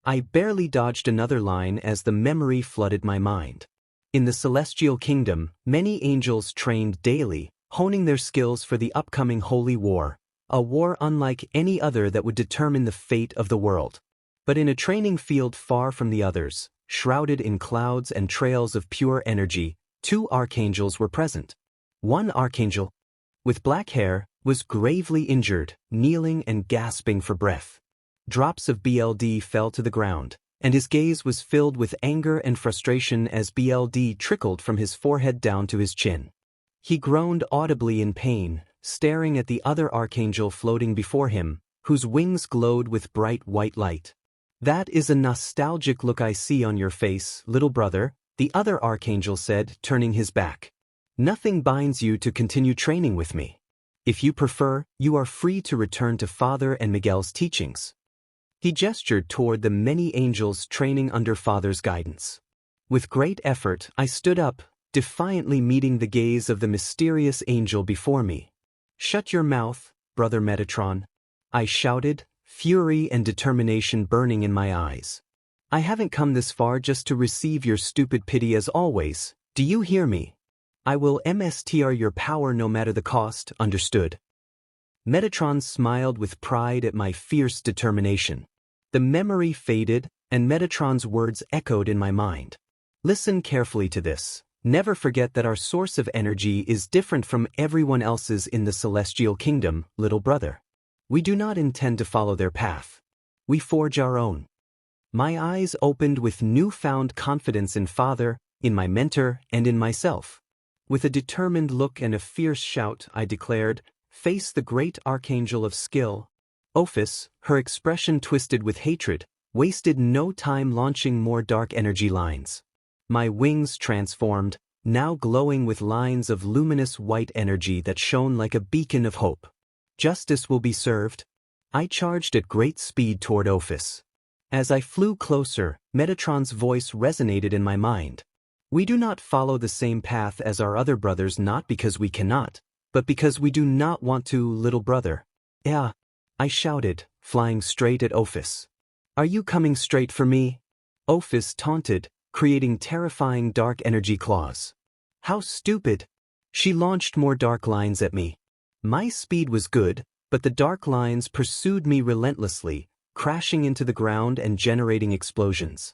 I barely dodged another line as the memory flooded my mind. In the Celestial Kingdom, many angels trained daily, honing their skills for the upcoming Holy War, a war unlike any other that would determine the fate of the world. But in a training field far from the others, shrouded in clouds and trails of pure energy, two archangels were present. One archangel, with black hair, was gravely injured, kneeling and gasping for breath. Drops of BLD fell to the ground, and his gaze was filled with anger and frustration as BLD trickled from his forehead down to his chin. He groaned audibly in pain, staring at the other archangel floating before him, whose wings glowed with bright white light. "That is a nostalgic look I see on your face, little brother," the other archangel said, turning his back. "Nothing binds you to continue training with me. If you prefer, you are free to return to Father and Miguel's teachings." He gestured toward the many angels training under Father's guidance. With great effort, I stood up, defiantly meeting the gaze of the mysterious angel before me. "Shut your mouth, Brother Metatron," I shouted, fury and determination burning in my eyes. "I haven't come this far just to receive your stupid pity as always, do you hear me? I will MSTR your power no matter the cost, understood?" Metatron smiled with pride at my fierce determination. The memory faded, and Metatron's words echoed in my mind. Listen carefully to this. Never forget that our source of energy is different from everyone else's in the celestial kingdom, little brother. We do not intend to follow their path. We forge our own. My eyes opened with newfound confidence in Father, in my mentor, and in myself. With a determined look and a fierce shout, I declared, "Face the great archangel of skill." Ophis, her expression twisted with hatred, wasted no time launching more dark energy lines. My wings transformed, now glowing with lines of luminous white energy that shone like a beacon of hope. Justice will be served. I charged at great speed toward Ophis. As I flew closer, Metatron's voice resonated in my mind. We do not follow the same path as our other brothers not because we cannot, but because we do not want to, little brother. Yeah, I shouted, flying straight at Ophis. Are you coming straight for me? Ophis taunted, creating terrifying dark energy claws. How stupid! She launched more dark lines at me. My speed was good, but the dark lines pursued me relentlessly, crashing into the ground and generating explosions.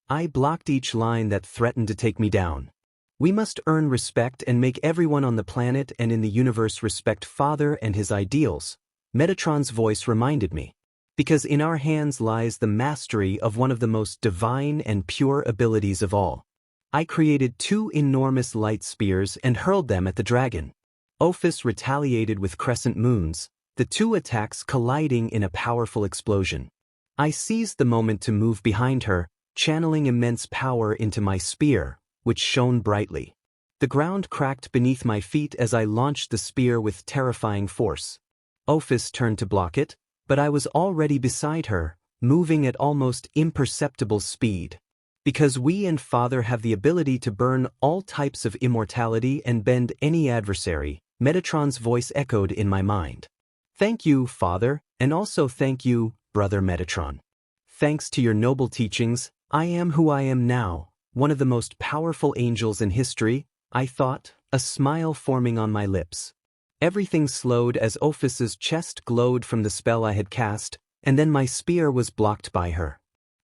I blocked each line that threatened to take me down. We must earn respect and make everyone on the planet and in the universe respect Father and his ideals, Metatron's voice reminded me. Because in our hands lies the mastery of one of the most divine and pure abilities of all. I created 2 enormous light spears and hurled them at the dragon. Ophis retaliated with crescent moons, the 2 attacks colliding in a powerful explosion. I seized the moment to move behind her, channeling immense power into my spear, which shone brightly. The ground cracked beneath my feet as I launched the spear with terrifying force. Ophis turned to block it, but I was already beside her, moving at almost imperceptible speed. Because we and Father have the ability to burn all types of immortality and bend any adversary, Metatron's voice echoed in my mind. Thank you, Father, and also thank you, Brother Metatron. Thanks to your noble teachings, I am who I am now, one of the most powerful angels in history, I thought, a smile forming on my lips. Everything slowed as Ophis's chest glowed from the spell I had cast, and then my spear was blocked by her.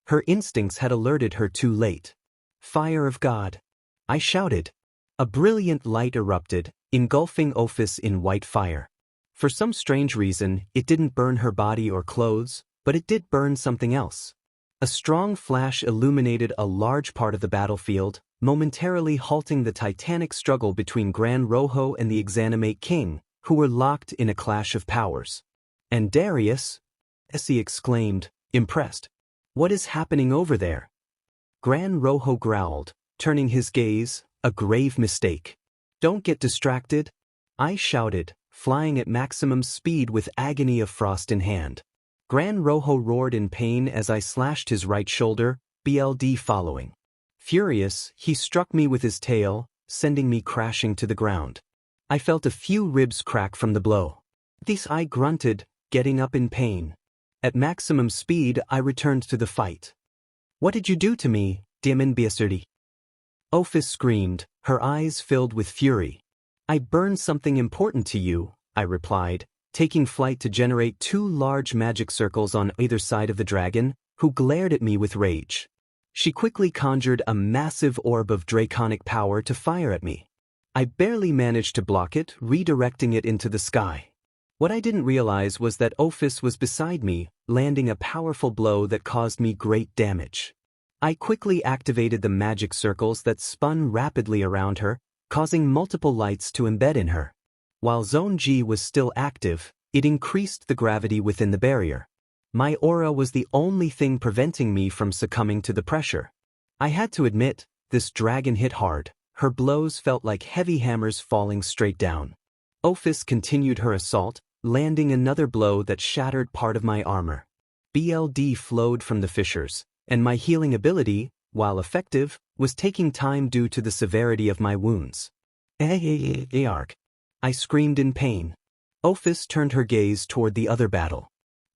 Her instincts had alerted her too late. Fire of God! I shouted. A brilliant light erupted, engulfing Ophis in white fire. For some strange reason, it didn't burn her body or clothes, but it did burn something else. A strong flash illuminated a large part of the battlefield, momentarily halting the titanic struggle between Gran Rojo and the Exanimate King, who were locked in a clash of powers. And Darius? Issei exclaimed, impressed. What is happening over there? Gran Rojo growled, turning his gaze, a grave mistake. Don't get distracted, I shouted, flying at maximum speed with agony of frost in hand. Gran Rojo roared in pain as I slashed his right shoulder, BLD following. Furious, he struck me with his tail, sending me crashing to the ground. I felt a few ribs crack from the blow. This I grunted, getting up in pain. At maximum speed, I returned to the fight. What did you do to me, Dementia? Ophis screamed, her eyes filled with fury. I burned something important to you, I replied, taking flight to generate 2 large magic circles on either side of the dragon, who glared at me with rage. She quickly conjured a massive orb of draconic power to fire at me. I barely managed to block it, redirecting it into the sky. What I didn't realize was that Ophis was beside me, landing a powerful blow that caused me great damage. I quickly activated the magic circles that spun rapidly around her, causing multiple lights to embed in her. While Zone G was still active, it increased the gravity within the barrier. My aura was the only thing preventing me from succumbing to the pressure. I had to admit, this dragon hit hard. Her blows felt like heavy hammers falling straight down. Ophis continued her assault, landing another blow that shattered part of my armor. BLD flowed from the fissures, and my healing ability, while effective, was taking time due to the severity of my wounds. Ark! I screamed in pain. Ophis turned her gaze toward the other battle.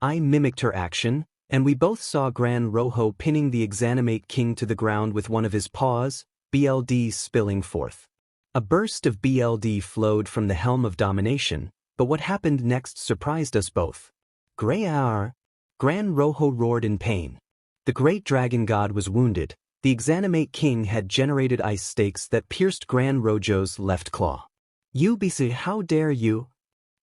I mimicked her action, and we both saw Gran Rojo pinning the Exanimate King to the ground with one of his paws, BLD spilling forth. A burst of BLD flowed from the Helm of Domination, But what happened next surprised us both. Gran Rojo roared in pain. The great dragon god was wounded. The Exanimate king had generated ice stakes that pierced Gran Rojo's left claw. "You BC, how dare you?"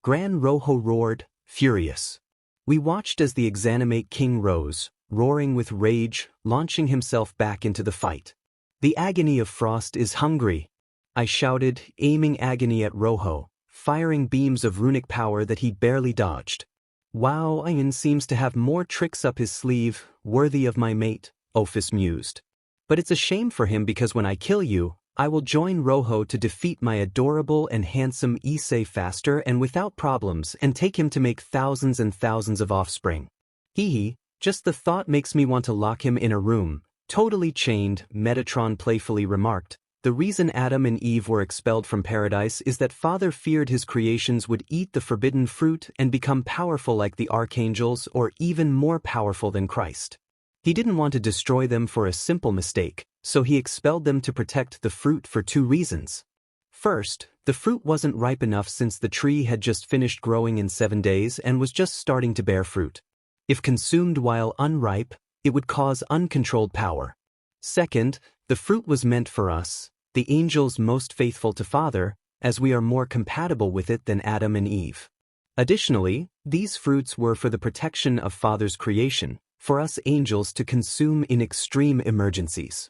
Gran Rojo roared, furious. We watched as the Exanimate king rose, roaring with rage, launching himself back into the fight. "The agony of Frost is hungry," I shouted, aiming agony at Rojo, firing beams of runic power that he barely dodged. "Wow, Imoen seems to have more tricks up his sleeve, worthy of my mate," Ophis mused. "But it's a shame for him because when I kill you, I will join Rojo to defeat my adorable and handsome Issei faster and without problems and take him to make thousands and thousands of offspring. Hee, just the thought makes me want to lock him in a room, totally chained," Metatron playfully remarked. "The reason Adam and Eve were expelled from paradise is that Father feared his creations would eat the forbidden fruit and become powerful like the archangels or even more powerful than Christ. He didn't want to destroy them for a simple mistake, so he expelled them to protect the fruit for 2 reasons. First, the fruit wasn't ripe enough since the tree had just finished growing in 7 days and was just starting to bear fruit. If consumed while unripe, it would cause uncontrolled power. Second, the fruit was meant for us, the angels most faithful to Father, as we are more compatible with it than Adam and Eve. Additionally, these fruits were for the protection of Father's creation, for us angels to consume in extreme emergencies.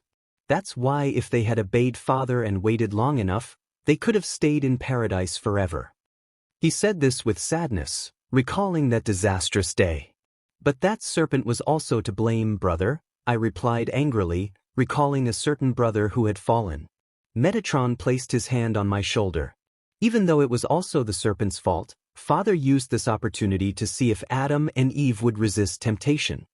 That's why if they had obeyed Father and waited long enough, they could have stayed in paradise forever. He said this with sadness, recalling that disastrous day. "But that serpent was also to blame, brother," I replied angrily, recalling a certain brother who had fallen. Metatron placed his hand on my shoulder. "Even though it was also the serpent's fault, Father used this opportunity to see if Adam and Eve would resist temptation.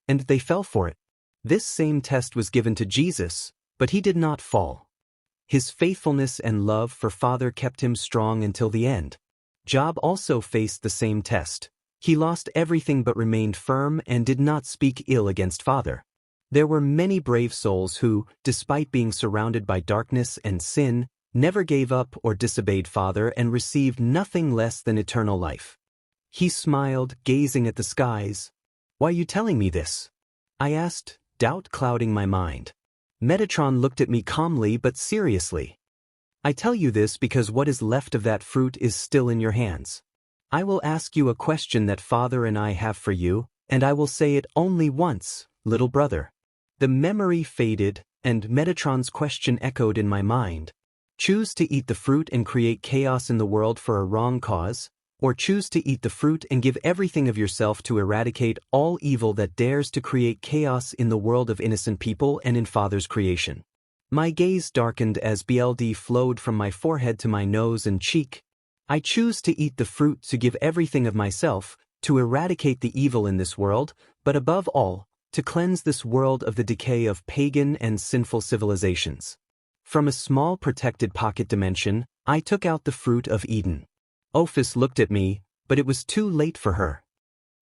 And they fell for it. This same test was given to Jesus, but he did not fall. His faithfulness and love for Father kept him strong until the end. Job also faced the same test. He lost everything but remained firm and did not speak ill against Father. There were many brave souls who, despite being surrounded by darkness and sin, never gave up or disobeyed Father and received nothing less than eternal life." He smiled, gazing at the skies. "Why are you telling me this?" I asked, doubt clouding my mind. Metatron looked at me calmly but seriously. "I tell you this because what is left of that fruit is still in your hands. I will ask you a question that Father and I have for you, and I will say it only once, little brother." The memory faded, and Metatron's question echoed in my mind. Choose to eat the fruit and create chaos in the world for a wrong cause, or choose to eat the fruit and give everything of yourself to eradicate all evil that dares to create chaos in the world of innocent people and in Father's creation. My gaze darkened as blood flowed from my forehead to my nose and cheek. I choose to eat the fruit to give everything of myself, to eradicate the evil in this world, but above all, to cleanse this world of the decay of pagan and sinful civilizations. From a small protected pocket dimension, I took out the fruit of Eden. Ophis looked at me, but it was too late for her.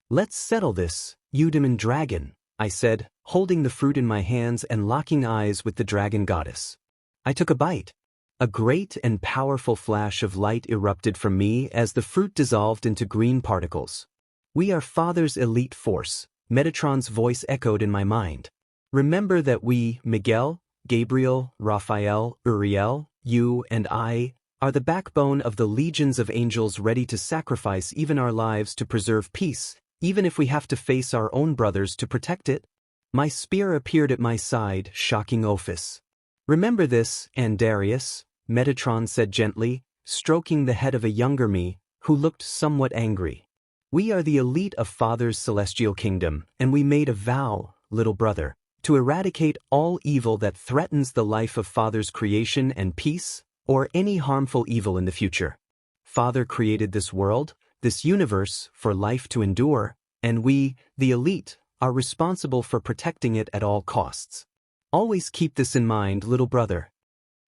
"Let's settle this, you demon dragon," I said, holding the fruit in my hands and locking eyes with the dragon goddess. I took a bite. A great and powerful flash of light erupted from me as the fruit dissolved into green particles. "We are Father's elite force," Metatron's voice echoed in my mind. "Remember that we, Miguel, Gabriel, Raphael, Uriel, you and I, are the backbone of the legions of angels ready to sacrifice even our lives to preserve peace, even if we have to face our own brothers to protect it." My spear appeared at my side, shocking Ophis. "Remember this, Andarius," Metatron said gently, stroking the head of a younger me, who looked somewhat angry. "We are the elite of Father's celestial kingdom, and we made a vow, little brother, to eradicate all evil that threatens the life of Father's creation and peace, or any harmful evil in the future. Father created this world, this universe, for life to endure, and we, the elite, are responsible for protecting it at all costs. Always keep this in mind, little brother.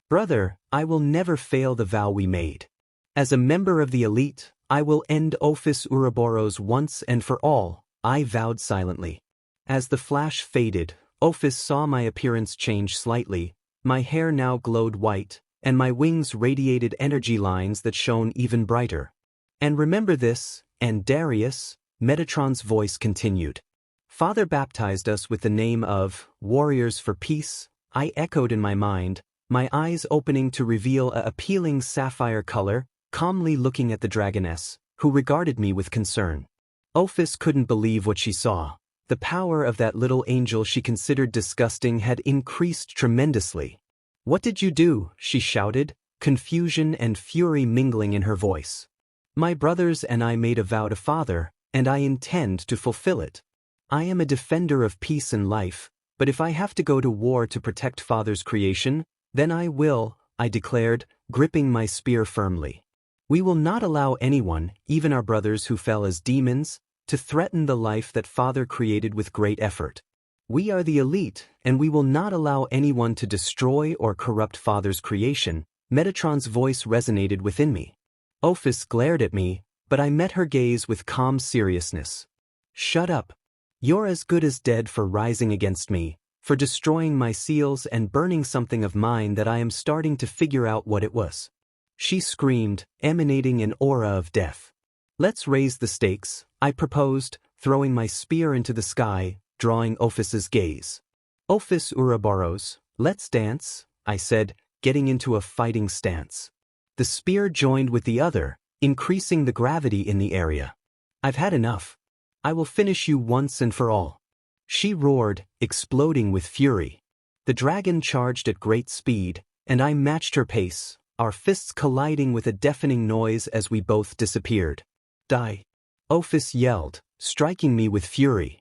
Brother, I will never fail the vow we made. As a member of the elite, I will end Ophis Ouroboros once and for all," I vowed silently. As the flash faded, Ophis saw my appearance change slightly. My hair now glowed white, and my wings radiated energy lines that shone even brighter. And remember this, and Darius, Metatron's voice continued. Father baptized us with the name of Warriors for Peace. I echoed in my mind, my eyes opening to reveal a appealing sapphire color, calmly looking at the dragoness, who regarded me with concern. Ophis couldn't believe what she saw. The power of that little angel she considered disgusting had increased tremendously. What did you do? She shouted, confusion and fury mingling in her voice. My brothers and I made a vow to Father, and I intend to fulfill it. I am a defender of peace and life, but if I have to go to war to protect Father's creation, then I will, I declared, gripping my spear firmly. We will not allow anyone, even our brothers who fell as demons, to threaten the life that Father created with great effort. We are the elite, and we will not allow anyone to destroy or corrupt Father's creation. Metatron's voice resonated within me. Ophis glared at me, but I met her gaze with calm seriousness. Shut up. You're as good as dead for rising against me, for destroying my seals and burning something of mine that I am starting to figure out what it was. She screamed, emanating an aura of death. Let's raise the stakes, I proposed, throwing my spear into the sky, drawing Ophis's gaze. Ophis Ouroboros, let's dance, I said, getting into a fighting stance. The spear joined with the other, increasing the gravity in the area. I've had enough. I will finish you once and for all. She roared, exploding with fury. The dragon charged at great speed, and I matched her pace, our fists colliding with a deafening noise as we both disappeared. Die! Ophis yelled, striking me with fury.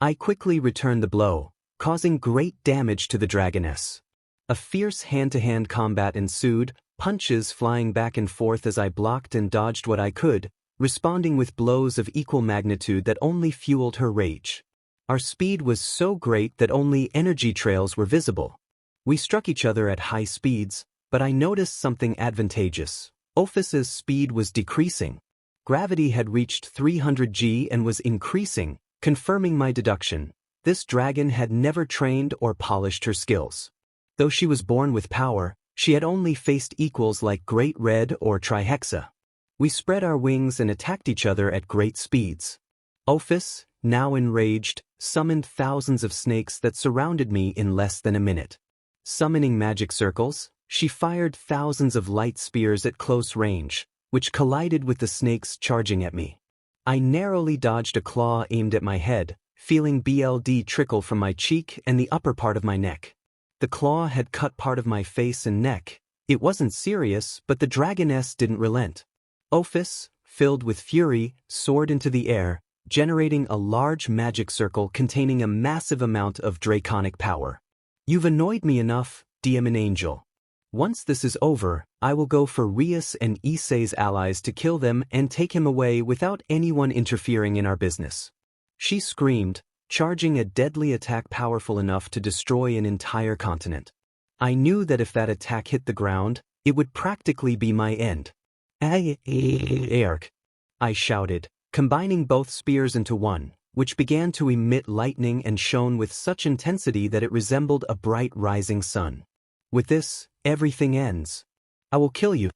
I quickly returned the blow, causing great damage to the dragoness. A fierce hand-to-hand combat ensued, punches flying back and forth as I blocked and dodged what I could, responding with blows of equal magnitude that only fueled her rage. Our speed was so great that only energy trails were visible. We struck each other at high speeds, but I noticed something advantageous. Ophis's speed was decreasing. Gravity had reached 300 G and was increasing, confirming my deduction. This dragon had never trained or polished her skills. Though she was born with power, she had only faced equals like Great Red or Trihexa. We spread our wings and attacked each other at great speeds. Ophis, now enraged, summoned thousands of snakes that surrounded me in less than a minute. Summoning magic circles, she fired thousands of light spears at close range, which collided with the snakes charging at me. I narrowly dodged a claw aimed at my head, feeling BLD trickle from my cheek and the upper part of my neck. The claw had cut part of my face and neck. It wasn't serious, but the dragoness didn't relent. Ophis, filled with fury, soared into the air, generating a large magic circle containing a massive amount of draconic power. You've annoyed me enough, Demon Angel. Once this is over, I will go for Rias and Issei's allies to kill them and take him away without anyone interfering in our business. She screamed, charging a deadly attack powerful enough to destroy an entire continent. I knew that if that attack hit the ground, it would practically be my end. Ark! I shouted, combining both spears into one, which began to emit lightning and shone with such intensity that it resembled a bright rising sun. With this, everything ends. I will kill you.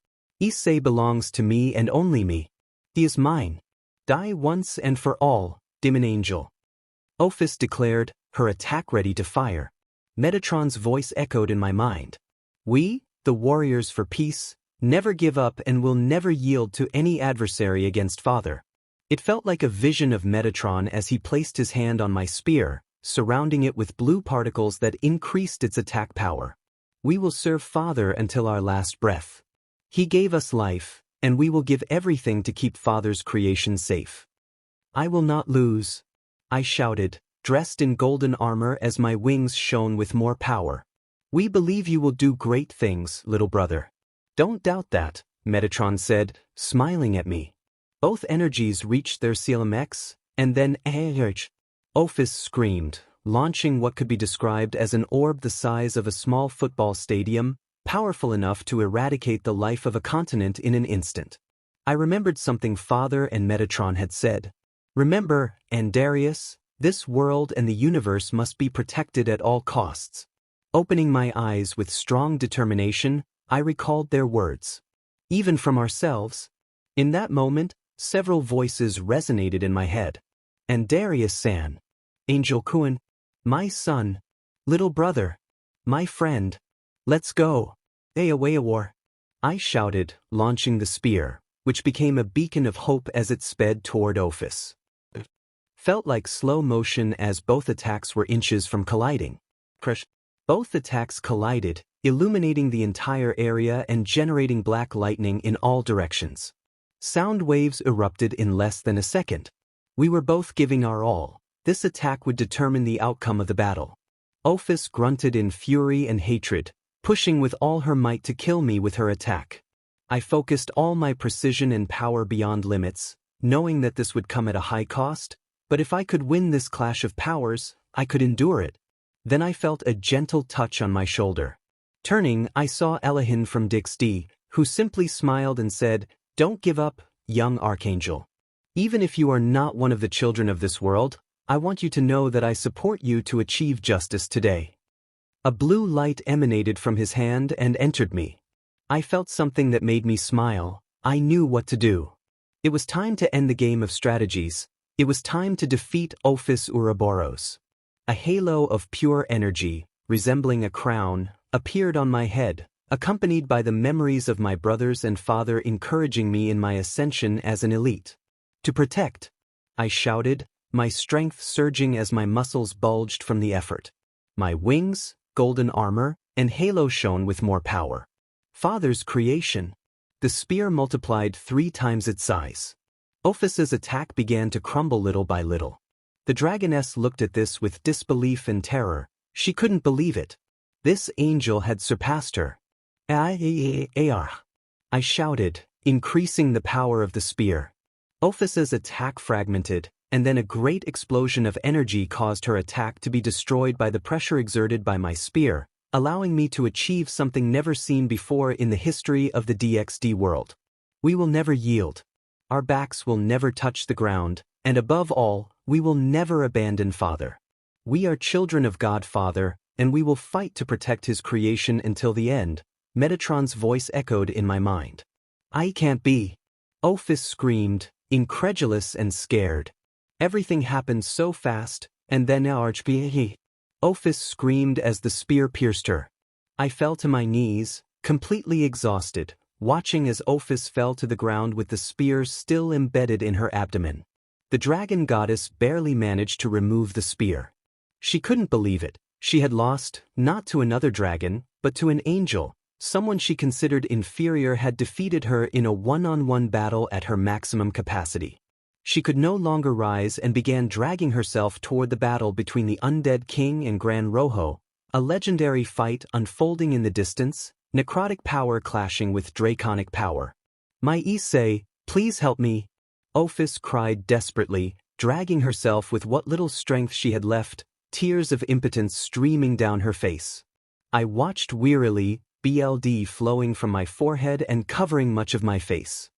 Issei belongs to me and only me. He is mine. Die once and for all, Demon Angel. Ophis declared, her attack ready to fire. Metatron's voice echoed in my mind. We, the warriors for peace, never give up and will never yield to any adversary against Father. It felt like a vision of Metatron as he placed his hand on my spear, surrounding it with blue particles that increased its attack power. We will serve Father until our last breath. He gave us life, and we will give everything to keep Father's creation safe. I will not lose, I shouted, dressed in golden armor as my wings shone with more power. We believe you will do great things, little brother. Don't doubt that, Metatron said, smiling at me. Both energies reached their CLMX, and then Ophis screamed, launching what could be described as an orb the size of a small football stadium, powerful enough to eradicate the life of a continent in an instant. I remembered something Father and Metatron had said. Remember, Darius, this world and the universe must be protected at all costs. Opening my eyes with strong determination, I recalled their words. Even from ourselves. In that moment, Several voices resonated in my head. And Darius-san. Angel-kun. My son. Little brother. My friend. Let's go. War. I shouted, launching the spear, which became a beacon of hope as it sped toward Ophis. Felt like slow motion as both attacks were inches from colliding. Crush. Both attacks collided, illuminating the entire area and generating black lightning in all directions. Sound waves erupted in less than a second. We were both giving our all. This attack would determine the outcome of the battle. Ophis grunted in fury and hatred, pushing with all her might to kill me with her attack. I focused all my precision and power beyond limits, knowing that this would come at a high cost, but if I could win this clash of powers, I could endure it. Then I felt a gentle touch on my shoulder. Turning, I saw Elohim from Dixd, who simply smiled and said, "Don't give up, young Archangel. Even if you are not one of the children of this world, I want you to know that I support you to achieve justice today." A blue light emanated from his hand and entered me. I felt something that made me smile. I knew what to do. It was time to end the game of strategies. It was time to defeat Ophis Ouroboros. A halo of pure energy, resembling a crown, appeared on my head, accompanied by the memories of my brothers and father encouraging me in my ascension as an elite. To protect, I shouted, my strength surging as my muscles bulged from the effort. My wings, golden armor, and halo shone with more power. Father's creation. The spear multiplied 3 times its size. Ophis's attack began to crumble little by little. The dragoness looked at this with disbelief and terror. She couldn't believe it. This angel had surpassed her. I shouted, increasing the power of the spear. Ophis's attack fragmented, and then a great explosion of energy caused her attack to be destroyed by the pressure exerted by my spear, allowing me to achieve something never seen before in the history of the DXD world. We will never yield. Our backs will never touch the ground, and above all, we will never abandon Father. We are children of God Father, and we will fight to protect His creation until the end. Metatron's voice echoed in my mind. I can't be. Ophis screamed, incredulous and scared. Everything happened so fast, and then Ophis screamed as the spear pierced her. I fell to my knees, completely exhausted, watching as Ophis fell to the ground with the spear still embedded in her abdomen. The dragon goddess barely managed to remove the spear. She couldn't believe it. She had lost, not to another dragon, but to an angel. Someone she considered inferior had defeated her in a one-on-one battle at her maximum capacity. She could no longer rise and began dragging herself toward the battle between the undead king and Gran Rojo, a legendary fight unfolding in the distance, necrotic power clashing with draconic power. My Issei, please help me. Ophis cried desperately, dragging herself with what little strength she had left, tears of impotence streaming down her face. I watched wearily, BLD flowing from my forehead and covering much of my face.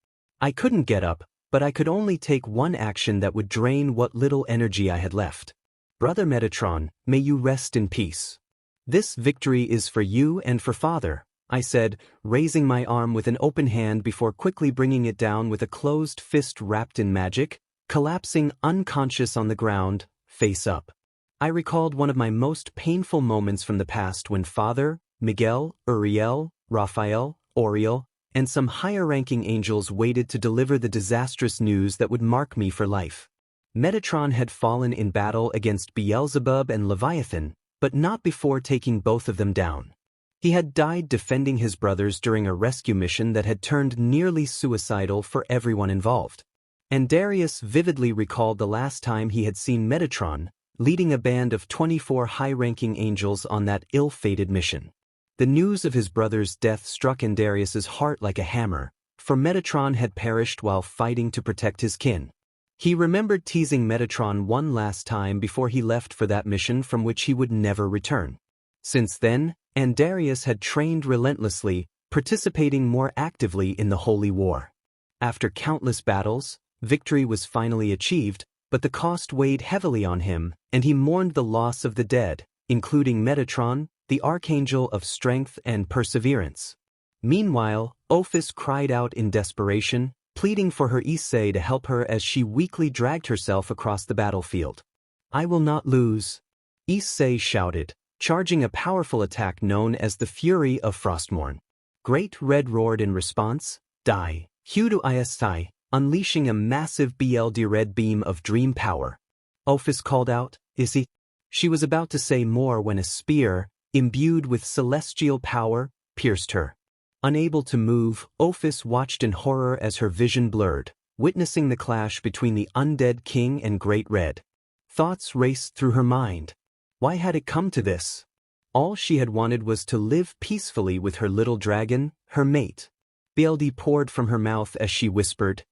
I couldn't get up, but I could only take one action that would drain what little energy I had left. Brother Metatron, may you rest in peace. This victory is for you and for Father, I said, raising my arm with an open hand before quickly bringing it down with a closed fist wrapped in magic, collapsing unconscious on the ground, face up. I recalled one of my most painful moments from the past when Father, Miguel, Uriel, Raphael, Oriel, and some higher-ranking angels waited to deliver the disastrous news that would mark me for life. Metatron had fallen in battle against Beelzebub and Leviathan, but not before taking both of them down. He had died defending his brothers during a rescue mission that had turned nearly suicidal for everyone involved. And Darius vividly recalled the last time he had seen Metatron, leading a band of 24 high-ranking angels on that ill-fated mission. The news of his brother's death struck in Darius's heart like a hammer, for Metatron had perished while fighting to protect his kin. He remembered teasing Metatron one last time before he left for that mission from which he would never return. Since then, Darius had trained relentlessly, participating more actively in the Holy War. After countless battles, victory was finally achieved, but the cost weighed heavily on him, and he mourned the loss of the dead, including Metatron, the archangel of strength and perseverance. Meanwhile, Ophis cried out in desperation, pleading for her Issei to help her as she weakly dragged herself across the battlefield. "I will not lose," Issei shouted, charging a powerful attack known as the Fury of Frostmourne. Great Red roared in response, "Die, Hudu Issei," unleashing a massive BLD red beam of dream power. Ophis called out, "Issei." She was about to say more when a spear, imbued with celestial power, pierced her. Unable to move, Ophis watched in horror as her vision blurred, witnessing the clash between the undead king and Great Red. Thoughts raced through her mind. Why had it come to this? All she had wanted was to live peacefully with her little dragon, her mate. BLD poured from her mouth as she whispered,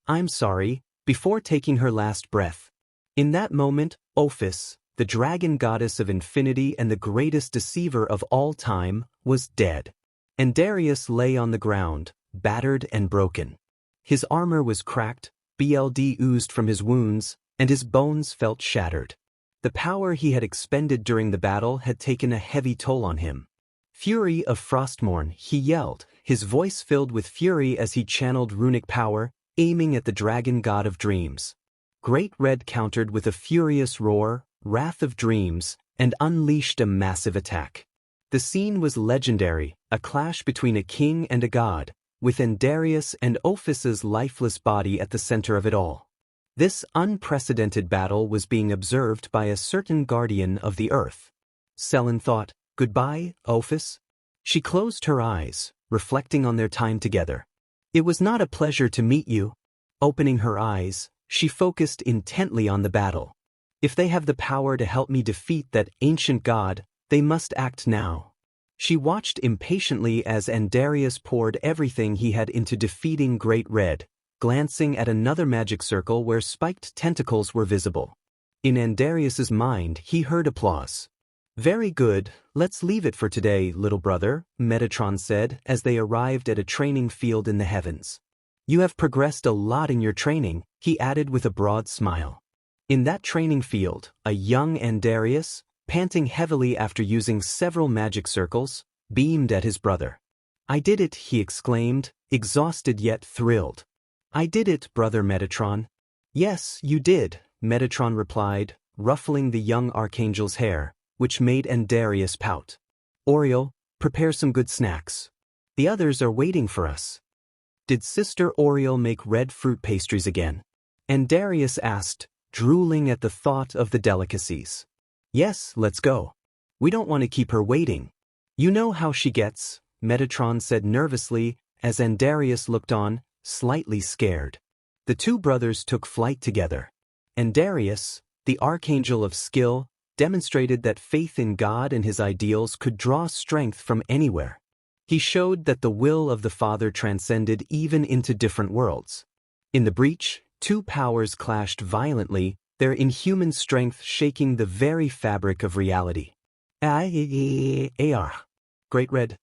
"I'm sorry," before taking her last breath. In that moment, Ophis, the dragon goddess of infinity and the greatest deceiver of all time, was dead. And Darius lay on the ground, battered and broken. His armor was cracked, BLD oozed from his wounds, and his bones felt shattered. The power he had expended during the battle had taken a heavy toll on him. "Fury of Frostmourne," he yelled, his voice filled with fury as he channeled runic power, aiming at the dragon god of dreams. Great Red countered with a furious roar, Wrath of Dreams, and unleashed a massive attack. The scene was legendary, a clash between a king and a god, with Darius and Ophis's lifeless body at the center of it all. This unprecedented battle was being observed by a certain guardian of the earth. Selin thought, "Goodbye, Ophis." She closed her eyes, reflecting on their time together. "It was not a pleasure to meet you." Opening her eyes, she focused intently on the battle. "If they have the power to help me defeat that ancient god, they must act now." She watched impatiently as Darius poured everything he had into defeating Great Red, glancing at another magic circle where spiked tentacles were visible. In Darius's mind, he heard applause. "Very good, let's leave it for today, little brother," Metatron said as they arrived at a training field in the heavens. "You have progressed a lot in your training," he added with a broad smile. In that training field, a young Darius, panting heavily after using several magic circles, beamed at his brother. "I did it," he exclaimed, exhausted yet thrilled. "I did it, brother Metatron." "Yes, you did," Metatron replied, ruffling the young archangel's hair, which made Darius pout. "Oriel, prepare some good snacks. The others are waiting for us." "Did Sister Oriel make red fruit pastries again?" Darius asked, drooling at the thought of the delicacies. "Yes, let's go. We don't want to keep her waiting." "You know how she gets," Metatron said nervously as Darius looked on, slightly scared. The two brothers took flight together. Darius, the archangel of skill, demonstrated that faith in God and his ideals could draw strength from anywhere. He showed that the will of the Father transcended even into different worlds. In the breach, two powers clashed violently, their inhuman strength shaking the very fabric of reality. "Ar!" Great Red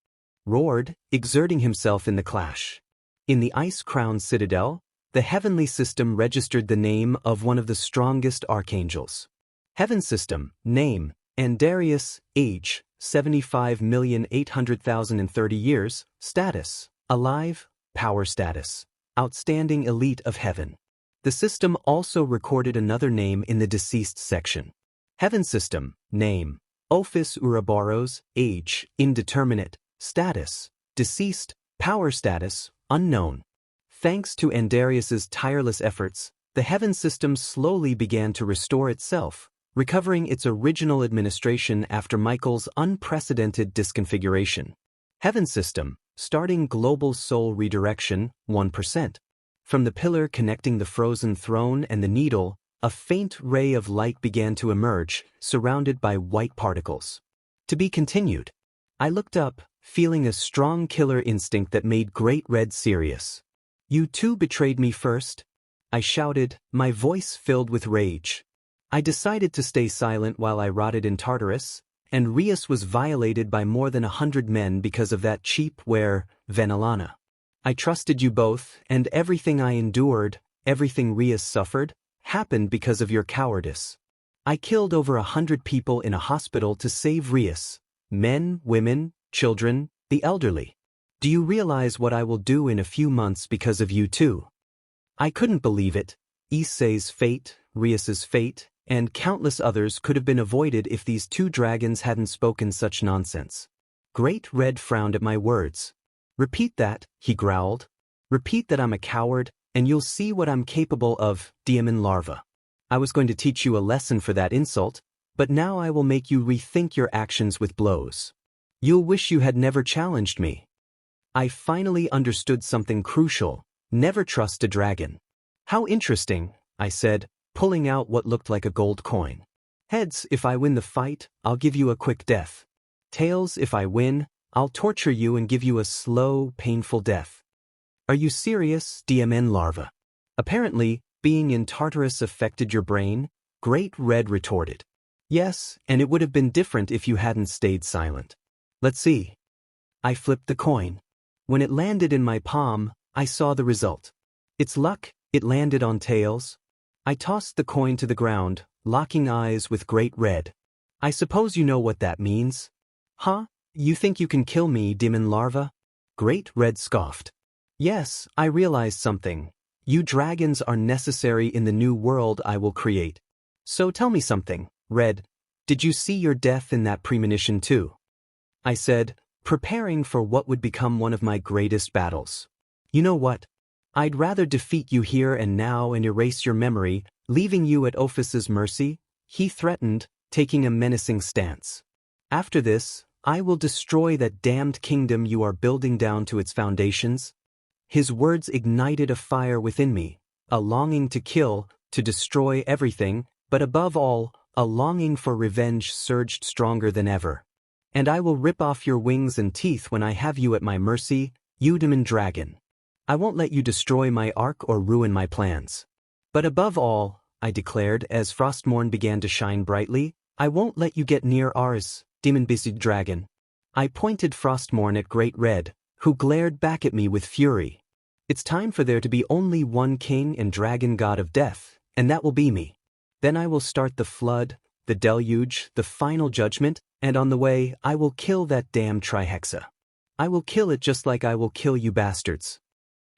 roared, exerting himself in the clash. In the ice-crowned Citadel, the heavenly system registered the name of one of the strongest archangels. Heaven System, name, Darius, age, 75,800,030 years, status, alive, power status, outstanding elite of heaven. The system also recorded another name in the deceased section. Heaven System, name, Ophis Ouroboros, age, indeterminate, status, deceased, power status, unknown. Thanks to Darius's tireless efforts, the Heaven System slowly began to restore itself, recovering its original administration after Michael's unprecedented disconfiguration. Heaven System, starting global soul redirection, 1%. From the pillar connecting the frozen throne and the needle, a faint ray of light began to emerge, surrounded by white particles. To be continued. I looked up, feeling a strong killer instinct that made Great Red serious. "You two betrayed me first," I shouted, my voice filled with rage. I decided to stay silent while I rotted in Tartarus, and Rias was violated by more than 100 men because of that cheap ware, Venelana. I trusted you both, and everything I endured, everything Rias suffered, happened because of your cowardice. I killed over 100 people in a hospital to save Rias. Men, women, children, the elderly. Do you realize what I will do in a few months because of you too? I couldn't believe it. Issei's fate, Rias's fate, and countless others could have been avoided if these two dragons hadn't spoken such nonsense. Great Red frowned at my words. Repeat that, he growled. Repeat that I'm a coward, and you'll see what I'm capable of, demon larva. I was going to teach you a lesson for that insult, but now I will make you rethink your actions with blows. You'll wish you had never challenged me. I finally understood something crucial. Never trust a dragon. How interesting, I said, pulling out what looked like a gold coin. Heads, if I win the fight, I'll give you a quick death. Tails, if I win, I'll torture you and give you a slow, painful death. Are you serious, DMN larva? Apparently, being in Tartarus affected your brain, Great Red retorted. Yes, and it would have been different if you hadn't stayed silent. Let's see. I flipped the coin. When it landed in my palm, I saw the result. It's luck, it landed on tails. I tossed the coin to the ground, locking eyes with Great Red. I suppose you know what that means? Huh? You think you can kill me, demon larva? Great Red scoffed. Yes, I realized something. You dragons are necessary in the new world I will create. So tell me something, Red. Did you see your death in that premonition too? I said, preparing for what would become one of my greatest battles. You know what? I'd rather defeat you here and now and erase your memory, leaving you at Ophus's mercy, he threatened, taking a menacing stance. After this, I will destroy that damned kingdom you are building down to its foundations. His words ignited a fire within me, a longing to kill, to destroy everything, but above all, a longing for revenge surged stronger than ever. And I will rip off your wings and teeth when I have you at my mercy, you demon dragon. I won't let you destroy my ark or ruin my plans. But above all, I declared as Frostmourne began to shine brightly, I won't let you get near ours, demon-beasted dragon. I pointed Frostmourne at Great Red, who glared back at me with fury. It's time for there to be only one king and dragon god of death, and that will be me. Then I will start the flood, the deluge, the final judgment, and on the way, I will kill that damn trihexa. I will kill it just like I will kill you bastards.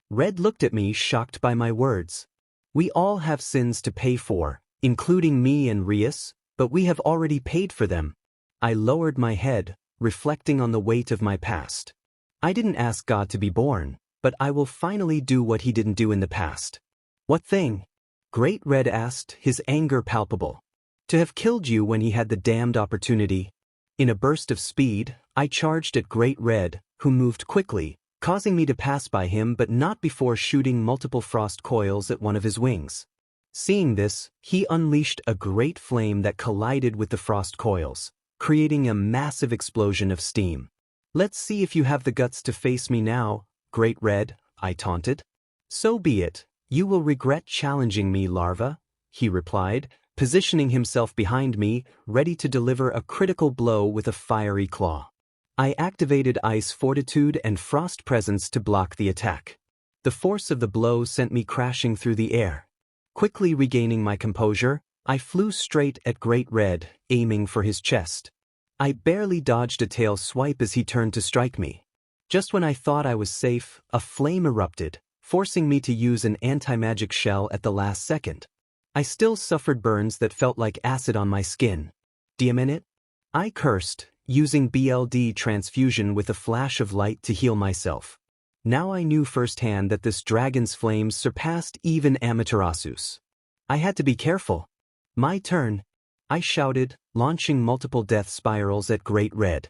Red looked at me, shocked by my words. We all have sins to pay for, including me and Rias, but we have already paid for them. I lowered my head, reflecting on the weight of my past. I didn't ask God to be born, but I will finally do what he didn't do in the past. What thing? Great Red asked, his anger palpable. To have killed you when he had the damned opportunity. In a burst of speed, I charged at Great Red, who moved quickly, causing me to pass by him but not before shooting multiple frost coils at one of his wings. Seeing this, he unleashed a great flame that collided with the frost coils, creating a massive explosion of steam. Let's see if you have the guts to face me now, Great Red, I taunted. So be it, you will regret challenging me, larva, he replied, positioning himself behind me, ready to deliver a critical blow with a fiery claw. I activated Ice Fortitude and Frost Presence to block the attack. The force of the blow sent me crashing through the air. Quickly regaining my composure, I flew straight at Great Red, aiming for his chest. I barely dodged a tail swipe as he turned to strike me. Just when I thought I was safe, a flame erupted, forcing me to use an anti-magic shell at the last second. I still suffered burns that felt like acid on my skin. Damn it? I cursed, using BLD transfusion with a flash of light to heal myself. Now I knew firsthand that this dragon's flames surpassed even Amaterasu's. I had to be careful. My turn, I shouted, launching multiple death spirals at Great Red.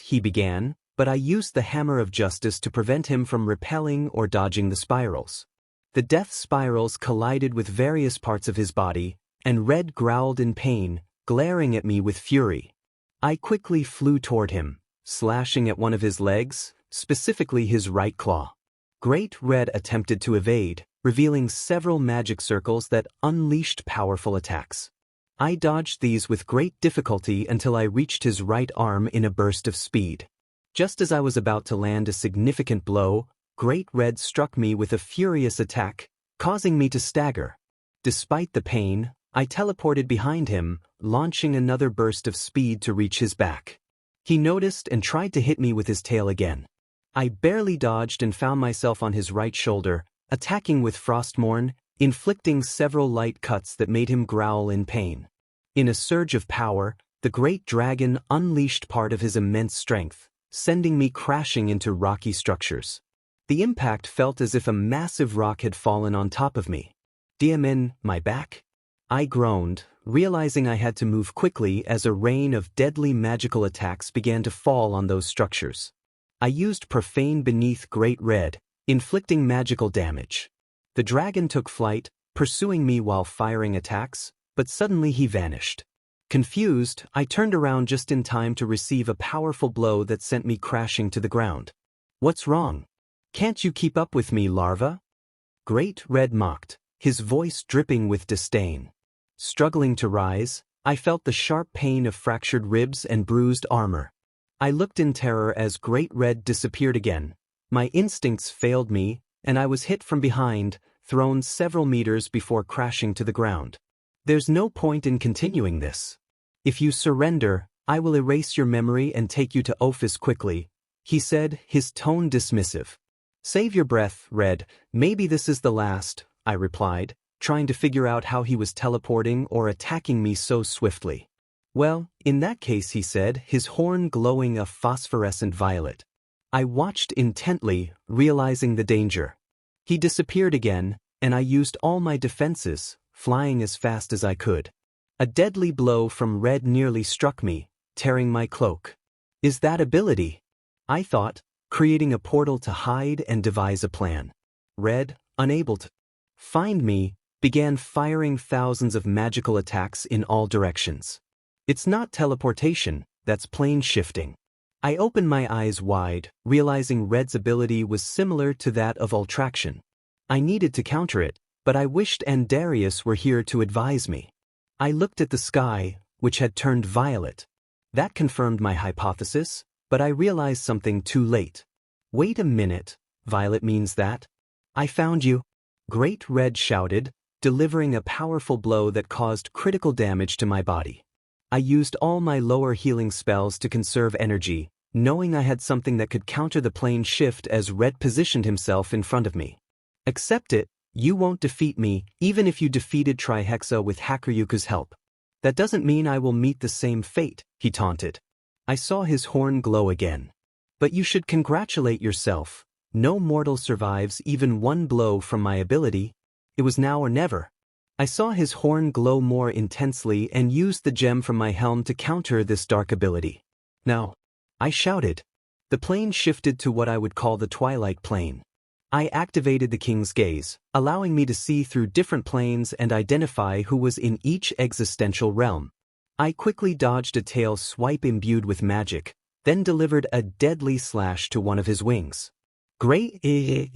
He began, but I used the Hammer of Justice to prevent him from repelling or dodging the spirals. The death spirals collided with various parts of his body, and Red growled in pain, glaring at me with fury. I quickly flew toward him, slashing at one of his legs, specifically his right claw. Great Red attempted to evade, revealing several magic circles that unleashed powerful attacks. I dodged these with great difficulty until I reached his right arm in a burst of speed. Just as I was about to land a significant blow, Great Red struck me with a furious attack, causing me to stagger. Despite the pain, I teleported behind him, launching another burst of speed to reach his back. He noticed and tried to hit me with his tail again. I barely dodged and found myself on his right shoulder, attacking with Frostmourne, inflicting several light cuts that made him growl in pain. In a surge of power, the great dragon unleashed part of his immense strength, sending me crashing into rocky structures. The impact felt as if a massive rock had fallen on top of me. "Imoen, my back?" I groaned, realizing I had to move quickly as a rain of deadly magical attacks began to fall on those structures. I used Profane beneath Great Red, inflicting magical damage. The dragon took flight, pursuing me while firing attacks, but suddenly he vanished. Confused, I turned around just in time to receive a powerful blow that sent me crashing to the ground. "What's wrong? Can't you keep up with me, larva?" Great Red mocked, his voice dripping with disdain. Struggling to rise, I felt the sharp pain of fractured ribs and bruised armor. I looked in terror as Great Red disappeared again. My instincts failed me, and I was hit from behind, thrown several meters before crashing to the ground. "There's no point in continuing this. If you surrender, I will erase your memory and take you to Ophis quickly," he said, his tone dismissive. "Save your breath, Red, maybe this is the last," I replied, trying to figure out how he was teleporting or attacking me so swiftly. "Well, in that case," he said, his horn glowing a phosphorescent violet. I watched intently, realizing the danger. He disappeared again, and I used all my defenses, flying as fast as I could. A deadly blow from Red nearly struck me, tearing my cloak. "Is that ability?" I thought, creating a portal to hide and devise a plan. Red, unable to find me, began firing thousands of magical attacks in all directions. "It's not teleportation, that's plane shifting." I opened my eyes wide, realizing Red's ability was similar to that of Ultraction. I needed to counter it, but I wished Andarius were here to advise me. I looked at the sky, which had turned violet. That confirmed my hypothesis, but I realized something too late. "Wait a minute, violet means that?" "I found you," Great Red shouted, delivering a powerful blow that caused critical damage to my body. I used all my lower healing spells to conserve energy, knowing I had something that could counter the plane shift as Red positioned himself in front of me. "Accept it, you won't defeat me, even if you defeated Trihexa with Hakuryuku's help. That doesn't mean I will meet the same fate," he taunted. I saw his horn glow again. "But you should congratulate yourself. No mortal survives even one blow from my ability. It was now or never." I saw his horn glow more intensely and used the gem from my helm to counter this dark ability. "Now," I shouted. The plane shifted to what I would call the Twilight Plane. I activated the King's Gaze, allowing me to see through different planes and identify who was in each existential realm. I quickly dodged a tail swipe imbued with magic, then delivered a deadly slash to one of his wings. "Great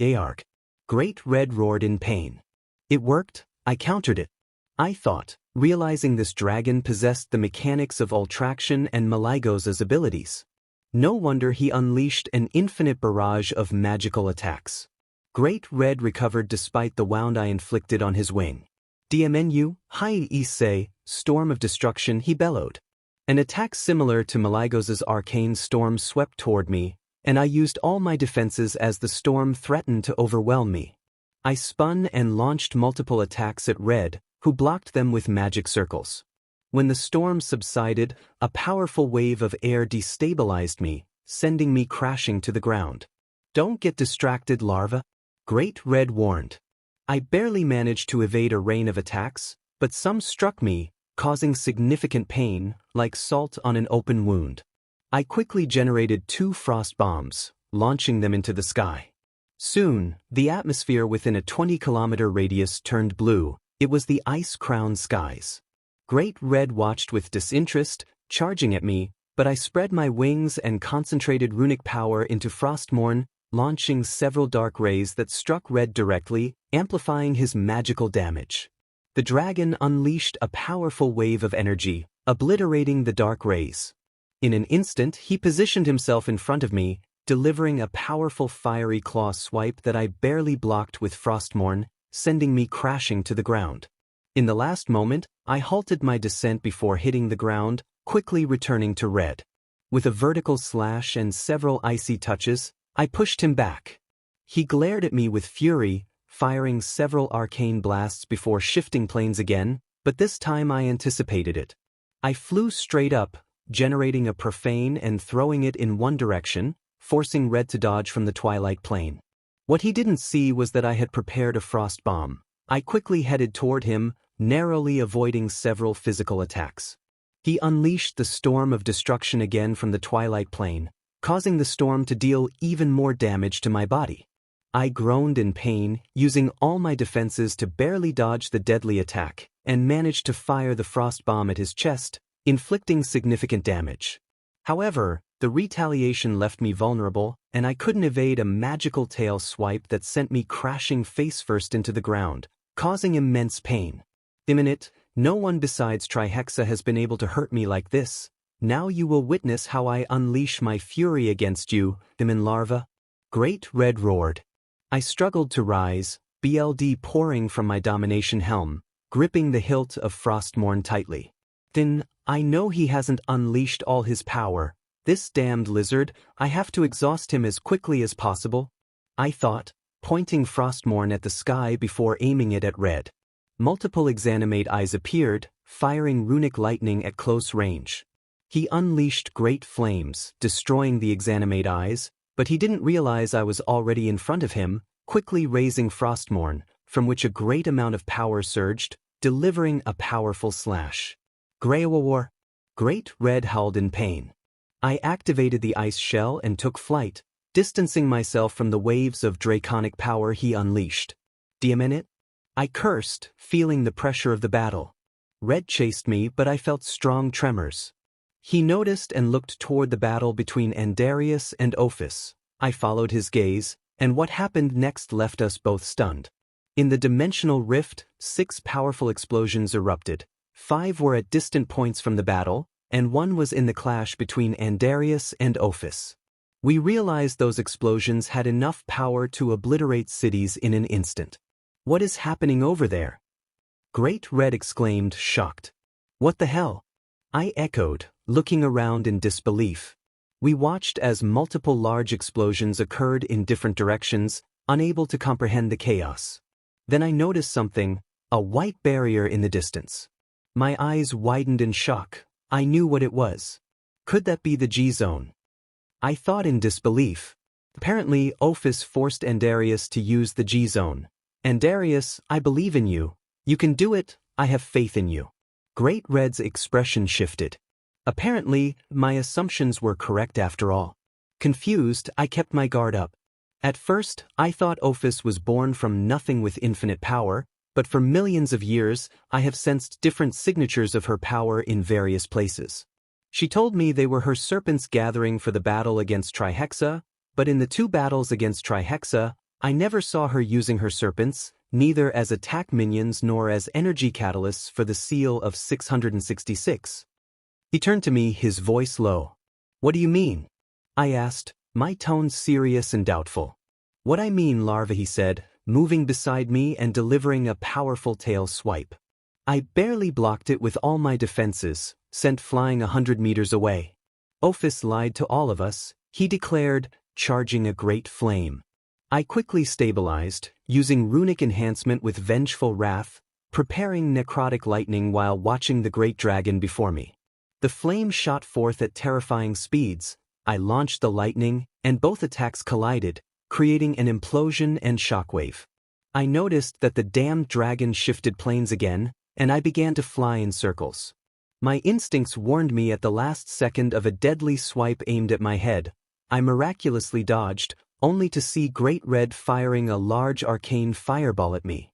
Arc!" Great Red roared in pain. It worked. I countered it. I thought, realizing this dragon possessed the mechanics of Ultraction and Maligoza's abilities. No wonder he unleashed an infinite barrage of magical attacks. Great Red recovered despite the wound I inflicted on his wing. "DMNU, hi Issei, storm of destruction," he bellowed. An attack similar to Maligoza's arcane storm swept toward me, and I used all my defenses as the storm threatened to overwhelm me. I spun and launched multiple attacks at Red, who blocked them with magic circles. When the storm subsided, a powerful wave of air destabilized me, sending me crashing to the ground. "Don't get distracted, larva," Great Red warned. I barely managed to evade a rain of attacks, but some struck me, causing significant pain, like salt on an open wound. I quickly generated 2 frost bombs, launching them into the sky. Soon, the atmosphere within a 20-kilometer radius turned blue. It was the ice-crowned skies. Great Red watched with disinterest, charging at me, but I spread my wings and concentrated runic power into Frostmourne, launching several dark rays that struck Red directly, amplifying his magical damage. The dragon unleashed a powerful wave of energy, obliterating the dark rays. In an instant, he positioned himself in front of me, delivering a powerful fiery claw swipe that I barely blocked with Frostmourne, sending me crashing to the ground. In the last moment, I halted my descent before hitting the ground, quickly returning to Red. With a vertical slash and several icy touches, I pushed him back. He glared at me with fury, firing several arcane blasts before shifting planes again, but this time I anticipated it. I flew straight up, generating a profane and throwing it in one direction, forcing Red to dodge from the twilight plane. What he didn't see was that I had prepared a frost bomb. I quickly headed toward him, narrowly avoiding several physical attacks. He unleashed the storm of destruction again from the twilight plane, causing the storm to deal even more damage to my body. I groaned in pain, using all my defenses to barely dodge the deadly attack, and managed to fire the frost bomb at his chest, inflicting significant damage. However, the retaliation left me vulnerable, and I couldn't evade a magical tail swipe that sent me crashing face-first into the ground, causing immense pain. Imminent, no one besides Trihexa has been able to hurt me like this. Now you will witness how I unleash my fury against you, Demon Larva. Great Red roared. I struggled to rise, BLD pouring from my domination helm, gripping the hilt of Frostmourne tightly. Then, I know he hasn't unleashed all his power. This damned lizard, I have to exhaust him as quickly as possible, I thought, pointing Frostmourne at the sky before aiming it at Red. Multiple exanimate eyes appeared, firing runic lightning at close range. He unleashed great flames, destroying the exanimate eyes, but he didn't realize I was already in front of him, quickly raising Frostmourne, from which a great amount of power surged, delivering a powerful slash. Greyawar. Great Red howled in pain. I activated the ice shell and took flight, distancing myself from the waves of draconic power he unleashed. Dementia? I cursed, feeling the pressure of the battle. Red chased me, but I felt strong tremors. He noticed and looked toward the battle between Andarius and Ophis. I followed his gaze, and what happened next left us both stunned. In the dimensional rift, 6 powerful explosions erupted. 5 were at distant points from the battle, and 1 was in the clash between Andarius and Ophis. We realized those explosions had enough power to obliterate cities in an instant. What is happening over there? Great Red exclaimed, shocked. What the hell? I echoed, looking around in disbelief. We watched as multiple large explosions occurred in different directions, unable to comprehend the chaos. Then I noticed something, a white barrier in the distance. My eyes widened in shock. I knew what it was. Could that be the G-Zone? I thought in disbelief. Apparently, Ophis forced Andarius to use the G-Zone. Andarius, I believe in you. You can do it, I have faith in you. Great Red's expression shifted. Apparently, my assumptions were correct after all. Confused, I kept my guard up. At first, I thought Ophis was born from nothing with infinite power, but for millions of years, I have sensed different signatures of her power in various places. She told me they were her serpents gathering for the battle against Trihexa, but in the 2 battles against Trihexa, I never saw her using her serpents, neither as attack minions nor as energy catalysts for the seal of 666. He turned to me, his voice low. What do you mean? I asked, my tone serious and doubtful. What I mean, Larva, he said, moving beside me and delivering a powerful tail swipe. I barely blocked it with all my defenses, sent flying 100 meters away. Ophis lied to all of us, he declared, charging a great flame. I quickly stabilized, using runic enhancement with vengeful wrath, preparing necrotic lightning while watching the great dragon before me. The flame shot forth at terrifying speeds. I launched the lightning, and both attacks collided, creating an implosion and shockwave. I noticed that the damned dragon shifted planes again, and I began to fly in circles. My instincts warned me at the last second of a deadly swipe aimed at my head. I miraculously dodged, only to see Great Red firing a large arcane fireball at me.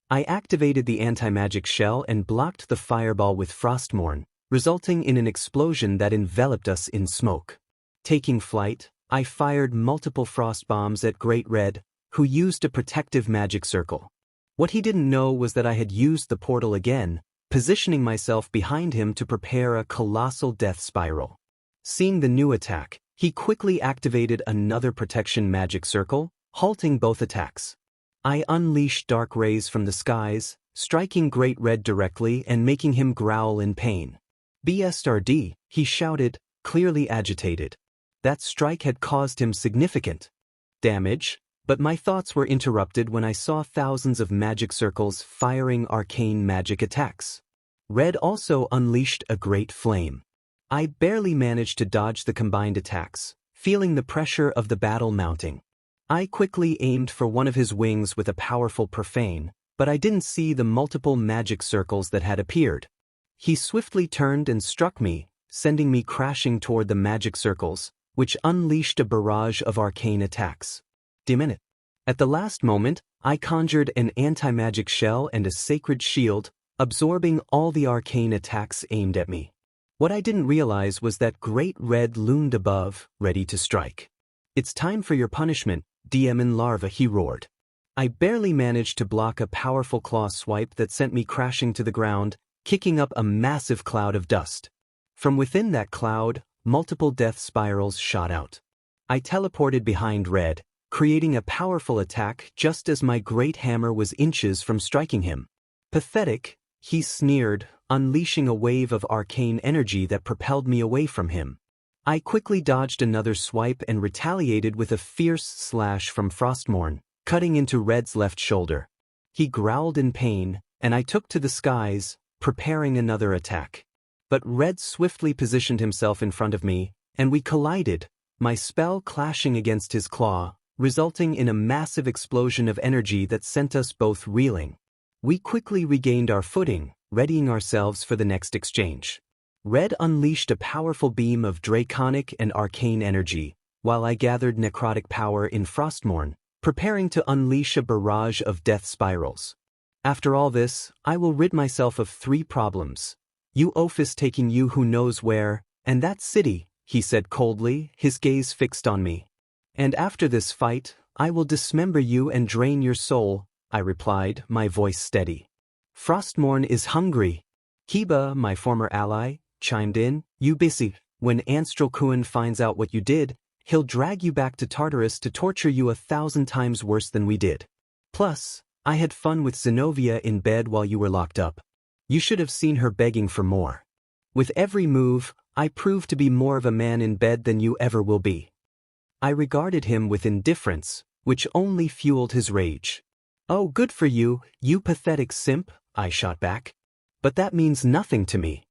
I activated the anti-magic shell and blocked the fireball with Frostmourne, resulting in an explosion that enveloped us in smoke. Taking flight, I fired multiple frost bombs at Great Red, who used a protective magic circle. What he didn't know was that I had used the portal again, positioning myself behind him to prepare a colossal death spiral. Seeing the new attack, he quickly activated another protection magic circle, halting both attacks. I unleashed dark rays from the skies, striking Great Red directly and making him growl in pain. BSRD, he shouted, clearly agitated. That strike had caused him significant damage, But my thoughts were interrupted when I saw thousands of magic circles firing arcane magic attacks. Red also unleashed a great flame. I barely managed to dodge the combined attacks, feeling the pressure of the battle mounting. I quickly aimed for one of his wings with a powerful profane, but I didn't see the multiple magic circles that had appeared. He swiftly turned and struck me, sending me crashing toward the magic circles, which unleashed a barrage of arcane attacks. Dementia. At the last moment, I conjured an anti-magic shell and a sacred shield, absorbing all the arcane attacks aimed at me. What I didn't realize was that Great Red loomed above, ready to strike. "It's time for your punishment, demon larva," he roared. I barely managed to block a powerful claw swipe that sent me crashing to the ground, kicking up a massive cloud of dust. From within that cloud, multiple death spirals shot out. I teleported behind Red, creating a powerful attack just as my great hammer was inches from striking him. "Pathetic," he sneered, unleashing a wave of arcane energy that propelled me away from him. I quickly dodged another swipe and retaliated with a fierce slash from Frostmourne, cutting into Red's left shoulder. He growled in pain, and I took to the skies, preparing another attack. But Red swiftly positioned himself in front of me, and we collided, my spell clashing against his claw, resulting in a massive explosion of energy that sent us both reeling. We quickly regained our footing, readying ourselves for the next exchange. Red unleashed a powerful beam of draconic and arcane energy, while I gathered necrotic power in Frostmourne, preparing to unleash a barrage of death spirals. After all this, I will rid myself of 3 problems. You oafus taking you who knows where, and that city, he said coldly, his gaze fixed on me. And after this fight, I will dismember you and drain your soul, I replied, my voice steady. Frostmourne is hungry. Kiba, my former ally, chimed in, you busy. When Anstralkuin finds out what you did, he'll drag you back to Tartarus to torture you 1,000 times worse than we did. Plus, I had fun with Zenobia in bed while you were locked up. You should have seen her begging for more. With every move, I proved to be more of a man in bed than you ever will be. I regarded him with indifference, which only fueled his rage. Oh, good for you, you pathetic simp, I shot back. But that means nothing to me.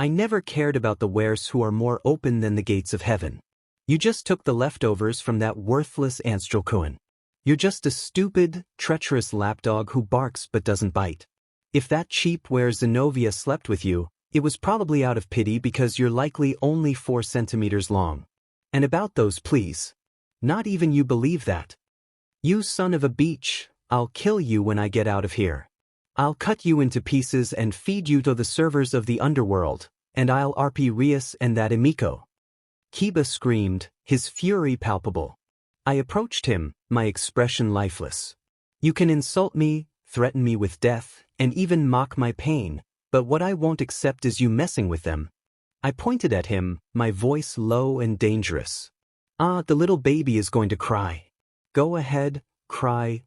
I never cared about the wares who are more open than the gates of heaven. You just took the leftovers from that worthless Anstralkuin. You're just a stupid, treacherous lapdog who barks but doesn't bite. If that cheap ware Zenobia slept with you, it was probably out of pity because you're likely only 4 centimeters long. And about those please. Not even you believe that. You son of a beach, I'll kill you when I get out of here. I'll cut you into pieces and feed you to the servers of the underworld, and I'll RP Rias and that Emiko. Kiba screamed, his fury palpable. I approached him, my expression lifeless. You can insult me, threaten me with death, and even mock my pain, but what I won't accept is you messing with them. I pointed at him, my voice low and dangerous. Ah, the little baby is going to cry. Go ahead, cry,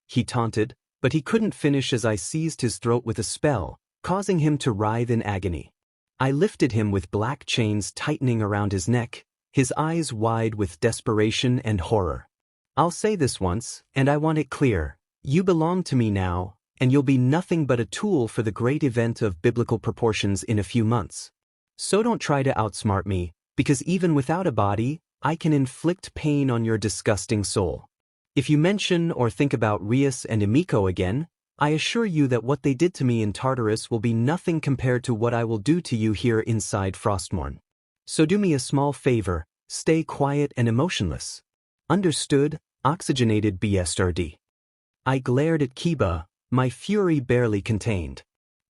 he taunted, but he couldn't finish as I seized his throat with a spell, causing him to writhe in agony. I lifted him with black chains tightening around his neck, his eyes wide with desperation and horror. I'll say this once, and I want it clear. You belong to me now, and you'll be nothing but a tool for the great event of biblical proportions in a few months. So don't try to outsmart me, because even without a body, I can inflict pain on your disgusting soul. If you mention or think about Rias and Emiko again, I assure you that what they did to me in Tartarus will be nothing compared to what I will do to you here inside Frostmourne. So do me a small favor, stay quiet and emotionless. Understood, oxygenated BSRD. I glared at Kiba, my fury barely contained.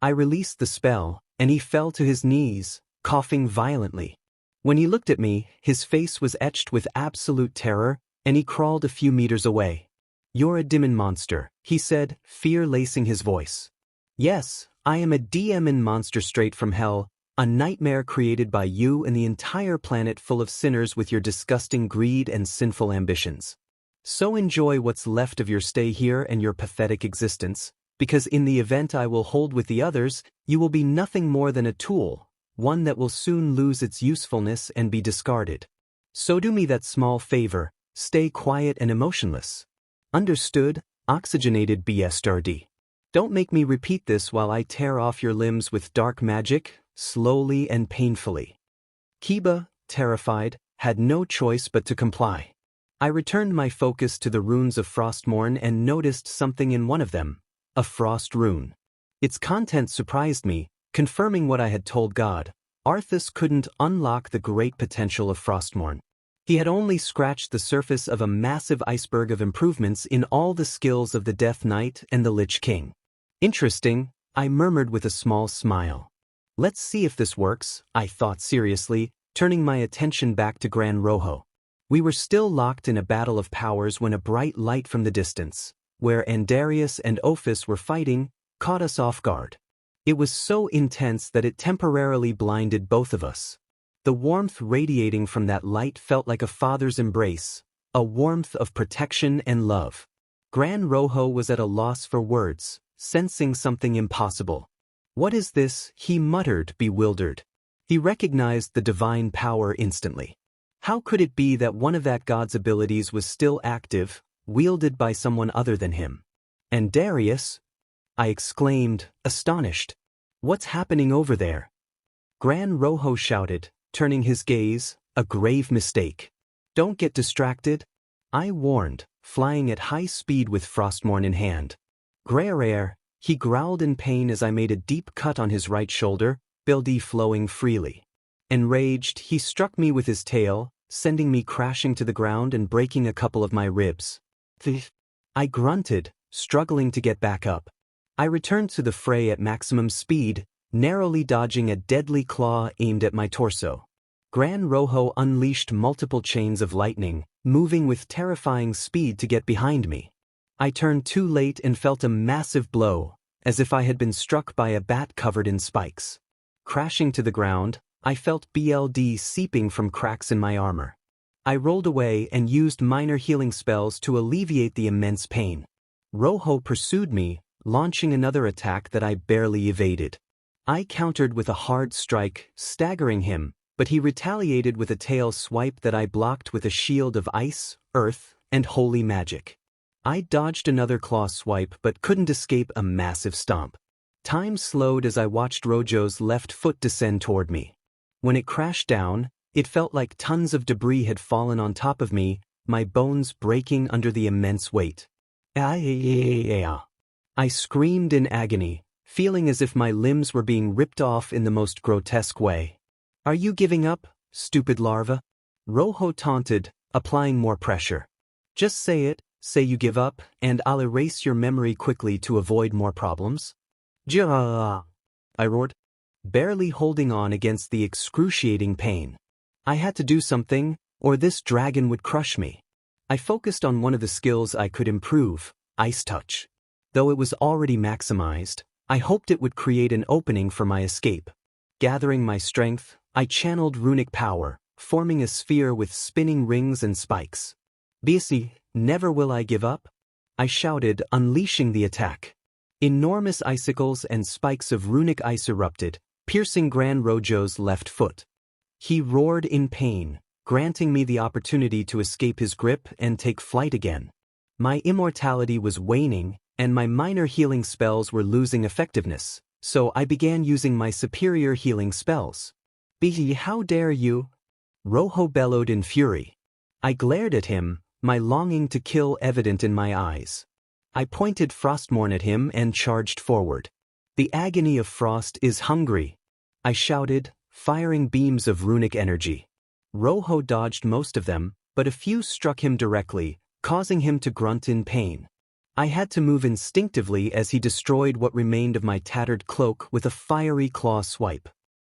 I released the spell, and he fell to his knees, coughing violently. When he looked at me, his face was etched with absolute terror, and he crawled a few meters away. You're a demon monster, he said, fear lacing his voice. Yes, I am a demon monster straight from hell, a nightmare created by you and the entire planet full of sinners with your disgusting greed and sinful ambitions. So enjoy what's left of your stay here and your pathetic existence, because in the event I will hold with the others, you will be nothing more than a tool, one that will soon lose its usefulness and be discarded. So do me that small favor, stay quiet and emotionless. Understood, oxygenated BSRD. Don't make me repeat this while I tear off your limbs with dark magic, slowly and painfully. Kiba, terrified, had no choice but to comply. I returned my focus to the runes of Frostmourne and noticed something in one of them, a frost rune. Its content surprised me, confirming what I had told God. Arthas couldn't unlock the great potential of Frostmourne. He had only scratched the surface of a massive iceberg of improvements in all the skills of the Death Knight and the Lich King. Interesting, I murmured with a small smile. Let's see if this works, I thought seriously, turning my attention back to Gran Rojo. We were still locked in a battle of powers when a bright light from the distance, where Andarius and Ophis were fighting, caught us off guard. It was so intense that it temporarily blinded both of us. The warmth radiating from that light felt like a father's embrace, a warmth of protection and love. Gran Rojo was at a loss for words, sensing something impossible. "What is this?" he muttered, bewildered. He recognized the divine power instantly. How could it be that one of that god's abilities was still active, wielded by someone other than him? "And Darius?" I exclaimed, astonished. "What's happening over there?" Gran Rojo shouted, turning his gaze, "A grave mistake. Don't get distracted," I warned, flying at high speed with Frostmourne in hand. "Grere," he growled in pain as I made a deep cut on his right shoulder, blood flowing freely. Enraged, he struck me with his tail, sending me crashing to the ground and breaking a couple of my ribs. I grunted, struggling to get back up. I returned to the fray at maximum speed, narrowly dodging a deadly claw aimed at my torso. Gran Rojo unleashed multiple chains of lightning, moving with terrifying speed to get behind me. I turned too late and felt a massive blow, as if I had been struck by a bat covered in spikes. Crashing to the ground, I felt blood seeping from cracks in my armor. I rolled away and used minor healing spells to alleviate the immense pain. Rojo pursued me, launching another attack that I barely evaded. I countered with a hard strike, staggering him, but he retaliated with a tail swipe that I blocked with a shield of ice, earth, and holy magic. I dodged another claw swipe but couldn't escape a massive stomp. Time slowed as I watched Rojo's left foot descend toward me. When it crashed down, it felt like tons of debris had fallen on top of me, my bones breaking under the immense weight. I screamed in agony, feeling as if my limbs were being ripped off in the most grotesque way. "Are you giving up, stupid larva?" Rojo taunted, applying more pressure. "Just say it, say you give up, and I'll erase your memory quickly to avoid more problems." "Ja!" I roared, barely holding on against the excruciating pain. I had to do something, or this dragon would crush me. I focused on one of the skills I could improve, Ice Touch. Though it was already maximized, I hoped it would create an opening for my escape. Gathering my strength, I channeled runic power, forming a sphere with spinning rings and spikes. "Bisi, never will I give up," I shouted, unleashing the attack. Enormous icicles and spikes of runic ice erupted, piercing Gran Rojo's left foot. He roared in pain, granting me the opportunity to escape his grip and take flight again. My immortality was waning, and my minor healing spells were losing effectiveness, so I began using my superior healing spells. "Bisi, how dare you?" Rojo bellowed in fury. I glared at him, my longing to kill evident in my eyes. I pointed Frostmourne at him and charged forward. "The agony of frost is hungry," I shouted, firing beams of runic energy. Rojo dodged most of them, but a few struck him directly, causing him to grunt in pain. I had to move instinctively as he destroyed what remained of my tattered cloak with a fiery claw swipe.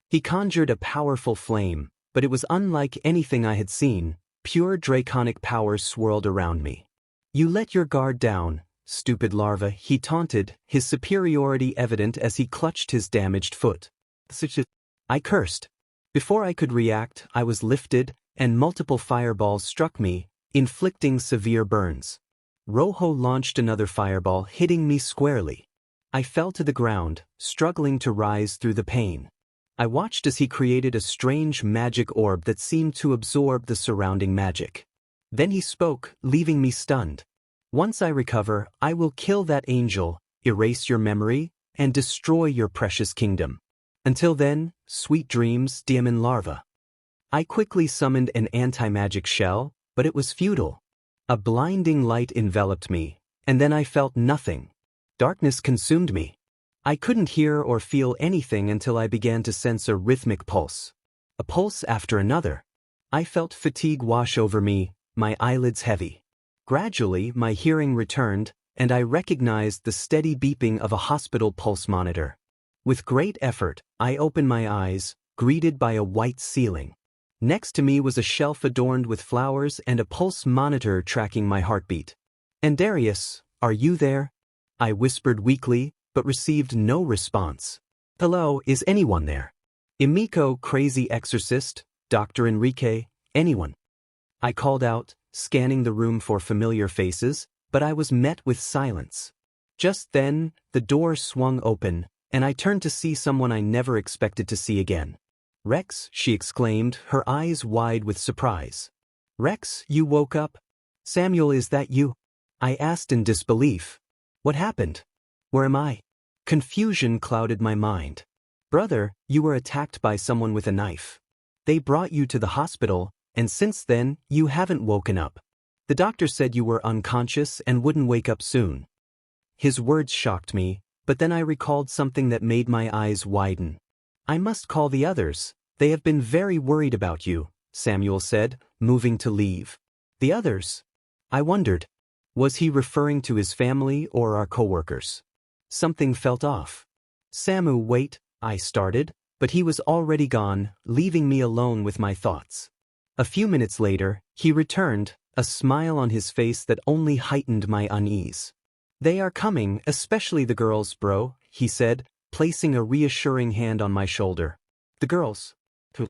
He conjured a powerful flame, but it was unlike anything I had seen. Pure draconic power swirled around me. "You let your guard down, stupid larva," he taunted, his superiority evident as he clutched his damaged foot. I cursed. Before I could react, I was lifted, and multiple fireballs struck me, inflicting severe burns. Rojo launched another fireball, hitting me squarely. I fell to the ground, struggling to rise through the pain. I watched as he created a strange magic orb that seemed to absorb the surrounding magic. Then he spoke, leaving me stunned. Once I recover, I will kill that angel, erase your memory, and destroy your precious kingdom. Until then, sweet dreams, demon larva. I quickly summoned an anti-magic shell, but it was futile. A blinding light enveloped me, and then I felt nothing. Darkness consumed me. I couldn't hear or feel anything until I began to sense a rhythmic pulse. A pulse after another. I felt fatigue wash over me, my eyelids heavy. Gradually, my hearing returned, and I recognized the steady beeping of a hospital pulse monitor. With great effort, I opened my eyes, greeted by a white ceiling. Next to me was a shelf adorned with flowers and a pulse monitor tracking my heartbeat. "And Darius, are you there?" I whispered weakly, but received no response. "Hello, is anyone there? Emiko, crazy exorcist, Dr. Enrique, anyone?" I called out, scanning the room for familiar faces, but I was met with silence. Just then, the door swung open, and I turned to see someone I never expected to see again. "Rex," she exclaimed, her eyes wide with surprise. "Rex, you woke up? Samuel, is that you?" I asked in disbelief. "What happened? Where am I?" Confusion clouded my mind. "Brother, you were attacked by someone with a knife. They brought you to the hospital, and since then, you haven't woken up. The doctor said you were unconscious and wouldn't wake up soon." His words shocked me, but then I recalled something that made my eyes widen. "I must call the others. They have been very worried about you," Samuel said, moving to leave. "The others?" I wondered. Was he referring to his family or our coworkers? Something felt off. "Samu, wait," I started, but he was already gone, leaving me alone with my thoughts. A few minutes later, he returned, a smile on his face that only heightened my unease. "They are coming, especially the girls, bro," he said, placing a reassuring hand on my shoulder. "The girls? Who?"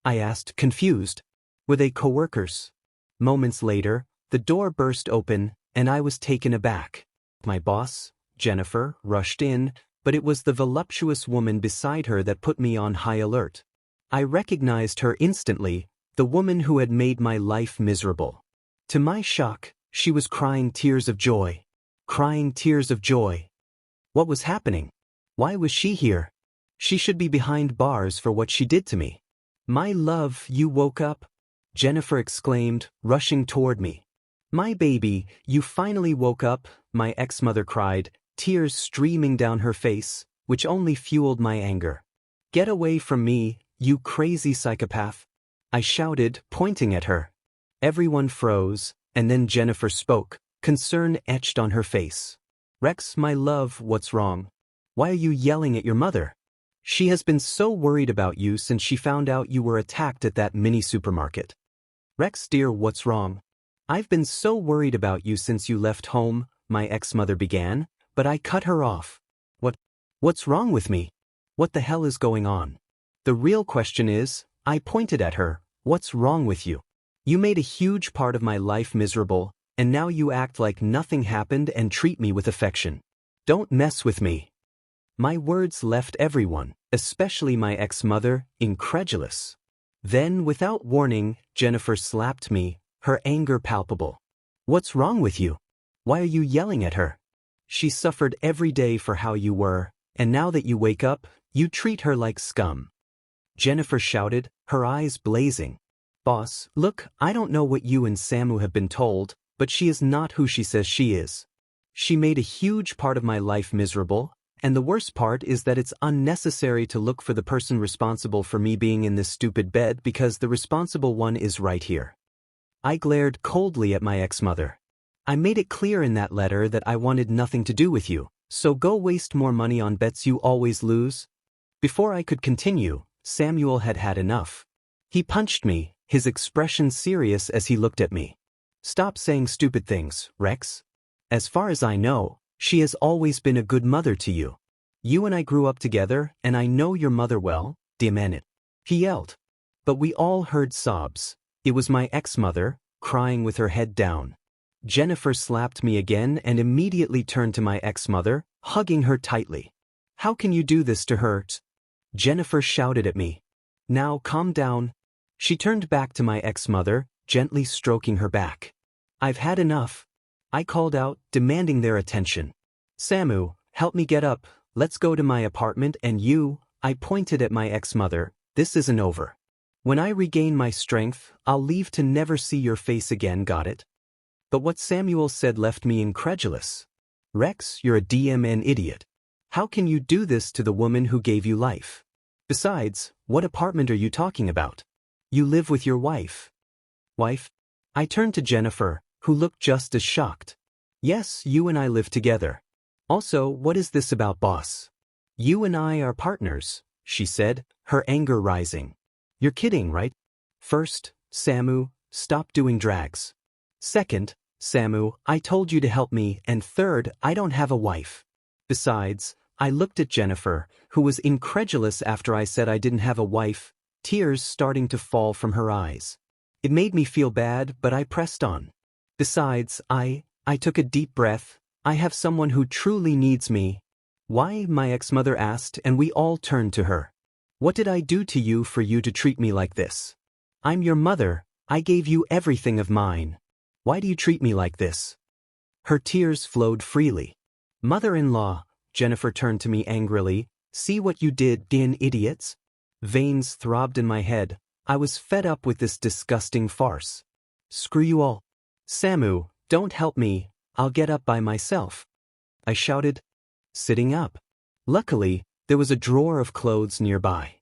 I asked, confused. "Were they coworkers?" Moments later, the door burst open, and I was taken aback. My boss, Jennifer, rushed in, but it was the voluptuous woman beside her that put me on high alert. I recognized her instantly, the woman who had made my life miserable. To my shock, she was crying tears of joy. Crying tears of joy. What was happening? Why was she here? She should be behind bars for what she did to me. "My love, you woke up?" Jennifer exclaimed, rushing toward me. "My baby, you finally woke up," my ex-mother cried, tears streaming down her face, which only fueled my anger. "Get away from me, you crazy psychopath," I shouted, pointing at her. Everyone froze, and then Jennifer spoke, concern etched on her face. "Rex, my love, what's wrong? Why are you yelling at your mother? She has been so worried about you since she found out you were attacked at that mini supermarket." "Rex, dear, what's wrong? I've been so worried about you since you left home," my ex-mother began, but I cut her off. What's wrong with me? What the hell is going on? The real question is," I pointed at her, "what's wrong with you? You made a huge part of my life miserable, and now you act like nothing happened and treat me with affection. Don't mess with me." My words left everyone, especially my ex-mother, incredulous. Then, without warning, Jennifer slapped me, her anger palpable. "What's wrong with you? Why are you yelling at her? She suffered every day for how you were, and now that you wake up, you treat her like scum." Jennifer shouted, her eyes blazing. "Boss, look, I don't know what you and Samu have been told, but she is not who she says she is. She made a huge part of my life miserable, and the worst part is that it's unnecessary to look for the person responsible for me being in this stupid bed because the responsible one is right here." I glared coldly at my ex-mother. "I made it clear in that letter that I wanted nothing to do with you, so go waste more money on bets you always lose." Before I could continue, Samuel had had enough. He punched me, his expression serious as he looked at me. "Stop saying stupid things, Rex. As far as I know, she has always been a good mother to you. You and I grew up together, and I know your mother well, damn it," he yelled. But we all heard sobs. It was my ex-mother, crying with her head down. Jennifer slapped me again and immediately turned to my ex-mother, hugging her tightly. "How can you do this to her?" Jennifer shouted at me. "Now calm down." She turned back to my ex-mother, gently stroking her back. "I've had enough. I called out, demanding their attention. Samu, help me get up, let's go to my apartment and you, I pointed at my ex-mother, this isn't over. When I regain my strength, I'll leave to never see your face again, got it? But what Samuel said left me incredulous. Rex, you're a DMN idiot. How can you do this to the woman who gave you life? Besides, what apartment are you talking about? You live with your wife. Wife? I turned to Jennifer, who looked just as shocked. Yes, you and I live together. Also, what is this about, boss? You and I are partners, she said, her anger rising. You're kidding, right? First, Samu, stop doing drags. Second, Samu, I told you to help me, and third, I don't have a wife. Besides, I looked at Jennifer, who was incredulous after I said I didn't have a wife, tears starting to fall from her eyes. It made me feel bad, but I pressed on. Besides, I took a deep breath, I have someone who truly needs me. Why? My ex-mother asked, and we all turned to her. What did I do to you for you to treat me like this? I'm your mother, I gave you everything of mine. Why do you treat me like this? Her tears flowed freely. Mother-in-law, Jennifer turned to me angrily, see what you did, damn idiots? Veins throbbed in my head, I was fed up with this disgusting farce. Screw you all. Samu, don't help me, I'll get up by myself. I shouted, sitting up. Luckily, there was a drawer of clothes nearby.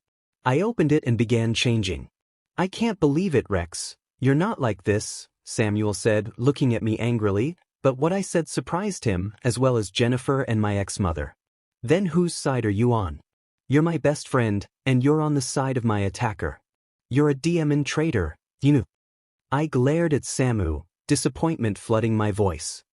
I opened it and began changing. I can't believe it, Rex. You're not like this, Samuel said, looking at me angrily, but what I said surprised him, as well as Jennifer and my ex-mother. Then whose side are you on? You're my best friend, and you're on the side of my attacker. You're a DMN traitor, you know. I glared at Samu, disappointment flooding my voice.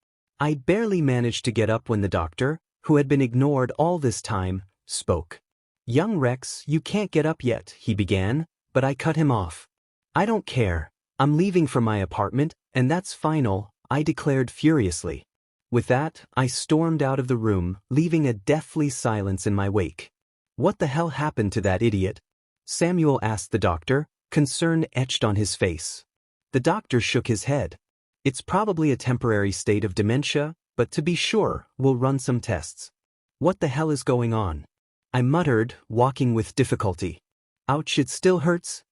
I barely managed to get up when the doctor, who had been ignored all this time, spoke. Young Rex, you can't get up yet, he began, but I cut him off. I don't care. I'm leaving for my apartment, and that's final, I declared furiously. With that, I stormed out of the room, leaving a deathly silence in my wake. What the hell happened to that idiot? Samuel asked the doctor, concern etched on his face. The doctor shook his head. It's probably a temporary state of dementia, but to be sure, we'll run some tests. What the hell is going on? I muttered, walking with difficulty. Ouch, it still hurts?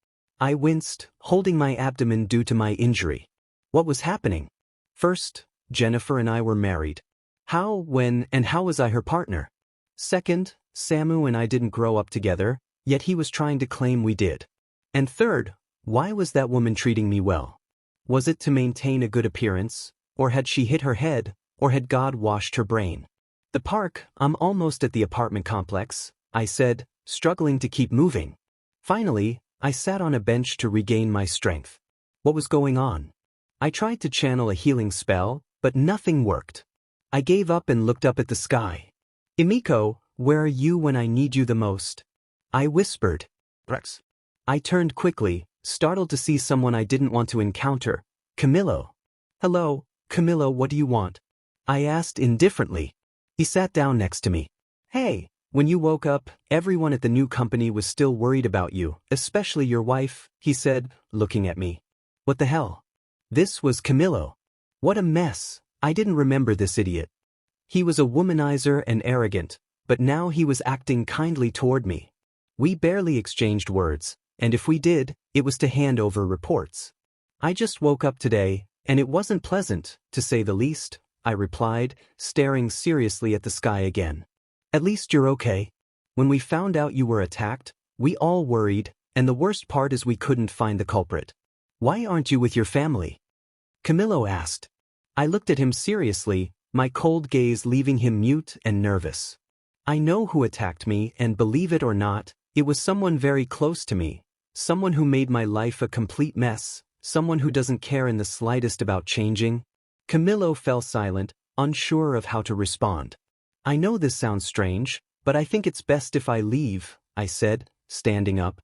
I winced, holding my abdomen due to my injury. What was happening? First, Jennifer and I were married. How, when, and how was I her partner? Second, Samu and I didn't grow up together, yet he was trying to claim we did. And third, why was that woman treating me well? Was it to maintain a good appearance, or had she hit her head, or had God washed her brain? The park, I'm almost at the apartment complex, I said, struggling to keep moving. Finally, I sat on a bench to regain my strength. What was going on? I tried to channel a healing spell, but nothing worked. I gave up and looked up at the sky. Emiko, where are you when I need you the most? I whispered. Rex. I turned quickly, startled to see someone I didn't want to encounter. Camillo. Hello, Camillo, what do you want? I asked indifferently. He sat down next to me. Hey, when you woke up, everyone at the new company was still worried about you, especially your wife, he said, looking at me. What the hell? This was Camillo. What a mess. I didn't remember this idiot. He was a womanizer and arrogant, but now he was acting kindly toward me. We barely exchanged words, and if we did, it was to hand over reports. I just woke up today, and it wasn't pleasant, to say the least, I replied, staring seriously at the sky again. At least you're okay. When we found out you were attacked, we all worried, and the worst part is we couldn't find the culprit. Why aren't you with your family? Camillo asked. I looked at him seriously, my cold gaze leaving him mute and nervous. I know who attacked me, and believe it or not, it was someone very close to me, someone who made my life a complete mess, someone who doesn't care in the slightest about changing. Camillo fell silent, unsure of how to respond. I know this sounds strange, but I think it's best if I leave, I said, standing up.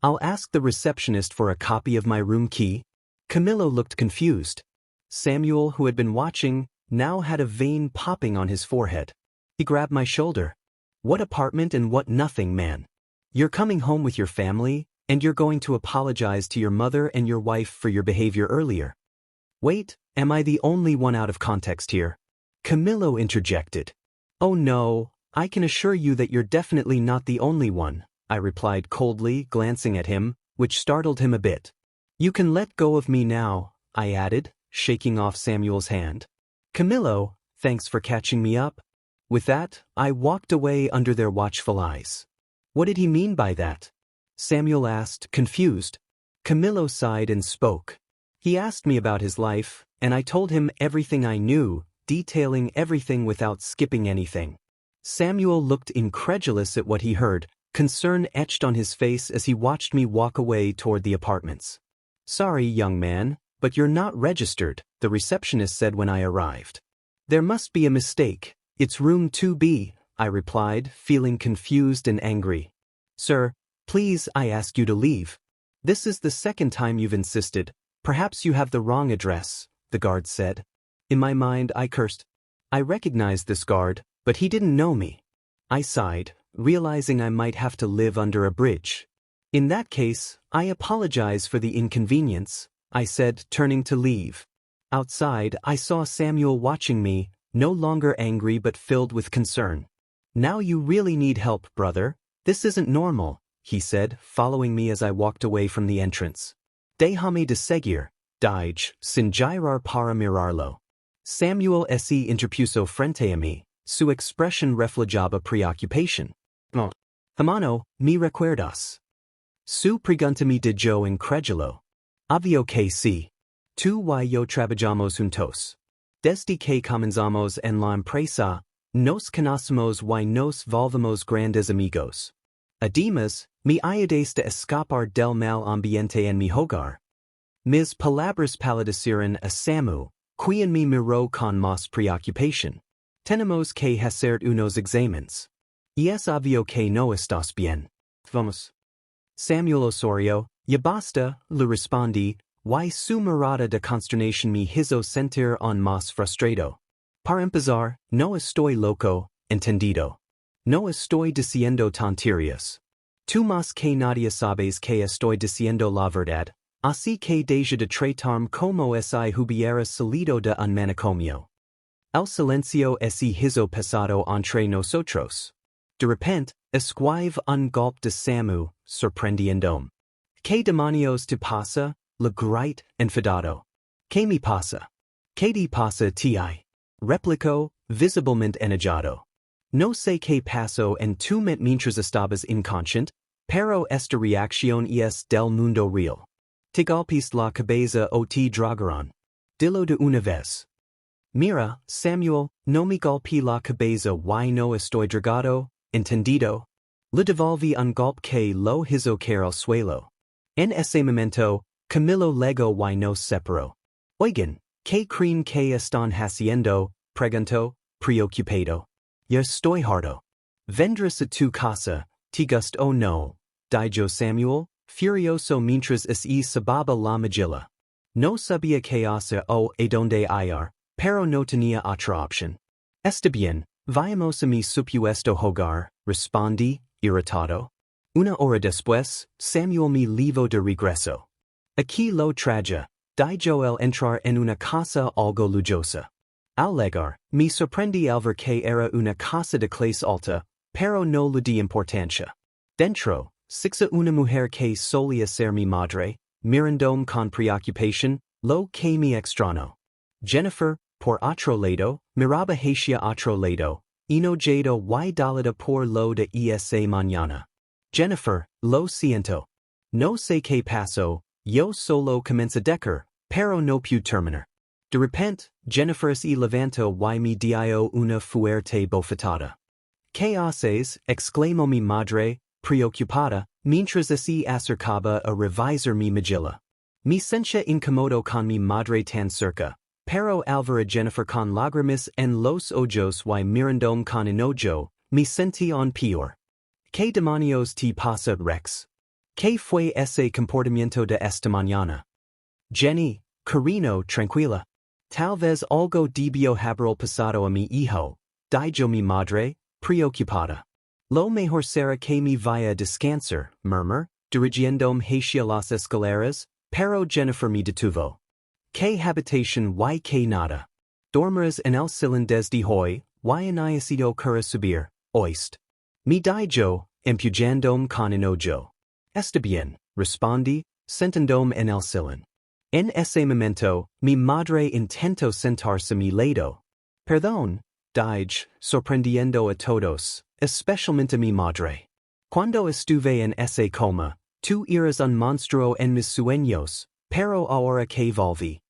I'll ask the receptionist for a copy of my room key. Camillo looked confused. Samuel, who had been watching, now had a vein popping on his forehead. He grabbed my shoulder. What apartment and what nothing, man. You're coming home with your family, and you're going to apologize to your mother and your wife for your behavior earlier. Wait, am I the only one out of context here? Camillo interjected. Oh no, I can assure you that you're definitely not the only one, I replied coldly, glancing at him, which startled him a bit. You can let go of me now, I added, shaking off Samuel's hand. Camillo, thanks for catching me up. With that, I walked away under their watchful eyes. What did he mean by that? Samuel asked, confused. Camillo sighed and spoke. He asked me about his life, and I told him everything I knew, detailing everything without skipping anything. Samuel looked incredulous at what he heard, concern etched on his face as he watched me walk away toward the apartments. Sorry, young man, but you're not registered, the receptionist said when I arrived. There must be a mistake. It's room 2B, I replied, feeling confused and angry. Sir, please, I ask you to leave. This is the second time you've insisted. Perhaps you have the wrong address, the guard said. In my mind, I cursed. I recognized this guard, but he didn't know me. I sighed, realizing I might have to live under a bridge. In that case, I apologize for the inconvenience, I said, turning to leave. Outside, I saw Samuel watching me, no longer angry but filled with concern. Now you really need help, brother. This isn't normal, he said, following me as I walked away from the entrance. Déjame de seguir, Dige, sin girar para mirarlo. Samuel se interpuso frente a mí, su expresión reflejaba preocupación. No. Hermano, me recuerdas. Su pregunta me de yo incrédulo. Obvio que sí. Tú y yo trabajamos juntos. Desde que comenzamos en la empresa, nos conocemos y nos volvemos grandes amigos. Además, me ayudaste a escapar del mal ambiente en mi hogar. Mis palabras palidecieron a Samu, quien me miró con más preocupación. Tenemos que hacer unos exámenes. Y es obvio que no estás bien. Vamos. Samuel Osorio, ya basta, le respondí, y su mirada de consternación me hizo sentir aún más frustrado. Para empezar, no estoy loco, entendido. No estoy diciendo tonterías. Tú más que nadie sabes que estoy diciendo la verdad, así que deja de tratarme como si hubiera salido de un manicomio. El silencio se hizo pesado entre nosotros. De repente, esquive un golpe de Samu, sorprendiéndome. ¿Qué demonios te pasa? Le grite, enfadado. ¿Qué me pasa? ¿Qué te pasa a ti? Replicó, visiblemente enojado. No sé qué pasó en tu mente mientras estabas inconsciente, pero esta reacción es del mundo real. Te golpes la cabeza o te dragaron. Dilo de una vez. Mira, Samuel, no me golpeé la cabeza y no estoy drogado, entendido. Le devolví un golpe que lo hizo caer al suelo. En ese momento, Camillo legó y nos separó. Oigan, ¿qué creen que están haciendo? Preguntó, preocupado. Ya estoy harto. Vendrás a tu casa, te gusta o no, dijo Samuel, furioso mientras se sababa la mejilla. No sabía qué hacer o a dónde ir, pero no tenía otra opción. Está bien, vayamos a mi supuesto hogar, respondí, irritado. Una hora después, Samuel me llevó de regreso. Aquí lo traje, dijo el entrar en una casa algo lujosa. Al llegar, me sorprendí al ver que era una casa de clase alta, pero no le di importancia. Dentro, sixa una mujer que solía ser mi madre, mirándome con preocupación, lo que me extrañó. Jennifer, por otro lado, miraba hacia otro lado, enojado y dolida por lo de esa mañana. Jennifer, lo siento. No sé qué pasó, yo solo comencé a decar, pero no pude terminar. De repente, Jennifer se levantó y me dio una fuerte bofetada. ¿Qué haces? Exclamó mi madre, preocupada, mientras se acercaba a revisar mi mejilla. Me sentía incómodo con mi madre tan cerca, pero al ver a Jennifer con lágrimas en los ojos y mirándome con enojo, me sentí aún peor. ¿Qué demonios te pasa, Rex? ¿Qué fue ese comportamiento de esta mañana? Jenny, cariño, tranquila. Tal vez algo debió haber pasado a mi hijo, dijo mi madre, preocupada. Lo mejor será que me vaya a descansar, murmur, dirigiéndome hacia las escaleras, pero Jennifer me detuvo. que habitation y que nada. Dormirás en el Selin desde hoy, y necesito cura subir, oíste. Mi dijo, empujandome con enojo. Está bien, respondí, sentandome en el Selin. En ese momento, mi madre intentó sentarse a mi lado. Perdón, dije, sorprendiendo a todos, especialmente mi madre. Cuando estuve en ese coma, tú eras un monstruo en mis sueños, pero ahora que volví.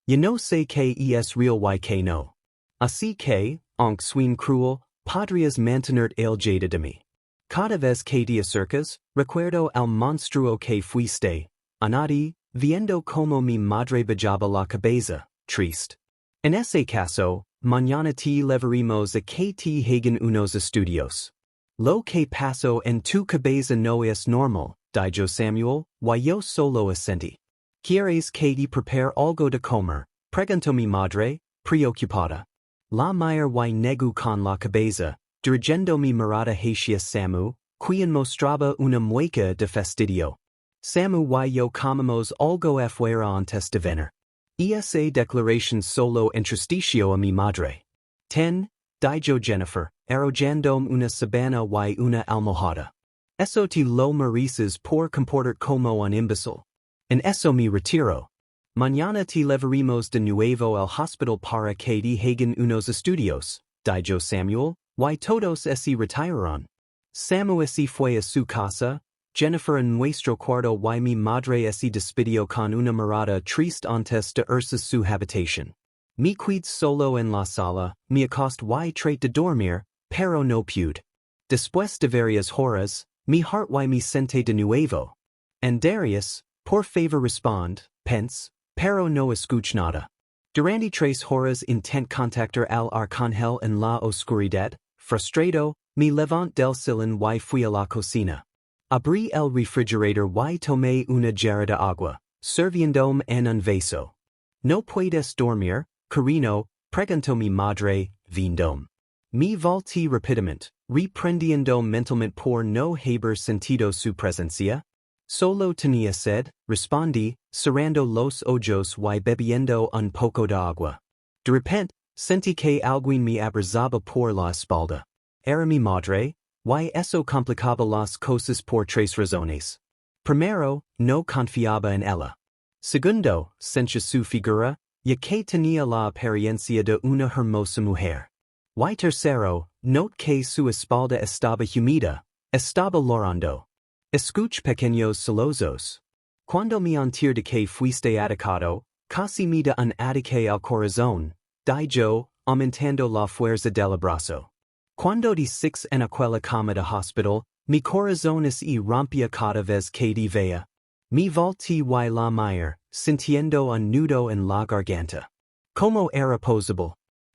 Ya no sé que es real y que no. Así que, aunque suene cruel, podrías mantener el jade de mí. Cada vez que te acercas, recuerdo al monstruo que fuiste, añadí, viendo como mi madre bajaba la cabeza, triste. En ese caso, mañana te levaremos a que te hagan unos estudios. Lo que pasó en tu cabeza no es normal, dijo Samuel, y yo solo asentí. ¿Quieres que te prepare algo de comer? Preguntó mi madre, preocupada. La mire y negó con la cabeza, dirigiendo mi mirada hacia Samu, quien mostraba una mueca de fastidio. Samu y yo comemos algo afuera antes de venir. Esa declaración solo entristeció a mi madre. Dijo Jennifer, arrojandome una sabana y una almohada. Eso te lo mereces por comportar como un imbécil. En eso me retiro. Mañana te levaremos de nuevo al hospital para que te hagan unos estudios, dijo Samuel, y todos se retiraron. Samu se fue a su casa, Jennifer en nuestro cuarto y mi madre se despidió con una mirada triste antes de irse su habitación. Me quedé solo en la sala, me acosté y traté de dormir, pero no pude. Después de varias horas, mi heart y me senté de nuevo. Darius, por favor respond, pense, pero no escuch nada. Durante 3 horas intent contactar al arcángel en la oscuridad, frustrado, me levanté del Selin y fui a la cocina. Abrí el refrigerador y tomé una jarra de agua, sirviéndome en un vaso. ¿No puedes dormir, cariño? Preguntó mi madre, viéndome. Me volteé rápidamente, reprendiendo mentalmente por no haber sentido su presencia. Solo tenía sed, respondí, cerrando los ojos y bebiendo un poco de agua. De repente, sentí que alguien me abrazaba por la espalda. Era mi madre, y eso complicaba las cosas por 3 razones. Primero, no confiaba en ella. Segundo, sentía su figura, ya que tenía la apariencia de una hermosa mujer. Y tercero, noté que su espalda estaba húmeda, estaba llorando. Escuch pequeños sollozos. Cuando me enteré de que fuiste atacado, casi me da un ataque al corazón, dijo, aumentando la fuerza del abrazo. Cuando di 6 en aquella cama de hospital, mi corazón se rompía cada vez que te veía. Me volteé y la miré, sintiendo un nudo en la garganta. ¿Cómo era posible?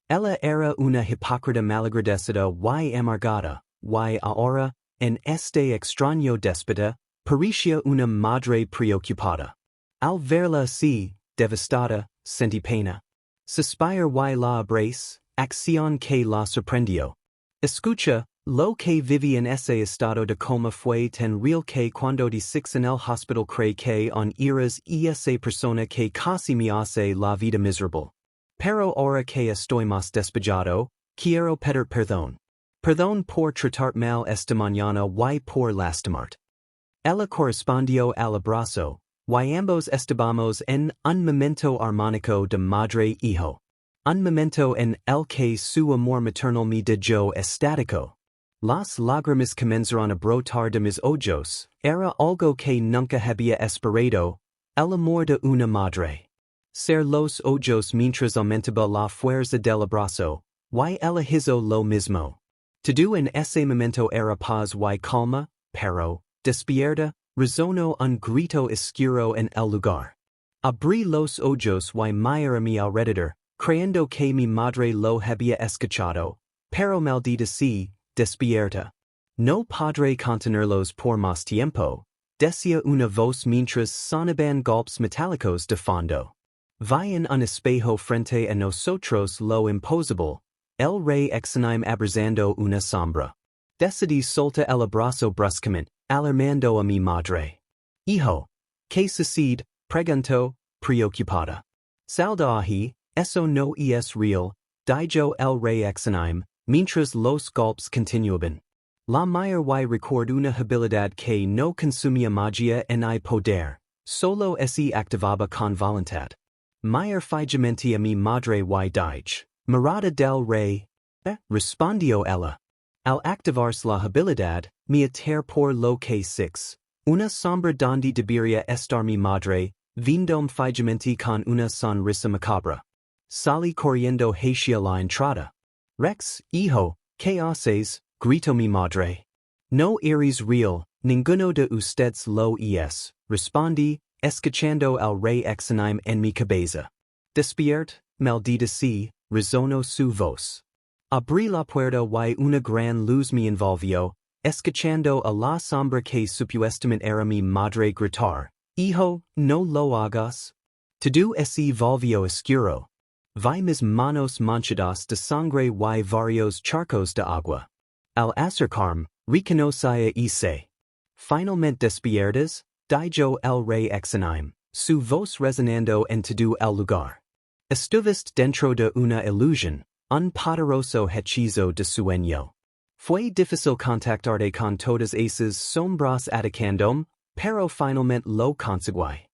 Ella era una hipócrita malagradecida y amargada, y ahora, en este extraño déspota, parecía una madre preocupada. Al verla así, devastada, sentí pena. Suspiro y la abrace, acción que la sorprendió. Escucha, lo que viví en ese estado de coma fue tan real que cuando di 6 en el hospital creí que un eras esa persona que casi me hace la vida miserable. Pero ahora que estoy más despejado, quiero pedir perdón. Perdón por tratar mal esta mañana y por lastimarte. Ella correspondió al abrazo, y ambos estábamos en un momento armónico de madre-hijo. Un momento en el que su amor maternal me dejó estático. Las lágrimas comenzaron a brotar de mis ojos, era algo que nunca había esperado, el amor de una madre. Cerré los ojos mientras aumentaba la fuerza del abrazo, y ella hizo lo mismo. Todo en ese momento era paz y calma, pero, despierta, resonó un grito oscuro en el lugar. Abrí los ojos y miré a mi alrededor, creyendo que mi madre lo había escuchado, pero maldita sea, despierta. No podré contenerlos por más tiempo, decía una voz mientras sonaban golpes metálicos de fondo. Vi en un espejo frente a nosotros lo imposible, el rey exanime abrazando una sombra. Decidí soltar el abrazo bruscamente, alarmando a mi madre. Hijo, ¿qué sucede? Preguntó, preocupada. Saldahi, eso no es real, dijo el rey exanime, mientras los golpes continuaban. La mayor y record una habilidad que no consumía magia ni poder, solo se activaba con voluntad. Mayor fijamente a mi madre y dije, mirada del rey, respondió ella. Al activarse la habilidad, me ater por lo que six. Una sombra donde debería estar mi madre, vindome fijamente con una sonrisa macabra. Salí corriendo hacia la entrada. Rex, hijo, ¿qué haces? Gritó mi madre. No eres real, ninguno de ustedes lo es, respondí, escuchando al rey exanime en mi cabeza. Despiert, maldita sea, resonó su voz. Abrí la puerta y una gran luz me envolvió, escuchando a la sombra que supuestamente era mi madre gritar, hijo, no lo hagas. Todo se volvió oscuro. Vi mis manos manchadas de sangre y varios charcos de agua. Al acercarme, reconocí a Issei. Finalmente despiertas, dijo el rey exanime, su voz resonando en todo el lugar. Estuviste dentro de una ilusión, un poderoso hechizo de sueño. Fue difícil contactarte con todas esas sombras atacandome, pero finalmente lo conseguí.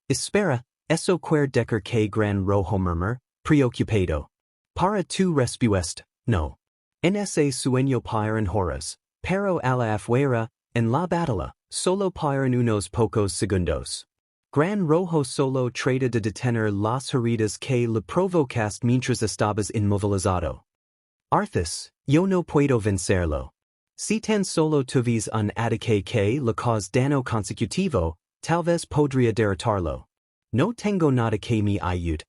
Espera, eso quiere decir que gran rojo murmur, preocupado. Para tu respuesta, no. En ese sueño paran horas, pero a la afuera, en la batalla, solo paran unos pocos segundos. Gran rojo solo trata de detener las heridas que le provocaste mientras estabas inmovilizado. Arthas, yo no puedo vencerlo. Si tan solo tuvies un ataque que le cause daño consecutivo, tal vez podría derrotarlo. No tengo nada que me ayude.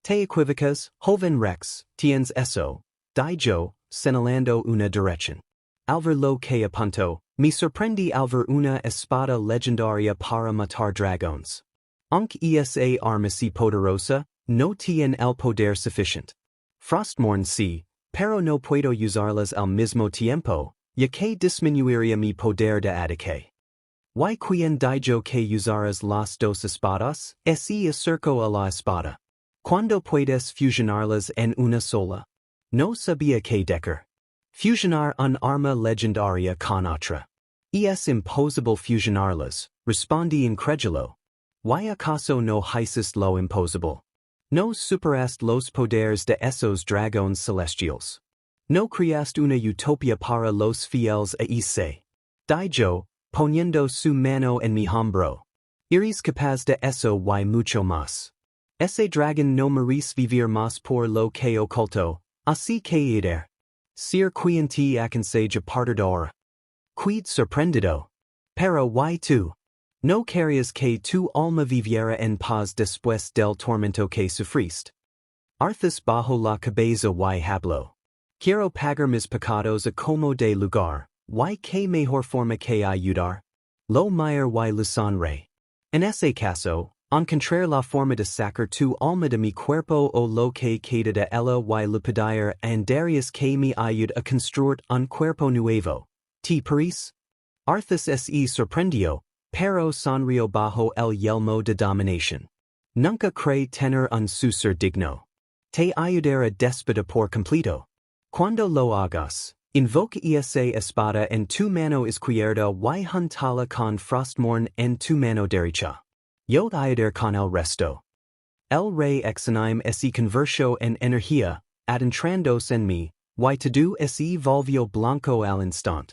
Te equivocas, joven Rex, tienes eso, dijo, señalando una dirección. Al ver lo que apuntó, me sorprendí al ver una espada legendaria para matar dragones. Aunque esa arma si poderosa, no tiene el poder suficiente. Frostmourne sí, pero no puedo usarlas al mismo tiempo, ya que disminuiría mi poder de ataque. ¿Y quien dijo que usaras las dos espadas? Se acercó a la espada. ¿Cuándo puedes fusionarlas en una sola? No sabía que decir. Fusionar un arma legendaria con otra. Es imposible fusionarlas, respondí incrédulo. ¿Y acaso no hiciste lo imposible? No superaste los poderes de esos dragones celestiales. No creaste una utopía para los fieles a Issei. Dijo, poniendo su mano en mi hombro. Eres capaz de eso y mucho más. Ese dragón no merece vivir más por lo que oculto, así que ider. Sir quien te aconseja partir de ahora. Quid sorprendido. Pero y tú. No querías que tu alma viviera en paz después del tormento que sufriste. Arthas bajo la cabeza y habló. Quiero pagar mis pecados a como de lugar, y que mejor forma que ayudar. Lo mayor y lusonre. En ese caso, encontrar la forma de sacar tu alma de mi cuerpo o lo que queda de ella y lupidair andarias que me ayude a construir un cuerpo nuevo. ¿Te parece? Arthas se sorprendió, pero sonrió bajo el yelmo de dominación. Nunca creí tener un sucesor digno. Te ayudaré déspota por completo. Cuando lo hagas, invoca esa espada en tu mano izquierda y juntala con Frostmourne en tu mano derecha. Yo te ayudaré con el resto. El rey exanime se convirtió en energía, adentrándose en mí, y todo se volvió blanco al instante.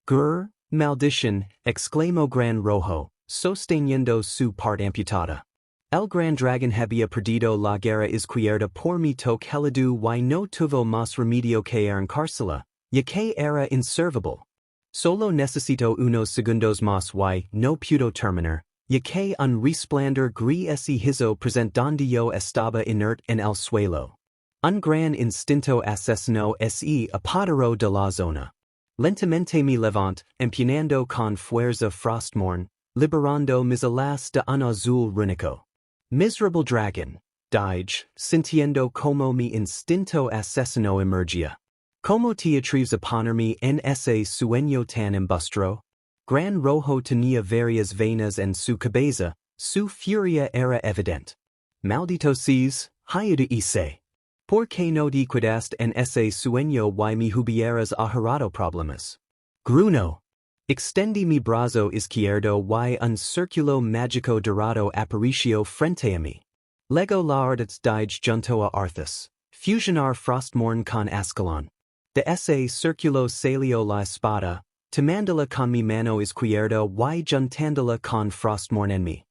Grr, maldición, exclamó Gran Rojo, sosteniendo su parte amputada. El gran dragón había perdido la guerra izquierda por mi toque helado y no tuvo más remedio que arrancársela, ya que era inservible. Solo necesito unos segundos más y no pudo terminar, ya que un resplandor gris se hizo presente donde yo estaba inerte en el suelo. Un gran instinto asesino se apoderó de la zona. Lentamente me levanté, empuñando con fuerza Frostmourne, liberando mis alas de un azul rúnico. Miserable dragon, dije, sintiendo como mi instinto asesino emergía. ¿Cómo te atreves a ponerme en ese sueño tan embustero? Gran Rojo tenía varias venas en su cabeza, su furia era evidente. Maldito seas, hayudu Issei. Por que no te cuidaste en ese sueño y me hubieras ahorrado problemas. Gruno. Extendí mi brazo izquierdo y un círculo mágico dorado apareció frente a mí. Lego la ardets dige junto a Arthas. Fusionar Frostmourne con Ascalon. De ese círculo salió la espada, tomándola con mi mano izquierda y juntándola con Frostmourne en mi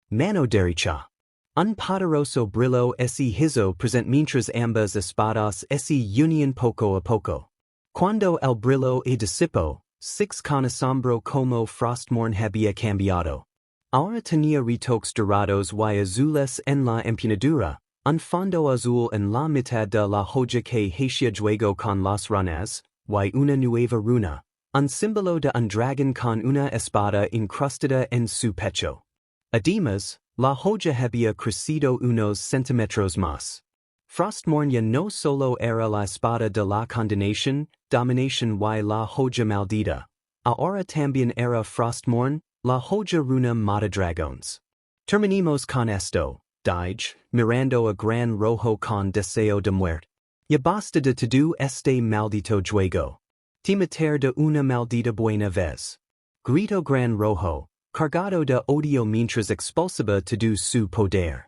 mano derecha. Un poderoso brillo ese hizo present mientras ambas espadas ese union poco a poco. Cuando el brillo e disipó, six con asombro como Frostmourne había cambiado. Ahora tenía retoques dorados y azules en la empuñadura, un fondo azul en la mitad de la hoja que hacía juego con las runas, y una nueva runa, un símbolo de un dragón con una espada incrustada en su pecho. Además, la hoja había crecido unos centímetros más. Frostmourne ya no solo era la espada de la condenación, dominación y la hoja maldita. Ahora también era Frostmourne, la hoja runa mata dragons. Terminemos con esto, dige, mirando a gran rojo con deseo de muerte. Ya basta de todo este maldito juego. Te matar de una maldita buena vez. Grito gran rojo, cargado de odio mientras expulsaba todo su poder.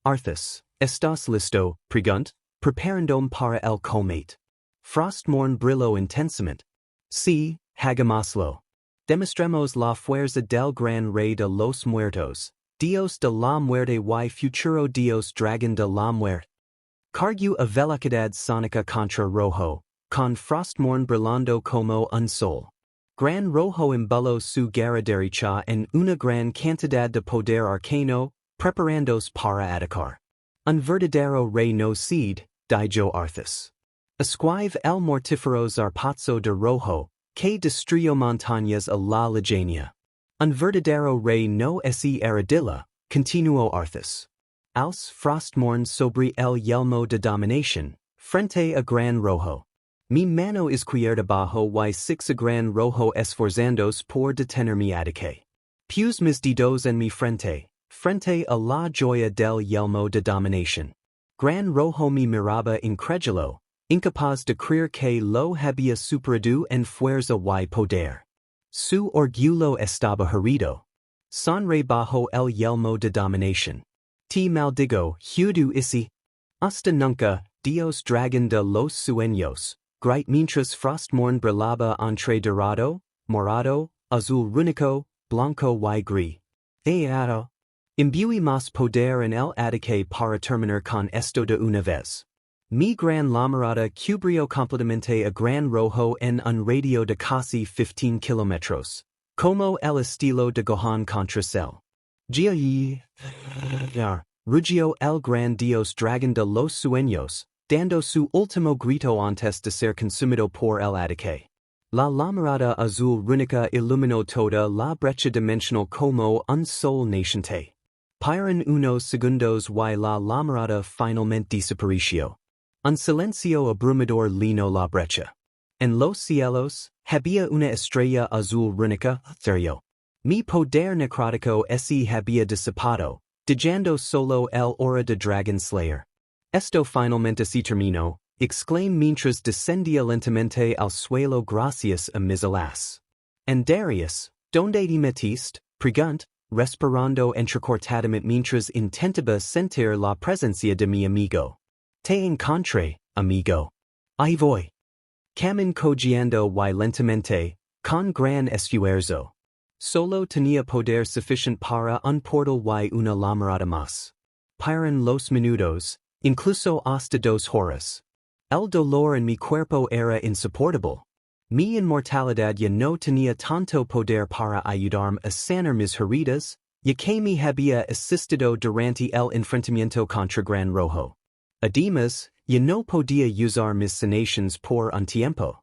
Arthas, ¿estás listo? Pregunt, preparandome para el combate. Frostmourne brilló intensamente. Sí, hagámoslo. Demostremos la fuerza del gran rey de los muertos, Dios de la muerte y futuro Dios dragón de la muerte. Cargue a velocidad sónica contra rojo, con Frostmourne brillando como un sol. Gran rojo embuló su garra derecha en una gran cantidad de poder arcano, preparándose para atacar. Un verdadero rey no cede, dijo Arthas. Esquive el mortífero zarpazo de rojo, que destruyó montañas a la lejanía. Un verdadero rey no ese armadillo, continuó Arthas. Als Frostmourne sobre el yelmo de dominación, frente a gran rojo. Mi mano izquierda bajo y six a gran rojo esforzándose por detener mi ataque. Puse mis dedos en mi frente a la joya del yelmo de dominación. Gran rojo me miraba incrédulo, incapaz de creer que lo había superado en fuerza y poder. Su orgullo estaba herido. Sonreí bajo el yelmo de dominación. Te maldigo, Hudu Issei. Hasta nunca, Dios dragón de los sueños. Grite mientras Frostmourne brillaba entre dorado, morado, azul rúnico, blanco y gris. Ahora. Imbuí más poder en el ataque para terminar con esto de una vez. Mi gran lamarada cubrió completamente a gran rojo en un radio de casi 15 kilómetros. Como el estilo de Gohan contra Cell. Rugió el gran Dios dragón de los sueños, dando su último grito antes de ser consumido por el ataque. La lamarada azul rúnica iluminó toda la brecha dimensional como un sol naciente. Paran unos segundos y la lamarada finalmente desapareció. Un silencio abrumador llenó la brecha. En los cielos, había una estrella azul rúnica, serio. Mi poder necrótico ese había disipado, dejando solo el aura de Dragon Slayer. Esto finalmente se terminó, exclamé mientras descendía lentamente al suelo gracias a mis alas. En Darius, ¿dónde te metiste? Pregunt, respirando entrecortadamente mientras intentaba sentir la presencia de mi amigo. Te encontré, amigo. Ahí voy. Camin cojeando y lentamente, con gran esfuerzo. Solo tenía poder suficiente para un portal y una lamarada más. Paran los minutos, incluso hasta 2 horas. El dolor en mi cuerpo era insoportable. Mi inmortalidad ya no tenía tanto poder para ayudarme a sanar mis heridas, ya que me había asistido durante el enfrentamiento contra Gran Rojo. Además, ya no podía usar mis sanaciones por un tiempo.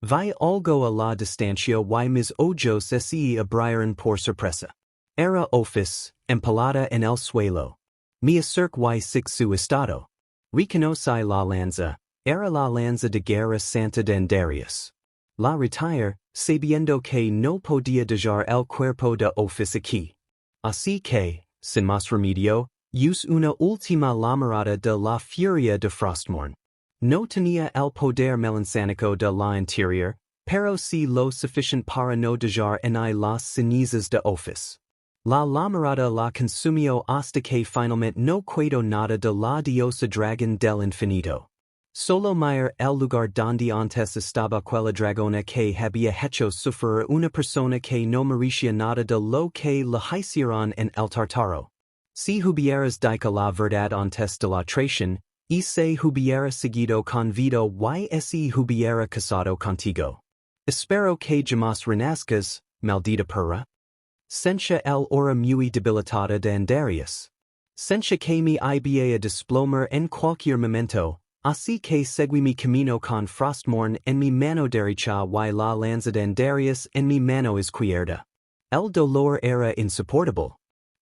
Vi algo a la distancia y mis ojos se abrieron por sorpresa. Era office, empalada en el suelo. Me acerqué y su estado. Reconocí la lanza, era la lanza de guerra santa de Darius. La retire, sabiendo que no podía dejar el cuerpo de office aquí. Así que, sin más remedio, Use una última lamarada de la furia de Frostmourne. No tenía el poder melancólico de la interior, pero si lo suficient para no dejar en las cenizas de office. La lamarada la consumió hasta que finalmente no quedó nada de la diosa dragón del infinito. Solo mir el lugar donde antes estaba aquella dragona que había hecho sufrir una persona que no merecía nada de lo que le hicieron en el Tartaro. Si hubieras dicho la verdad antes de la traición, Issei hubiera seguido con vida y ese hubiera casado contigo. Espero que jamás renazcas, maldita perra. Sencha el hora muy debilitada de Andarias. Sencha que me iba a desplomar en cualquier momento, así que seguí mi camino con Frostmourne en mi mano derecha y la lanza de Andarias en mi mano izquierda. El dolor era insoportable.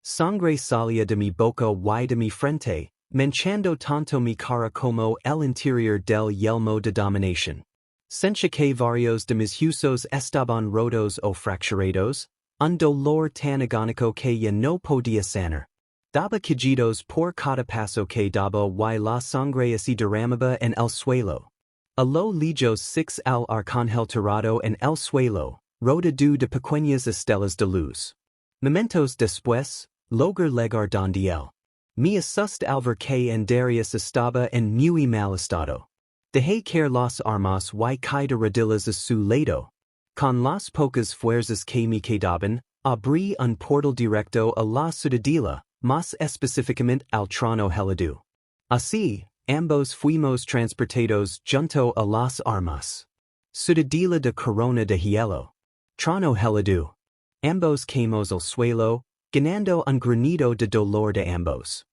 Sangre salía de mi boca y de mi frente, manchando tanto mi cara como el interior del yelmo de dominación. Sencha que varios de mis huesos estaban rotos o fracturados, un dolor tan agónico que ya no podía sanar. Daba quejidos por cada paso que daba y la sangre así derramaba en el suelo. A lo lejos six al arcángel tirado en el suelo, rodeado de pequeñas estelas de luz. Momentos después, lograr llegar donde él. Me asust al ver que Andarias estaba en muy mal estado. Dejé caer las armas y caída rodillas a su lado. Con las pocas fuerzas que me quedaban, abrí un portal directo a la Citadela, más específicamente al trono helado. Así, ambos fuimos transportados junto a las armas. Citadela de corona de hielo. Trono helado. Ambos caímos al suelo, ganando un granido de dolor de ambos.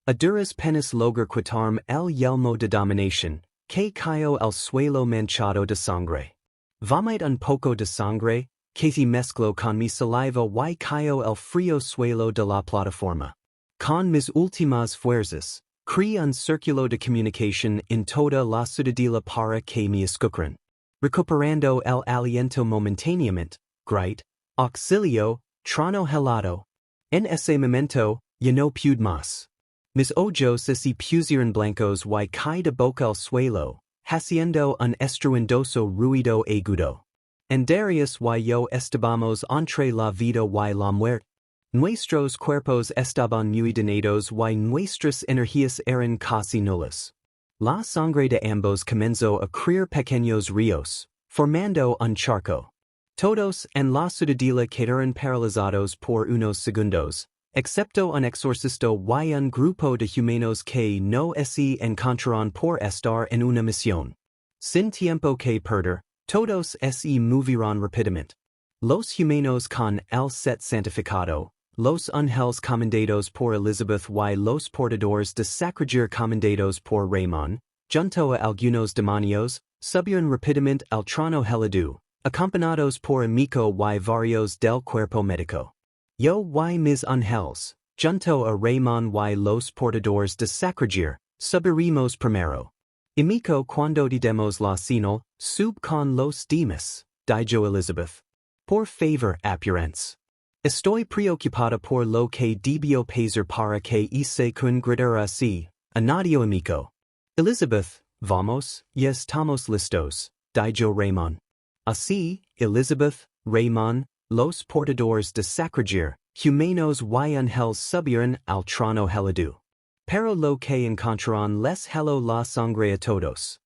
A duras penas lograr quitarme el yelmo de dominación, que cayó al suelo manchado de sangre. Vomit un poco de sangre, que se mezcló con mi saliva y cayó el frío suelo de la plataforma. Con mis últimas fuerzas, creé un círculo de comunicación en toda la ciudadela para que me escucharan. Recuperando el aliento momentáneamente, grite, auxilio, trono helado. En ese momento, ya no pude más. Mis ojos se pusieron blancos y caí de boca al suelo, haciendo un estruendoso ruido agudo. Andarias y yo estábamos entre la vida y la muerte. Nuestros cuerpos estaban muy donados y nuestras energías eran casi nulas. La sangre de ambos comenzó a crear pequeños ríos, formando un charco. Todos en la ciudadela quedaron paralizados por unos segundos, excepto un exorcista y un grupo de humanos que no se encontraron por estar en una misión. Sin tiempo que perder, todos se movieron rápidamente. Los humanos con el set santificado, los ángeles comandados por Elizabeth y los portadores de sacragir comandados por Raymond, junto a algunos demonios, subieron rápidamente al trono helado, acompañados por Amico y varios del cuerpo médico. Yo y mis ángeles, junto a Raymond y los portadores de sacragir, subiremos primero. Amico cuando demos la señal, sub con los demás, dijo Elizabeth. Por favor, apurance. Estoy preocupada por lo que debio pasar para que Issei kun gritar así, añadió Amico. Elizabeth, vamos, ya estamos listos, dijo Raymond. Así, Elizabeth, Raymond, los portadores de sacragir, humanos y ángeles subieron al trono helado. Pero lo que encontraron les heló la sangre a todos.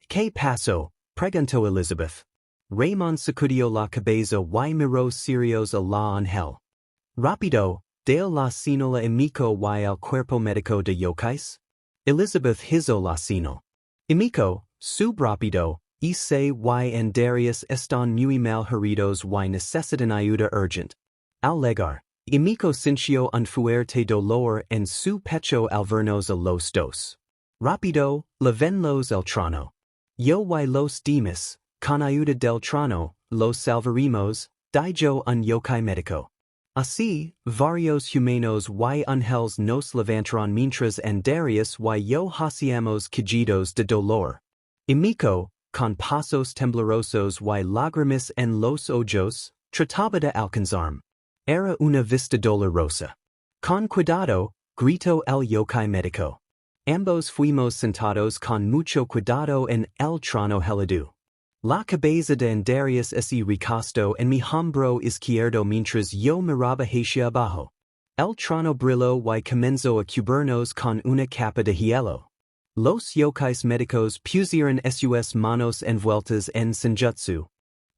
¿Qué pasó? Preguntó Elizabeth. Raymond sacudió la cabeza y miró serios a la ángel. Rápido, dale la señal a Amico y al cuerpo médico de yokais. Elizabeth hizo la señal. Amico, sub rápido, Issei y Andarias están muy mal heridos y necesitan ayuda urgent. Al llegar, Amico sintió un fuerte dolor en su pecho al vernos a los dos. Rápido, levenlos el trono. Yo y los demás, con ayuda del trono, los salvaremos, dijo un yokai médico. Así, varios humanos y ángeles nos levantaron mientras Andarias y yo hacíamos quejidos de dolor. Amico, con pasos temblorosos y lágrimas en los ojos, trataba de alcanzarme. Era una vista dolorosa. Con cuidado, grito el yokai médico. Ambos fuimos sentados con mucho cuidado en el trono helado. La cabeza de Andarias se recostó en mi hombro izquierdo mientras yo miraba hacia abajo. El trono brilló y comenzó a cubrirnos con una capa de hielo. Los yokais médicos pusieron sus manos envueltas en senjutsu.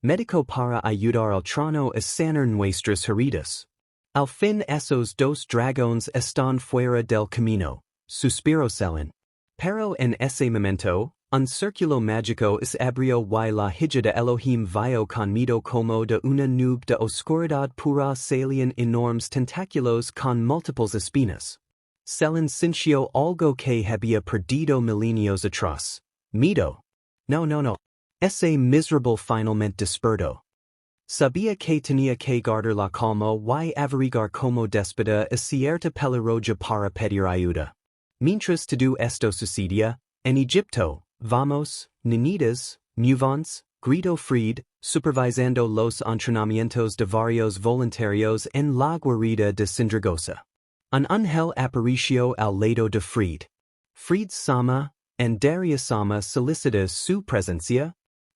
Médico para ayudar al trono a sanar nuestras heridas. Al fin esos dos dragones están fuera del camino, suspiró Selin. Pero en ese momento, un círculo mágico se abrió y la hija de Elohim vio conmigo como de una nube de oscuridad pura salían enormes tentáculos con múltiples espinas. Selin sintió algo que había perdido milenios atrás. Miedo. No. Ese miserable finalmente despertó. Sabía que tenía que guardar la calma y averiguar como despida a cierta peligrosa para pedir ayuda. Mientras todo esto sucedía, en Egipto, vamos, nenitas, muvons, grito Fried, supervisando los entrenamientos de varios voluntarios en la guarida de Sindragosa. Un ángel apareció al lado de Fried. Fried sama, and Darius sama solicita su presencia.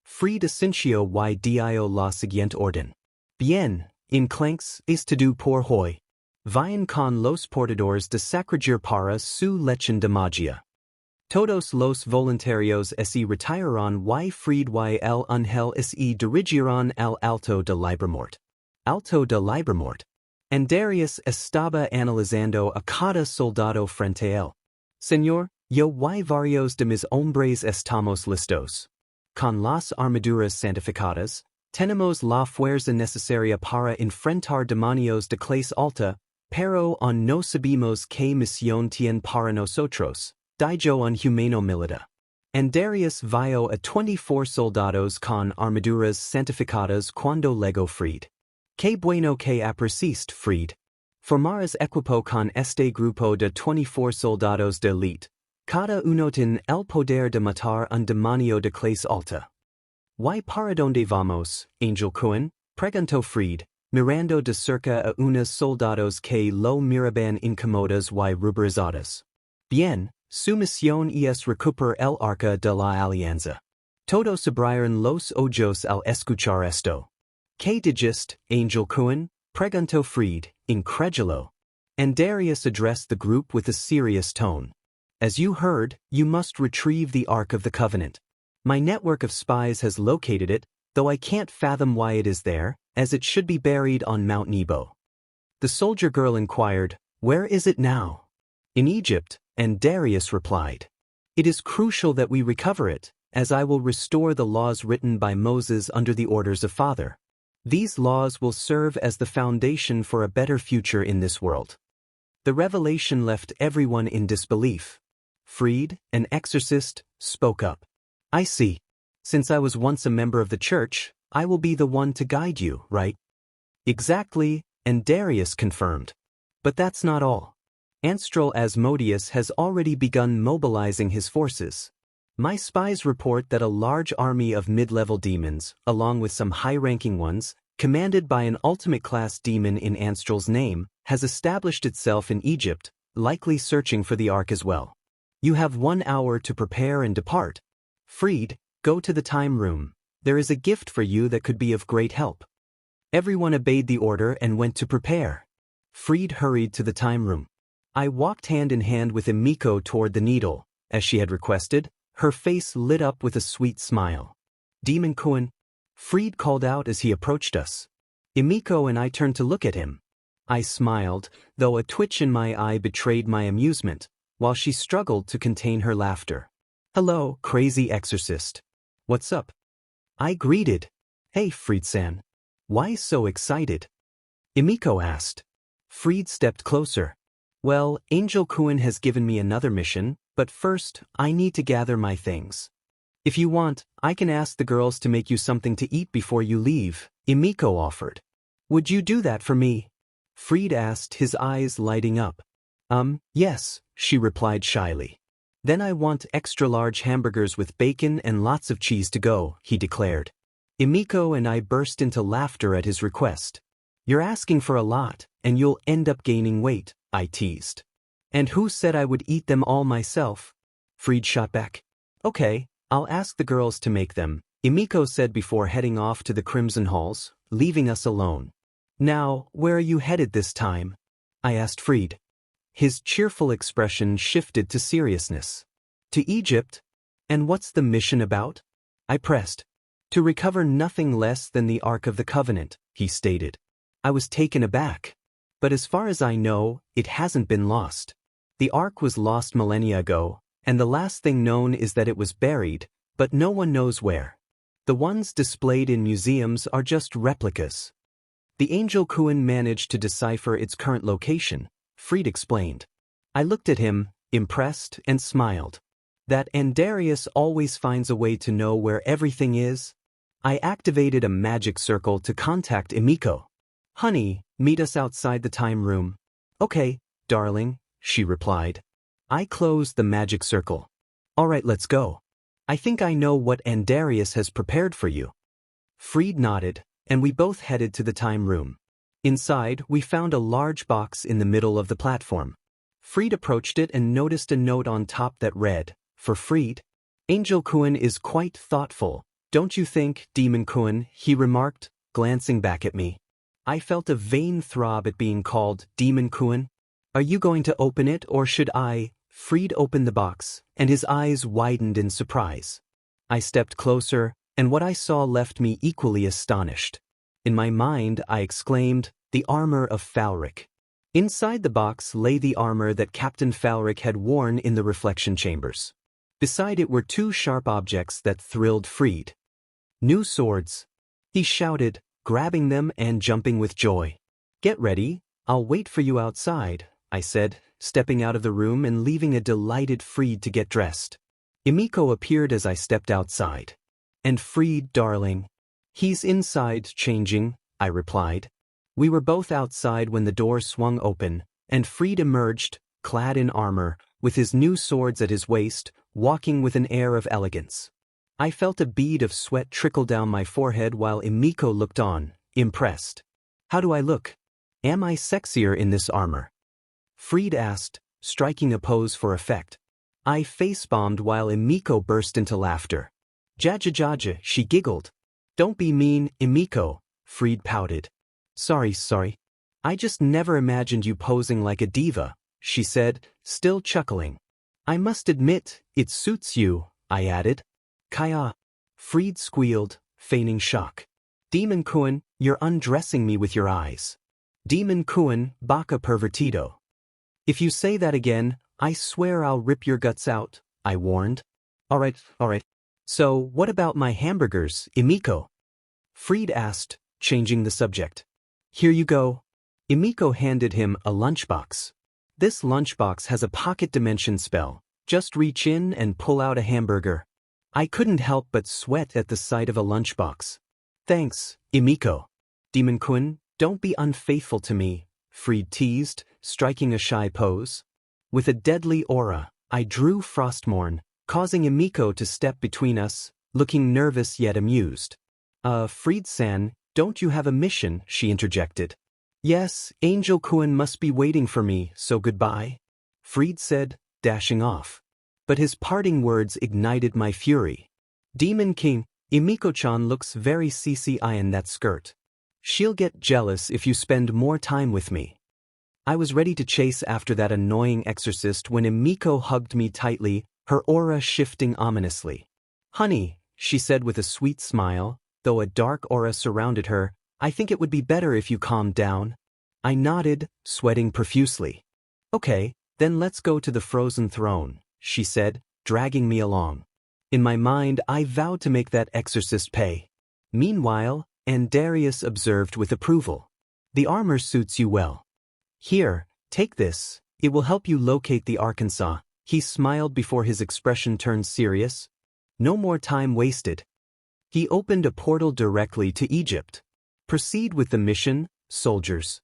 Fried asintió y dio la siguiente orden. Bien, inclánks estudu por hoy. Vayan con los portadores de sacragir para su lechen de magia. Todos los voluntarios se retiraron y Fried y el ángel se dirigieron al Alto de Libramort. Alto de Libramort. Andarias estaba analizando a cada soldado frente a él. Señor, yo y varios de mis hombres estamos listos. Con las armaduras santificadas, tenemos la fuerza necesaria para enfrentar demonios de clase alta, pero aún no sabemos qué misión tienen para nosotros, dijo un humano milita. Andarias vio a 24 soldados con armaduras santificadas cuando llegó Fried. Qué bueno que apreciaste, Fried. Formarás equipo con este grupo de 24 soldados de élite. Cada uno tiene el poder de matar un demonio de clase alta. ¿Y para dónde vamos, Angel Cohen? Preguntó Fried, mirando de cerca a unos soldados que lo miraban incómodas y ruborizadas. Bien, su misión es recuperar el arca de la alianza. Todos abrieron los ojos al escuchar esto. ¿Qué dijiste, Angel Cohen? Preguntó Fried, incrédulo. Andarias addressed the group with a serious tone. As you heard, you must retrieve the Ark of the Covenant. My network of spies has located it, though I can't fathom why it is there, as it should be buried on Mount Nebo. The soldier girl inquired, where is it now? In Egypt, and Darius replied. It is crucial that we recover it, as I will restore the laws written by Moses under the orders of Father. These laws will serve as the foundation for a better future in this world. The revelation left everyone in disbelief. Fried, an exorcist, spoke up. I see. Since I was once a member of the church, I will be the one to guide you, right? Exactly, and Darius confirmed. But that's not all. Anstral Asmodeus has already begun mobilizing his forces. My spies report that a large army of mid-level demons, along with some high-ranking ones, commanded by an ultimate-class demon in Anstral's name, has established itself in Egypt, likely searching for the Ark as well. You have 1 hour to prepare and depart. Fried, go to the time room. There is a gift for you that could be of great help. Everyone obeyed the order and went to prepare. Fried hurried to the time room. I walked hand in hand with Emiko toward the needle, as she had requested, her face lit up with a sweet smile. Demon Cohen, Fried called out as he approached us. Emiko and I turned to look at him. I smiled, though a twitch in my eye betrayed my amusement, while she struggled to contain her laughter. Hello, crazy exorcist. What's up? I greeted. Hey, Fried-san. Why so excited? Emiko asked. Fried stepped closer. Well, Angel Kuan has given me another mission, but first, I need to gather my things. If you want, I can ask the girls to make you something to eat before you leave, Emiko offered. Would you do that for me? Fried asked, his eyes lighting up. Yes, she replied shyly. Then I want extra-large hamburgers with bacon and lots of cheese to go, he declared. Emiko and I burst into laughter at his request. You're asking for a lot, and you'll end up gaining weight, I teased. And who said I would eat them all myself? Fried shot back. Okay, I'll ask the girls to make them, Emiko said before heading off to the Crimson Halls, leaving us alone. Now, where are you headed this time? I asked Fried. His cheerful expression shifted to seriousness. To Egypt? And what's the mission about? I pressed. To recover nothing less than the Ark of the Covenant, he stated. I was taken aback. But as far as I know, it hasn't been lost. The Ark was lost millennia ago, and the last thing known is that it was buried, but no one knows where. The ones displayed in museums are just replicas. The Angel Kuan managed to decipher its current location, Fried explained. I looked at him, impressed, and smiled. That Andarius always finds a way to know where everything is. I activated a magic circle to contact Emiko. Honey, meet us outside the time room. Okay, darling, she replied. I closed the magic circle. Alright, let's go. I think I know what Andarius has prepared for you. Fried nodded, and we both headed to the time room. Inside, we found a large box in the middle of the platform. Fried approached it and noticed a note on top that read, for Fried. Angel Kuan is quite thoughtful, don't you think, Demon Kuan, he remarked, glancing back at me. I felt a vain throb at being called Demon Kuan. Are you going to open it or should I? Fried opened the box, and his eyes widened in surprise. I stepped closer, and what I saw left me equally astonished. In my mind, I exclaimed, the armor of Falric. Inside the box lay the armor that Captain Falric had worn in the reflection chambers. Beside it were two sharp objects that thrilled Fried. New swords, he shouted, grabbing them and jumping with joy. Get ready, I'll wait for you outside, I said, stepping out of the room and leaving a delighted Fried to get dressed. Emiko appeared as I stepped outside. And Fried, darling. He's inside changing, I replied. We were both outside when the door swung open, and Fried emerged, clad in armor, with his new swords at his waist, walking with an air of elegance. I felt a bead of sweat trickle down my forehead while Emiko looked on, impressed. How do I look? Am I sexier in this armor? Fried asked, striking a pose for effect. I face-bombed while Emiko burst into laughter. Jaja, she giggled. Don't be mean, Emiko, Fried pouted. Sorry. I just never imagined you posing like a diva, she said, still chuckling. I must admit, it suits you, I added. Kaya. Fried squealed, feigning shock. Demon Kuan, you're undressing me with your eyes. Demon Kuan, Baka pervertido. If you say that again, I swear I'll rip your guts out, I warned. Alright. So, what about my hamburgers, Emiko? Fried asked, changing the subject. Here you go. Emiko handed him a lunchbox. This lunchbox has a pocket dimension spell. Just reach in and pull out a hamburger. I couldn't help but sweat at the sight of a lunchbox. Thanks, Emiko. Demon Kuan, don't be unfaithful to me, Fried teased, striking a shy pose. With a deadly aura, I drew Frostmourne, causing Emiko to step between us, looking nervous yet amused. Fried-san, don't you have a mission? She interjected. Yes, Angel Kuan must be waiting for me, so goodbye, Fried said, dashing off. But his parting words ignited my fury. Demon King, Emiko-chan looks very CCI in that skirt. She'll get jealous if you spend more time with me. I was ready to chase after that annoying exorcist when Emiko hugged me tightly, her aura shifting ominously. Honey, she said with a sweet smile, though a dark aura surrounded her, I think it would be better if you calmed down. I nodded, sweating profusely. Okay, then let's go to the frozen throne, she said, dragging me along. In my mind, I vowed to make that exorcist pay. Meanwhile, Andarius observed with approval. The armor suits you well. Here, take this, it will help you locate the Arkansas. He smiled before his expression turned serious. No more time wasted. He opened a portal directly to Egypt. Proceed with the mission, soldiers.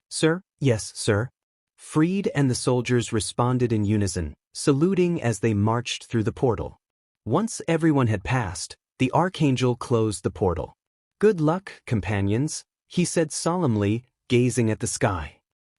Sir? Yes, sir. Fried and the soldiers responded in unison, saluting as they marched through the portal. Once everyone had passed, the Archangel closed the portal. Good luck, companions, he said solemnly, gazing at the sky.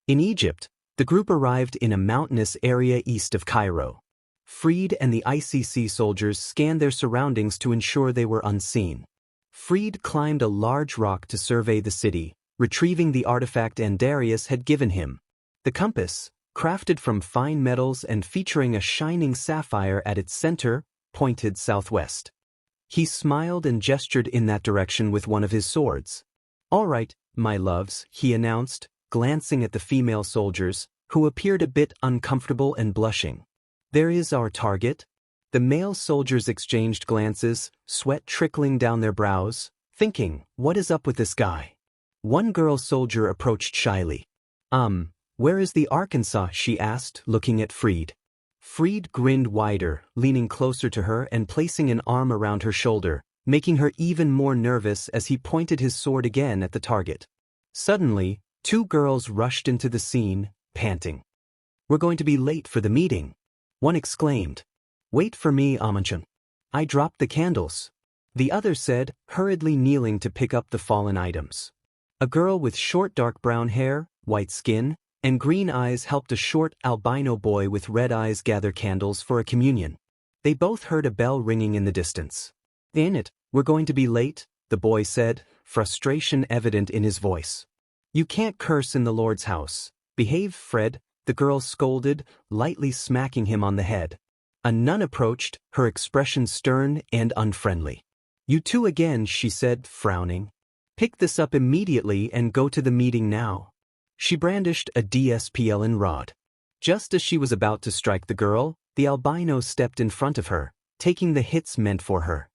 In Egypt, The group arrived in a mountainous area east of Cairo. Freed and the ICC soldiers scanned their surroundings to ensure they were unseen. Freed climbed a large rock to survey the city, retrieving the artifact Andarius had given him. The compass, crafted from fine metals and featuring a shining sapphire at its center, pointed southwest. He smiled and gestured in that direction with one of his swords. "All right, my loves," he announced, glancing at the female soldiers, who appeared a bit uncomfortable and blushing. "There is our target." The male soldiers exchanged glances, sweat trickling down their brows, thinking, what is up with this guy? One girl soldier approached shyly. Where is the Arkansas?" she asked, looking at Freed. Freed grinned wider, leaning closer to her and placing an arm around her shoulder, making her even more nervous as he pointed his sword again at the target. Suddenly, two girls rushed into the scene, panting. "We're going to be late for the meeting," one exclaimed. "Wait for me, Imoen. I dropped the candles," the other said, hurriedly kneeling to pick up the fallen items. A girl with short dark brown hair, white skin, and green eyes helped a short albino boy with red eyes gather candles for a communion. They both heard a bell ringing in the distance. "In it, we're going to be late," the boy said, frustration evident in his voice. "You can't curse in the Lord's house. Behave, Fred," the girl scolded, lightly smacking him on the head. A nun approached, her expression stern and unfriendly. "You two again," she said, frowning. "Pick this up immediately and go to the meeting now." She brandished a DSPLN rod. Just as she was about to strike the girl, the albino stepped in front of her, taking the hits meant for her.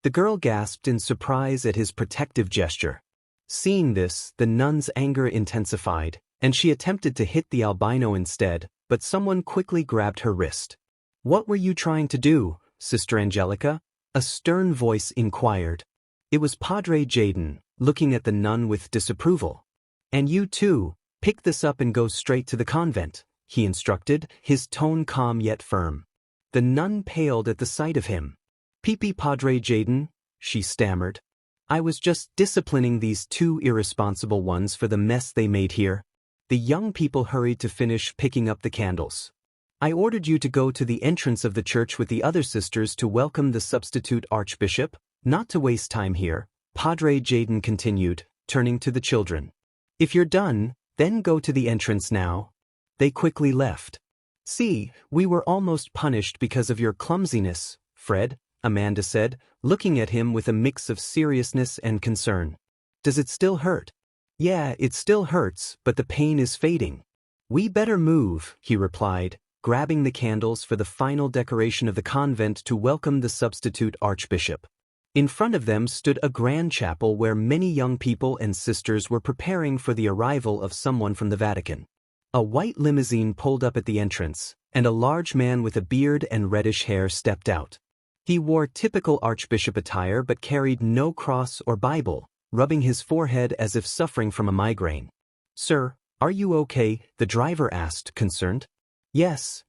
The girl gasped in surprise at his protective gesture. Seeing this, the nun's anger intensified, and she attempted to hit the albino instead, but someone quickly grabbed her wrist. "What were you trying to do, Sister Angelica?" a stern voice inquired. It was Padre Jaden, looking at the nun with disapproval. "And you too, pick this up and go straight to the convent," he instructed, his tone calm yet firm. The nun paled at the sight of him. "Pee-pee, Padre Jaden," she stammered. "I was just disciplining these two irresponsible ones for the mess they made here." The young people hurried to finish picking up the candles. "I ordered you to go to the entrance of the church with the other sisters to welcome the substitute archbishop, not to waste time here," Padre Jaden continued, turning to the children. "If you're done, then go to the entrance now." They quickly left. "See, we were almost punished because of your clumsiness, Fred," Amanda said, looking at him with a mix of seriousness and concern. "Does it still hurt?" "Yeah, it still hurts, but the pain is fading." "We better move," he replied, grabbing the candles for the final decoration of the convent to welcome the substitute archbishop. In front of them stood a grand chapel where many young people and sisters were preparing for the arrival of someone from the Vatican. A white limousine pulled up at the entrance, and a large man with a beard and reddish hair stepped out. He wore typical archbishop attire but carried no cross or Bible, rubbing his forehead as if suffering from a migraine. "Sir, are you okay?" the driver asked, concerned. Yes,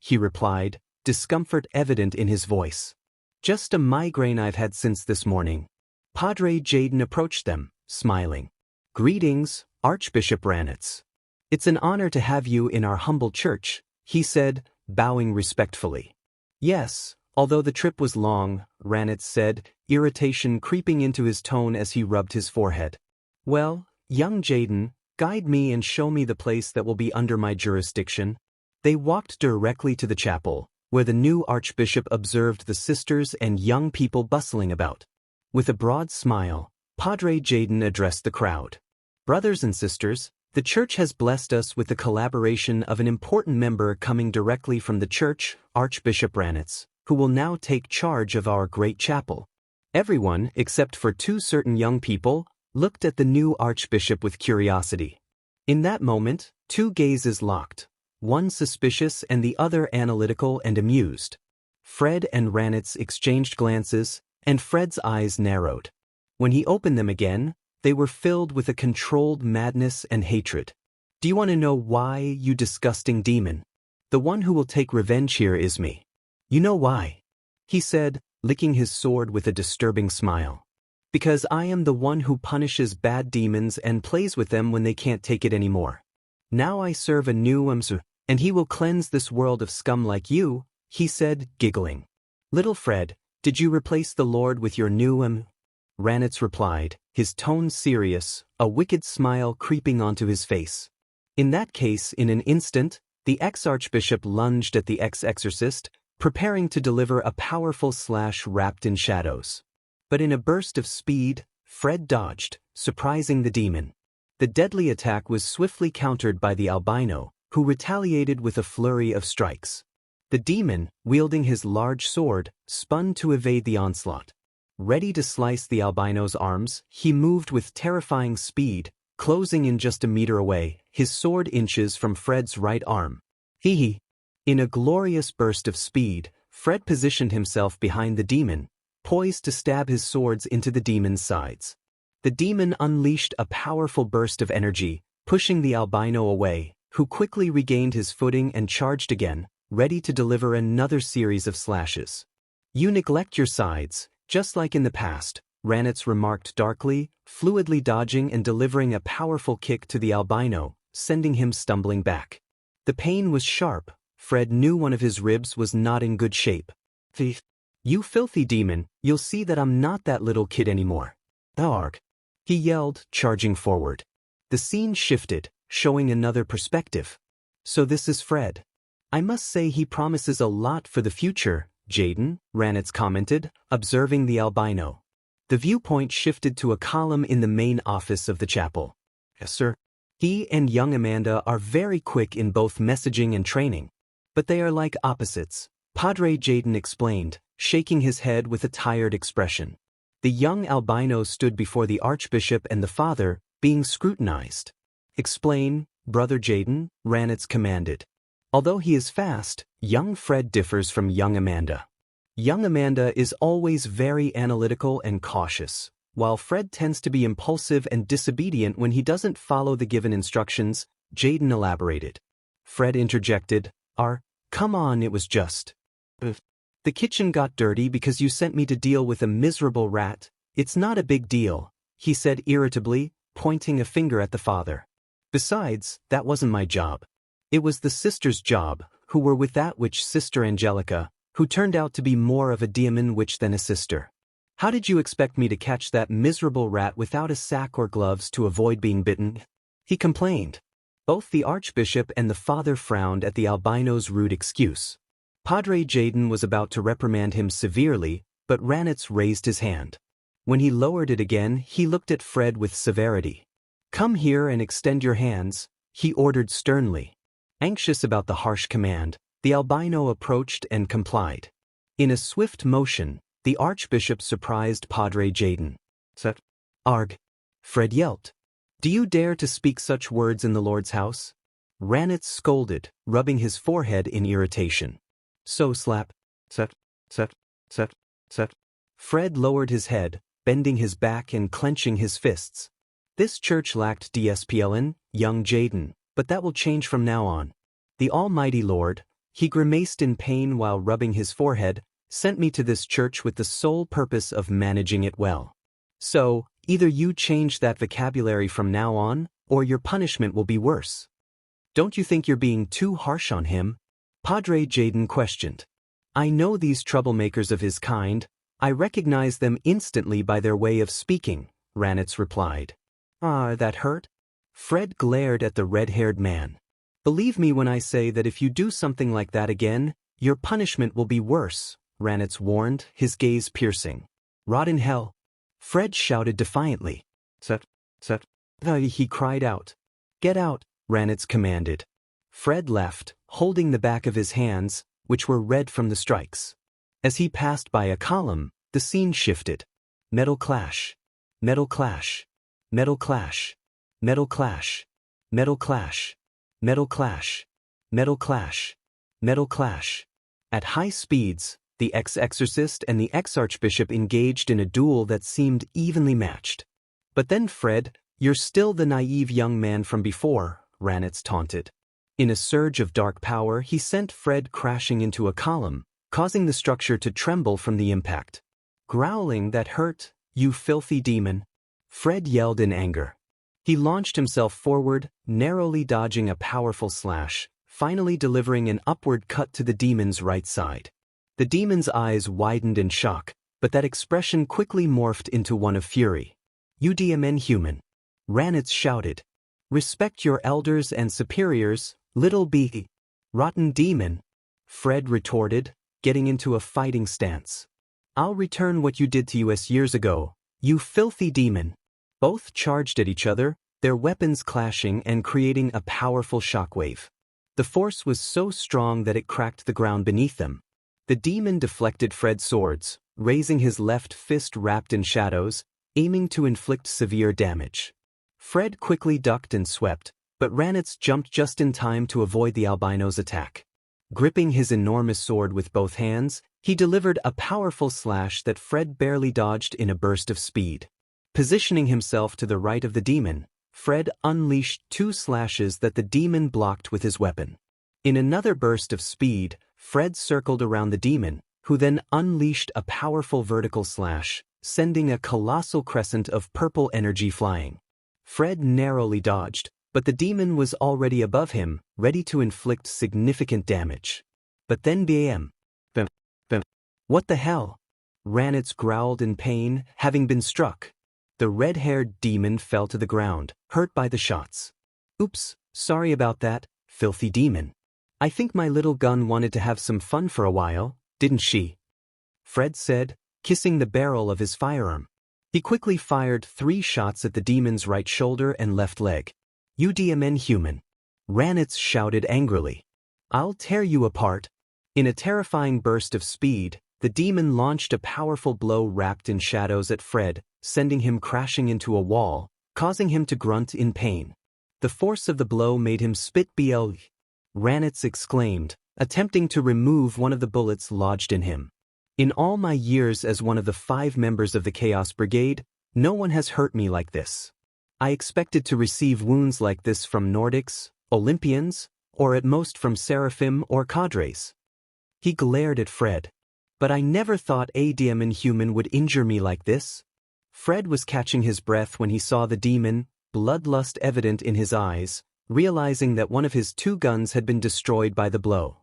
he replied, discomfort evident in his voice. "Just a migraine I've had since this morning." Padre Jaden approached them, smiling. "Greetings, Archbishop Ranitz. It's an honor to have you in our humble church," he said, bowing respectfully. "Yes, although the trip was long," Ranitz said, irritation creeping into his tone as he rubbed his forehead. "Well, young Jaden, guide me and show me the place that will be under my jurisdiction." They walked directly to the chapel, where the new archbishop observed the sisters and young people bustling about. With a broad smile, Padre Jaden addressed the crowd. "Brothers and sisters, the church has blessed us with the collaboration of an important member coming directly from the church, Archbishop Ranitz, who will now take charge of our great chapel." Everyone, except for two certain young people, looked at the new archbishop with curiosity. In that moment, two gazes locked, one suspicious and the other analytical and amused. Fred and Ranitz exchanged glances, and Fred's eyes narrowed. When he opened them again, they were filled with a controlled madness and hatred. "Do you want to know why, you disgusting demon? The one who will take revenge here is me. You know why?" he said, licking his sword with a disturbing smile. "Because I am the one who punishes bad demons and plays with them when they can't take it anymore. Now I serve a new Umsu, and he will cleanse this world of scum like you, he said, giggling. Little Fred, did you replace the Lord with your new Ranitz replied, his tone serious, a wicked smile creeping onto his face. In that case, in an instant, the ex-archbishop lunged at the ex-exorcist, preparing to deliver a powerful slash wrapped in shadows. But in a burst of speed, Fred dodged, surprising the demon. The deadly attack was swiftly countered by the albino, who retaliated with a flurry of strikes. The demon, wielding his large sword, spun to evade the onslaught. Ready to slice the albino's arms, he moved with terrifying speed, closing in just a meter away, his sword inches from Fred's right arm. Hee. In a glorious burst of speed, Fred positioned himself behind the demon, poised to stab his swords into the demon's sides. The demon unleashed a powerful burst of energy, pushing the albino away, who quickly regained his footing and charged again, ready to deliver another series of slashes. You neglect your sides, just like in the past, Ranitz remarked darkly, fluidly dodging and delivering a powerful kick to the albino, sending him stumbling back. The pain was sharp. Fred knew one of his ribs was not in good shape. You filthy demon, you'll see that I'm not that little kid anymore. Arg! He yelled, charging forward. The scene shifted, showing another perspective. So this is Fred. I must say he promises a lot for the future, Jaden, Ranitz commented, observing the albino. The viewpoint shifted to a column in the main office of the chapel. Yes, sir. He and young Amanda are very quick in both messaging and training. But they are like opposites, Padre Jaden explained, shaking his head with a tired expression. The young albino stood before the archbishop and the father, being scrutinized. Explain, Brother Jaden, Ranitz commanded. Although he is fast, young Fred differs from young Amanda. Young Amanda is always very analytical and cautious, while Fred tends to be impulsive and disobedient when he doesn't follow the given instructions, Jaden elaborated. Fred interjected, Come on, it was just. The kitchen got dirty because you sent me to deal with a miserable rat. It's not a big deal, he said irritably, pointing a finger at the father. Besides, that wasn't my job. It was the sisters' job, who were with that witch Sister Angelica, who turned out to be more of a demon witch than a sister. How did you expect me to catch that miserable rat without a sack or gloves to avoid being bitten? He complained. Both the archbishop and the father frowned at the albino's rude excuse. Padre Jaden was about to reprimand him severely, but Ranitz raised his hand. When he lowered it again, he looked at Fred with severity. Come here and extend your hands, he ordered sternly. Anxious about the harsh command, the albino approached and complied. In a swift motion, the archbishop surprised Padre Jaden. Arg! Fred yelped. Do you dare to speak such words in the Lord's house? Ranitz scolded, rubbing his forehead in irritation. So slap. Fred lowered his head, bending his back and clenching his fists. This church lacked DSPLN, young Jaden, but that will change from now on. The Almighty Lord, he grimaced in pain while rubbing his forehead, sent me to this church with the sole purpose of managing it well. So, either you change that vocabulary from now on, or your punishment will be worse. Don't you think you're being too harsh on him? Padre Jaden questioned. I know these troublemakers of his kind. I recognize them instantly by their way of speaking, Ranitz replied. That hurt? Fred glared at the red-haired man. Believe me when I say that if you do something like that again, your punishment will be worse, Ranitz warned, his gaze piercing. Rot in hell. Fred shouted defiantly. He cried out. Get out, Ranitz commanded. Fred left, holding the back of his hands, which were red from the strikes. As he passed by a column, the scene shifted. Metal clash. Metal clash. Metal clash. Metal clash. Metal clash. Metal clash. Metal clash. Metal clash. At high speeds, the ex-exorcist and the ex-archbishop engaged in a duel that seemed evenly matched. But then Fred, you're still the naive young man from before, Ranitz taunted. In a surge of dark power, he sent Fred crashing into a column, causing the structure to tremble from the impact. Growling that hurt, you filthy demon, Fred yelled in anger. He launched himself forward, narrowly dodging a powerful slash, finally delivering an upward cut to the demon's right side. The demon's eyes widened in shock, but that expression quickly morphed into one of fury. "Udmn human," Ranitz shouted. "Respect your elders and superiors, little rotten demon," Fred retorted, getting into a fighting stance. "I'll return what you did to us years ago, you filthy demon." Both charged at each other, their weapons clashing and creating a powerful shockwave. The force was so strong that it cracked the ground beneath them. The demon deflected Fred's swords, raising his left fist wrapped in shadows, aiming to inflict severe damage. Fred quickly ducked and swept, but Ranitz jumped just in time to avoid the albino's attack. Gripping his enormous sword with both hands, he delivered a powerful slash that Fred barely dodged in a burst of speed. Positioning himself to the right of the demon, Fred unleashed 2 slashes that the demon blocked with his weapon. In another burst of speed, Fred circled around the demon, who then unleashed a powerful vertical slash, sending a colossal crescent of purple energy flying. Fred narrowly dodged, but the demon was already above him, ready to inflict significant damage. But then bam. What the hell? Ranitz growled in pain, having been struck. The red-haired demon fell to the ground, hurt by the shots. "Oops, sorry about that, filthy demon. I think my little gun wanted to have some fun for a while, didn't she?" Fred said, kissing the barrel of his firearm. He quickly fired 3 shots at the demon's right shoulder and left leg. "Udmn human," Ranitz shouted angrily. "I'll tear you apart." In a terrifying burst of speed, the demon launched a powerful blow wrapped in shadows at Fred, sending him crashing into a wall, causing him to grunt in pain. The force of the blow made him spit bl. Ranitz exclaimed, attempting to remove one of the bullets lodged in him. "In all my years as one of the 5 members of the Chaos Brigade, no one has hurt me like this. I expected to receive wounds like this from Nordics, Olympians, or at most from Seraphim or cadres." He glared at Fred. "But I never thought a demon human would injure me like this." Fred was catching his breath when he saw the demon, bloodlust evident in his eyes, realizing that one of his 2 guns had been destroyed by the blow.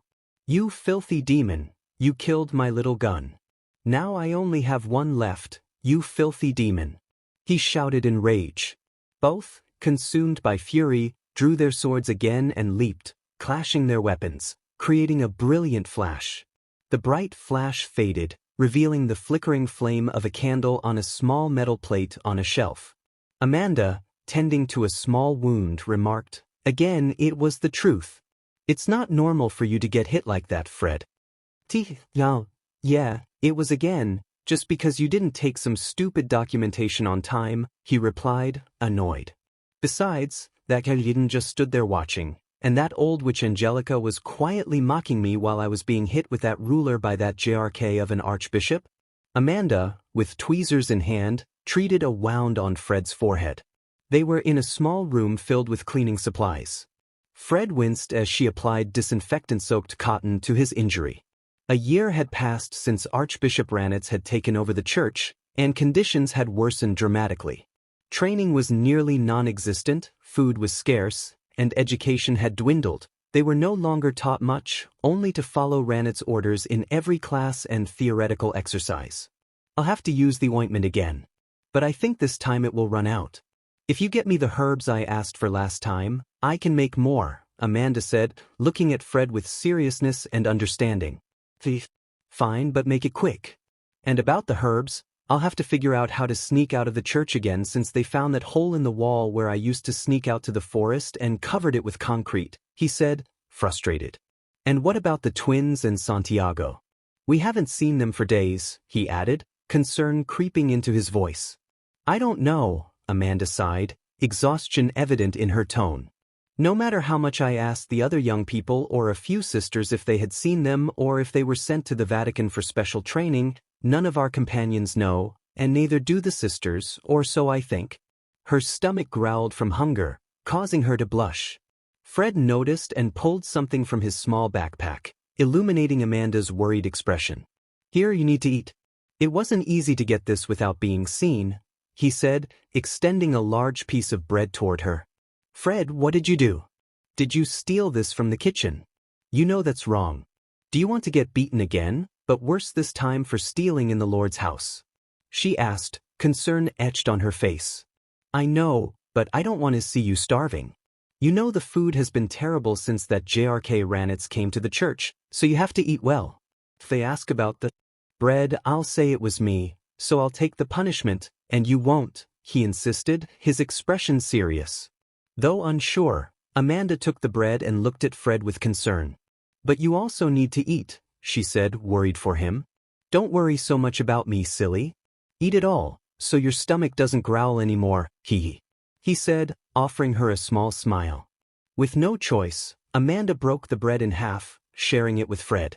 "You filthy demon, you killed my little gun. Now I only have 1 left, you filthy demon," he shouted in rage. Both, consumed by fury, drew their swords again and leaped, clashing their weapons, creating a brilliant flash. The bright flash faded, revealing the flickering flame of a candle on a small metal plate on a shelf. Amanda, tending to a small wound, remarked, "Again, it was the truth. It's not normal for you to get hit like that, Fred." Yeah, it was again, just because you didn't take some stupid documentation on time," he replied, annoyed. "Besides, that guy didn't just stood there watching, and that old witch Angelica was quietly mocking me while I was being hit with that ruler by that JRK of an archbishop." Amanda, with tweezers in hand, treated a wound on Fred's forehead. They were in a small room filled with cleaning supplies. Fred winced as she applied disinfectant-soaked cotton to his injury. A year had passed since Archbishop Ranitz had taken over the church, and conditions had worsened dramatically. Training was nearly non-existent, food was scarce, and education had dwindled. They were no longer taught much, only to follow Ranitz's orders in every class and theoretical exercise. "I'll have to use the ointment again. But I think this time it will run out. If you get me the herbs I asked for last time, I can make more," Amanda said, looking at Fred with seriousness and understanding. "Fine, but make it quick. And about the herbs, I'll have to figure out how to sneak out of the church again since they found that hole in the wall where I used to sneak out to the forest and covered it with concrete," he said, frustrated. "And what about the twins and Santiago? We haven't seen them for days," he added, concern creeping into his voice. "I don't know," Amanda sighed, exhaustion evident in her tone. "No matter how much I asked the other young people or a few sisters if they had seen them or if they were sent to the Vatican for special training, none of our companions know, and neither do the sisters, or so I think." Her stomach growled from hunger, causing her to blush. Fred noticed and pulled something from his small backpack, illuminating Amanda's worried expression. "Here, you need to eat." It wasn't easy to get this without being seen, he said, extending a large piece of bread toward her. Fred, what did you do? Did you steal this from the kitchen? You know that's wrong. Do you want to get beaten again, but worse this time for stealing in the Lord's house? She asked, concern etched on her face. I know, but I don't want to see you starving. You know the food has been terrible since that JRK Ranitz came to the church, so you have to eat well. If they ask about the bread, I'll say it was me, so I'll take the punishment, and you won't, he insisted, his expression serious. Though unsure, Amanda took the bread and looked at Fred with concern. But you also need to eat, she said, worried for him. Don't worry so much about me, silly. Eat it all, so your stomach doesn't growl anymore, he said, offering her a small smile. With no choice, Amanda broke the bread in half, sharing it with Fred.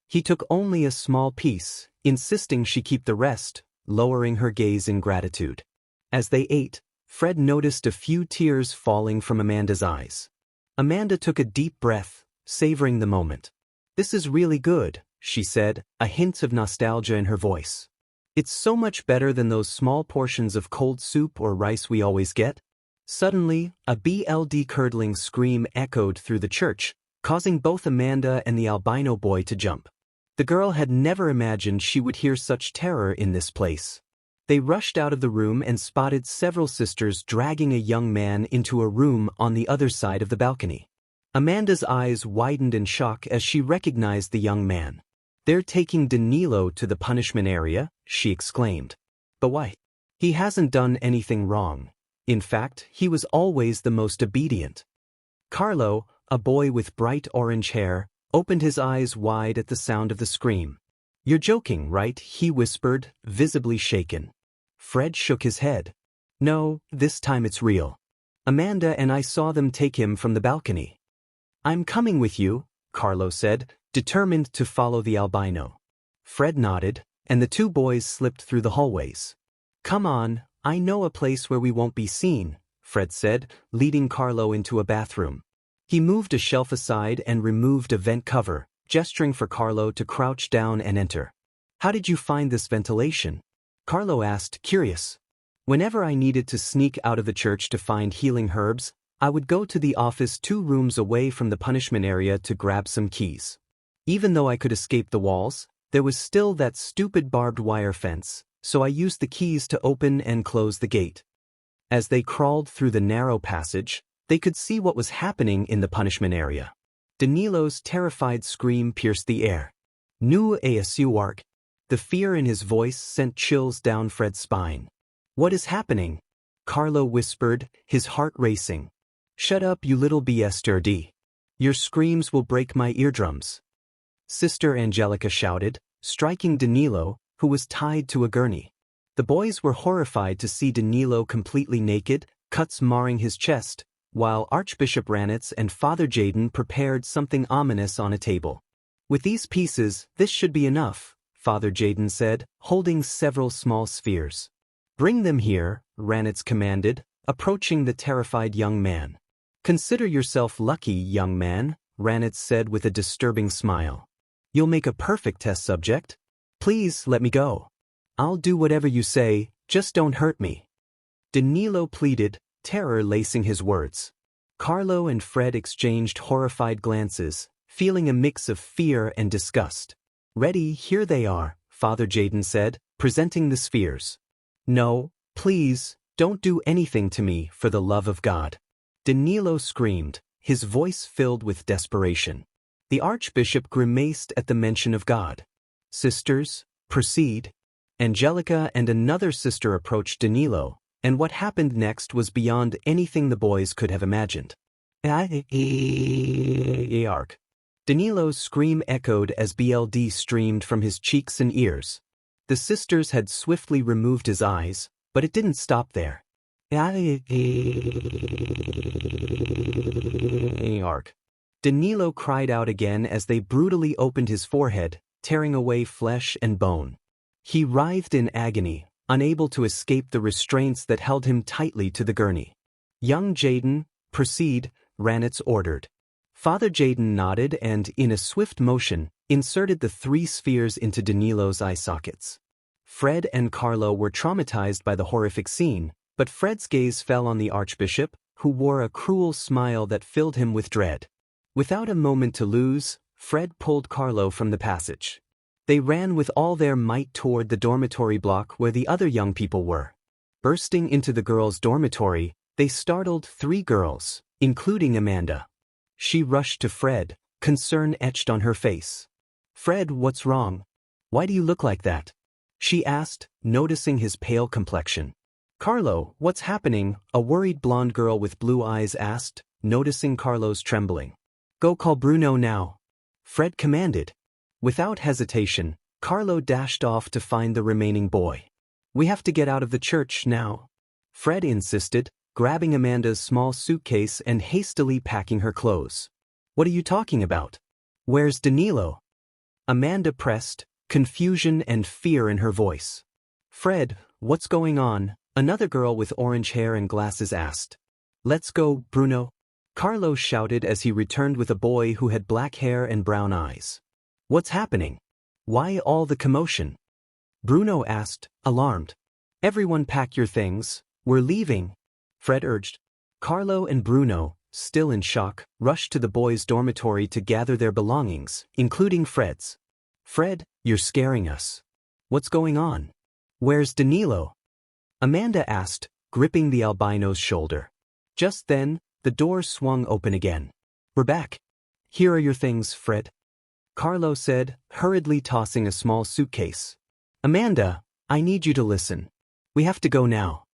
He took only a small piece, insisting she keep the rest, lowering her gaze in gratitude. As they ate, Fred noticed a few tears falling from Amanda's eyes. Amanda took a deep breath, savoring the moment. This is really good, she said, a hint of nostalgia in her voice. It's so much better than those small portions of cold soup or rice we always get. Suddenly, a blood-curdling scream echoed through the church, causing both Amanda and the albino boy to jump. The girl had never imagined she would hear such terror in this place. They rushed out of the room and spotted several sisters dragging a young man into a room on the other side of the balcony. Amanda's eyes widened in shock as she recognized the young man. They're taking Danilo to the punishment area, she exclaimed. But why? He hasn't done anything wrong. In fact, he was always the most obedient. Carlo, a boy with bright orange hair, opened his eyes wide at the sound of the scream. You're joking, right? He whispered, visibly shaken. Fred shook his head. No, this time it's real. Amanda and I saw them take him from the balcony. I'm coming with you, Carlo said, determined to follow the albino. Fred nodded, and the two boys slipped through the hallways. Come on, I know a place where we won't be seen, Fred said, leading Carlo into a bathroom. He moved a shelf aside and removed a vent cover, gesturing for Carlo to crouch down and enter. How did you find this ventilation? Carlo asked, curious. Whenever I needed to sneak out of the church to find healing herbs, I would go to the office 2 rooms away from the punishment area to grab some keys. Even though I could escape the walls, there was still that stupid barbed wire fence, so I used the keys to open and close the gate. As they crawled through the narrow passage, they could see what was happening in the punishment area. Danilo's terrified scream pierced the air. Nu Asuark. The fear in his voice sent chills down Fred's spine. What is happening? Carlo whispered, his heart racing. Shut up, you little bastard. Your screams will break my eardrums. Sister Angelica shouted, striking Danilo, who was tied to a gurney. The boys were horrified to see Danilo completely naked, cuts marring his chest, while Archbishop Ranitz and Father Jaden prepared something ominous on a table. With these pieces, this should be enough, Father Jaden said, holding several small spheres. Bring them here, Ranitz commanded, approaching the terrified young man. Consider yourself lucky, young man, Ranitz said with a disturbing smile. You'll make a perfect test subject. Please let me go. I'll do whatever you say, just don't hurt me. Danilo pleaded, terror lacing his words. Carlo and Fred exchanged horrified glances, feeling a mix of fear and disgust. Ready, here they are, Father Jaden said, presenting the spheres. No, please, don't do anything to me, for the love of God. Danilo screamed, his voice filled with desperation. The Archbishop grimaced at the mention of God. Sisters, proceed. Angelica and another sister approached Danilo, and what happened next was beyond anything the boys could have imagined. Danilo's scream echoed as BLD streamed from his cheeks and ears. The sisters had swiftly removed his eyes, but it didn't stop there. Danilo cried out again as they brutally opened his forehead, tearing away flesh and bone. He writhed in agony, unable to escape the restraints that held him tightly to the gurney. Young Jaden, proceed, Ranitz ordered. Father Jaden nodded and, in a swift motion, inserted the 3 spheres into Danilo's eye sockets. Fred and Carlo were traumatized by the horrific scene, but Fred's gaze fell on the Archbishop, who wore a cruel smile that filled him with dread. Without a moment to lose, Fred pulled Carlo from the passage. They ran with all their might toward the dormitory block where the other young people were. Bursting into the girls' dormitory, they startled 3 girls, including Amanda. She rushed to Fred, concern etched on her face. "Fred, what's wrong? Why do you look like that?" she asked, noticing his pale complexion. "Carlo, what's happening?" a worried blonde girl with blue eyes asked, noticing Carlo's trembling. "Go call Bruno now," Fred commanded. Without hesitation, Carlo dashed off to find the remaining boy. "We have to get out of the church now," Fred insisted, grabbing Amanda's small suitcase and hastily packing her clothes. "What are you talking about? Where's Danilo?" Amanda pressed, confusion and fear in her voice. "Fred, what's going on?" another girl with orange hair and glasses asked. "Let's go, Bruno," Carlo shouted as he returned with a boy who had black hair and brown eyes. "What's happening? Why all the commotion?" Bruno asked, alarmed. "Everyone pack your things, we're leaving," Fred urged. Carlo and Bruno, still in shock, rushed to the boys' dormitory to gather their belongings, including Fred's. "Fred, you're scaring us. What's going on? Where's Danilo?" Amanda asked, gripping the albino's shoulder. Just then, the door swung open again. "We're back. Here are your things, Fred," Carlo said, hurriedly tossing a small suitcase. "Amanda, I need you to listen. We have to go now,"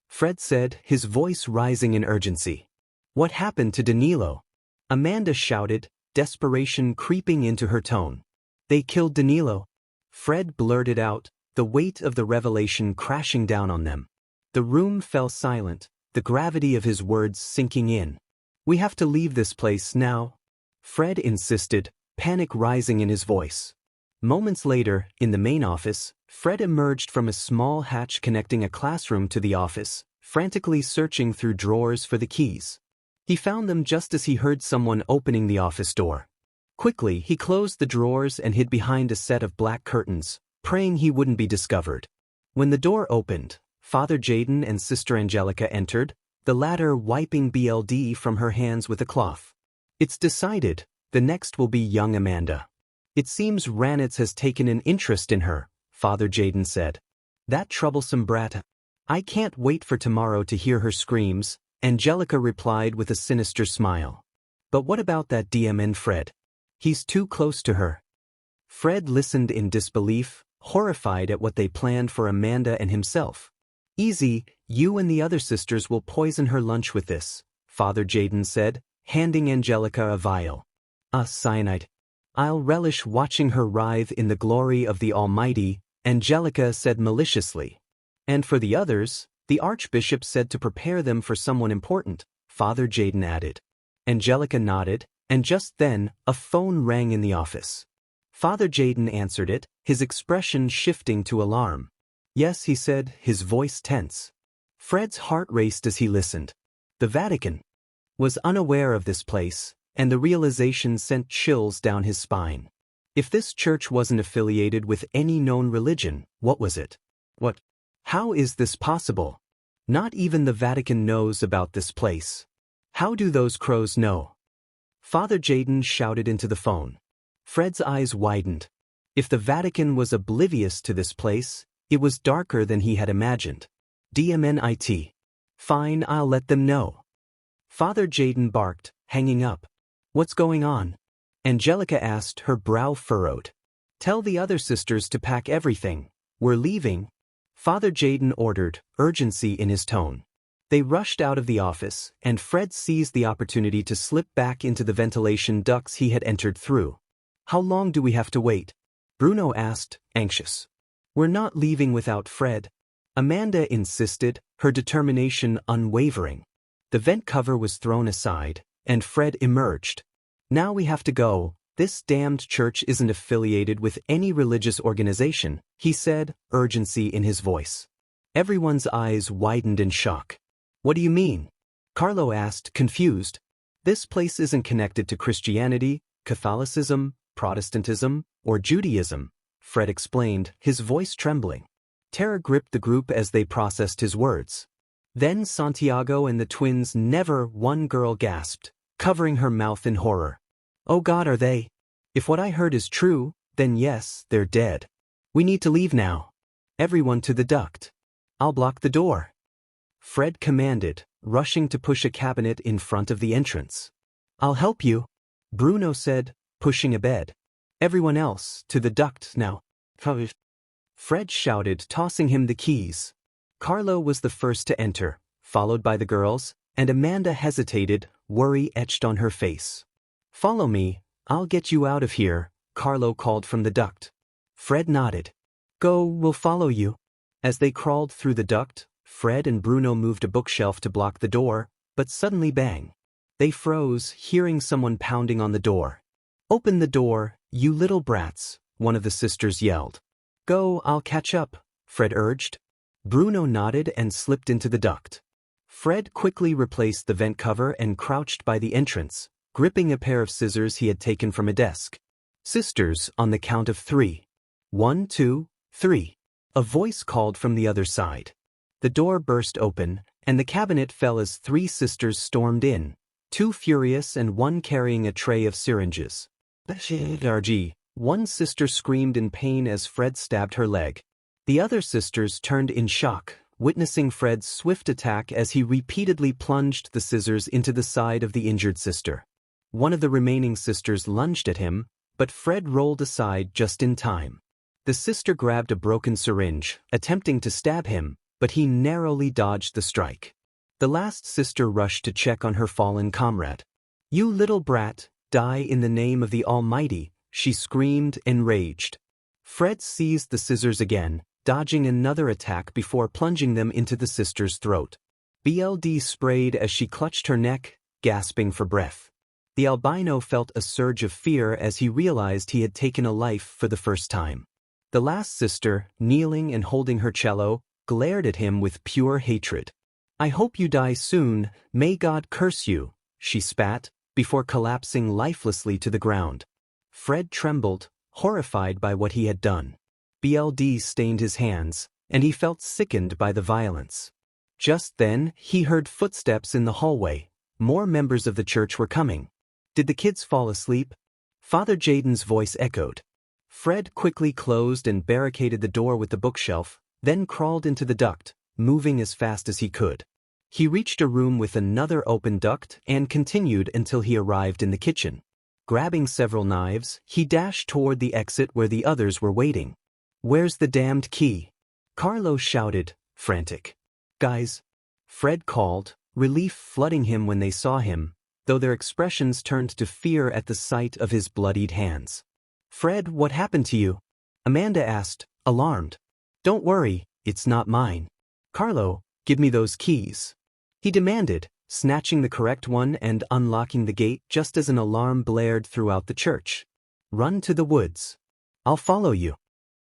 Fred said, his voice rising in urgency. "What happened to Danilo?" Amanda shouted, desperation creeping into her tone. "They killed Danilo," Fred blurted out, the weight of the revelation crashing down on them. The room fell silent, the gravity of his words sinking in. "We have to leave this place now," Fred insisted, panic rising in his voice. Moments later, in the main office, Fred emerged from a small hatch connecting a classroom to the office, frantically searching through drawers for the keys. He found them just as he heard someone opening the office door. Quickly, he closed the drawers and hid behind a set of black curtains, praying he wouldn't be discovered. When the door opened, Father Jaden and Sister Angelica entered, the latter wiping BLD from her hands with a cloth. "It's decided, the next will be young Amanda. It seems Ranitz has taken an interest in her," Father Jaden said. "That troublesome brat. I can't wait for tomorrow to hear her screams," Angelica replied with a sinister smile. "But what about that DMN Fred? He's too close to her." Fred listened in disbelief, horrified at what they planned for Amanda and himself. "Easy, you and the other sisters will poison her lunch with this," Father Jaden said, handing Angelica a vial. "Cyanide. I'll relish watching her writhe in the glory of the Almighty," Angelica said maliciously. "And for the others, the Archbishop said to prepare them for someone important," Father Jaden added. Angelica nodded, and just then, a phone rang in the office. Father Jaden answered it, his expression shifting to alarm. "Yes," he said, his voice tense. Fred's heart raced as he listened. The Vatican was unaware of this place, and the realization sent chills down his spine. If this church wasn't affiliated with any known religion, what was it? What? How is this possible? Not even the Vatican knows about this place. How do those crows know? Father Jaden shouted into the phone. Fred's eyes widened. If the Vatican was oblivious to this place, it was darker than he had imagined. DMNIT. "Fine, I'll let them know." Father Jaden barked, hanging up. "What's going on?" Angelica asked, her brow furrowed. "Tell the other sisters to pack everything. We're leaving," Father Jaden ordered, urgency in his tone. They rushed out of the office, and Fred seized the opportunity to slip back into the ventilation ducts he had entered through. "How long do we have to wait?" Bruno asked, anxious. "We're not leaving without Fred," Amanda insisted, her determination unwavering. The vent cover was thrown aside, and Fred emerged. "Now we have to go. This damned church isn't affiliated with any religious organization," he said, urgency in his voice. Everyone's eyes widened in shock. "What do you mean?" Carlo asked, confused. "This place isn't connected to Christianity, Catholicism, Protestantism, or Judaism," Fred explained, his voice trembling. Terror gripped the group as they processed his words. Then Santiago and the twins, never, one girl gasped, covering her mouth in horror. Oh God, are they? If what I heard is true, then yes, they're dead. We need to leave now. Everyone to the duct. I'll block the door. Fred commanded, rushing to push a cabinet in front of the entrance. I'll help you, Bruno said, pushing a bed. Everyone else, to the duct now. Fred shouted, tossing him the keys. Carlo was the first to enter, followed by the girls, and Amanda hesitated, worry etched on her face. Follow me, I'll get you out of here, Carlo called from the duct. Fred nodded. Go, we'll follow you. As they crawled through the duct, Fred and Bruno moved a bookshelf to block the door, but suddenly bang. They froze, hearing someone pounding on the door. Open the door, you little brats, one of the sisters yelled. Go, I'll catch up, Fred urged. Bruno nodded and slipped into the duct. Fred quickly replaced the vent cover and crouched by the entrance, gripping a pair of scissors he had taken from a desk. Sisters, on the count of 3. 1, 2, 3. A voice called from the other side. The door burst open, and the cabinet fell as 3 sisters stormed in, 2 furious and 1 carrying a tray of syringes. One sister screamed in pain as Fred stabbed her leg. The other sisters turned in shock, witnessing Fred's swift attack as he repeatedly plunged the scissors into the side of the injured sister. One of the remaining sisters lunged at him, but Fred rolled aside just in time. The sister grabbed a broken syringe, attempting to stab him, but he narrowly dodged the strike. The last sister rushed to check on her fallen comrade. You little brat, die in the name of the Almighty, she screamed, enraged. Fred seized the scissors again, dodging another attack before plunging them into the sister's throat. BLD sprayed as she clutched her neck, gasping for breath. The albino felt a surge of fear as he realized he had taken a life for the first time. The last sister, kneeling and holding her cello, glared at him with pure hatred. I hope you die soon, may God curse you, she spat, before collapsing lifelessly to the ground. Fred trembled, horrified by what he had done. BLD stained his hands, and he felt sickened by the violence. Just then, he heard footsteps in the hallway. More members of the church were coming. Did the kids fall asleep? Father Jaden's voice echoed. Fred quickly closed and barricaded the door with the bookshelf, then crawled into the duct, moving as fast as he could. He reached a room with another open duct and continued until he arrived in the kitchen. Grabbing several knives, he dashed toward the exit where the others were waiting. Where's the damned key? Carlo shouted, frantic. Guys, Fred called, relief flooding him when they saw him, though their expressions turned to fear at the sight of his bloodied hands. Fred, what happened to you? Amanda asked, alarmed. Don't worry, it's not mine. Carlo, give me those keys. He demanded, snatching the correct one and unlocking the gate just as an alarm blared throughout the church. Run to the woods. I'll follow you.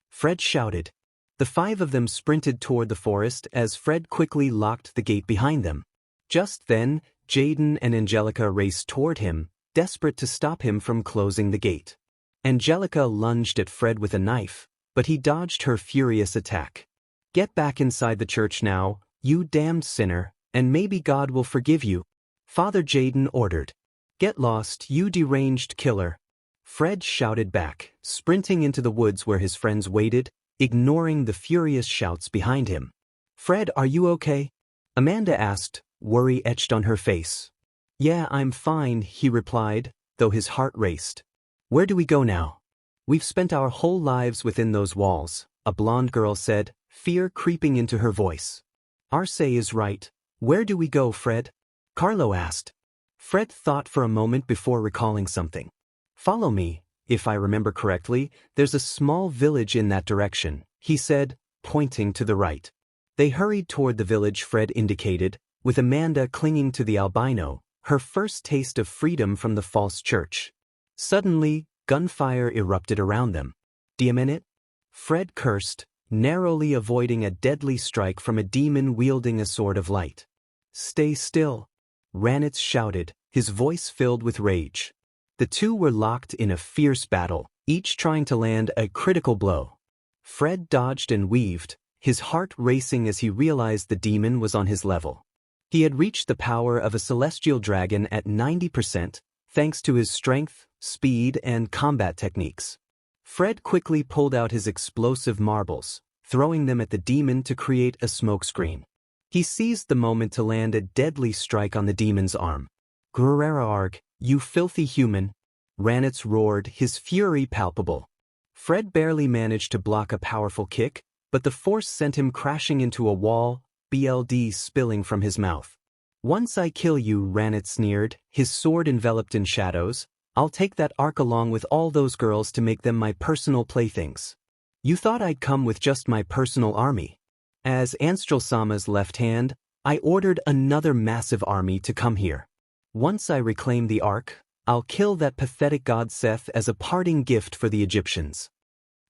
Fred shouted. The 5 of them sprinted toward the forest as Fred quickly locked the gate behind them. Just then, Jaden and Angelica raced toward him, desperate to stop him from closing the gate. Angelica lunged at Fred with a knife, but he dodged her furious attack. Get back inside the church now, you damned sinner, and maybe God will forgive you, Father Jaden ordered. Get lost, you deranged killer. Fred shouted back, sprinting into the woods where his friends waited, ignoring the furious shouts behind him. Fred, are you okay? Amanda asked, worry etched on her face. Yeah, I'm fine, he replied, though his heart raced. Where do we go now? We've spent our whole lives within those walls, a blonde girl said, fear creeping into her voice. Issei is right. Where do we go, Fred? Carlo asked. Fred thought for a moment before recalling something. Follow me, if I remember correctly, there's a small village in that direction, he said, pointing to the right. They hurried toward the village Fred indicated, with Amanda clinging to the albino, her first taste of freedom from the false church. Suddenly, gunfire erupted around them. Demon it? Fred cursed, narrowly avoiding a deadly strike from a demon wielding a sword of light. Stay still, Ranitz shouted, his voice filled with rage. The two were locked in a fierce battle, each trying to land a critical blow. Fred dodged and weaved, his heart racing as he realized the demon was on his level. He had reached the power of a celestial dragon at 90%, thanks to his strength, speed, and combat techniques. Fred quickly pulled out his explosive marbles, throwing them at the demon to create a smokescreen. He seized the moment to land a deadly strike on the demon's arm. "Grrrarg, you filthy human!" Ranitz roared, his fury palpable. Fred barely managed to block a powerful kick, but the force sent him crashing into a wall, blood spilling from his mouth. "Once I kill you," Ranitz sneered, his sword enveloped in shadows, "I'll take that arc along with all those girls to make them my personal playthings. You thought I'd come with just my personal army? As Anstrel-sama's left hand, I ordered another massive army to come here. Once I reclaim the ark, I'll kill that pathetic god Seth as a parting gift for the Egyptians."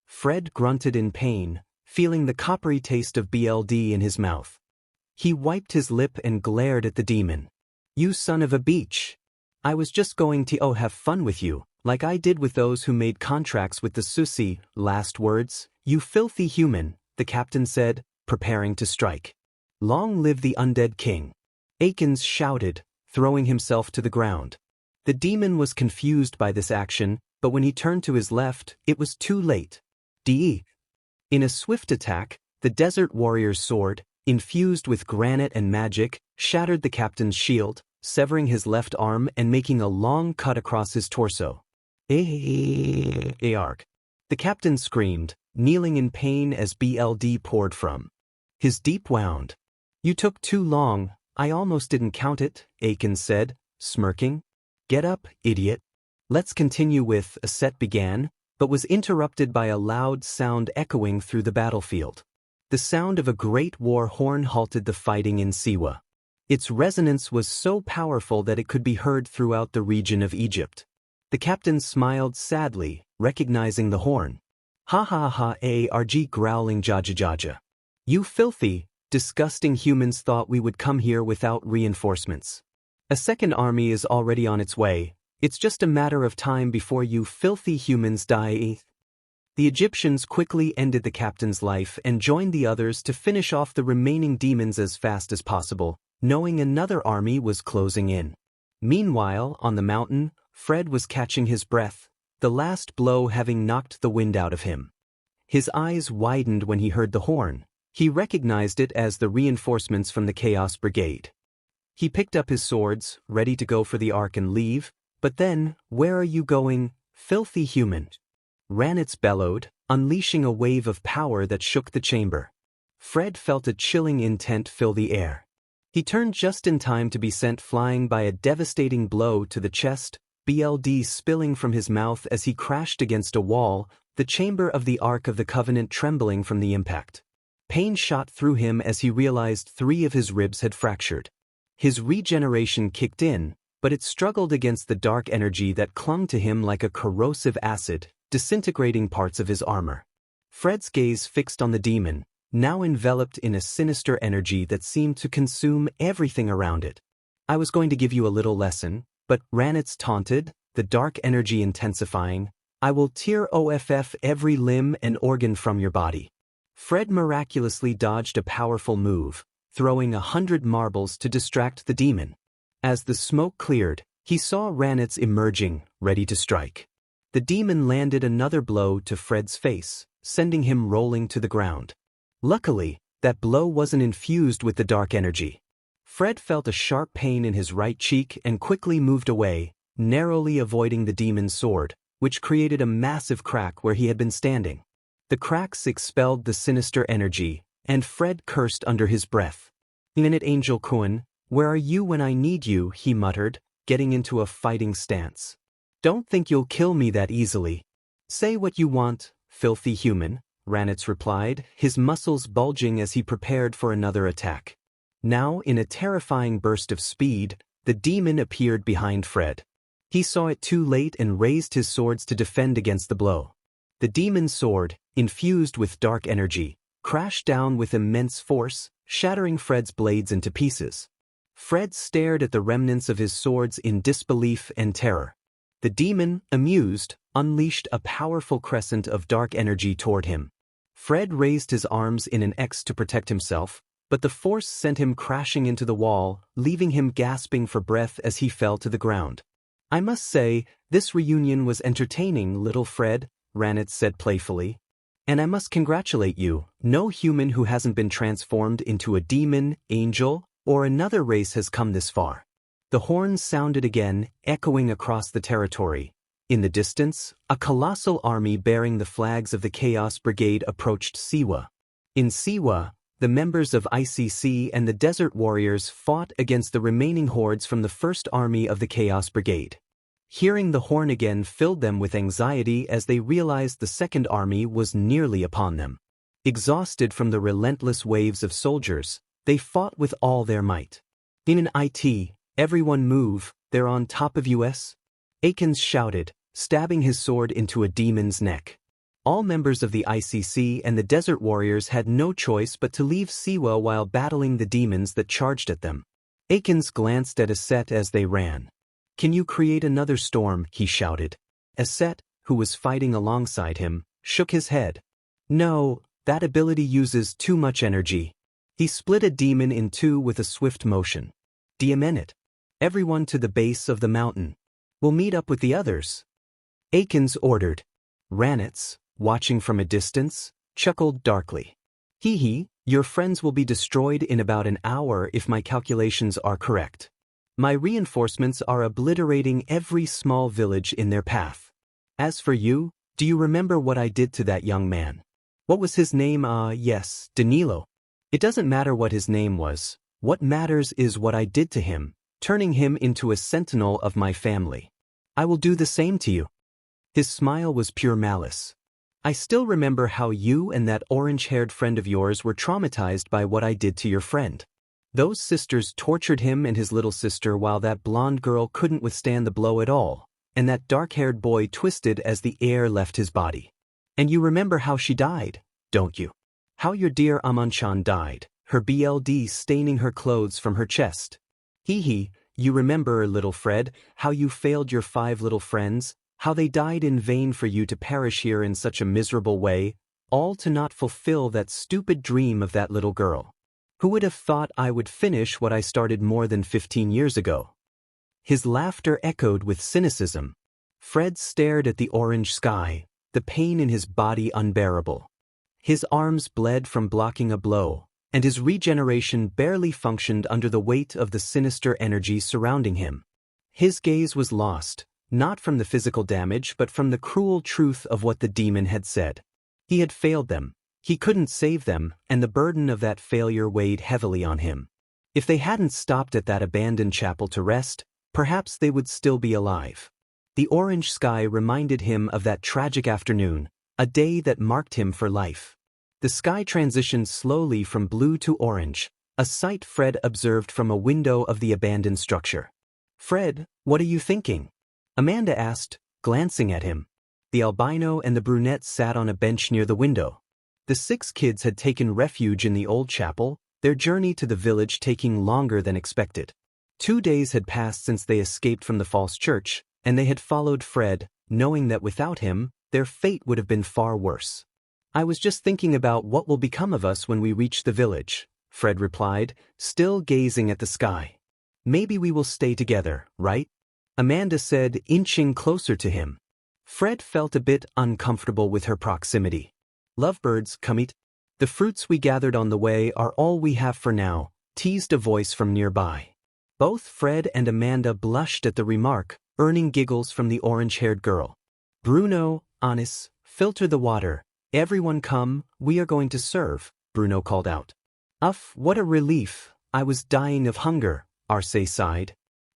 Fred grunted in pain, feeling the coppery taste of BLD in his mouth. He wiped his lip and glared at the demon. "You son of a beach! I was just going to have fun with you, like I did with those who made contracts with the Susi." "Last words, you filthy human," the captain said, preparing to strike. "Long live the undead king!" Akins shouted, throwing himself to the ground. The demon was confused by this action, but when he turned to his left, it was too late. In a swift attack, the desert warrior's sword, infused with granite and magic, shattered the captain's shield, severing his left arm and making a long cut across his torso. "Arg!" The captain screamed, kneeling in pain as BLD poured from his deep wound. "You took too long, I almost didn't count it," Akins said, smirking. "Get up, idiot. Let's continue with," a set began, but was interrupted by a loud sound echoing through the battlefield. The sound of a great war horn halted the fighting in Siwa. Its resonance was so powerful that it could be heard throughout the region of Egypt. The captain smiled sadly, recognizing the horn. "Ha ha ha, arg," growling Jaja. "You filthy, disgusting humans thought we would come here without reinforcements. A second army is already on its way. It's just a matter of time before you filthy humans die." The Egyptians quickly ended the captain's life and joined the others to finish off the remaining demons as fast as possible, knowing another army was closing in. Meanwhile, on the mountain, Fred was catching his breath, the last blow having knocked the wind out of him. His eyes widened when he heard the horn. He recognized it as the reinforcements from the Chaos Brigade. He picked up his swords, ready to go for the ark and leave, but then, "Where are you going, filthy human?" Ranitz bellowed, unleashing a wave of power that shook the chamber. Fred felt a chilling intent fill the air. He turned just in time to be sent flying by a devastating blow to the chest, BLD spilling from his mouth as he crashed against a wall, the chamber of the Ark of the Covenant trembling from the impact. Pain shot through him as he realized 3 of his ribs had fractured. His regeneration kicked in, but it struggled against the dark energy that clung to him like a corrosive acid, disintegrating parts of his armor. Fred's gaze fixed on the demon, now enveloped in a sinister energy that seemed to consume everything around it. "I was going to give you a little lesson, but," Ranitz taunted, the dark energy intensifying, "I will tear off every limb and organ from your body." Fred miraculously dodged a powerful move, throwing 100 marbles to distract the demon. As the smoke cleared, he saw Ranitz emerging, ready to strike. The demon landed another blow to Fred's face, sending him rolling to the ground. Luckily, that blow wasn't infused with the dark energy. Fred felt a sharp pain in his right cheek and quickly moved away, narrowly avoiding the demon's sword, which created a massive crack where he had been standing. The cracks expelled the sinister energy, and Fred cursed under his breath. "Minute Angel Kuan, where are you when I need you?" he muttered, getting into a fighting stance. "Don't think you'll kill me that easily." "Say what you want, filthy human," Ranitz replied, his muscles bulging as he prepared for another attack. Now, in a terrifying burst of speed, the demon appeared behind Fred. He saw it too late and raised his swords to defend against the blow. The demon's sword, infused with dark energy, crashed down with immense force, shattering Fred's blades into pieces. Fred stared at the remnants of his swords in disbelief and terror. The demon, amused, unleashed a powerful crescent of dark energy toward him. Fred raised his arms in an X to protect himself, but the force sent him crashing into the wall, leaving him gasping for breath as he fell to the ground. I must say, this reunion was entertaining, little Fred, Ranitz said playfully. And I must congratulate you, no human who hasn't been transformed into a demon, angel, or another race has come this far. The horns sounded again, echoing across the territory. In the distance, a colossal army bearing the flags of the Chaos Brigade approached Siwa. In Siwa, the members of ICC and the Desert Warriors fought against the remaining hordes from the First Army of the Chaos Brigade. Hearing the horn again filled them with anxiety as they realized the Second Army was nearly upon them. Exhausted from the relentless waves of soldiers, they fought with all their might. In an IT, everyone move, they're on top of us? Akins shouted, stabbing his sword into a demon's neck. All members of the ICC and the Desert Warriors had no choice but to leave Siwa while battling the demons that charged at them. Akins glanced at Issei as they ran. Can you create another storm? He shouted. Issei, who was fighting alongside him, shook his head. No, that ability uses too much energy. He split a demon in two with a swift motion. Dementia. Everyone to the base of the mountain. We'll meet up with the others. Akins ordered. Ranitz, watching from a distance, chuckled darkly. Hee hee, your friends will be destroyed in about an hour if my calculations are correct. My reinforcements are obliterating every small village in their path. As for you, do you remember what I did to that young man? What was his name? Yes, Danilo. It doesn't matter what his name was. What matters is what I did to him, turning him into a sentinel of my family. I will do the same to you. His smile was pure malice. I still remember how you and that orange-haired friend of yours were traumatized by what I did to your friend. Those sisters tortured him and his little sister while that blonde girl couldn't withstand the blow at all, and that dark-haired boy twisted as the air left his body. And you remember how she died, don't you? How your dear Imoen died, her BLD staining her clothes from her chest. Hee hee, you remember, little Fred, how you failed your 5 little friends, how they died in vain for you to perish here in such a miserable way, all to not fulfill that stupid dream of that little girl. Who would have thought I would finish what I started more than 15 years ago? His laughter echoed with cynicism. Fred stared at the orange sky, the pain in his body unbearable. His arms bled from blocking a blow, and his regeneration barely functioned under the weight of the sinister energy surrounding him. His gaze was lost, not from the physical damage but from the cruel truth of what the demon had said. He had failed them. He couldn't save them, and the burden of that failure weighed heavily on him. If they hadn't stopped at that abandoned chapel to rest, perhaps they would still be alive. The orange sky reminded him of that tragic afternoon, a day that marked him for life. The sky transitioned slowly from blue to orange, a sight Fred observed from a window of the abandoned structure. Fred, what are you thinking? Amanda asked, glancing at him. The albino and the brunette sat on a bench near the window. The 6 kids had taken refuge in the old chapel, their journey to the village taking longer than expected. 2 days had passed since they escaped from the false church, and they had followed Fred, knowing that without him, their fate would have been far worse. I was just thinking about what will become of us when we reach the village, Fred replied, still gazing at the sky. Maybe we will stay together, right? Amanda said, inching closer to him. Fred felt a bit uncomfortable with her proximity. Lovebirds, come eat. The fruits we gathered on the way are all we have for now, teased a voice from nearby. Both Fred and Amanda blushed at the remark, earning giggles from the orange-haired girl. Bruno, Anis, filter the water. Everyone come, we are going to serve, Bruno called out. What a relief, I was dying of hunger, Issei sighed.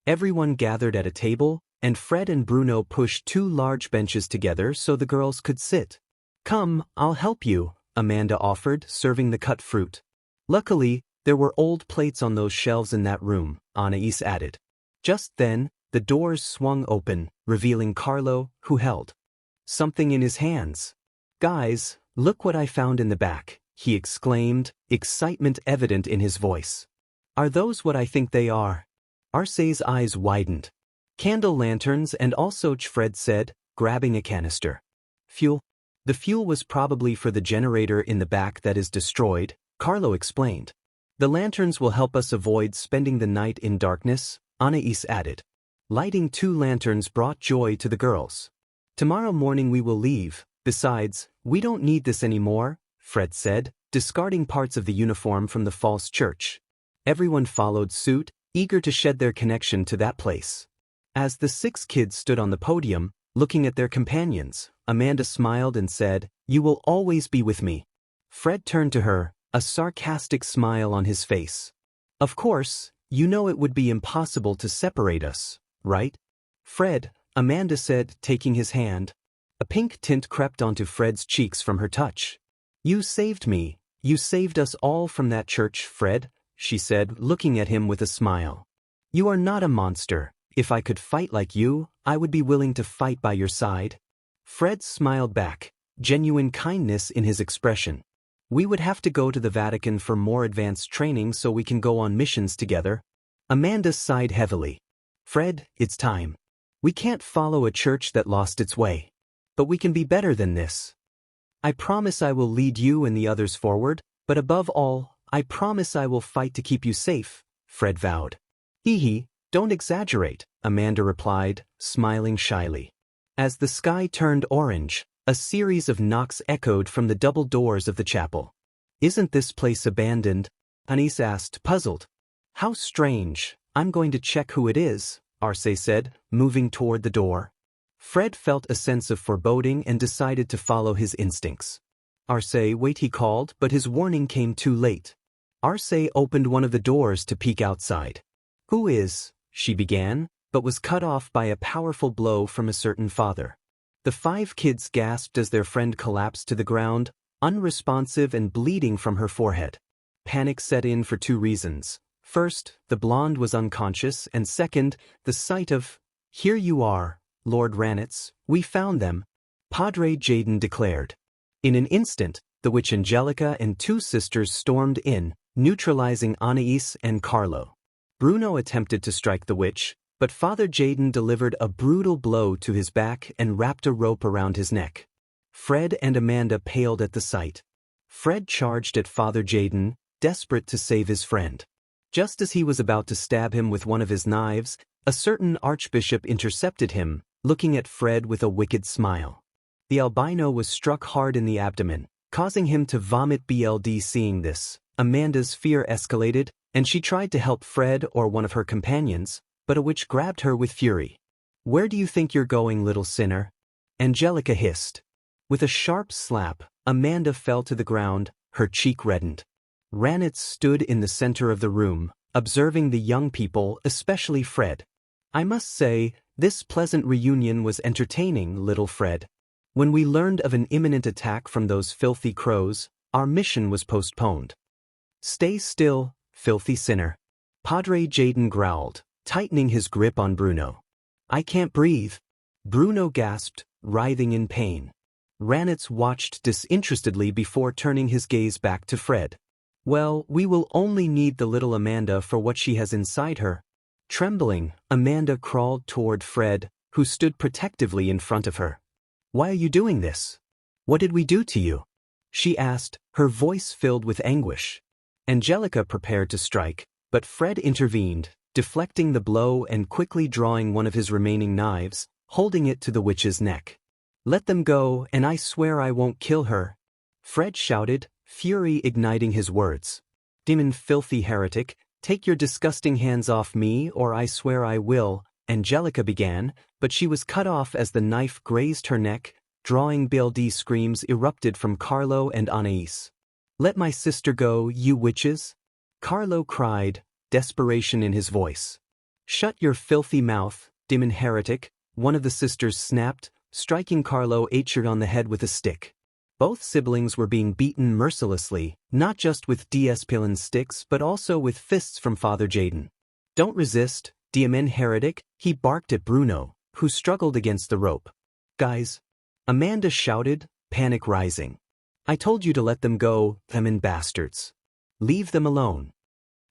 Everyone gathered at a table, and Fred and Bruno pushed 2 large benches together so the girls could sit. Come, I'll help you, Amanda offered, serving the cut fruit. Luckily, there were old plates on those shelves in that room, Anais added. Just then, the doors swung open, revealing Carlo, who held something in his hands. Guys, look what I found in the back, he exclaimed, excitement evident in his voice. Are those what I think they are? Issei's eyes widened. Candle lanterns and all such, Fred said, grabbing a canister. Fuel? The fuel was probably for the generator in the back that is destroyed, Carlo explained. The lanterns will help us avoid spending the night in darkness, Anais added. Lighting 2 lanterns brought joy to the girls. Tomorrow morning we will leave, besides, we don't need this anymore, Fred said, discarding parts of the uniform from the false church. Everyone followed suit, eager to shed their connection to that place. As the 6 kids stood on the podium, looking at their companions, Amanda smiled and said, "You will always be with me." Fred turned to her, a sarcastic smile on his face. "Of course, you know it would be impossible to separate us, right?" "Fred," Amanda said, taking his hand. A pink tint crept onto Fred's cheeks from her touch. "You saved me, you saved us all from that church, Fred," she said, looking at him with a smile. "You are not a monster. If I could fight like you, I would be willing to fight by your side." Fred smiled back, genuine kindness in his expression. "We would have to go to the Vatican for more advanced training so we can go on missions together." Amanda sighed heavily. "Fred, it's time. We can't follow a church that lost its way. But we can be better than this. I promise I will lead you and the others forward, but above all, I promise I will fight to keep you safe," Fred vowed. "Hee, don't exaggerate," Amanda replied, smiling shyly. As the sky turned orange, a series of knocks echoed from the double doors of the chapel. "Isn't this place abandoned?" Anais asked, puzzled. "How strange. I'm going to check who it is," Issei said, moving toward the door. Fred felt a sense of foreboding and decided to follow his instincts. "Issei, wait," he called, but his warning came too late. Issei opened one of the doors to peek outside. "Who is?" she began, but was cut off by a powerful blow from a certain father. The 5 kids gasped as their friend collapsed to the ground, unresponsive and bleeding from her forehead. Panic set in for 2 reasons. First, the blonde was unconscious, and second, the sight of, "Here you are, Lord Ranitz, we found them," Padre Jaden declared. In an instant, the witch Angelica and 2 sisters stormed in, neutralizing Anais and Carlo. Bruno attempted to strike the witch, but Father Jaden delivered a brutal blow to his back and wrapped a rope around his neck. Fred and Amanda paled at the sight. Fred charged at Father Jaden, desperate to save his friend. Just as he was about to stab him with one of his knives, a certain archbishop intercepted him, looking at Fred with a wicked smile. The albino was struck hard in the abdomen, causing him to vomit blood. Seeing this, Amanda's fear escalated, and she tried to help Fred or one of her companions, but a witch grabbed her with fury. "Where do you think you're going, little sinner?" Angelica hissed. With a sharp slap, Amanda fell to the ground, her cheek reddened. Ranitz stood in the center of the room, observing the young people, especially Fred. "I must say, this pleasant reunion was entertaining, little Fred. When we learned of an imminent attack from those filthy crows, our mission was postponed." "Stay still, filthy sinner," Padre Jaden growled, tightening his grip on Bruno. "I can't breathe." Bruno gasped, writhing in pain. Ranitz watched disinterestedly before turning his gaze back to Fred. "Well, we will only need the little Amanda for what she has inside her." Trembling, Amanda crawled toward Fred, who stood protectively in front of her. "Why are you doing this? What did we do to you?" she asked, her voice filled with anguish. Angelica prepared to strike, but Fred intervened, deflecting the blow and quickly drawing one of his remaining knives, holding it to the witch's neck. "Let them go, and I swear I won't kill her," Fred shouted, fury igniting his words. "Demon, filthy heretic, take your disgusting hands off me or I swear I will," Angelica began, but she was cut off as the knife grazed her neck, drawing blood. Screams erupted from Carlo and Anais. "Let my sister go, you witches!" Carlo cried, desperation in his voice. "Shut your filthy mouth, demon heretic," one of the sisters snapped, striking Carlo on the head with a stick. Both siblings were being beaten mercilessly, not just with Diespilin sticks but also with fists from Father Jaden. "Don't resist, demon heretic," he barked at Bruno, who struggled against the rope. "Guys," Amanda shouted, panic rising. "I told you to let them go, demon bastards. Leave them alone."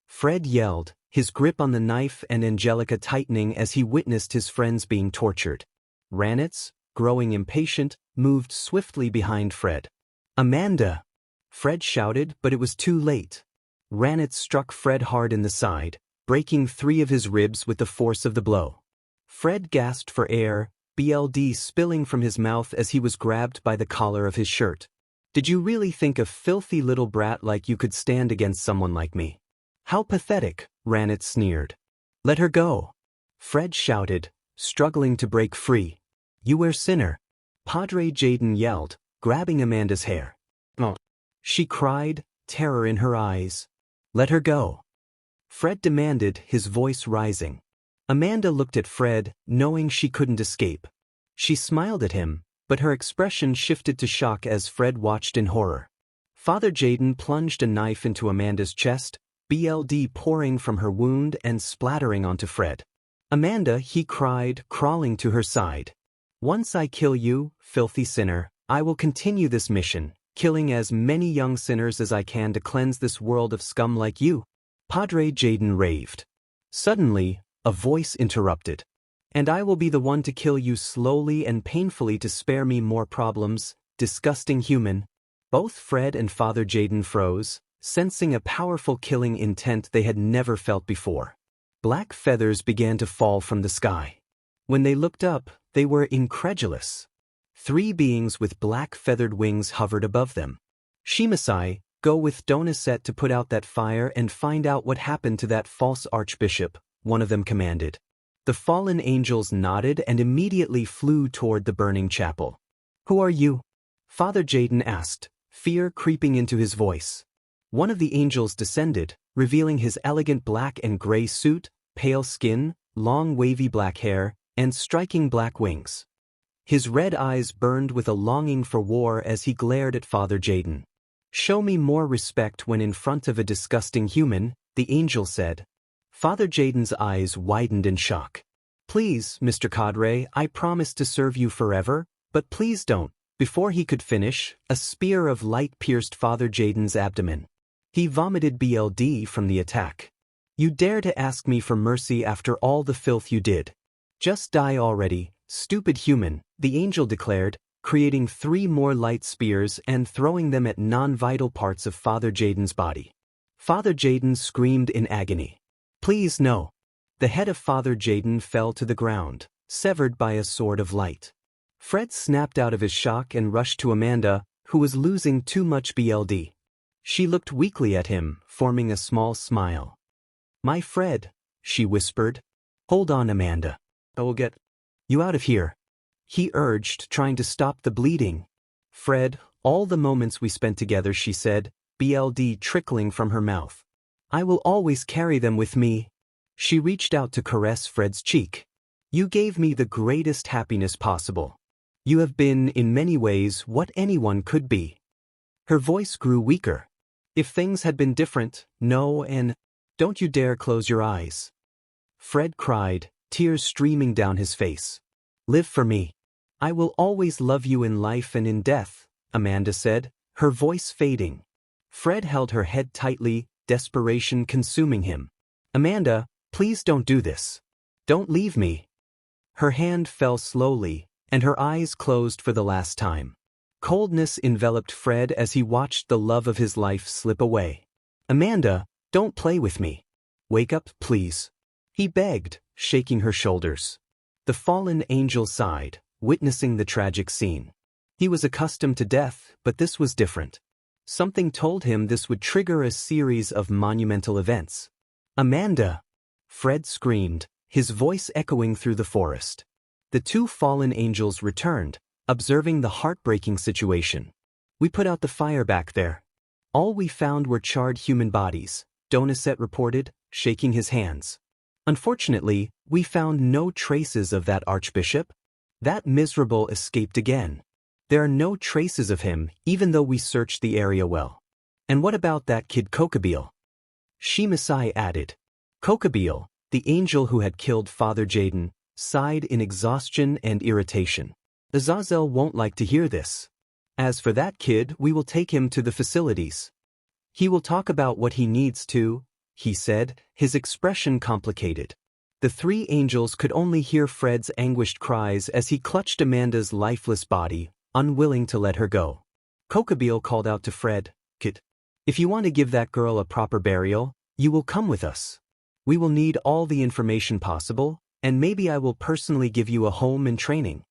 Fred yelled, his grip on the knife and Angelica tightening as he witnessed his friends being tortured. "Ranitz, growing impatient, moved swiftly behind Fred. "Amanda!" Fred shouted, but it was too late. Ranit struck Fred hard in the side, breaking 3 of his ribs with the force of the blow. Fred gasped for air, blood spilling from his mouth as he was grabbed by the collar of his shirt. "Did you really think a filthy little brat like you could stand against someone like me?" "How pathetic," Ranit sneered. "Let her go," Fred shouted, struggling to break free. "You were sinner," Padre Jaden yelled, grabbing Amanda's hair. "Oh," she cried, terror in her eyes. "Let her go," Fred demanded, his voice rising. Amanda looked at Fred, knowing she couldn't escape. She smiled at him, but her expression shifted to shock as Fred watched in horror. Father Jaden plunged a knife into Amanda's chest, blood pouring from her wound and splattering onto Fred. "Amanda," he cried, crawling to her side. "Once I kill you, filthy sinner, I will continue this mission, killing as many young sinners as I can to cleanse this world of scum like you." Padre Jaden raved. Suddenly, a voice interrupted. "And I will be the one to kill you slowly and painfully to spare me more problems, disgusting human." Both Fred and Father Jaden froze, sensing a powerful killing intent they had never felt before. Black feathers began to fall from the sky. When they looked up, they were incredulous. 3 beings with black feathered wings hovered above them. "Shimasai, go with Donaset to put out that fire and find out what happened to that false archbishop," one of them commanded. The fallen angels nodded and immediately flew toward the burning chapel. "Who are you?" Father Jaden asked, fear creeping into his voice. One of the angels descended, revealing his elegant black and gray suit, pale skin, long wavy black hair, and striking black wings. His red eyes burned with a longing for war as he glared at Father Jaden. "Show me more respect when in front of a disgusting human," the angel said. Father Jaden's eyes widened in shock. "Please, Mr. Cadre, I promise to serve you forever, but please don't." Before he could finish, a spear of light pierced Father Jaden's abdomen. He vomited blood from the attack. "You dare to ask me for mercy after all the filth you did? Just die already, stupid human," the angel declared, creating 3 more light spears and throwing them at non-vital parts of Father Jaden's body. Father Jaden screamed in agony. "Please no." The head of Father Jaden fell to the ground, severed by a sword of light. Fred snapped out of his shock and rushed to Amanda, who was losing too much blood. She looked weakly at him, forming a small smile. "My Fred," she whispered. "Hold on, Amanda. I will get you out of here," he urged, trying to stop the bleeding. "Fred, all the moments we spent together," she said, blood trickling from her mouth. "I will always carry them with me." She reached out to caress Fred's cheek. "You gave me the greatest happiness possible. You have been, in many ways, what anyone could be." Her voice grew weaker. "If things had been different, no, and don't you dare close your eyes." Fred cried, tears streaming down his face. "Live for me. I will always love you in life and in death," Amanda said, her voice fading. Fred held her head tightly, desperation consuming him. "Amanda, please don't do this. Don't leave me." Her hand fell slowly, and her eyes closed for the last time. Coldness enveloped Fred as he watched the love of his life slip away. "Amanda, don't play with me. Wake up, please," he begged, shaking her shoulders. The fallen angel sighed, witnessing the tragic scene. He was accustomed to death, but this was different. Something told him this would trigger a series of monumental events. "Amanda!" Fred screamed, his voice echoing through the forest. The 2 fallen angels returned, observing the heartbreaking situation. "We put out the fire back there. All we found were charred human bodies," Donaset reported, shaking his hands. "Unfortunately, we found no traces of that archbishop. That miserable escaped again. There are no traces of him, even though we searched the area well." "And what about that kid Kokabeel?" Shimasai added. Kokabeel, the angel who had killed Father Jaden, sighed in exhaustion and irritation. "Azazel won't like to hear this. As for that kid, we will take him to the facilities. He will talk about what he needs to," he said, his expression complicated. The three angels could only hear Fred's anguished cries as he clutched Amanda's lifeless body, unwilling to let her go. Kokabeel called out to Fred, "Kit, if you want to give that girl a proper burial, you will come with us. We will need all the information possible, and maybe I will personally give you a home and training."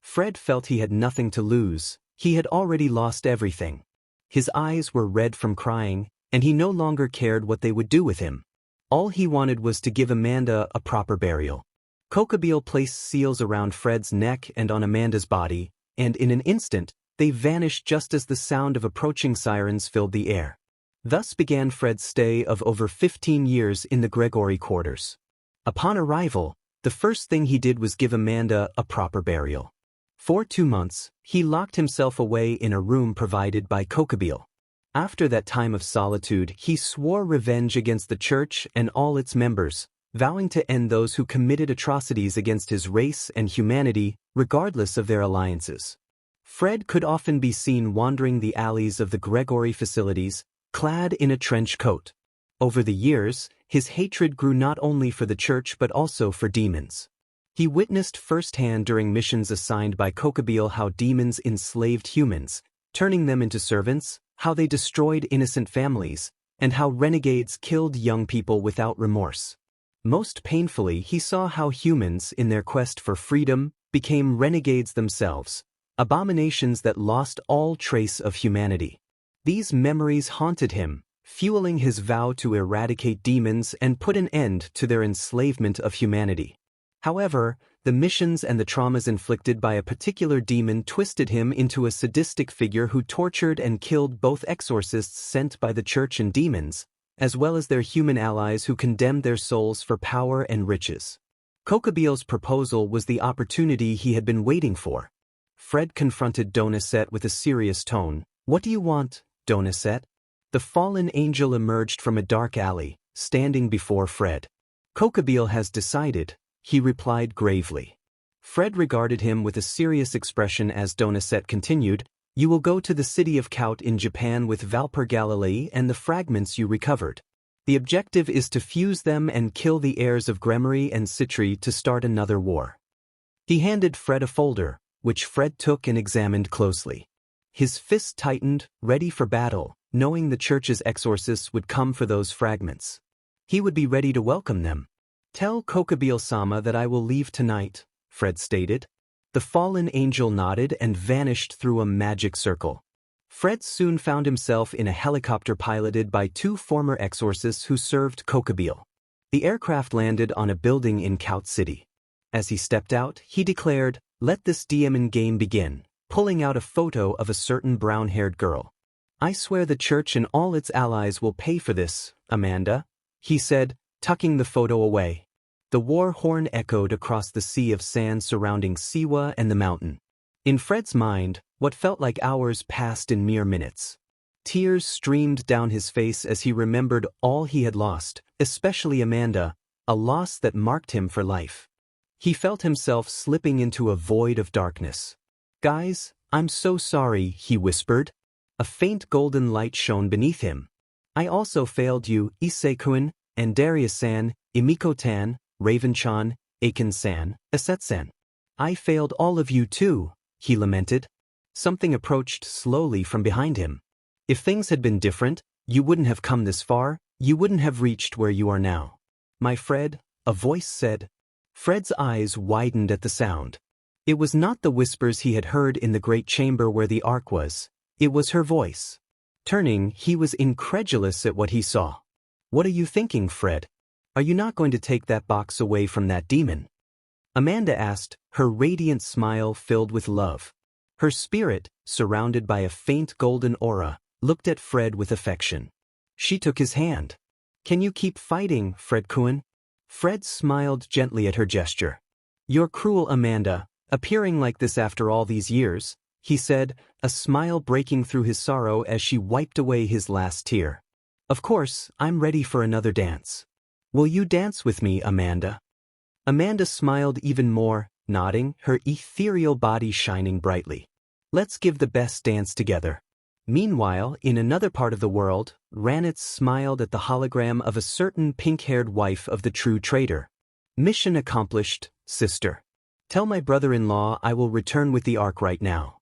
Fred felt he had nothing to lose. He had already lost everything. His eyes were red from crying, and he no longer cared what they would do with him. All he wanted was to give Amanda a proper burial. Kokabeel placed seals around Fred's neck and on Amanda's body, and in an instant, they vanished just as the sound of approaching sirens filled the air. Thus began Fred's stay of over 15 years in the Gregory quarters. Upon arrival, the first thing he did was give Amanda a proper burial. For 2 months, he locked himself away in a room provided by Kokabeel. After that time of solitude, he swore revenge against the church and all its members, vowing to end those who committed atrocities against his race and humanity, regardless of their alliances. Fred could often be seen wandering the alleys of the Gregory facilities, clad in a trench coat. Over the years, his hatred grew not only for the church but also for demons. He witnessed firsthand during missions assigned by Kokabeel how demons enslaved humans, turning them into servants, how they destroyed innocent families, and how renegades killed young people without remorse. Most painfully, he saw how humans, in their quest for freedom, became renegades themselves, abominations that lost all trace of humanity. These memories haunted him, fueling his vow to eradicate demons and put an end to their enslavement of humanity. However, the missions and the traumas inflicted by a particular demon twisted him into a sadistic figure who tortured and killed both exorcists sent by the church and demons, as well as their human allies who condemned their souls for power and riches. Kokabeel's proposal was the opportunity he had been waiting for. Fred confronted Donicet with a serious tone. "What do you want, Donicet?" The fallen angel emerged from a dark alley, standing before Fred. "Kokabeel has decided," he replied gravely. Fred regarded him with a serious expression as Donicet continued, "You will go to the city of Kout in Japan with Valper Galilei and the fragments you recovered. The objective is to fuse them and kill the heirs of Gremory and Citri to start another war." He handed Fred a folder, which Fred took and examined closely. His fist tightened, ready for battle, knowing the church's exorcists would come for those fragments. He would be ready to welcome them. "Tell Kokabeel-sama that I will leave tonight," Fred stated. The fallen angel nodded and vanished through a magic circle. Fred soon found himself in a helicopter piloted by 2 former exorcists who served Kokabeel. The aircraft landed on a building in Kout City. As he stepped out, he declared, "Let this demon game begin," pulling out a photo of a certain brown-haired girl. "I swear the church and all its allies will pay for this, Amanda," he said, tucking the photo away. The war horn echoed across the sea of sand surrounding Siwa and the mountain. In Fred's mind, what felt like hours passed in mere minutes. Tears streamed down his face as he remembered all he had lost, especially Amanda, a loss that marked him for life. He felt himself slipping into a void of darkness. "Guys, I'm so sorry," he whispered. A faint golden light shone beneath him. "I also failed you, Issei-kun, and Darius-san, Imiko-tan, Raven-chan, Aiken-san, Aset-san. I failed all of you too," he lamented. Something approached slowly from behind him. "If things had been different, you wouldn't have come this far, you wouldn't have reached where you are now. My Fred," a voice said. Fred's eyes widened at the sound. It was not the whispers he had heard in the great chamber where the Ark was. It was her voice. Turning, he was incredulous at what he saw. "What are you thinking, Fred? Are you not going to take that box away from that demon?" Amanda asked, her radiant smile filled with love. Her spirit, surrounded by a faint golden aura, looked at Fred with affection. She took his hand. "Can you keep fighting, Fred-kun?" Fred smiled gently at her gesture. "You're cruel, Amanda, appearing like this after all these years," he said, a smile breaking through his sorrow as she wiped away his last tear. "Of course, I'm ready for another dance. Will you dance with me, Amanda?" Amanda smiled even more, nodding, her ethereal body shining brightly. "Let's give the best dance together." Meanwhile, in another part of the world, Ranitz smiled at the hologram of a certain pink-haired wife of the true traitor. Mission accomplished, sister. Tell my brother-in-law I will return with the Ark right now.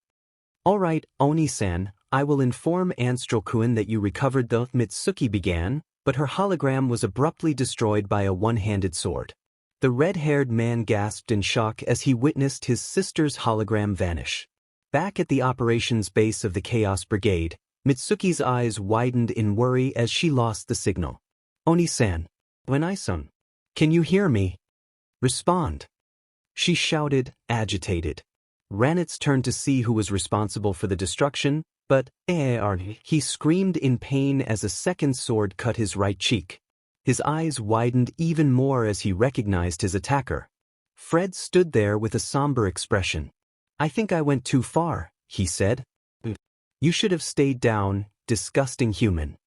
Alright, Oni-san, I will inform Anstrel-kun that you recovered the Mitsuki began, but her hologram was abruptly destroyed by a one-handed sword. The red-haired man gasped in shock as he witnessed his sister's hologram vanish. Back at the operations base of the Chaos Brigade, Mitsuki's eyes widened in worry as she lost the signal. Oni-san. Wenai-san. Can you hear me? Respond. She shouted, agitated. Ranitz turned to see who was responsible for the destruction, but he screamed in pain as a second sword cut his right cheek. His eyes widened even more as he recognized his attacker. Fred stood there with a somber expression. I think I went too far, he said. You should have stayed down, disgusting human.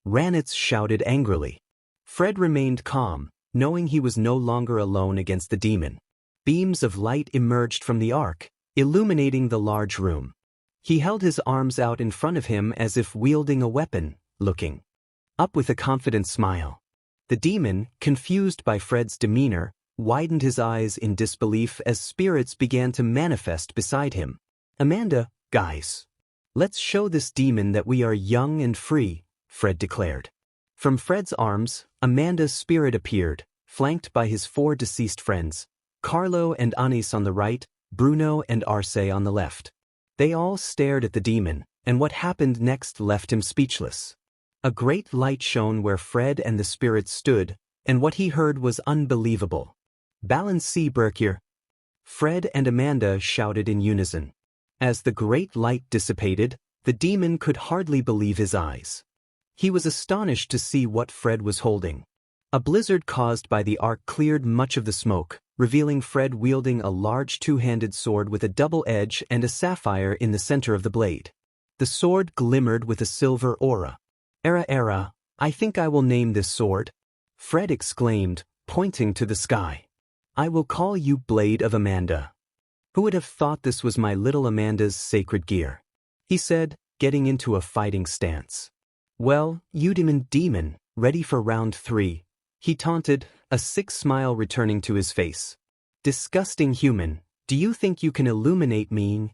Ranitz shouted angrily. Fred remained calm, knowing he was no longer alone against the demon. Beams of light emerged from the Ark, illuminating the large room. He held his arms out in front of him as if wielding a weapon, looking up with a confident smile. The demon, confused by Fred's demeanor, widened his eyes in disbelief as spirits began to manifest beside him. Amanda, guys. Let's show this demon that we are young and free, Fred declared. From Fred's arms, Amanda's spirit appeared, flanked by his 4 deceased friends, Carlo and Anis on the right, Bruno and Arce on the left. They all stared at the demon, and what happened next left him speechless. A great light shone where Fred and the spirit stood, and what he heard was unbelievable. Balance Berkir. Fred and Amanda shouted in unison. As the great light dissipated, the demon could hardly believe his eyes. He was astonished to see what Fred was holding. A blizzard caused by the Ark cleared much of the smoke, revealing Fred wielding a large 2-handed sword with a double edge and a sapphire in the center of the blade. The sword glimmered with a silver aura. Era, I think I will name this sword, Fred exclaimed, pointing to the sky. I will call you Blade of Amanda. Who would have thought this was my little Amanda's sacred gear? He said, getting into a fighting stance. Well, you demon, ready for round 3, he taunted, a sick smile returning to his face. Disgusting human, do you think you can illuminate me?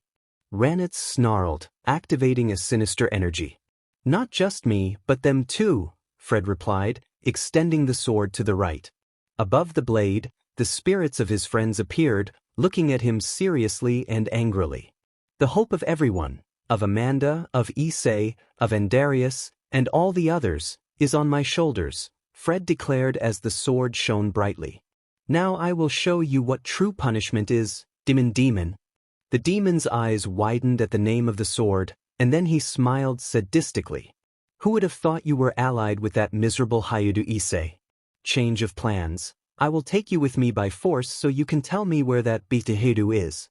Ranitz snarled, activating a sinister energy. Not just me, but them too, Fred replied, extending the sword to the right. Above the blade, the spirits of his friends appeared, looking at him seriously and angrily. The hope of everyone, of Amanda, of Issei, of Andarius, and all the others, is on my shoulders, Fred declared as the sword shone brightly. Now I will show you what true punishment is, demon. The demon's eyes widened at the name of the sword, and then he smiled sadistically. Who would have thought you were allied with that miserable Hayudu Issei? Change of plans. I will take you with me by force so you can tell me where that betrayal is.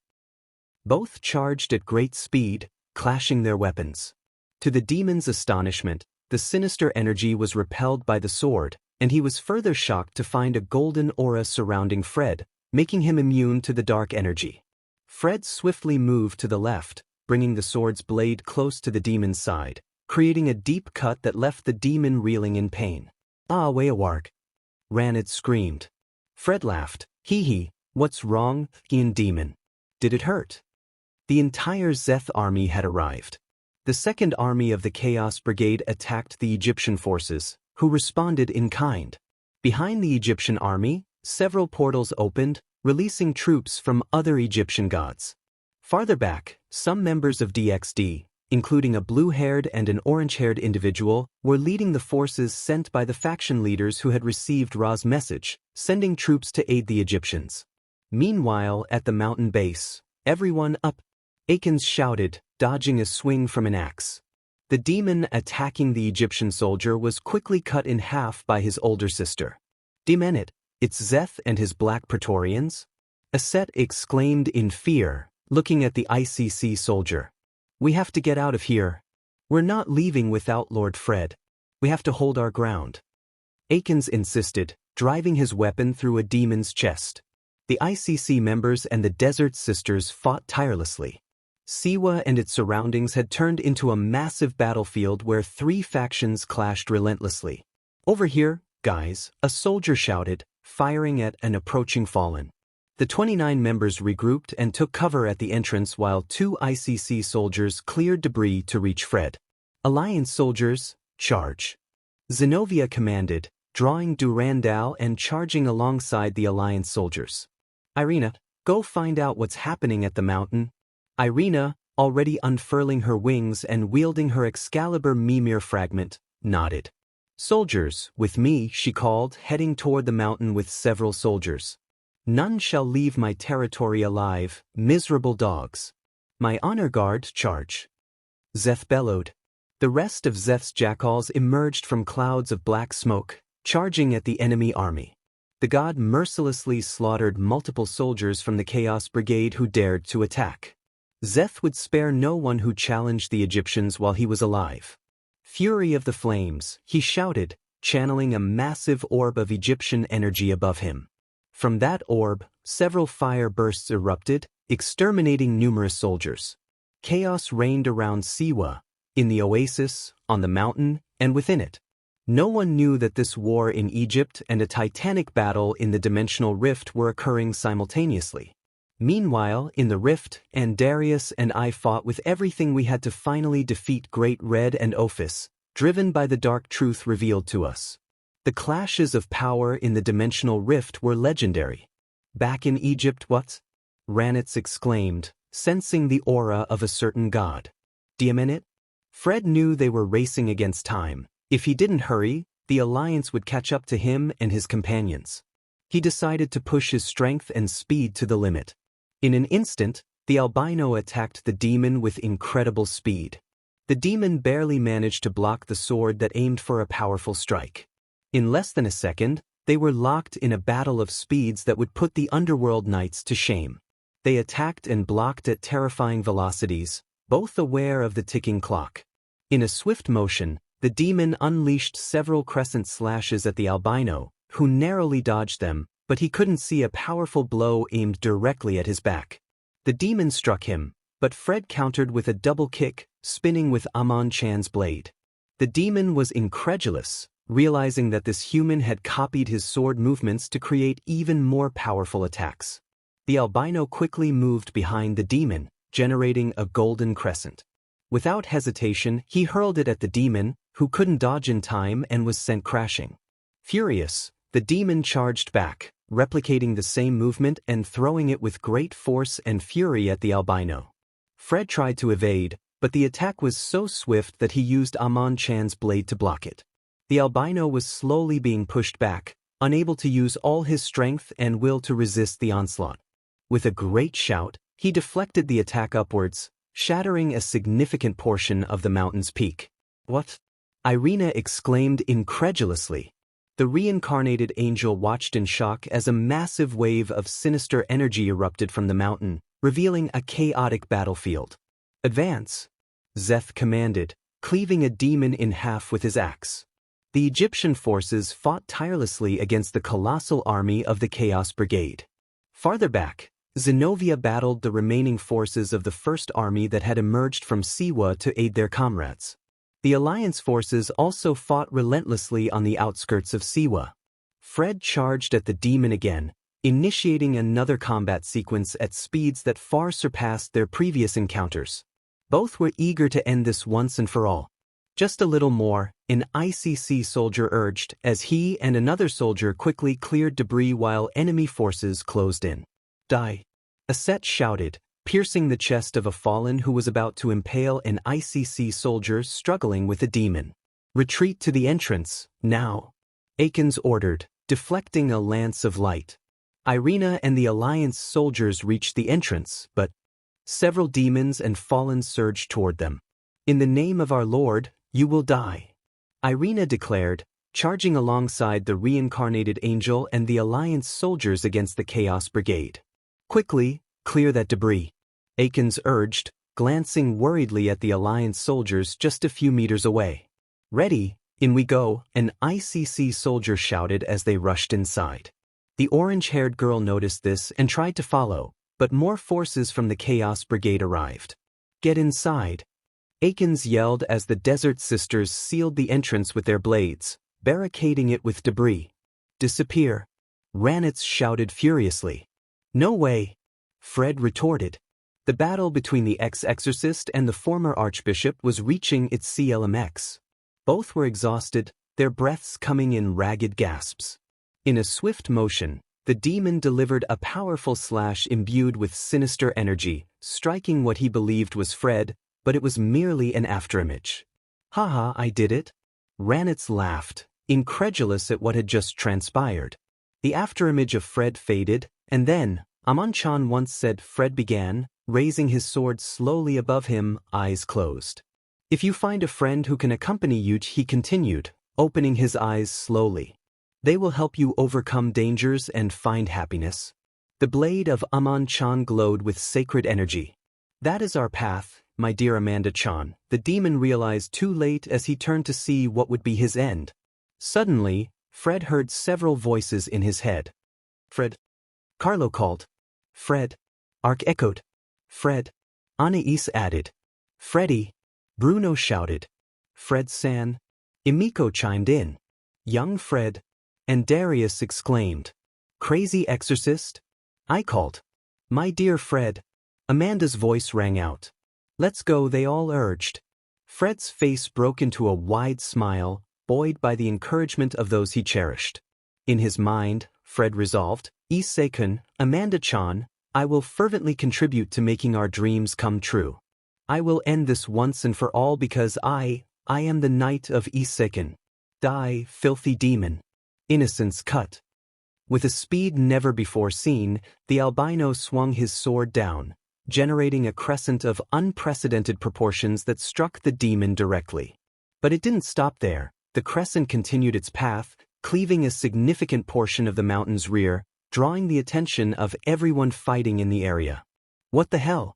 Both charged at great speed, clashing their weapons. To the demon's astonishment, the sinister energy was repelled by the sword, and he was further shocked to find a golden aura surrounding Fred, making him immune to the dark energy. Fred swiftly moved to the left, bringing the sword's blade close to the demon's side, creating a deep cut that left the demon reeling in pain. Ah, Wayawark! Ranitz screamed. Fred laughed. Hee, what's wrong, Ian demon? Did it hurt? The entire Zeth army had arrived. The second army of the Chaos Brigade attacked the Egyptian forces, who responded in kind. Behind the Egyptian army, several portals opened, releasing troops from other Egyptian gods. Farther back, some members of DXD, including a blue-haired and an orange-haired individual, were leading the forces sent by the faction leaders who had received Ra's message, sending troops to aid the Egyptians. Meanwhile, at the mountain base, everyone up! Akins shouted, dodging a swing from an axe. The demon attacking the Egyptian soldier was quickly cut in half by his older sister. Dementia, it's Zeth and his black Praetorians? Issei exclaimed in fear, looking at the ICC soldier. We have to get out of here. We're not leaving without Lord Fred. We have to hold our ground. Akins insisted, driving his weapon through a demon's chest. The ICC members and the Desert Sisters fought tirelessly. Siwa and its surroundings had turned into a massive battlefield where 3 factions clashed relentlessly. Over here, guys, a soldier shouted, firing at an approaching Fallen. The 29 members regrouped and took cover at the entrance while 2 ICC soldiers cleared debris to reach Fred. Alliance soldiers, charge. Zenobia commanded, drawing Durandal and charging alongside the Alliance soldiers. Irina, go find out what's happening at the mountain. Irina, already unfurling her wings and wielding her Excalibur Mimir fragment, nodded. Soldiers, with me, she called, heading toward the mountain with several soldiers. None shall leave my territory alive, miserable dogs. My honor guard, charge. Zeth bellowed. The rest of Zeth's jackals emerged from clouds of black smoke, charging at the enemy army. The god mercilessly slaughtered multiple soldiers from the Chaos Brigade who dared to attack. Zeth would spare no one who challenged the Egyptians while he was alive. Fury of the flames, he shouted, channeling a massive orb of Egyptian energy above him. From that orb, several fire bursts erupted, exterminating numerous soldiers. Chaos reigned around Siwa, in the oasis, on the mountain, and within it. No one knew that this war in Egypt and a titanic battle in the dimensional rift were occurring simultaneously. Meanwhile, in the rift, Darius and I fought with everything we had to finally defeat Great Red and Ophis, driven by the dark truth revealed to us. The clashes of power in the dimensional rift were legendary. Back in Egypt, what? Ranitz exclaimed, sensing the aura of a certain god. Diamenit? Fred knew they were racing against time. If he didn't hurry, the Alliance would catch up to him and his companions. He decided to push his strength and speed to the limit. In an instant, the albino attacked the demon with incredible speed. The demon barely managed to block the sword that aimed for a powerful strike. In less than a second, they were locked in a battle of speeds that would put the Underworld Knights to shame. They attacked and blocked at terrifying velocities, both aware of the ticking clock. In a swift motion, the demon unleashed several crescent slashes at the albino, who narrowly dodged them, but he couldn't see a powerful blow aimed directly at his back. The demon struck him, but Fred countered with a double kick, spinning with Amon Chan's blade. The demon was incredulous, realizing that this human had copied his sword movements to create even more powerful attacks. The albino quickly moved behind the demon, generating a golden crescent. Without hesitation, he hurled it at the demon, who couldn't dodge in time and was sent crashing. Furious, the demon charged back, replicating the same movement and throwing it with great force and fury at the albino. Fred tried to evade, but the attack was so swift that he used Amon Chan's blade to block it. The albino was slowly being pushed back, unable to use all his strength and will to resist the onslaught. With a great shout, he deflected the attack upwards, shattering a significant portion of the mountain's peak. What? Irina exclaimed incredulously. The reincarnated angel watched in shock as a massive wave of sinister energy erupted from the mountain, revealing a chaotic battlefield. Advance! Zeth commanded, cleaving a demon in half with his axe. The Egyptian forces fought tirelessly against the colossal army of the Chaos Brigade. Farther back, Zenobia battled the remaining forces of the First Army that had emerged from Siwa to aid their comrades. The Alliance forces also fought relentlessly on the outskirts of Siwa. Fred charged at the demon again, initiating another combat sequence at speeds that far surpassed their previous encounters. Both were eager to end this once and for all. Just a little more, an ICC soldier urged, as he and another soldier quickly cleared debris while enemy forces closed in. Die! Asset shouted, piercing the chest of a fallen who was about to impale an ICC soldier struggling with a demon. Retreat to the entrance, now! Akins ordered, deflecting a lance of light. Irina and the Alliance soldiers reached the entrance, but several demons and fallen surged toward them. In the name of our Lord, you will die, Irina declared, charging alongside the reincarnated angel and the Alliance soldiers against the Chaos Brigade. Quickly, clear that debris, Akins urged, glancing worriedly at the Alliance soldiers just a few meters away. Ready, in we go, an ICC soldier shouted as they rushed inside. The orange-haired girl noticed this and tried to follow, but more forces from the Chaos Brigade arrived. Get inside, Akins yelled as the Desert Sisters sealed the entrance with their blades, barricading it with debris. Disappear. Ranitz shouted furiously. No way! Fred retorted. The battle between the ex-exorcist and the former archbishop was reaching its CLMX. Both were exhausted, their breaths coming in ragged gasps. In a swift motion, the demon delivered a powerful slash imbued with sinister energy, striking what he believed was Fred, but it was merely an afterimage. Haha, I did it? Ranitz laughed, incredulous at what had just transpired. The afterimage of Fred faded, and then, Amon-chan once said Fred began, raising his sword slowly above him, eyes closed. If you find a friend who can accompany you, he continued, opening his eyes slowly. They will help you overcome dangers and find happiness. The blade of Amon-chan glowed with sacred energy. That is our path, my dear Amanda-chan, the demon realized too late as he turned to see what would be his end. Suddenly, Fred heard several voices in his head. Fred. Carlo called. Fred. Ark echoed. Fred. Anais added. Freddy. Bruno shouted. Fred-san. Emiko chimed in. Young Fred. And Darius exclaimed. Crazy exorcist? I called. My dear Fred. Amanda's voice rang out. Let's go, they all urged. Fred's face broke into a wide smile, buoyed by the encouragement of those he cherished. In his mind, Fred resolved, Issei-kun, Amanda-chan, I will fervently contribute to making our dreams come true. I will end this once and for all because I am the knight of Issei-kun. Die, filthy demon. Innocence cut. With a speed never before seen, the albino swung his sword down, generating a crescent of unprecedented proportions that struck the demon directly. But it didn't stop there. The crescent continued its path, cleaving a significant portion of the mountain's rear, drawing the attention of everyone fighting in the area. What the hell?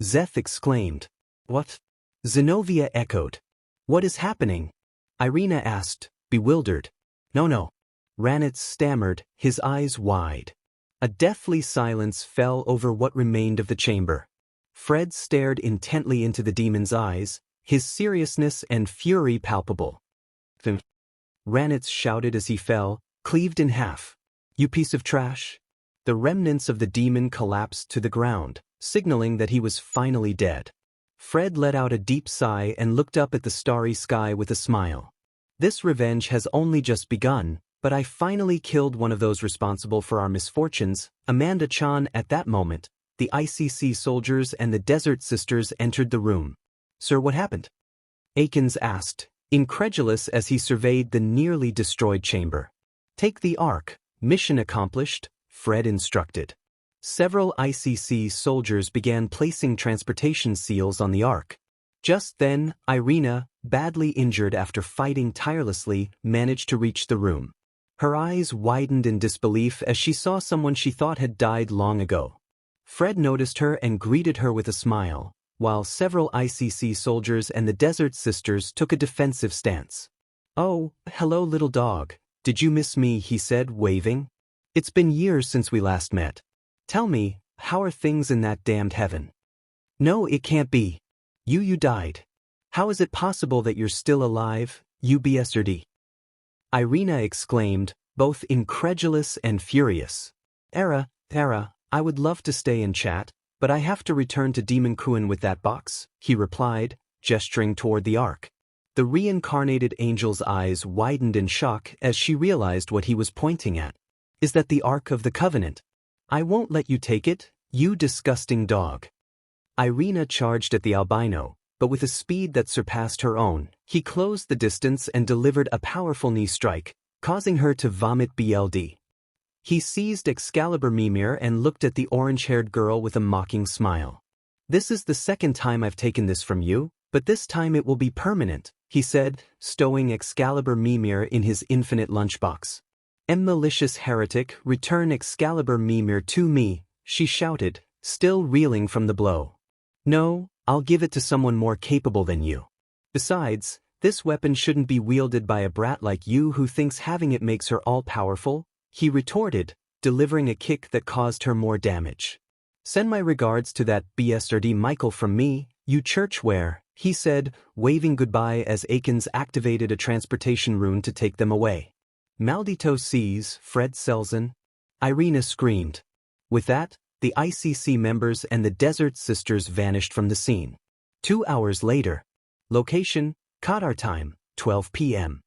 Zeth exclaimed. What? Zenobia echoed. What is happening? Irina asked, bewildered. No. Ranitz stammered, his eyes wide. A deathly silence fell over what remained of the chamber. Fred stared intently into the demon's eyes, his seriousness and fury palpable. Ranitz shouted as he fell, cleaved in half. You piece of trash. The remnants of the demon collapsed to the ground, signaling that he was finally dead. Fred let out a deep sigh and looked up at the starry sky with a smile. This revenge has only just begun, but I finally killed one of those responsible for our misfortunes, Amanda-chan. At that moment, the ICC soldiers and the Desert Sisters entered the room. Sir, what happened? Akins asked, incredulous as he surveyed the nearly destroyed chamber. Take the Ark. Mission accomplished, Fred instructed. Several ICC soldiers began placing transportation seals on the Ark. Just then, Irina, badly injured after fighting tirelessly, managed to reach the room. Her eyes widened in disbelief as she saw someone she thought had died long ago. Fred noticed her and greeted her with a smile, while several ICC soldiers and the Desert Sisters took a defensive stance. Oh, hello little dog. Did you miss me? He said, waving. It's been years since we last met. Tell me, how are things in that damned heaven? No, it can't be. You died. How is it possible that you're still alive, you bastard? Irina exclaimed, both incredulous and furious. Era, I would love to stay and chat, but I have to return to Demon Kuan with that box, he replied, gesturing toward the Ark. The reincarnated angel's eyes widened in shock as she realized what he was pointing at. Is that the Ark of the Covenant? I won't let you take it, you disgusting dog. Irina charged at the albino, but with a speed that surpassed her own, he closed the distance and delivered a powerful knee strike, causing her to vomit BLD. He seized Excalibur Mimir and looked at the orange-haired girl with a mocking smile. This is the second time I've taken this from you, but this time it will be permanent, he said, stowing Excalibur Mimir in his infinite lunchbox. Malicious heretic, return Excalibur Mimir to me, she shouted, still reeling from the blow. No, I'll give it to someone more capable than you. Besides, this weapon shouldn't be wielded by a brat like you who thinks having it makes her all-powerful, he retorted, delivering a kick that caused her more damage. Send my regards to that bastard Michael from me, you churchware, he said, waving goodbye as Akins activated a transportation rune to take them away. Maldito seas, Fred Selzin. Irina screamed. With that, the ICC members and the Desert Sisters vanished from the scene. 2 hours later. Location, Qatar time, 12 p.m.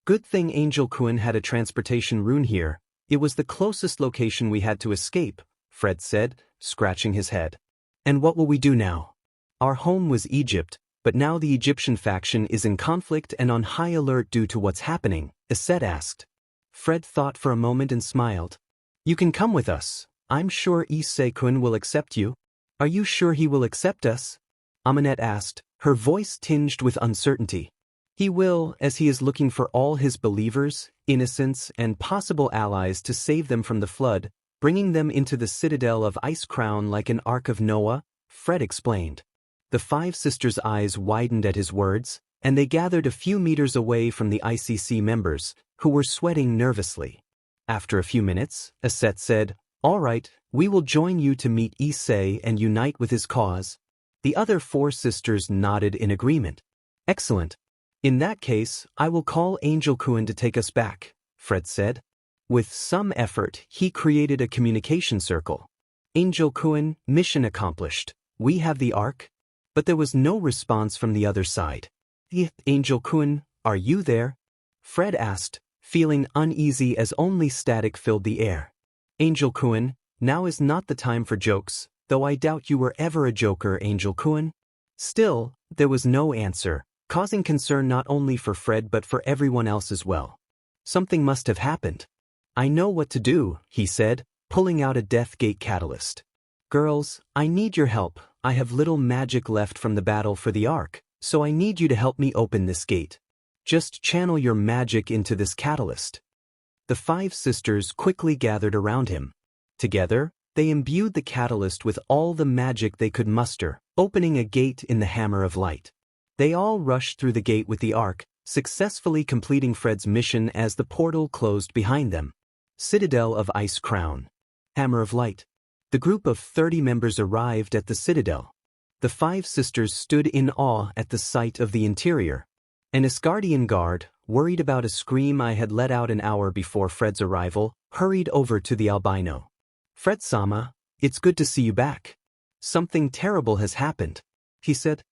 Good thing Angel Kuan had a transportation rune here. It was the closest location we had to escape, Fred said, scratching his head. And what will we do now? Our home was Egypt, but now the Egyptian faction is in conflict and on high alert due to what's happening, Issei asked. Fred thought for a moment and smiled. You can come with us. I'm sure Issei-kun will accept you. Are you sure he will accept us? Imoen asked, her voice tinged with uncertainty. He will, as he is looking for all his believers, innocents, and possible allies to save them from the flood, bringing them into the Citadel of Ice Crown like an Ark of Noah, Fred explained. The 5 sisters' eyes widened at his words, and they gathered a few meters away from the ICC members, who were sweating nervously. After a few minutes, Issei said, All right, we will join you to meet Issei and unite with his cause. The other 4 sisters nodded in agreement. Excellent. In that case, I will call Angel Kuan to take us back, Fred said. With some effort, he created a communication circle. Angel Kuan, mission accomplished. We have the Ark. But there was no response from the other side. Angel Kuan, are you there? Fred asked, feeling uneasy as only static filled the air. Angel Kuan, now is not the time for jokes, though I doubt you were ever a joker, Angel Kuan. Still, there was no answer, causing concern not only for Fred but for everyone else as well. Something must have happened. I know what to do, he said, pulling out a Death Gate catalyst. Girls, I need your help. I have little magic left from the battle for the Ark, so I need you to help me open this gate. Just channel your magic into this catalyst. The 5 sisters quickly gathered around him. Together, they imbued the catalyst with all the magic they could muster, opening a gate in the Hammer of Light. They all rushed through the gate with the Ark, successfully completing Fred's mission as the portal closed behind them. Citadel of Ice Crown. Hammer of Light. The group of 30 members arrived at the Citadel. The 5 sisters stood in awe at the sight of the interior. An Asgardian guard, worried about a scream I had let out an hour before Fred's arrival, hurried over to the albino. Fred-sama, it's good to see you back. Something terrible has happened, he said,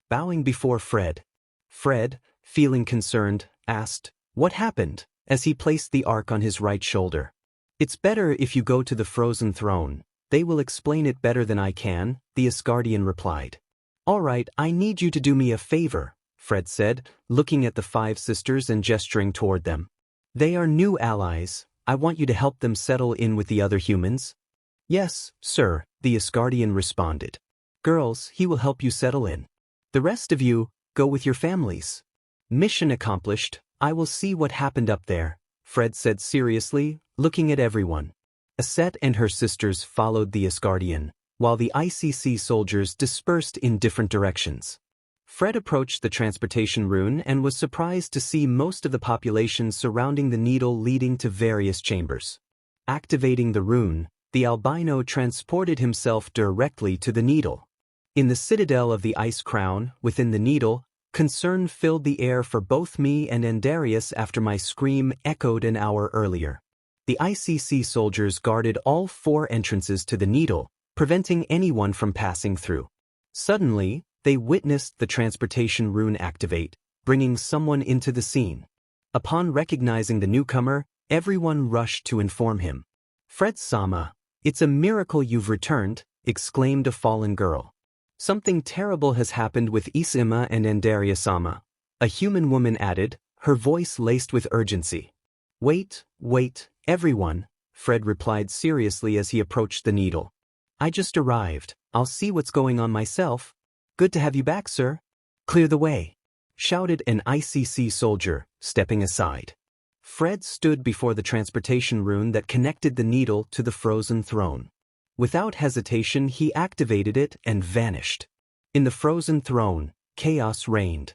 bowing before Fred. Fred, feeling concerned, asked, what happened, as he placed the Ark on his right shoulder. It's better if you go to the Frozen Throne. They will explain it better than I can, the Asgardian replied. All right, I need you to do me a favor, Fred said, looking at the 5 sisters and gesturing toward them. They are new allies. I want you to help them settle in with the other humans. Yes, sir, the Asgardian responded. Girls, he will help you settle in. The rest of you, go with your families. Mission accomplished. I will see what happened up there, Fred said seriously, looking at everyone. Issei and her sisters followed the Asgardian, while the ICC soldiers dispersed in different directions. Fred approached the transportation rune and was surprised to see most of the population surrounding the needle leading to various chambers. Activating the rune, the albino transported himself directly to the needle. In the Citadel of the Ice Crown, within the needle, concern filled the air for both me and Andarius after my scream echoed an hour earlier. The ICC soldiers guarded all 4 entrances to the needle, preventing anyone from passing through. Suddenly, they witnessed the transportation rune activate, bringing someone into the scene. Upon recognizing the newcomer, everyone rushed to inform him. Fred-sama, it's a miracle you've returned, exclaimed a fallen girl. Something terrible has happened with Issei and Andarius-sama, a human woman added, her voice laced with urgency. Wait, everyone, Fred replied seriously as he approached the needle. I just arrived. I'll see what's going on myself. Good to have you back, sir. Clear the way, shouted an ICC soldier, stepping aside. Fred stood before the transportation rune that connected the needle to the Frozen Throne. Without hesitation, he activated it and vanished. In the Frozen Throne, chaos reigned.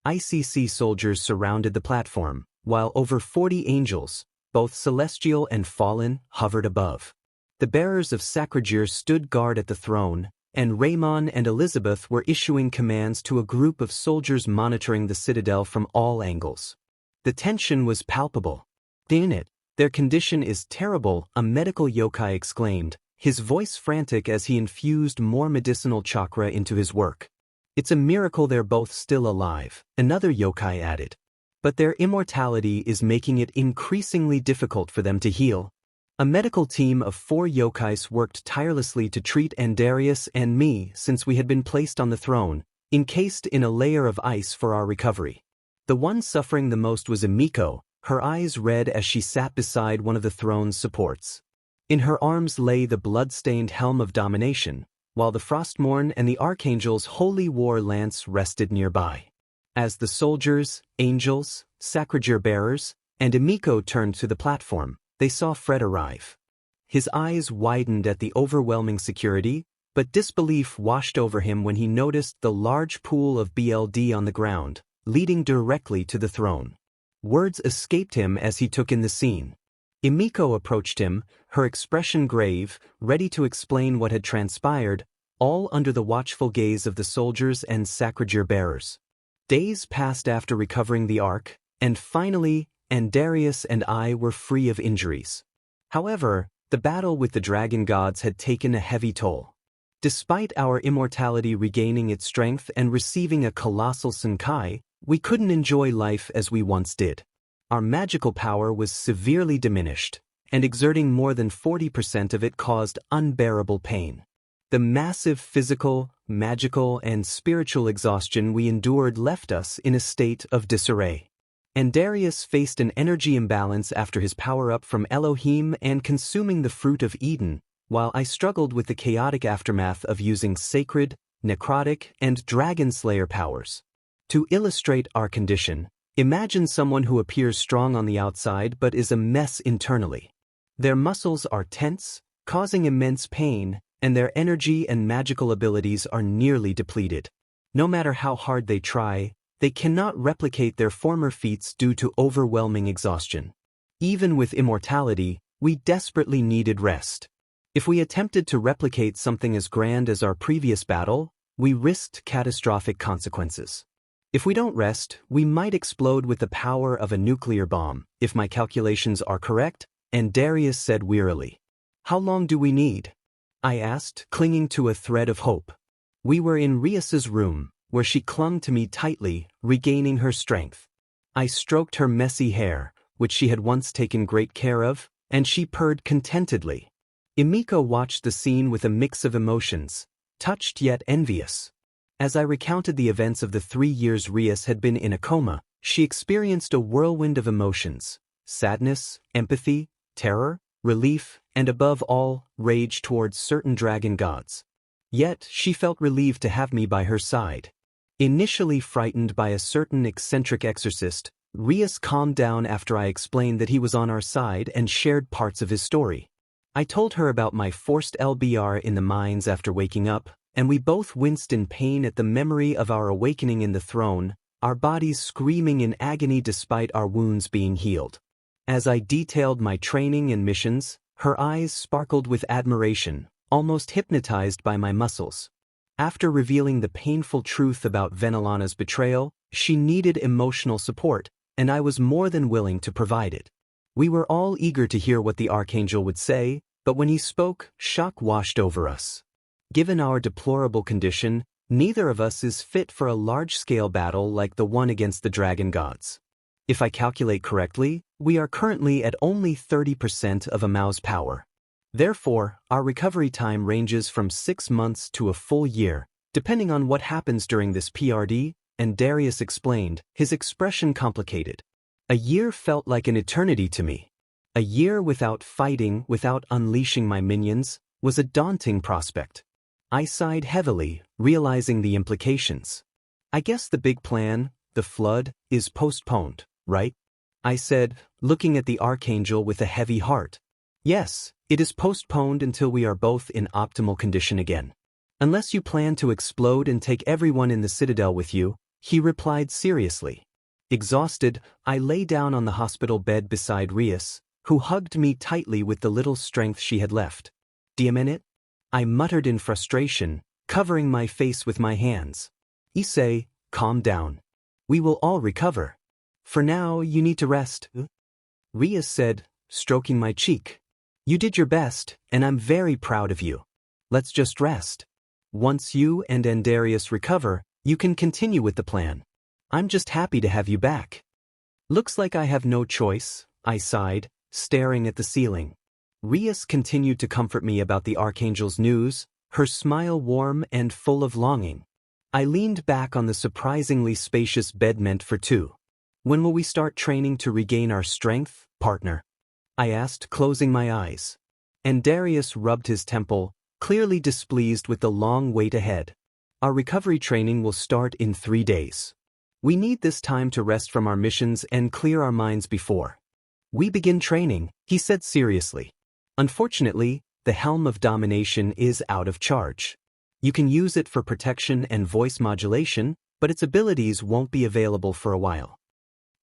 ICC soldiers surrounded the platform, while over 40 angels, both celestial and fallen, hovered above. The bearers of Sacragir stood guard at the throne, and Raymond and Elizabeth were issuing commands to a group of soldiers monitoring the Citadel from all angles. The tension was palpable. In it, Their condition is terrible, a medical yokai exclaimed, his voice frantic as he infused more medicinal chakra into his work. It's a miracle they're both still alive, another yokai added. But their immortality is making it increasingly difficult for them to heal. A medical team of 4 yokais worked tirelessly to treat Andarius and me since we had been placed on the throne, encased in a layer of ice for our recovery. The one suffering the most was Emiko, her eyes red as she sat beside one of the throne's supports. In her arms lay the blood-stained helm of domination, while the Frostmourne and the Archangel's holy war lance rested nearby. As the soldiers, angels, sacragir bearers, and Emiko turned to the platform, they saw Fred arrive. His eyes widened at the overwhelming security, but disbelief washed over him when he noticed the large pool of BLD on the ground, leading directly to the throne. Words escaped him as he took in the scene. Emiko approached him, her expression grave, ready to explain what had transpired, all under the watchful gaze of the soldiers and sacragir bearers. Days passed after recovering the Ark, and finally, Andarius and I were free of injuries. However, the battle with the dragon gods had taken a heavy toll. Despite our immortality regaining its strength and receiving a colossal Senkai, we couldn't enjoy life as we once did. Our magical power was severely diminished, and exerting more than 40% of it caused unbearable pain. The massive physical, magical, and spiritual exhaustion we endured left us in a state of disarray. Andarius faced an energy imbalance after his power-up from Elohim and consuming the fruit of Eden, while I struggled with the chaotic aftermath of using sacred, necrotic, and dragon slayer powers. To illustrate our condition, imagine someone who appears strong on the outside but is a mess internally. Their muscles are tense, causing immense pain, and their energy and magical abilities are nearly depleted. No matter how hard they try, they cannot replicate their former feats due to overwhelming exhaustion. Even with immortality, we desperately needed rest. If we attempted to replicate something as grand as our previous battle, we risked catastrophic consequences. If we don't rest, we might explode with the power of a nuclear bomb, if my calculations are correct, Andarius said wearily. How long do we need? I asked, clinging to a thread of hope. We were in Rias's room, where she clung to me tightly, regaining her strength. I stroked her messy hair, which she had once taken great care of, and she purred contentedly. Emiko watched the scene with a mix of emotions, touched yet envious. As I recounted the events of the 3 years Rias had been in a coma, she experienced a whirlwind of emotions: sadness, empathy, terror, relief, and above all, rage towards certain dragon gods. Yet, she felt relieved to have me by her side. Initially frightened by a certain eccentric exorcist, Rias calmed down after I explained that he was on our side and shared parts of his story. I told her about my forced LBR in the mines after waking up, and we both winced in pain at the memory of our awakening in the throne, our bodies screaming in agony despite our wounds being healed. As I detailed my training and missions, her eyes sparkled with admiration, almost hypnotized by my muscles. After revealing the painful truth about Venelana's betrayal, she needed emotional support, and I was more than willing to provide it. We were all eager to hear what the Archangel would say, but when he spoke, shock washed over us. Given our deplorable condition, neither of us is fit for a large-scale battle like the one against the dragon gods. If I calculate correctly, we are currently at only 30% of Amao's power. Therefore, our recovery time ranges from 6 months to a full year, depending on what happens during this PRD, and Darius explained, his expression complicated. A year felt like an eternity to me. A year without fighting, without unleashing my minions, was a daunting prospect. I sighed heavily, realizing the implications. I guess the big plan, the flood, is postponed, right? I said, looking at the Archangel with a heavy heart. Yes, it is postponed until we are both in optimal condition again. Unless you plan to explode and take everyone in the Citadel with you, he replied seriously. Exhausted, I lay down on the hospital bed beside Rias, who hugged me tightly with the little strength she had left. Diamine? I muttered in frustration, covering my face with my hands. Issei, calm down. We will all recover. For now, you need to rest. Rias said, stroking my cheek. You did your best, and I'm very proud of you. Let's just rest. Once you and Darius recover, you can continue with the plan. I'm just happy to have you back. Looks like I have no choice, I sighed, staring at the ceiling. Rias continued to comfort me about the Archangel's news, her smile warm and full of longing. I leaned back on the surprisingly spacious bed meant for two. When will we start training to regain our strength, partner? I asked, closing my eyes. And Darius rubbed his temple, clearly displeased with the long wait ahead. Our recovery training will start in 3 days. We need this time to rest from our missions and clear our minds before we begin training, he said seriously. Unfortunately, the Helm of Domination is out of charge. You can use it for protection and voice modulation, but its abilities won't be available for a while.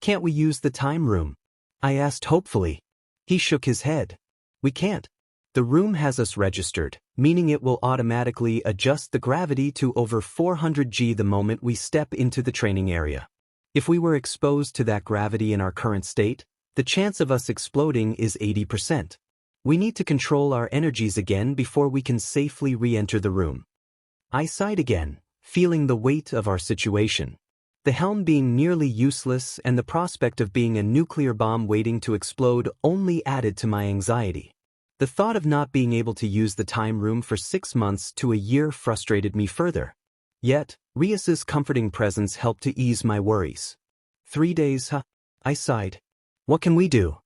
Can't we use the time room? I asked hopefully. He shook his head. We can't. The room has us registered, meaning it will automatically adjust the gravity to over 400 G the moment we step into the training area. If we were exposed to that gravity in our current state, the chance of us exploding is 80%. We need to control our energies again before we can safely re-enter the room. I sighed again, feeling the weight of our situation. The helm being nearly useless and the prospect of being a nuclear bomb waiting to explode only added to my anxiety. The thought of not being able to use the time room for 6 months to a year frustrated me further. Yet, Rias's comforting presence helped to ease my worries. 3 days, huh? I sighed. What can we do?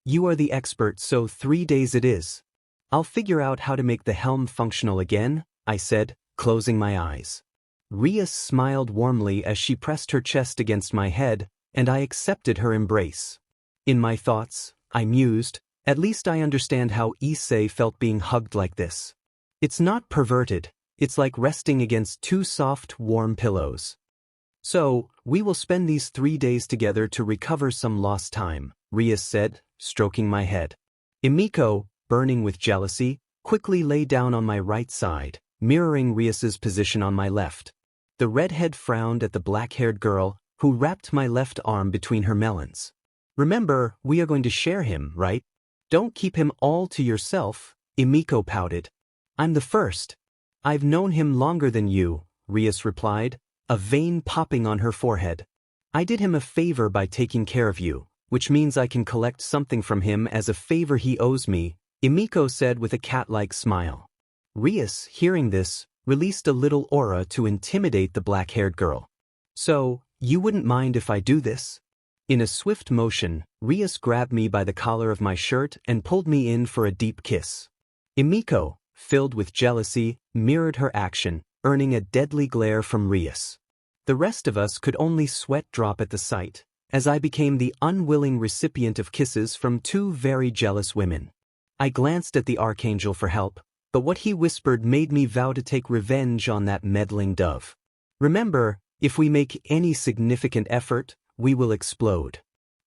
You are the expert, so 3 days it is. I'll figure out how to make the helm functional again, I said, closing my eyes. Rias smiled warmly as she pressed her chest against my head, and I accepted her embrace. In my thoughts, I mused, at least I understand how Issei felt being hugged like this. It's not perverted, it's like resting against 2 soft, warm pillows. So, we will spend these 3 days together to recover some lost time, Rias said, stroking my head. Emiko, burning with jealousy, quickly lay down on my right side, mirroring Rias's position on my left. The redhead frowned at the black-haired girl, who wrapped my left arm between her melons. Remember, we are going to share him, right? Don't keep him all to yourself, Emiko pouted. I'm the first. I've known him longer than you, Rias replied, a vein popping on her forehead. I did him a favor by taking care of you, which means I can collect something from him as a favor he owes me, Emiko said with a cat-like smile. Rias, hearing this, released a little aura to intimidate the black-haired girl. So, you wouldn't mind if I do this? In a swift motion, Rias grabbed me by the collar of my shirt and pulled me in for a deep kiss. Emiko, filled with jealousy, mirrored her action, earning a deadly glare from Rias. The rest of us could only sweat drop at the sight, as I became the unwilling recipient of kisses from 2 very jealous women. I glanced at the Archangel for help, but what he whispered made me vow to take revenge on that meddling dove. Remember, if we make any significant effort, we will explode.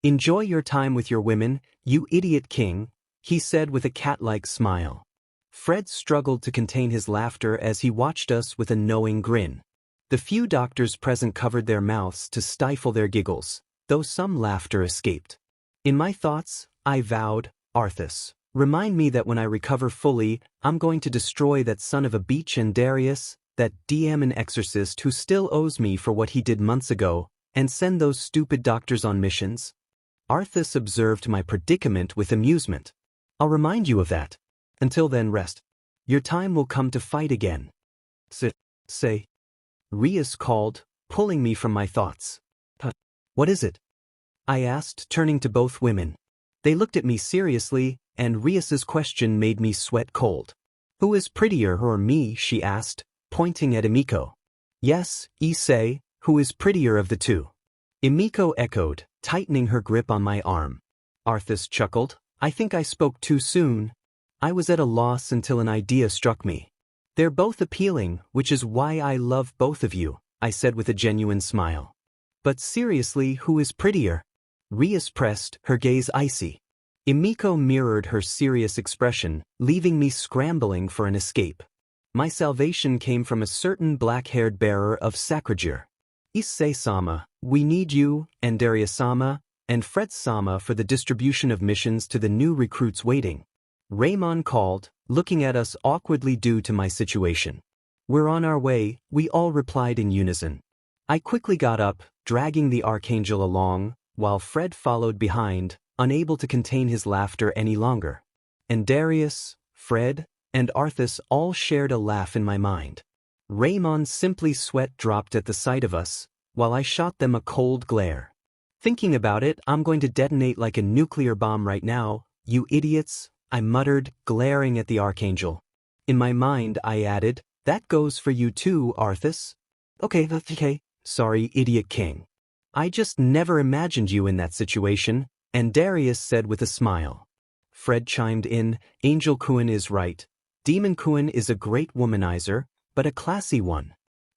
Enjoy your time with your women, you idiot king, he said with a cat-like smile. Fred struggled to contain his laughter as he watched us with a knowing grin. The few doctors present covered their mouths to stifle their giggles, though some laughter escaped. In my thoughts, I vowed, Arthas, remind me that when I recover fully, I'm going to destroy that son of a bitch and Darius, that demon exorcist who still owes me for what he did months ago, and send those stupid doctors on missions. Arthas observed my predicament with amusement. I'll remind you of that. Until then, rest. Your time will come to fight again. Say. Rias called, pulling me from my thoughts. What is it? I asked, turning to both women. They looked at me seriously, and Rias's question made me sweat cold. Who is prettier, her or me? She asked, pointing at Emiko. Yes, Issei, who is prettier of the two? Emiko echoed, tightening her grip on my arm. Arthas chuckled. I think I spoke too soon. I was at a loss until an idea struck me. They're both appealing, which is why I love both of you, I said with a genuine smile. But seriously, who is prettier? Rias pressed, her gaze icy. Emiko mirrored her serious expression, leaving me scrambling for an escape. My salvation came from a certain black-haired bearer of Sacrajur. Issei-sama, we need you, and Darius-sama, and Fred Sama for the distribution of missions to the new recruits waiting. Raymond called, looking at us awkwardly due to my situation. "We're on our way," we all replied in unison. I quickly got up, dragging the Archangel along, while Fred followed behind, unable to contain his laughter any longer. And Darius, Fred, and Arthas all shared a laugh in my mind. Raymond's simply sweat dropped at the sight of us, while I shot them a cold glare. "Thinking about it, I'm going to detonate like a nuclear bomb right now, you idiots," I muttered, glaring at the Archangel. In my mind, I added, "That goes for you too, Arthas." Okay, sorry, Idiot King. I just never imagined you in that situation," and Darius said with a smile. Fred chimed in, "Angel Kuan is right. Demon Kuan is a great womanizer, but a classy one."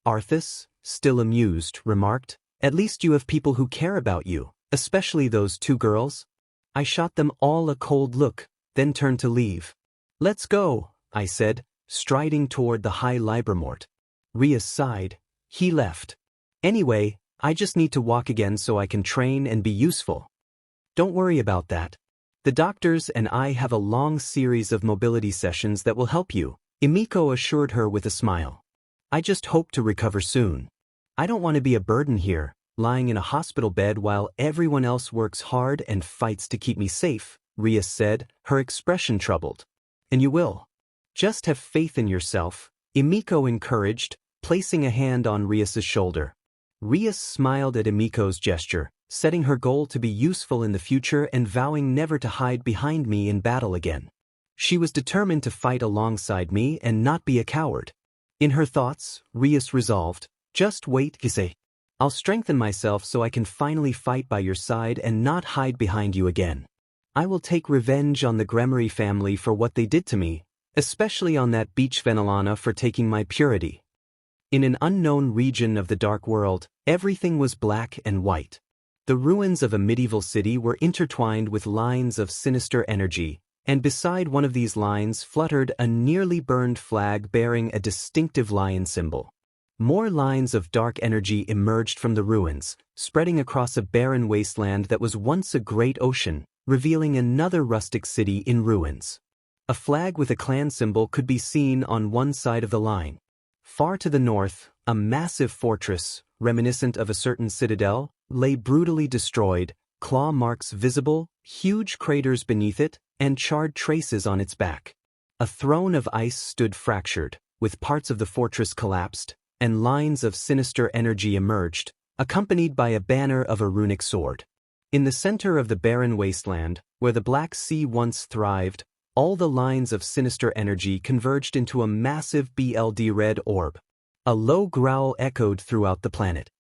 Arthas, still amused, remarked, "At least you have people who care about you, especially those two girls." I shot them all a cold look, then turned to leave. "Let's go," I said, striding toward the High Libramort. Rias sighed. He left. "Anyway, I just need to walk again so I can train and be useful." "Don't worry about that. The doctors and I have a long series of mobility sessions that will help you," Emiko assured her with a smile. "I just hope to recover soon. I don't want to be a burden here, lying in a hospital bed while everyone else works hard and fights to keep me safe," Rias said, her expression troubled. "And you will. Just have faith in yourself," Emiko encouraged, placing a hand on Rias's shoulder. Rias smiled at Emiko's gesture, setting her goal to be useful in the future and vowing never to hide behind me in battle again. She was determined to fight alongside me and not be a coward. In her thoughts, Rias resolved, "Just wait, Issei. I'll strengthen myself so I can finally fight by your side and not hide behind you again. I will take revenge on the Gremory family for what they did to me, especially on that beach Venelana for taking my purity." In an unknown region of the dark world, everything was black and white. The ruins of a medieval city were intertwined with lines of sinister energy, and beside one of these lines fluttered a nearly burned flag bearing a distinctive lion symbol. More lines of dark energy emerged from the ruins, spreading across a barren wasteland that was once a great ocean, revealing another rustic city in ruins. A flag with a clan symbol could be seen on one side of the line. Far to the north, a massive fortress, reminiscent of a certain citadel, lay brutally destroyed, claw marks visible, huge craters beneath it, and charred traces on its back. A throne of ice stood fractured, with parts of the fortress collapsed, and lines of sinister energy emerged, accompanied by a banner of a runic sword. In the center of the barren wasteland, where the Black Sea once thrived, all the lines of sinister energy converged into a massive BLD red orb. A low growl echoed throughout the planet.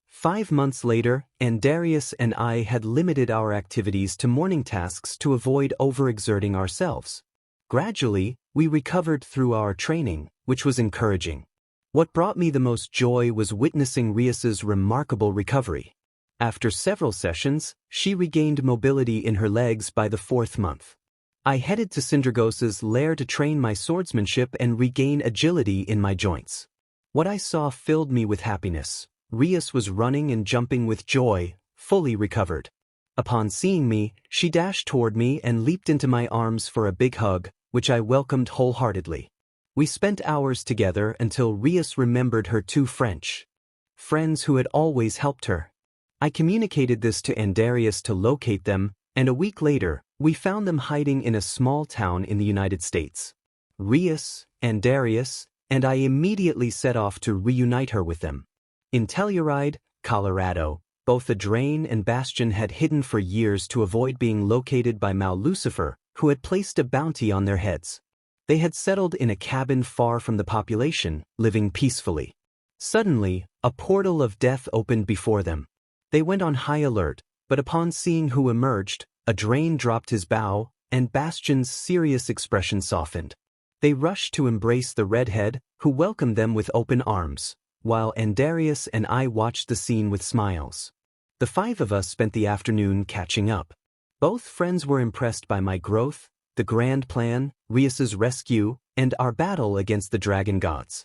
5 months later, Darius and I had limited our activities to morning tasks to avoid overexerting ourselves. Gradually, we recovered through our training, which was encouraging. What brought me the most joy was witnessing Rias's remarkable recovery. After several sessions, she regained mobility in her legs by the 4th month. I headed to Syndragos's lair to train my swordsmanship and regain agility in my joints. What I saw filled me with happiness. Rias was running and jumping with joy, fully recovered. Upon seeing me, she dashed toward me and leaped into my arms for a big hug, which I welcomed wholeheartedly. We spent hours together until Rias remembered her 2 French friends who had always helped her. I communicated this to Darius to locate them, and a week later, we found them hiding in a small town in the United States. Rias, Darius, and I immediately set off to reunite her with them. In Telluride, Colorado, both Adrain and Bastion had hidden for years to avoid being located by Mal Lucifer, who had placed a bounty on their heads. They had settled in a cabin far from the population, living peacefully. Suddenly, a portal of death opened before them. They went on high alert, but upon seeing who emerged, Adrain dropped his bow, and Bastion's serious expression softened. They rushed to embrace the redhead, who welcomed them with open arms, while Darius and I watched the scene with smiles. The 5 of us spent the afternoon catching up. Both friends were impressed by my growth, the grand plan, Rias's rescue, and our battle against the dragon gods.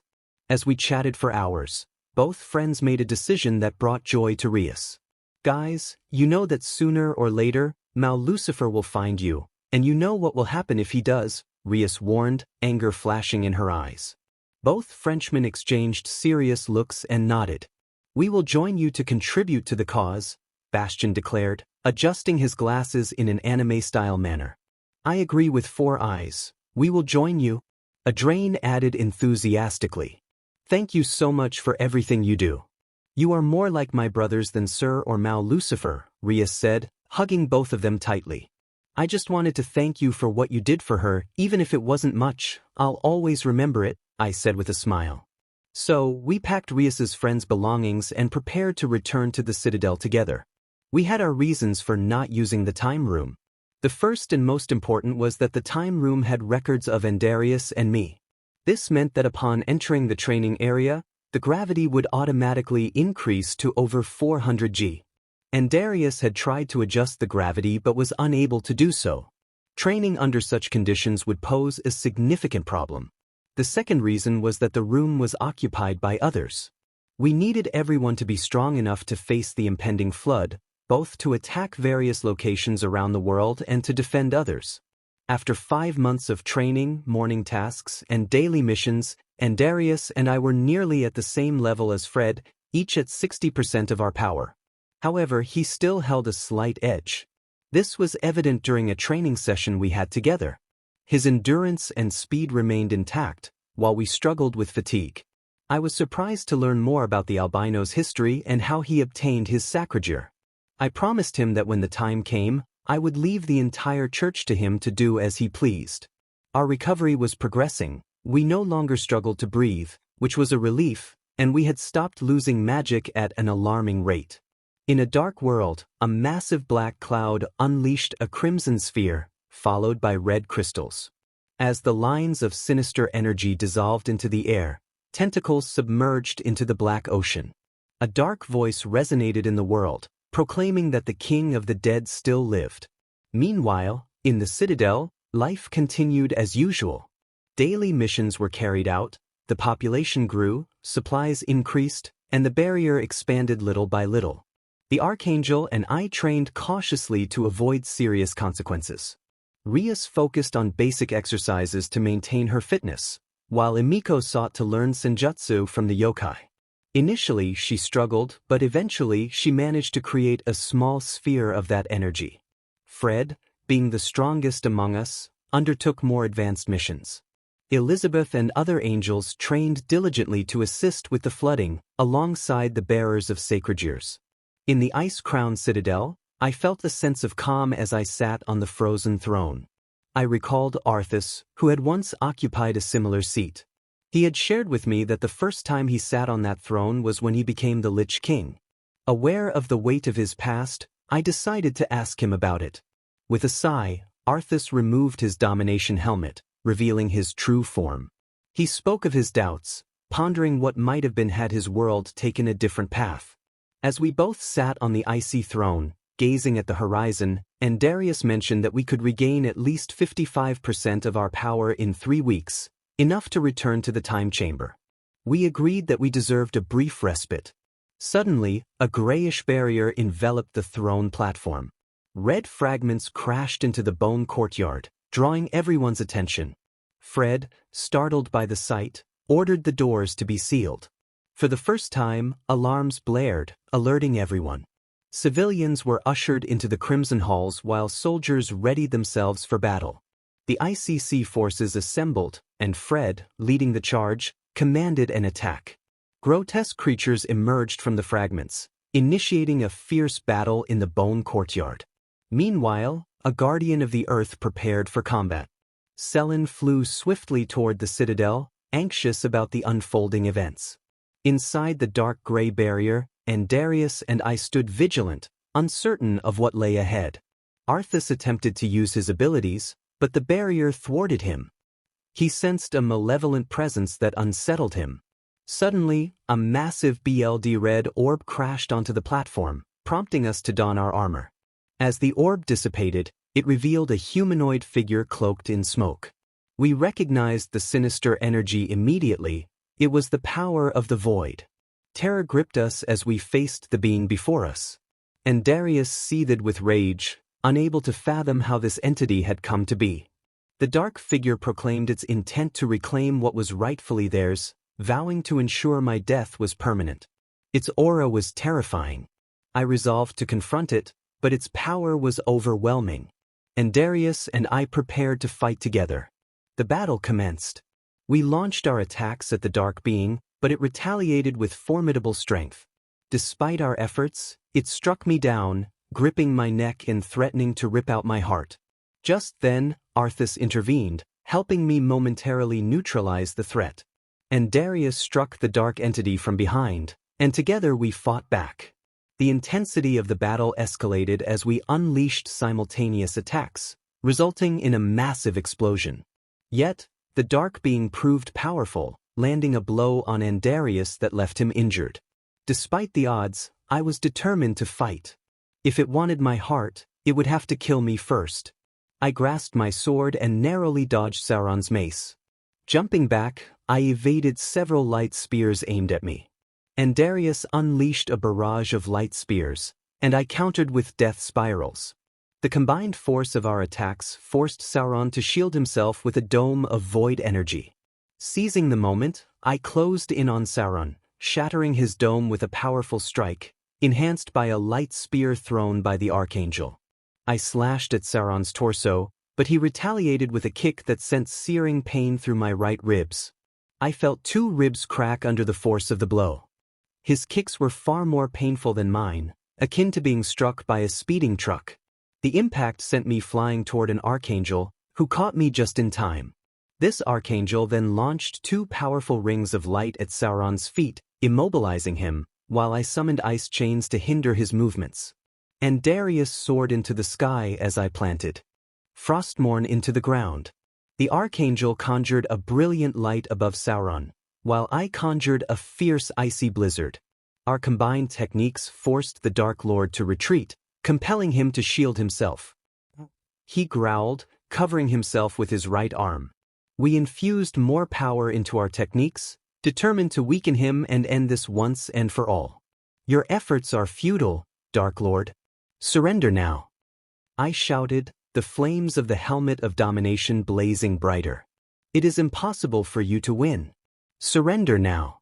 As we chatted for hours, both friends made a decision that brought joy to Rias. Guys, you know that sooner or later, Mal Lucifer will find you, and you know what will happen if he does, Rias warned, anger flashing in her eyes. Both Frenchmen exchanged serious looks and nodded. We will join you to contribute to the cause, Bastion declared, adjusting his glasses in an anime-style manner. I agree with 4 eyes. We will join you. Adrain added enthusiastically. Thank you so much for everything you do. You are more like my brothers than Sir or Mal Lucifer, Rias said, hugging both of them tightly. I just wanted to thank you for what you did for her, even if it wasn't much. I'll always remember it, I said with a smile. So, we packed Rias's friends' belongings and prepared to return to the Citadel together. We had our reasons for not using the time room. The first and most important was that the time room had records of Darius and me. This meant that upon entering the training area, the gravity would automatically increase to over 400 G. Darius had tried to adjust the gravity but was unable to do so. Training under such conditions would pose a significant problem. The second reason was that the room was occupied by others. We needed everyone to be strong enough to face the impending flood, both to attack various locations around the world and to defend others. After 5 months of training, morning tasks, and daily missions, Darius and I were nearly at the same level as Fred, each at 60% of our power. However, he still held a slight edge. This was evident during a training session we had together. His endurance and speed remained intact, while we struggled with fatigue. I was surprised to learn more about the albino's history and how he obtained his sacrageur. I promised him that when the time came, I would leave the entire church to him to do as he pleased. Our recovery was progressing. We no longer struggled to breathe, which was a relief, and we had stopped losing magic at an alarming rate. In a dark world, a massive black cloud unleashed a crimson sphere, followed by red crystals. As the lines of sinister energy dissolved into the air, tentacles submerged into the black ocean. A dark voice resonated in the world, proclaiming that the king of the dead still lived. Meanwhile, in the Citadel, life continued as usual. Daily missions were carried out, the population grew, supplies increased, and the barrier expanded little by little. The Archangel and I trained cautiously to avoid serious consequences. Rias focused on basic exercises to maintain her fitness, while Emiko sought to learn senjutsu from the yokai. Initially, she struggled, but eventually she managed to create a small sphere of that energy. Fred, being the strongest among us, undertook more advanced missions. Elizabeth and other angels trained diligently to assist with the flooding, alongside the bearers of sacrageurs. In the ice-crowned Citadel, I felt a sense of calm as I sat on the frozen throne. I recalled Arthas, who had once occupied a similar seat. He had shared with me that the first time he sat on that throne was when he became the Lich King. Aware of the weight of his past, I decided to ask him about it. With a sigh, Arthas removed his domination helmet, revealing his true form. He spoke of his doubts, pondering what might have been had his world taken a different path. As we both sat on the icy throne, gazing at the horizon, Darius mentioned that we could regain at least 55% of our power in 3 weeks, enough to return to the time chamber. We agreed that we deserved a brief respite. Suddenly, a grayish barrier enveloped the throne platform. Red fragments crashed into the bone courtyard, drawing everyone's attention. Fred, startled by the sight, ordered the doors to be sealed. For the first time, alarms blared, alerting everyone. Civilians were ushered into the Crimson Halls while soldiers readied themselves for battle. The ICC forces assembled, and Fred, leading the charge, commanded an attack. Grotesque creatures emerged from the fragments, initiating a fierce battle in the bone courtyard. Meanwhile, a guardian of the earth prepared for combat. Selin flew swiftly toward the Citadel, anxious about the unfolding events. Inside the dark gray barrier, Darius and I stood vigilant, uncertain of what lay ahead. Arthas attempted to use his abilities, but the barrier thwarted him. He sensed a malevolent presence that unsettled him. Suddenly, a massive BLD red orb crashed onto the platform, prompting us to don our armor. As the orb dissipated, it revealed a humanoid figure cloaked in smoke. We recognized the sinister energy immediately. It was the power of the void. Terror gripped us as we faced the being before us. And Darius seethed with rage, unable to fathom how this entity had come to be. The dark figure proclaimed its intent to reclaim what was rightfully theirs, vowing to ensure my death was permanent. Its aura was terrifying. I resolved to confront it, but its power was overwhelming. And Darius and I prepared to fight together. The battle commenced. We launched our attacks at the dark being, but it retaliated with formidable strength. Despite our efforts, it struck me down, gripping my neck and threatening to rip out my heart. Just then, Arthas intervened, helping me momentarily neutralize the threat. And Darius struck the dark entity from behind, and together we fought back. The intensity of the battle escalated as we unleashed simultaneous attacks, resulting in a massive explosion. Yet, the dark being proved powerful, landing a blow on Darius that left him injured. Despite the odds, I was determined to fight. If it wanted my heart, it would have to kill me first. I grasped my sword and narrowly dodged Sauron's mace. Jumping back, I evaded several light spears aimed at me. And Darius unleashed a barrage of light spears, and I countered with death spirals. The combined force of our attacks forced Sauron to shield himself with a dome of void energy. Seizing the moment, I closed in on Sauron, shattering his dome with a powerful strike, enhanced by a light spear thrown by the Archangel. I slashed at Sauron's torso, but he retaliated with a kick that sent searing pain through my right ribs. I felt 2 ribs crack under the force of the blow. His kicks were far more painful than mine, akin to being struck by a speeding truck. The impact sent me flying toward an Archangel, who caught me just in time. This Archangel then launched 2 powerful rings of light at Sauron's feet, immobilizing him, while I summoned ice chains to hinder his movements. And Darius soared into the sky as I planted Frostmourne into the ground. The Archangel conjured a brilliant light above Sauron, while I conjured a fierce icy blizzard. Our combined techniques forced the Dark Lord to retreat, compelling him to shield himself. He growled, covering himself with his right arm. We infused more power into our techniques, determined to weaken him and end this once and for all. Your efforts are futile, Dark Lord. Surrender now. I shouted, the flames of the helmet of domination blazing brighter. It is impossible for you to win. Surrender now.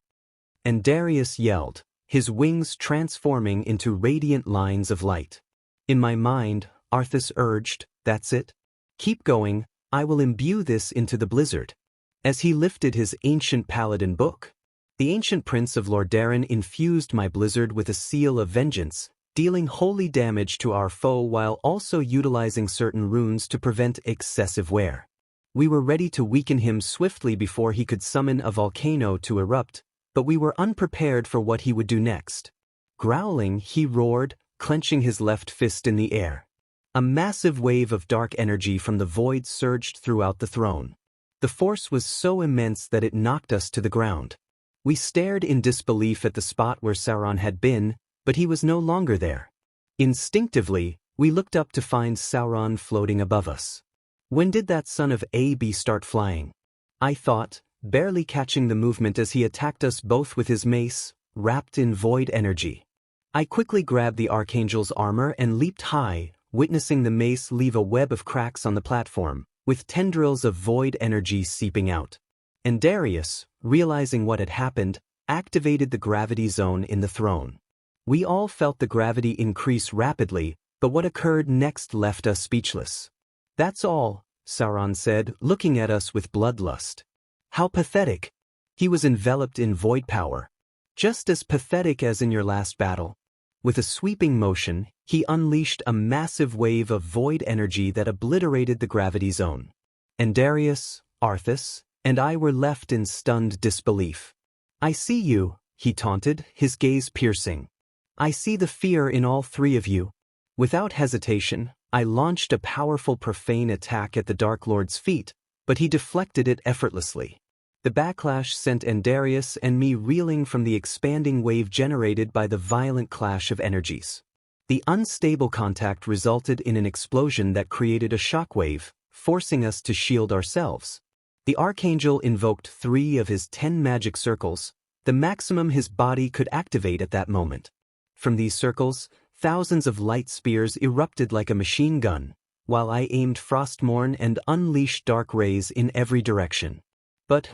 And Darius yelled, his wings transforming into radiant lines of light. In my mind, Arthas urged, that's it. Keep going, I will imbue this into the blizzard. As he lifted his ancient paladin book, the ancient prince of Lordaeron infused my blizzard with a seal of vengeance, dealing holy damage to our foe while also utilizing certain runes to prevent excessive wear. We were ready to weaken him swiftly before he could summon a volcano to erupt, but we were unprepared for what he would do next. Growling, he roared, clenching his left fist in the air. A massive wave of dark energy from the void surged throughout the throne. The force was so immense that it knocked us to the ground. We stared in disbelief at the spot where Sauron had been, but he was no longer there. Instinctively, we looked up to find Sauron floating above us. When did that son of a b start flying? I thought, barely catching the movement as he attacked us both with his mace, wrapped in void energy. I quickly grabbed the Archangel's armor and leaped high, witnessing the mace leave a web of cracks on the platform, with tendrils of void energy seeping out. And Darius, realizing what had happened, activated the gravity zone in the throne. We all felt the gravity increase rapidly, but what occurred next left us speechless. That's all, Sauron said, looking at us with bloodlust. How pathetic. He was enveloped in void power. Just as pathetic as in your last battle. With a sweeping motion, he unleashed a massive wave of void energy that obliterated the gravity zone. And Darius, Arthas, and I were left in stunned disbelief. I see you, he taunted, his gaze piercing. I see the fear in all 3 of you. Without hesitation, I launched a powerful profane attack at the Dark Lord's feet, but he deflected it effortlessly. The backlash sent Darius and me reeling from the expanding wave generated by the violent clash of energies. The unstable contact resulted in an explosion that created a shockwave, forcing us to shield ourselves. The Archangel invoked 3 of his 10 magic circles, the maximum his body could activate at that moment. From these circles, Thousands of light spears erupted like a machine gun, while I aimed Frostmourne and unleashed dark rays in every direction. But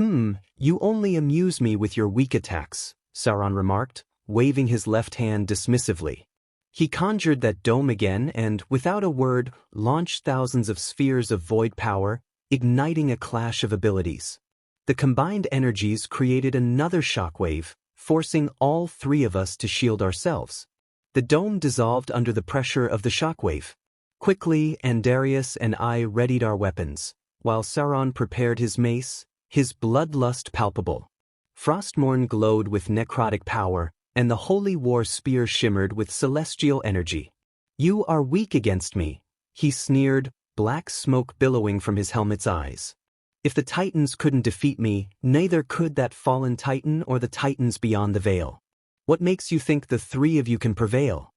you only amuse me with your weak attacks, Sauron remarked, waving his left hand dismissively. He conjured that dome again and, without a word, launched thousands of spheres of void power, igniting a clash of abilities. The combined energies created another shockwave, forcing all three of us to shield ourselves. The dome dissolved under the pressure of the shockwave. Quickly, Andarius and I readied our weapons, while Sauron prepared his mace, his bloodlust palpable. Frostmourne glowed with necrotic power, and the holy war spear shimmered with celestial energy. "You are weak against me," he sneered, black smoke billowing from his helmet's eyes. "If the Titans couldn't defeat me, neither could that fallen Titan or the Titans beyond the veil. What makes you think the three of you can prevail?"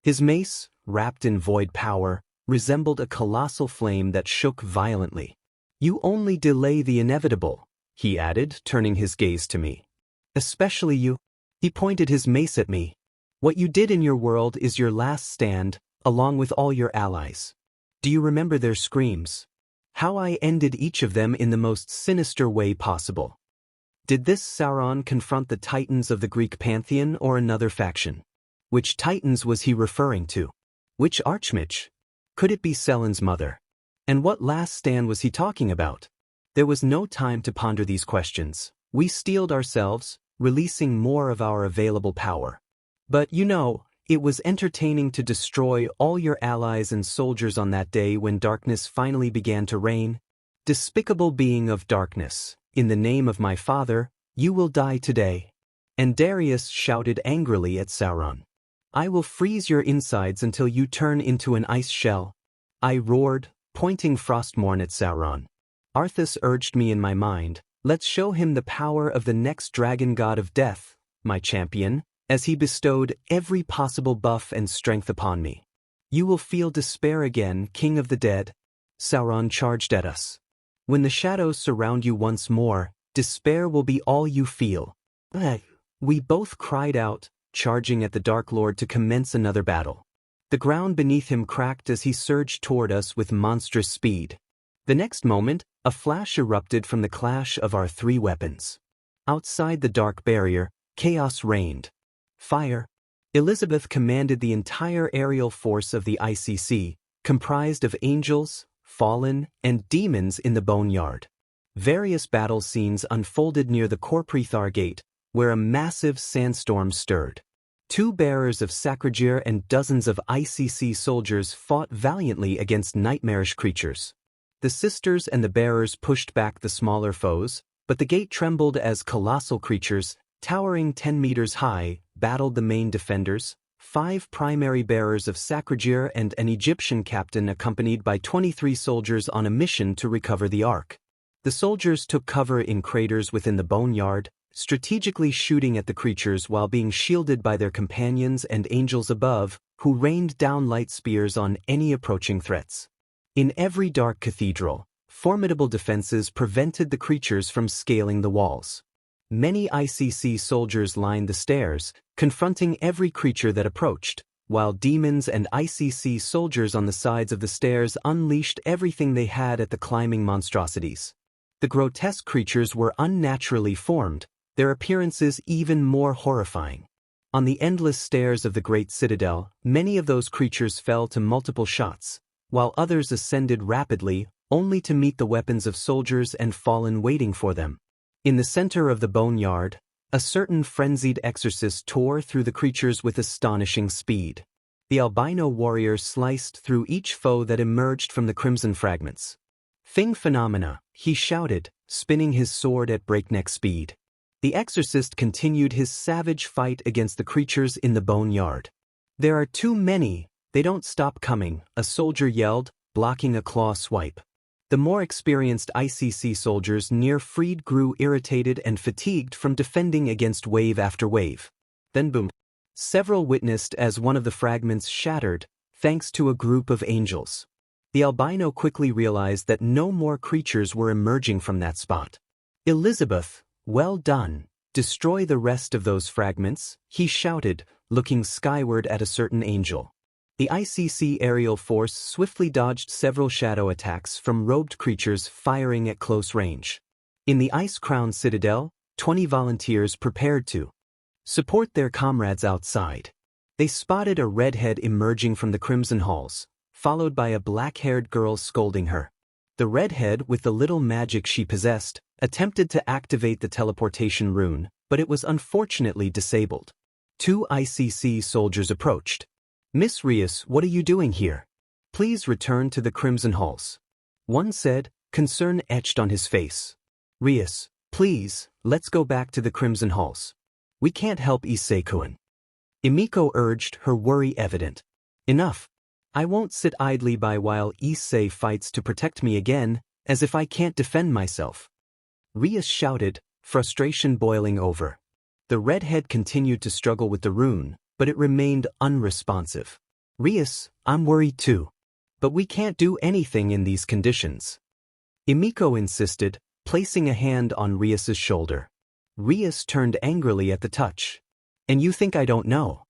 His mace, wrapped in void power, resembled a colossal flame that shook violently. "You only delay the inevitable," he added, turning his gaze to me. "Especially you." He pointed his mace at me. "What you did in your world is your last stand, along with all your allies. Do you remember their screams? How I ended each of them in the most sinister way possible." Did this Sauron confront the Titans of the Greek pantheon or another faction? Which Titans was he referring to? Which Archmage? Could it be Selin's mother? And what last stand was he talking about? There was no time to ponder these questions. We steeled ourselves, releasing more of our available power. But it was entertaining to destroy all your allies and soldiers on that day when darkness finally began to reign. Despicable being of darkness, in the name of my father, you will die today. And Darius shouted angrily at Sauron. "I will freeze your insides until you turn into an ice shell," I roared, pointing Frostmourne at Sauron. Arthas urged me in my mind, "Let's show him the power of the next dragon god of death, my champion," as he bestowed every possible buff and strength upon me. "You will feel despair again, King of the Dead." Sauron charged at us. "When the shadows surround you once more, despair will be all you feel." We both cried out, charging at the Dark Lord to commence another battle. The ground beneath him cracked as he surged toward us with monstrous speed. The next moment, a flash erupted from the clash of our three weapons. Outside the dark barrier, chaos reigned. Fire. Elizabeth commanded the entire aerial force of the ICC, comprised of angels, fallen, and demons in the boneyard. Various battle scenes unfolded near the Corprethar Gate, where a massive sandstorm stirred. Two bearers of Sacragir and dozens of ICC soldiers fought valiantly against nightmarish creatures. The sisters and the bearers pushed back the smaller foes, but the gate trembled as colossal creatures, towering 10 meters high, battled the main defenders. 5 primary bearers of Sacragir and an Egyptian captain accompanied by 23 soldiers on a mission to recover the Ark. The soldiers took cover in craters within the boneyard, strategically shooting at the creatures while being shielded by their companions and angels above, who rained down light spears on any approaching threats. In every dark cathedral, formidable defenses prevented the creatures from scaling the walls. Many ICC soldiers lined the stairs, confronting every creature that approached, while demons and ICC soldiers on the sides of the stairs unleashed everything they had at the climbing monstrosities. The grotesque creatures were unnaturally formed, their appearances even more horrifying. On the endless stairs of the great Citadel, many of those creatures fell to multiple shots, while others ascended rapidly, only to meet the weapons of soldiers and fallen waiting for them. In the center of the boneyard, a certain frenzied exorcist tore through the creatures with astonishing speed. The albino warrior sliced through each foe that emerged from the crimson fragments. "Thing phenomena," he shouted, spinning his sword at breakneck speed. The exorcist continued his savage fight against the creatures in the boneyard. "There are too many, they don't stop coming," a soldier yelled, blocking a claw swipe. The more experienced ICC soldiers near freed grew irritated and fatigued from defending against wave after wave. Then boom. Several witnessed as one of the fragments shattered, thanks to a group of angels. The albino quickly realized that no more creatures were emerging from that spot. "Elizabeth, well done. Destroy the rest of those fragments," he shouted, looking skyward at a certain angel. The ICC aerial force swiftly dodged several shadow attacks from robed creatures firing at close range. In the ice-crowned Citadel, 20 volunteers prepared to support their comrades outside. They spotted a redhead emerging from the crimson halls, followed by a black-haired girl scolding her. The redhead, with the little magic she possessed, attempted to activate the teleportation rune, but it was unfortunately disabled. 2 ICC soldiers approached. "Miss Rias, what are you doing here? Please return to the crimson halls," one said, concern etched on his face. "Rias, please, let's go back to the crimson halls. We can't help Issei-kun," Emiko urged, her worry evident. "Enough. I won't sit idly by while Issei fights to protect me again, as if I can't defend myself," Rias shouted, frustration boiling over. The redhead continued to struggle with the rune, but it remained unresponsive. "Rias, I'm worried too. But we can't do anything in these conditions," Emiko insisted, placing a hand on Rias's shoulder. Rias turned angrily at the touch. "And you think I don't know?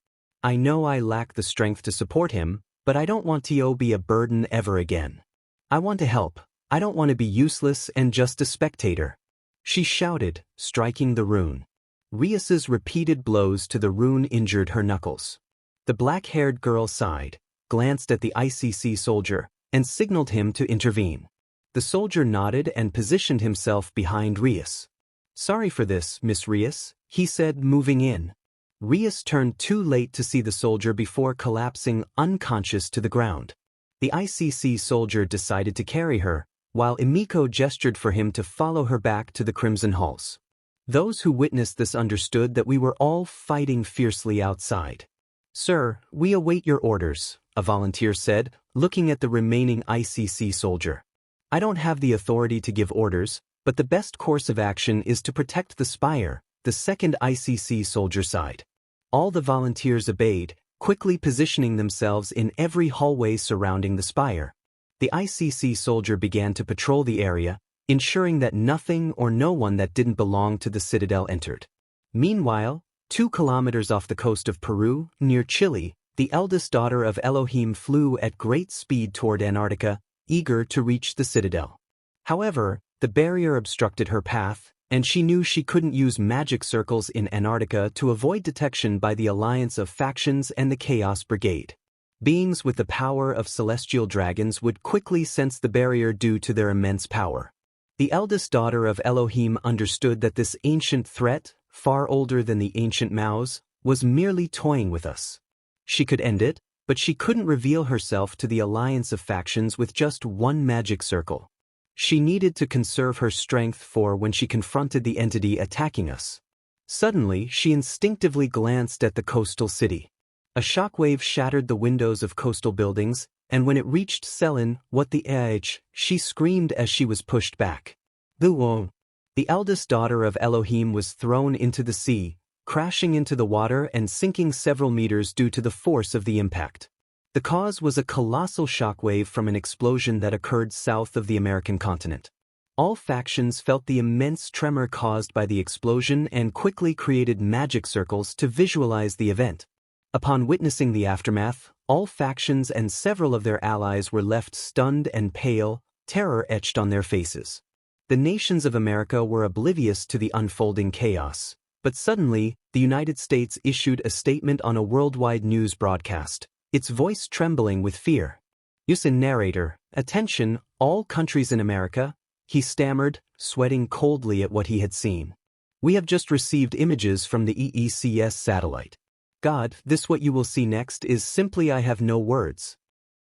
I know I lack the strength to support him, but I don't want to be a burden ever again. I want to help. I don't want to be useless and just a spectator," she shouted, striking the rune. Rias's repeated blows to the rune injured her knuckles. The black-haired girl sighed, glanced at the ICC soldier, and signaled him to intervene. The soldier nodded and positioned himself behind Rias. "Sorry for this, Miss Rias," he said, moving in. Rias turned too late to see the soldier before collapsing unconscious to the ground. The ICC soldier decided to carry her, while Emiko gestured for him to follow her back to the Crimson Halls. Those who witnessed this understood that we were all fighting fiercely outside. "Sir, we await your orders," a volunteer said, looking at the remaining ICC soldier. "I don't have the authority to give orders, but the best course of action is to protect the spire," the second ICC soldier sighed. All the volunteers obeyed, quickly positioning themselves in every hallway surrounding the spire. The ICC soldier began to patrol the area, ensuring that nothing or no one that didn't belong to the Citadel entered. Meanwhile, 2 kilometers off the coast of Peru, near Chile, the eldest daughter of Elohim flew at great speed toward Antarctica, eager to reach the Citadel. However, the barrier obstructed her path, and she knew she couldn't use magic circles in Antarctica to avoid detection by the alliance of factions and the Chaos Brigade. Beings with the power of celestial dragons would quickly sense the barrier due to their immense power. The eldest daughter of Elohim understood that this ancient threat, far older than the ancient Maos, was merely toying with us. She could end it, but she couldn't reveal herself to the alliance of factions with just one magic circle. She needed to conserve her strength for when she confronted the entity attacking us. Suddenly, she instinctively glanced at the coastal city. A shockwave shattered the windows of coastal buildings, and when it reached Selin, "What the edge?" she screamed as she was pushed back. The eldest daughter of Elohim was thrown into the sea, crashing into the water and sinking several meters due to the force of the impact. The cause was a colossal shockwave from an explosion that occurred south of the American continent. All factions felt the immense tremor caused by the explosion and quickly created magic circles to visualize the event. Upon witnessing the aftermath, all factions and several of their allies were left stunned and pale, terror etched on their faces. The nations of America were oblivious to the unfolding chaos, but suddenly, the United States issued a statement on a worldwide news broadcast, its voice trembling with fear. "Issei narrator, attention, all countries in America," he stammered, sweating coldly at what he had seen. "We have just received images from the EECS satellite. God, this what you will see next is simply I have no words."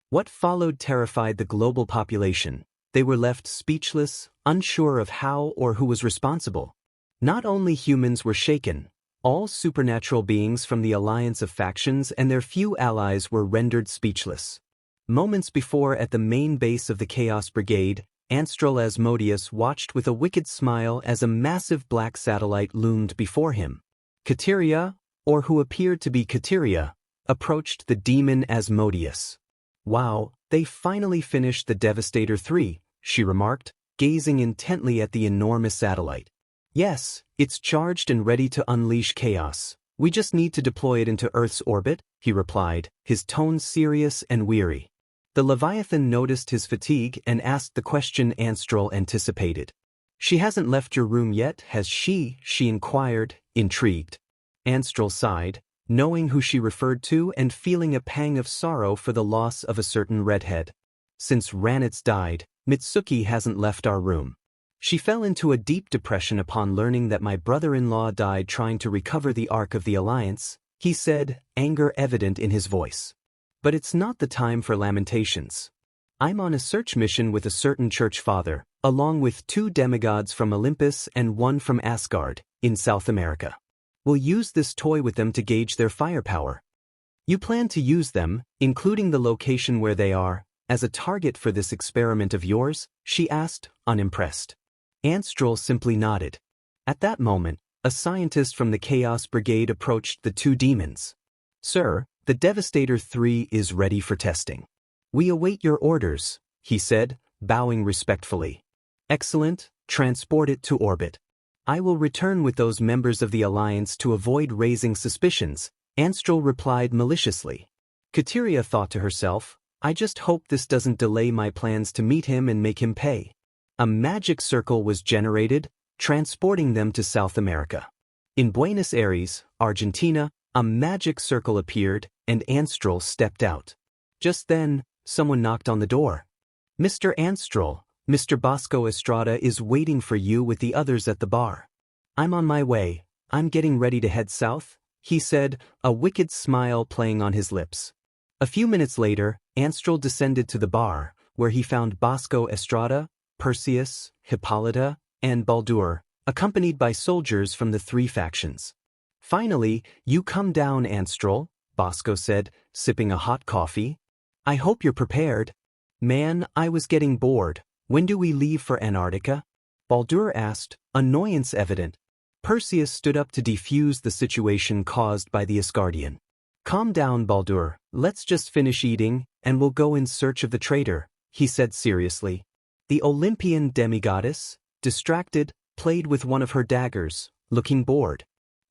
What followed terrified the global population. They were left speechless, unsure of how or who was responsible. Not only humans were shaken, all supernatural beings from the alliance of factions and their few allies were rendered speechless. Moments before at the main base of the Chaos Brigade, Anstral Asmodeus watched with a wicked smile as a massive black satellite loomed before him. Kateria, or who appeared to be Kateria, approached the demon Asmodeus. "Wow, they finally finished the Devastator 3, she remarked, gazing intently at the enormous satellite. "Yes, it's charged and ready to unleash chaos," We just need to deploy it into Earth's orbit, he replied, his tone serious and weary. The Leviathan noticed his fatigue and asked the question Anstral anticipated. She hasn't left your room yet, has she? She inquired, intrigued. Anstral sighed, knowing who she referred to and feeling a pang of sorrow for the loss of a certain redhead. Since Ranitz died, Mitsuki hasn't left our room. She fell into a deep depression upon learning that my brother-in-law died trying to recover the Ark of the Alliance, he said, anger evident in his voice. But it's not the time for lamentations. I'm on a search mission with a certain church father, along with 2 demigods from Olympus and 1 from Asgard, in South America. We'll use this toy with them to gauge their firepower. You plan to use them, including the location where they are, as a target for this experiment of yours? She asked, unimpressed. Anstral simply nodded. At that moment, a scientist from the Chaos Brigade approached the 2 demons. Sir, the Devastator 3 is ready for testing. We await your orders, he said, bowing respectfully. Excellent, transport it to orbit. I will return with those members of the Alliance to avoid raising suspicions, Anstral replied maliciously. Kateria thought to herself, I just hope this doesn't delay my plans to meet him and make him pay. A magic circle was generated, transporting them to South America. In Buenos Aires, Argentina, a magic circle appeared, and Anstral stepped out. Just then, someone knocked on the door. Mr. Anstral, Mr. Bosco Estrada is waiting for you with the others at the bar. I'm on my way, I'm getting ready to head south, he said, a wicked smile playing on his lips. A few minutes later, Anstral descended to the bar, where he found Bosco Estrada, Perseus, Hippolyta, and Baldur, accompanied by soldiers from the 3 factions. Finally, you come down, Anstral, Bosco said, sipping a hot coffee. I hope you're prepared. Man, I was getting bored. When do we leave for Antarctica? Baldur asked, annoyance evident. Perseus stood up to defuse the situation caused by the Asgardian. Calm down, Baldur, let's just finish eating, and we'll go in search of the traitor, he said seriously. The Olympian demigoddess, distracted, played with one of her daggers, looking bored.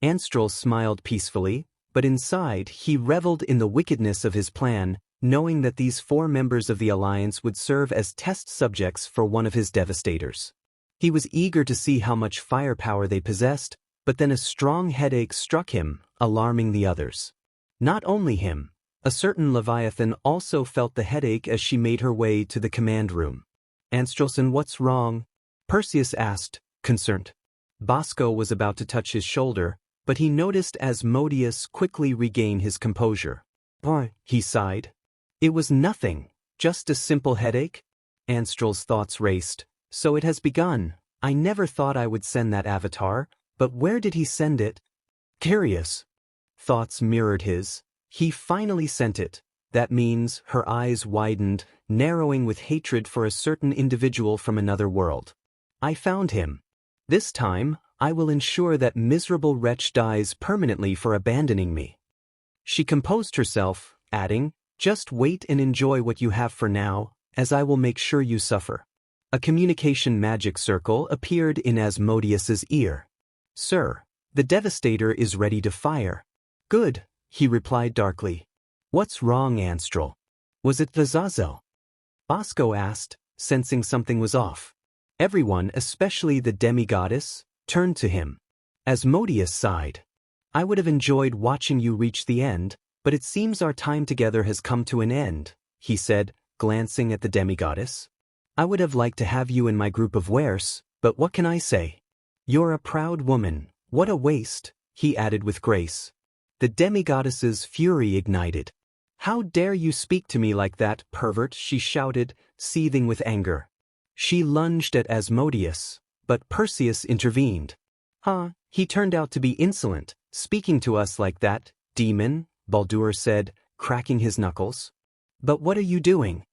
Anstral smiled peacefully, but inside he reveled in the wickedness of his plan, knowing that these 4 members of the Alliance would serve as test subjects for one of his devastators. He was eager to see how much firepower they possessed, but then a strong headache struck him, alarming the others. Not only him, a certain Leviathan also felt the headache as she made her way to the command room. Anstralson, what's wrong? Perseus asked, concerned. Bosco was about to touch his shoulder, but he noticed Asmodeus quickly regain his composure. He sighed. It was nothing, just a simple headache. Anstral's thoughts raced. So it has begun. I never thought I would send that avatar, but where did he send it? Curious. Thoughts mirrored his. He finally sent it. That means her eyes widened, narrowing with hatred for a certain individual from another world. I found him. This time, I will ensure that miserable wretch dies permanently for abandoning me. She composed herself, adding, just wait and enjoy what you have for now, as I will make sure you suffer. A communication magic circle appeared in Asmodeus's ear. Sir, the Devastator is ready to fire. Good, he replied darkly. What's wrong, Anstral? Was it the Zazel? Bosco asked, sensing something was off. Everyone, especially the demigoddess, turned to him. Asmodeus sighed. I would have enjoyed watching you reach the end, but it seems our time together has come to an end, he said, glancing at the demigoddess. I would have liked to have you in my group of wares, but what can I say? You're a proud woman, what a waste, he added with grace. The demigoddess's fury ignited. How dare you speak to me like that, pervert, she shouted, seething with anger. She lunged at Asmodeus, but Perseus intervened. He turned out to be insolent, speaking to us like that, demon, Baldur said, cracking his knuckles. But what are you doing?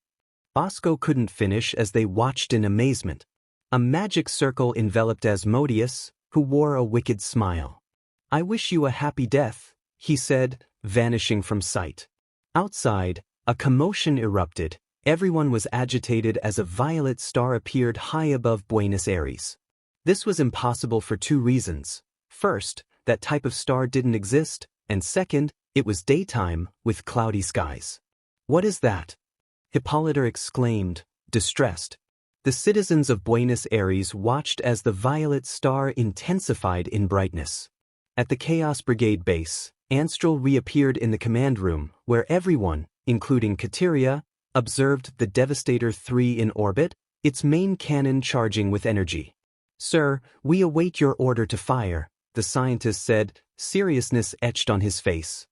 Bosco couldn't finish as they watched in amazement. A magic circle enveloped Asmodeus, who wore a wicked smile. I wish you a happy death, he said, vanishing from sight. Outside, a commotion erupted. Everyone was agitated as a violet star appeared high above Buenos Aires. This was impossible for 2 reasons. First, that type of star didn't exist, and second, it was daytime, with cloudy skies. What is that? Hippolyta exclaimed, distressed. The citizens of Buenos Aires watched as the violet star intensified in brightness. At the Chaos Brigade base, Anstral reappeared in the command room, where everyone, including Kateria, observed the Devastator 3 in orbit, its main cannon charging with energy. "Sir, we await your order to fire," the scientist said, seriousness etched on his face.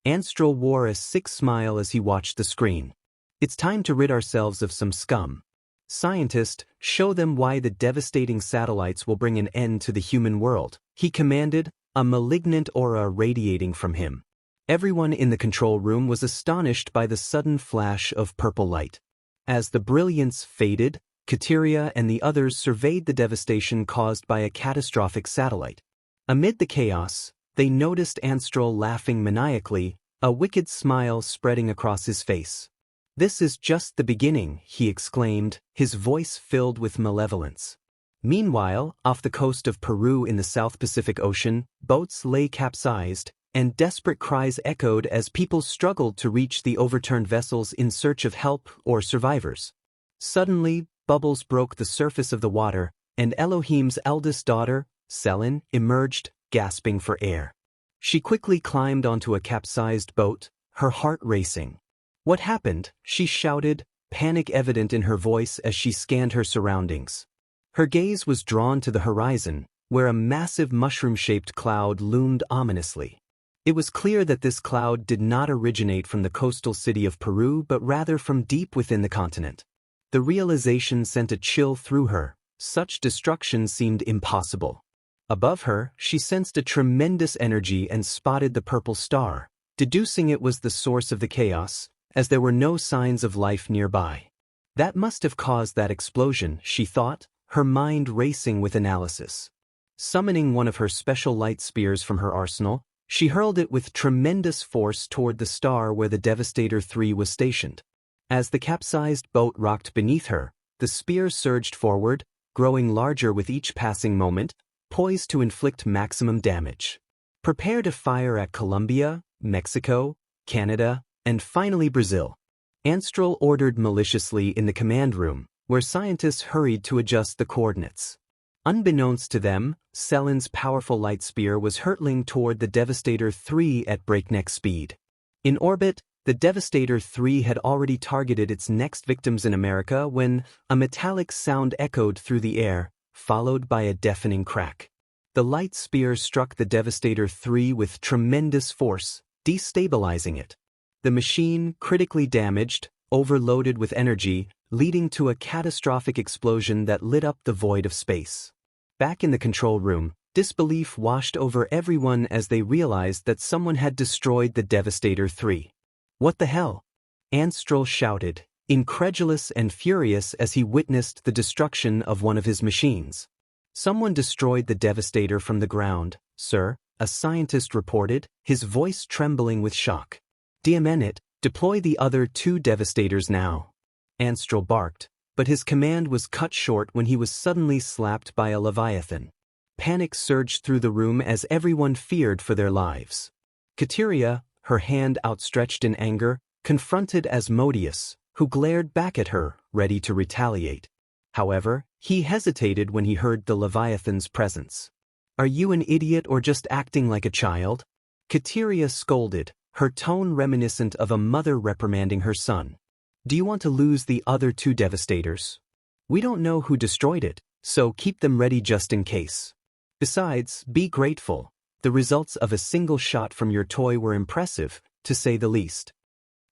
Anstral wore a sick smile as he watched the screen. "It's time to rid ourselves of some scum. Scientist, show them why the devastating satellites will bring an end to the human world," he commanded, a malignant aura radiating from him. Everyone in the control room was astonished by the sudden flash of purple light. As the brilliance faded, Kateria and the others surveyed the devastation caused by a catastrophic satellite. Amid the chaos, they noticed Anstral laughing maniacally, a wicked smile spreading across his face. "This is just the beginning," he exclaimed, his voice filled with malevolence. Meanwhile, off the coast of Peru in the South Pacific Ocean, boats lay capsized, and desperate cries echoed as people struggled to reach the overturned vessels in search of help or survivors. Suddenly, bubbles broke the surface of the water, and Elohim's eldest daughter, Selin, emerged, gasping for air. She quickly climbed onto a capsized boat, her heart racing. "What happened?" she shouted, panic evident in her voice as she scanned her surroundings. Her gaze was drawn to the horizon, where a massive mushroom-shaped cloud loomed ominously. It was clear that this cloud did not originate from the coastal city of Peru but rather from deep within the continent. The realization sent a chill through her. Such destruction seemed impossible. Above her, she sensed a tremendous energy and spotted the purple star, deducing it was the source of the chaos, as there were no signs of life nearby. That must have caused that explosion, she thought, her mind racing with analysis. Summoning one of her special light spears from her arsenal, she hurled it with tremendous force toward the star where the Devastator 3 was stationed. As the capsized boat rocked beneath her, the spear surged forward, growing larger with each passing moment, poised to inflict maximum damage. "Prepare to fire at Colombia, Mexico, Canada, and finally Brazil," Anstral ordered maliciously in the command room, where scientists hurried to adjust the coordinates. Unbeknownst to them, Selin's powerful light spear was hurtling toward the Devastator 3 at breakneck speed. In orbit, the Devastator 3 had already targeted its next victims in America when a metallic sound echoed through the air, followed by a deafening crack. The light spear struck the Devastator 3 with tremendous force, destabilizing it. The machine, critically damaged, overloaded with energy, leading to a catastrophic explosion that lit up the void of space. Back in the control room, disbelief washed over everyone as they realized that someone had destroyed the Devastator 3. "What the hell?" Anstral shouted, incredulous and furious as he witnessed the destruction of one of his machines. "Someone destroyed the Devastator from the ground, sir," a scientist reported, his voice trembling with shock. "Diamenit, deploy the other 2 Devastators now." Anstral barked, but his command was cut short when he was suddenly slapped by a Leviathan. Panic surged through the room as everyone feared for their lives. Kateria, her hand outstretched in anger, confronted Asmodeus, who glared back at her, ready to retaliate. However, he hesitated when he heard the Leviathan's presence. "Are you an idiot or just acting like a child?" Kateria scolded, her tone reminiscent of a mother reprimanding her son. "Do you want to lose the other 2 Devastators? We don't know who destroyed it, so keep them ready just in case. Besides, be grateful. The results of a single shot from your toy were impressive, to say the least."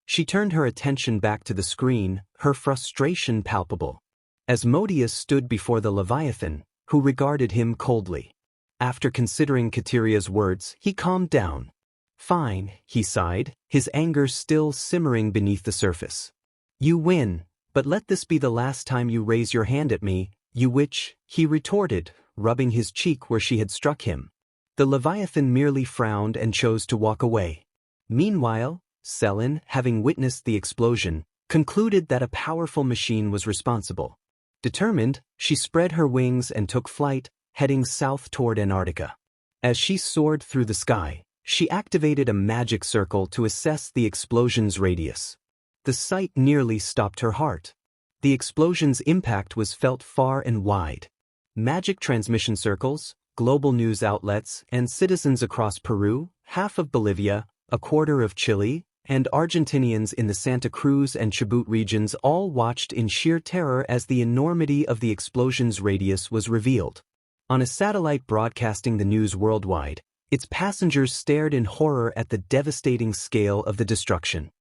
She turned her attention back to the screen, her frustration palpable. Asmodeus stood before the Leviathan, who regarded him coldly. After considering Kateria's words, he calmed down. "Fine," he sighed, his anger still simmering beneath the surface. "You win, but let this be the last time you raise your hand at me, you witch," he retorted, rubbing his cheek where she had struck him. The Leviathan merely frowned and chose to walk away. Meanwhile, Selin, having witnessed the explosion, concluded that a powerful machine was responsible. Determined, she spread her wings and took flight, heading south toward Antarctica. As she soared through the sky, she activated a magic circle to assess the explosion's radius. The sight nearly stopped her heart. The explosion's impact was felt far and wide. Magic transmission circles, global news outlets, and citizens across Peru, half of Bolivia, a quarter of Chile, and Argentinians in the Santa Cruz and Chubut regions all watched in sheer terror as the enormity of the explosion's radius was revealed. On a satellite broadcasting the news worldwide, its passengers stared in horror at the devastating scale of the destruction.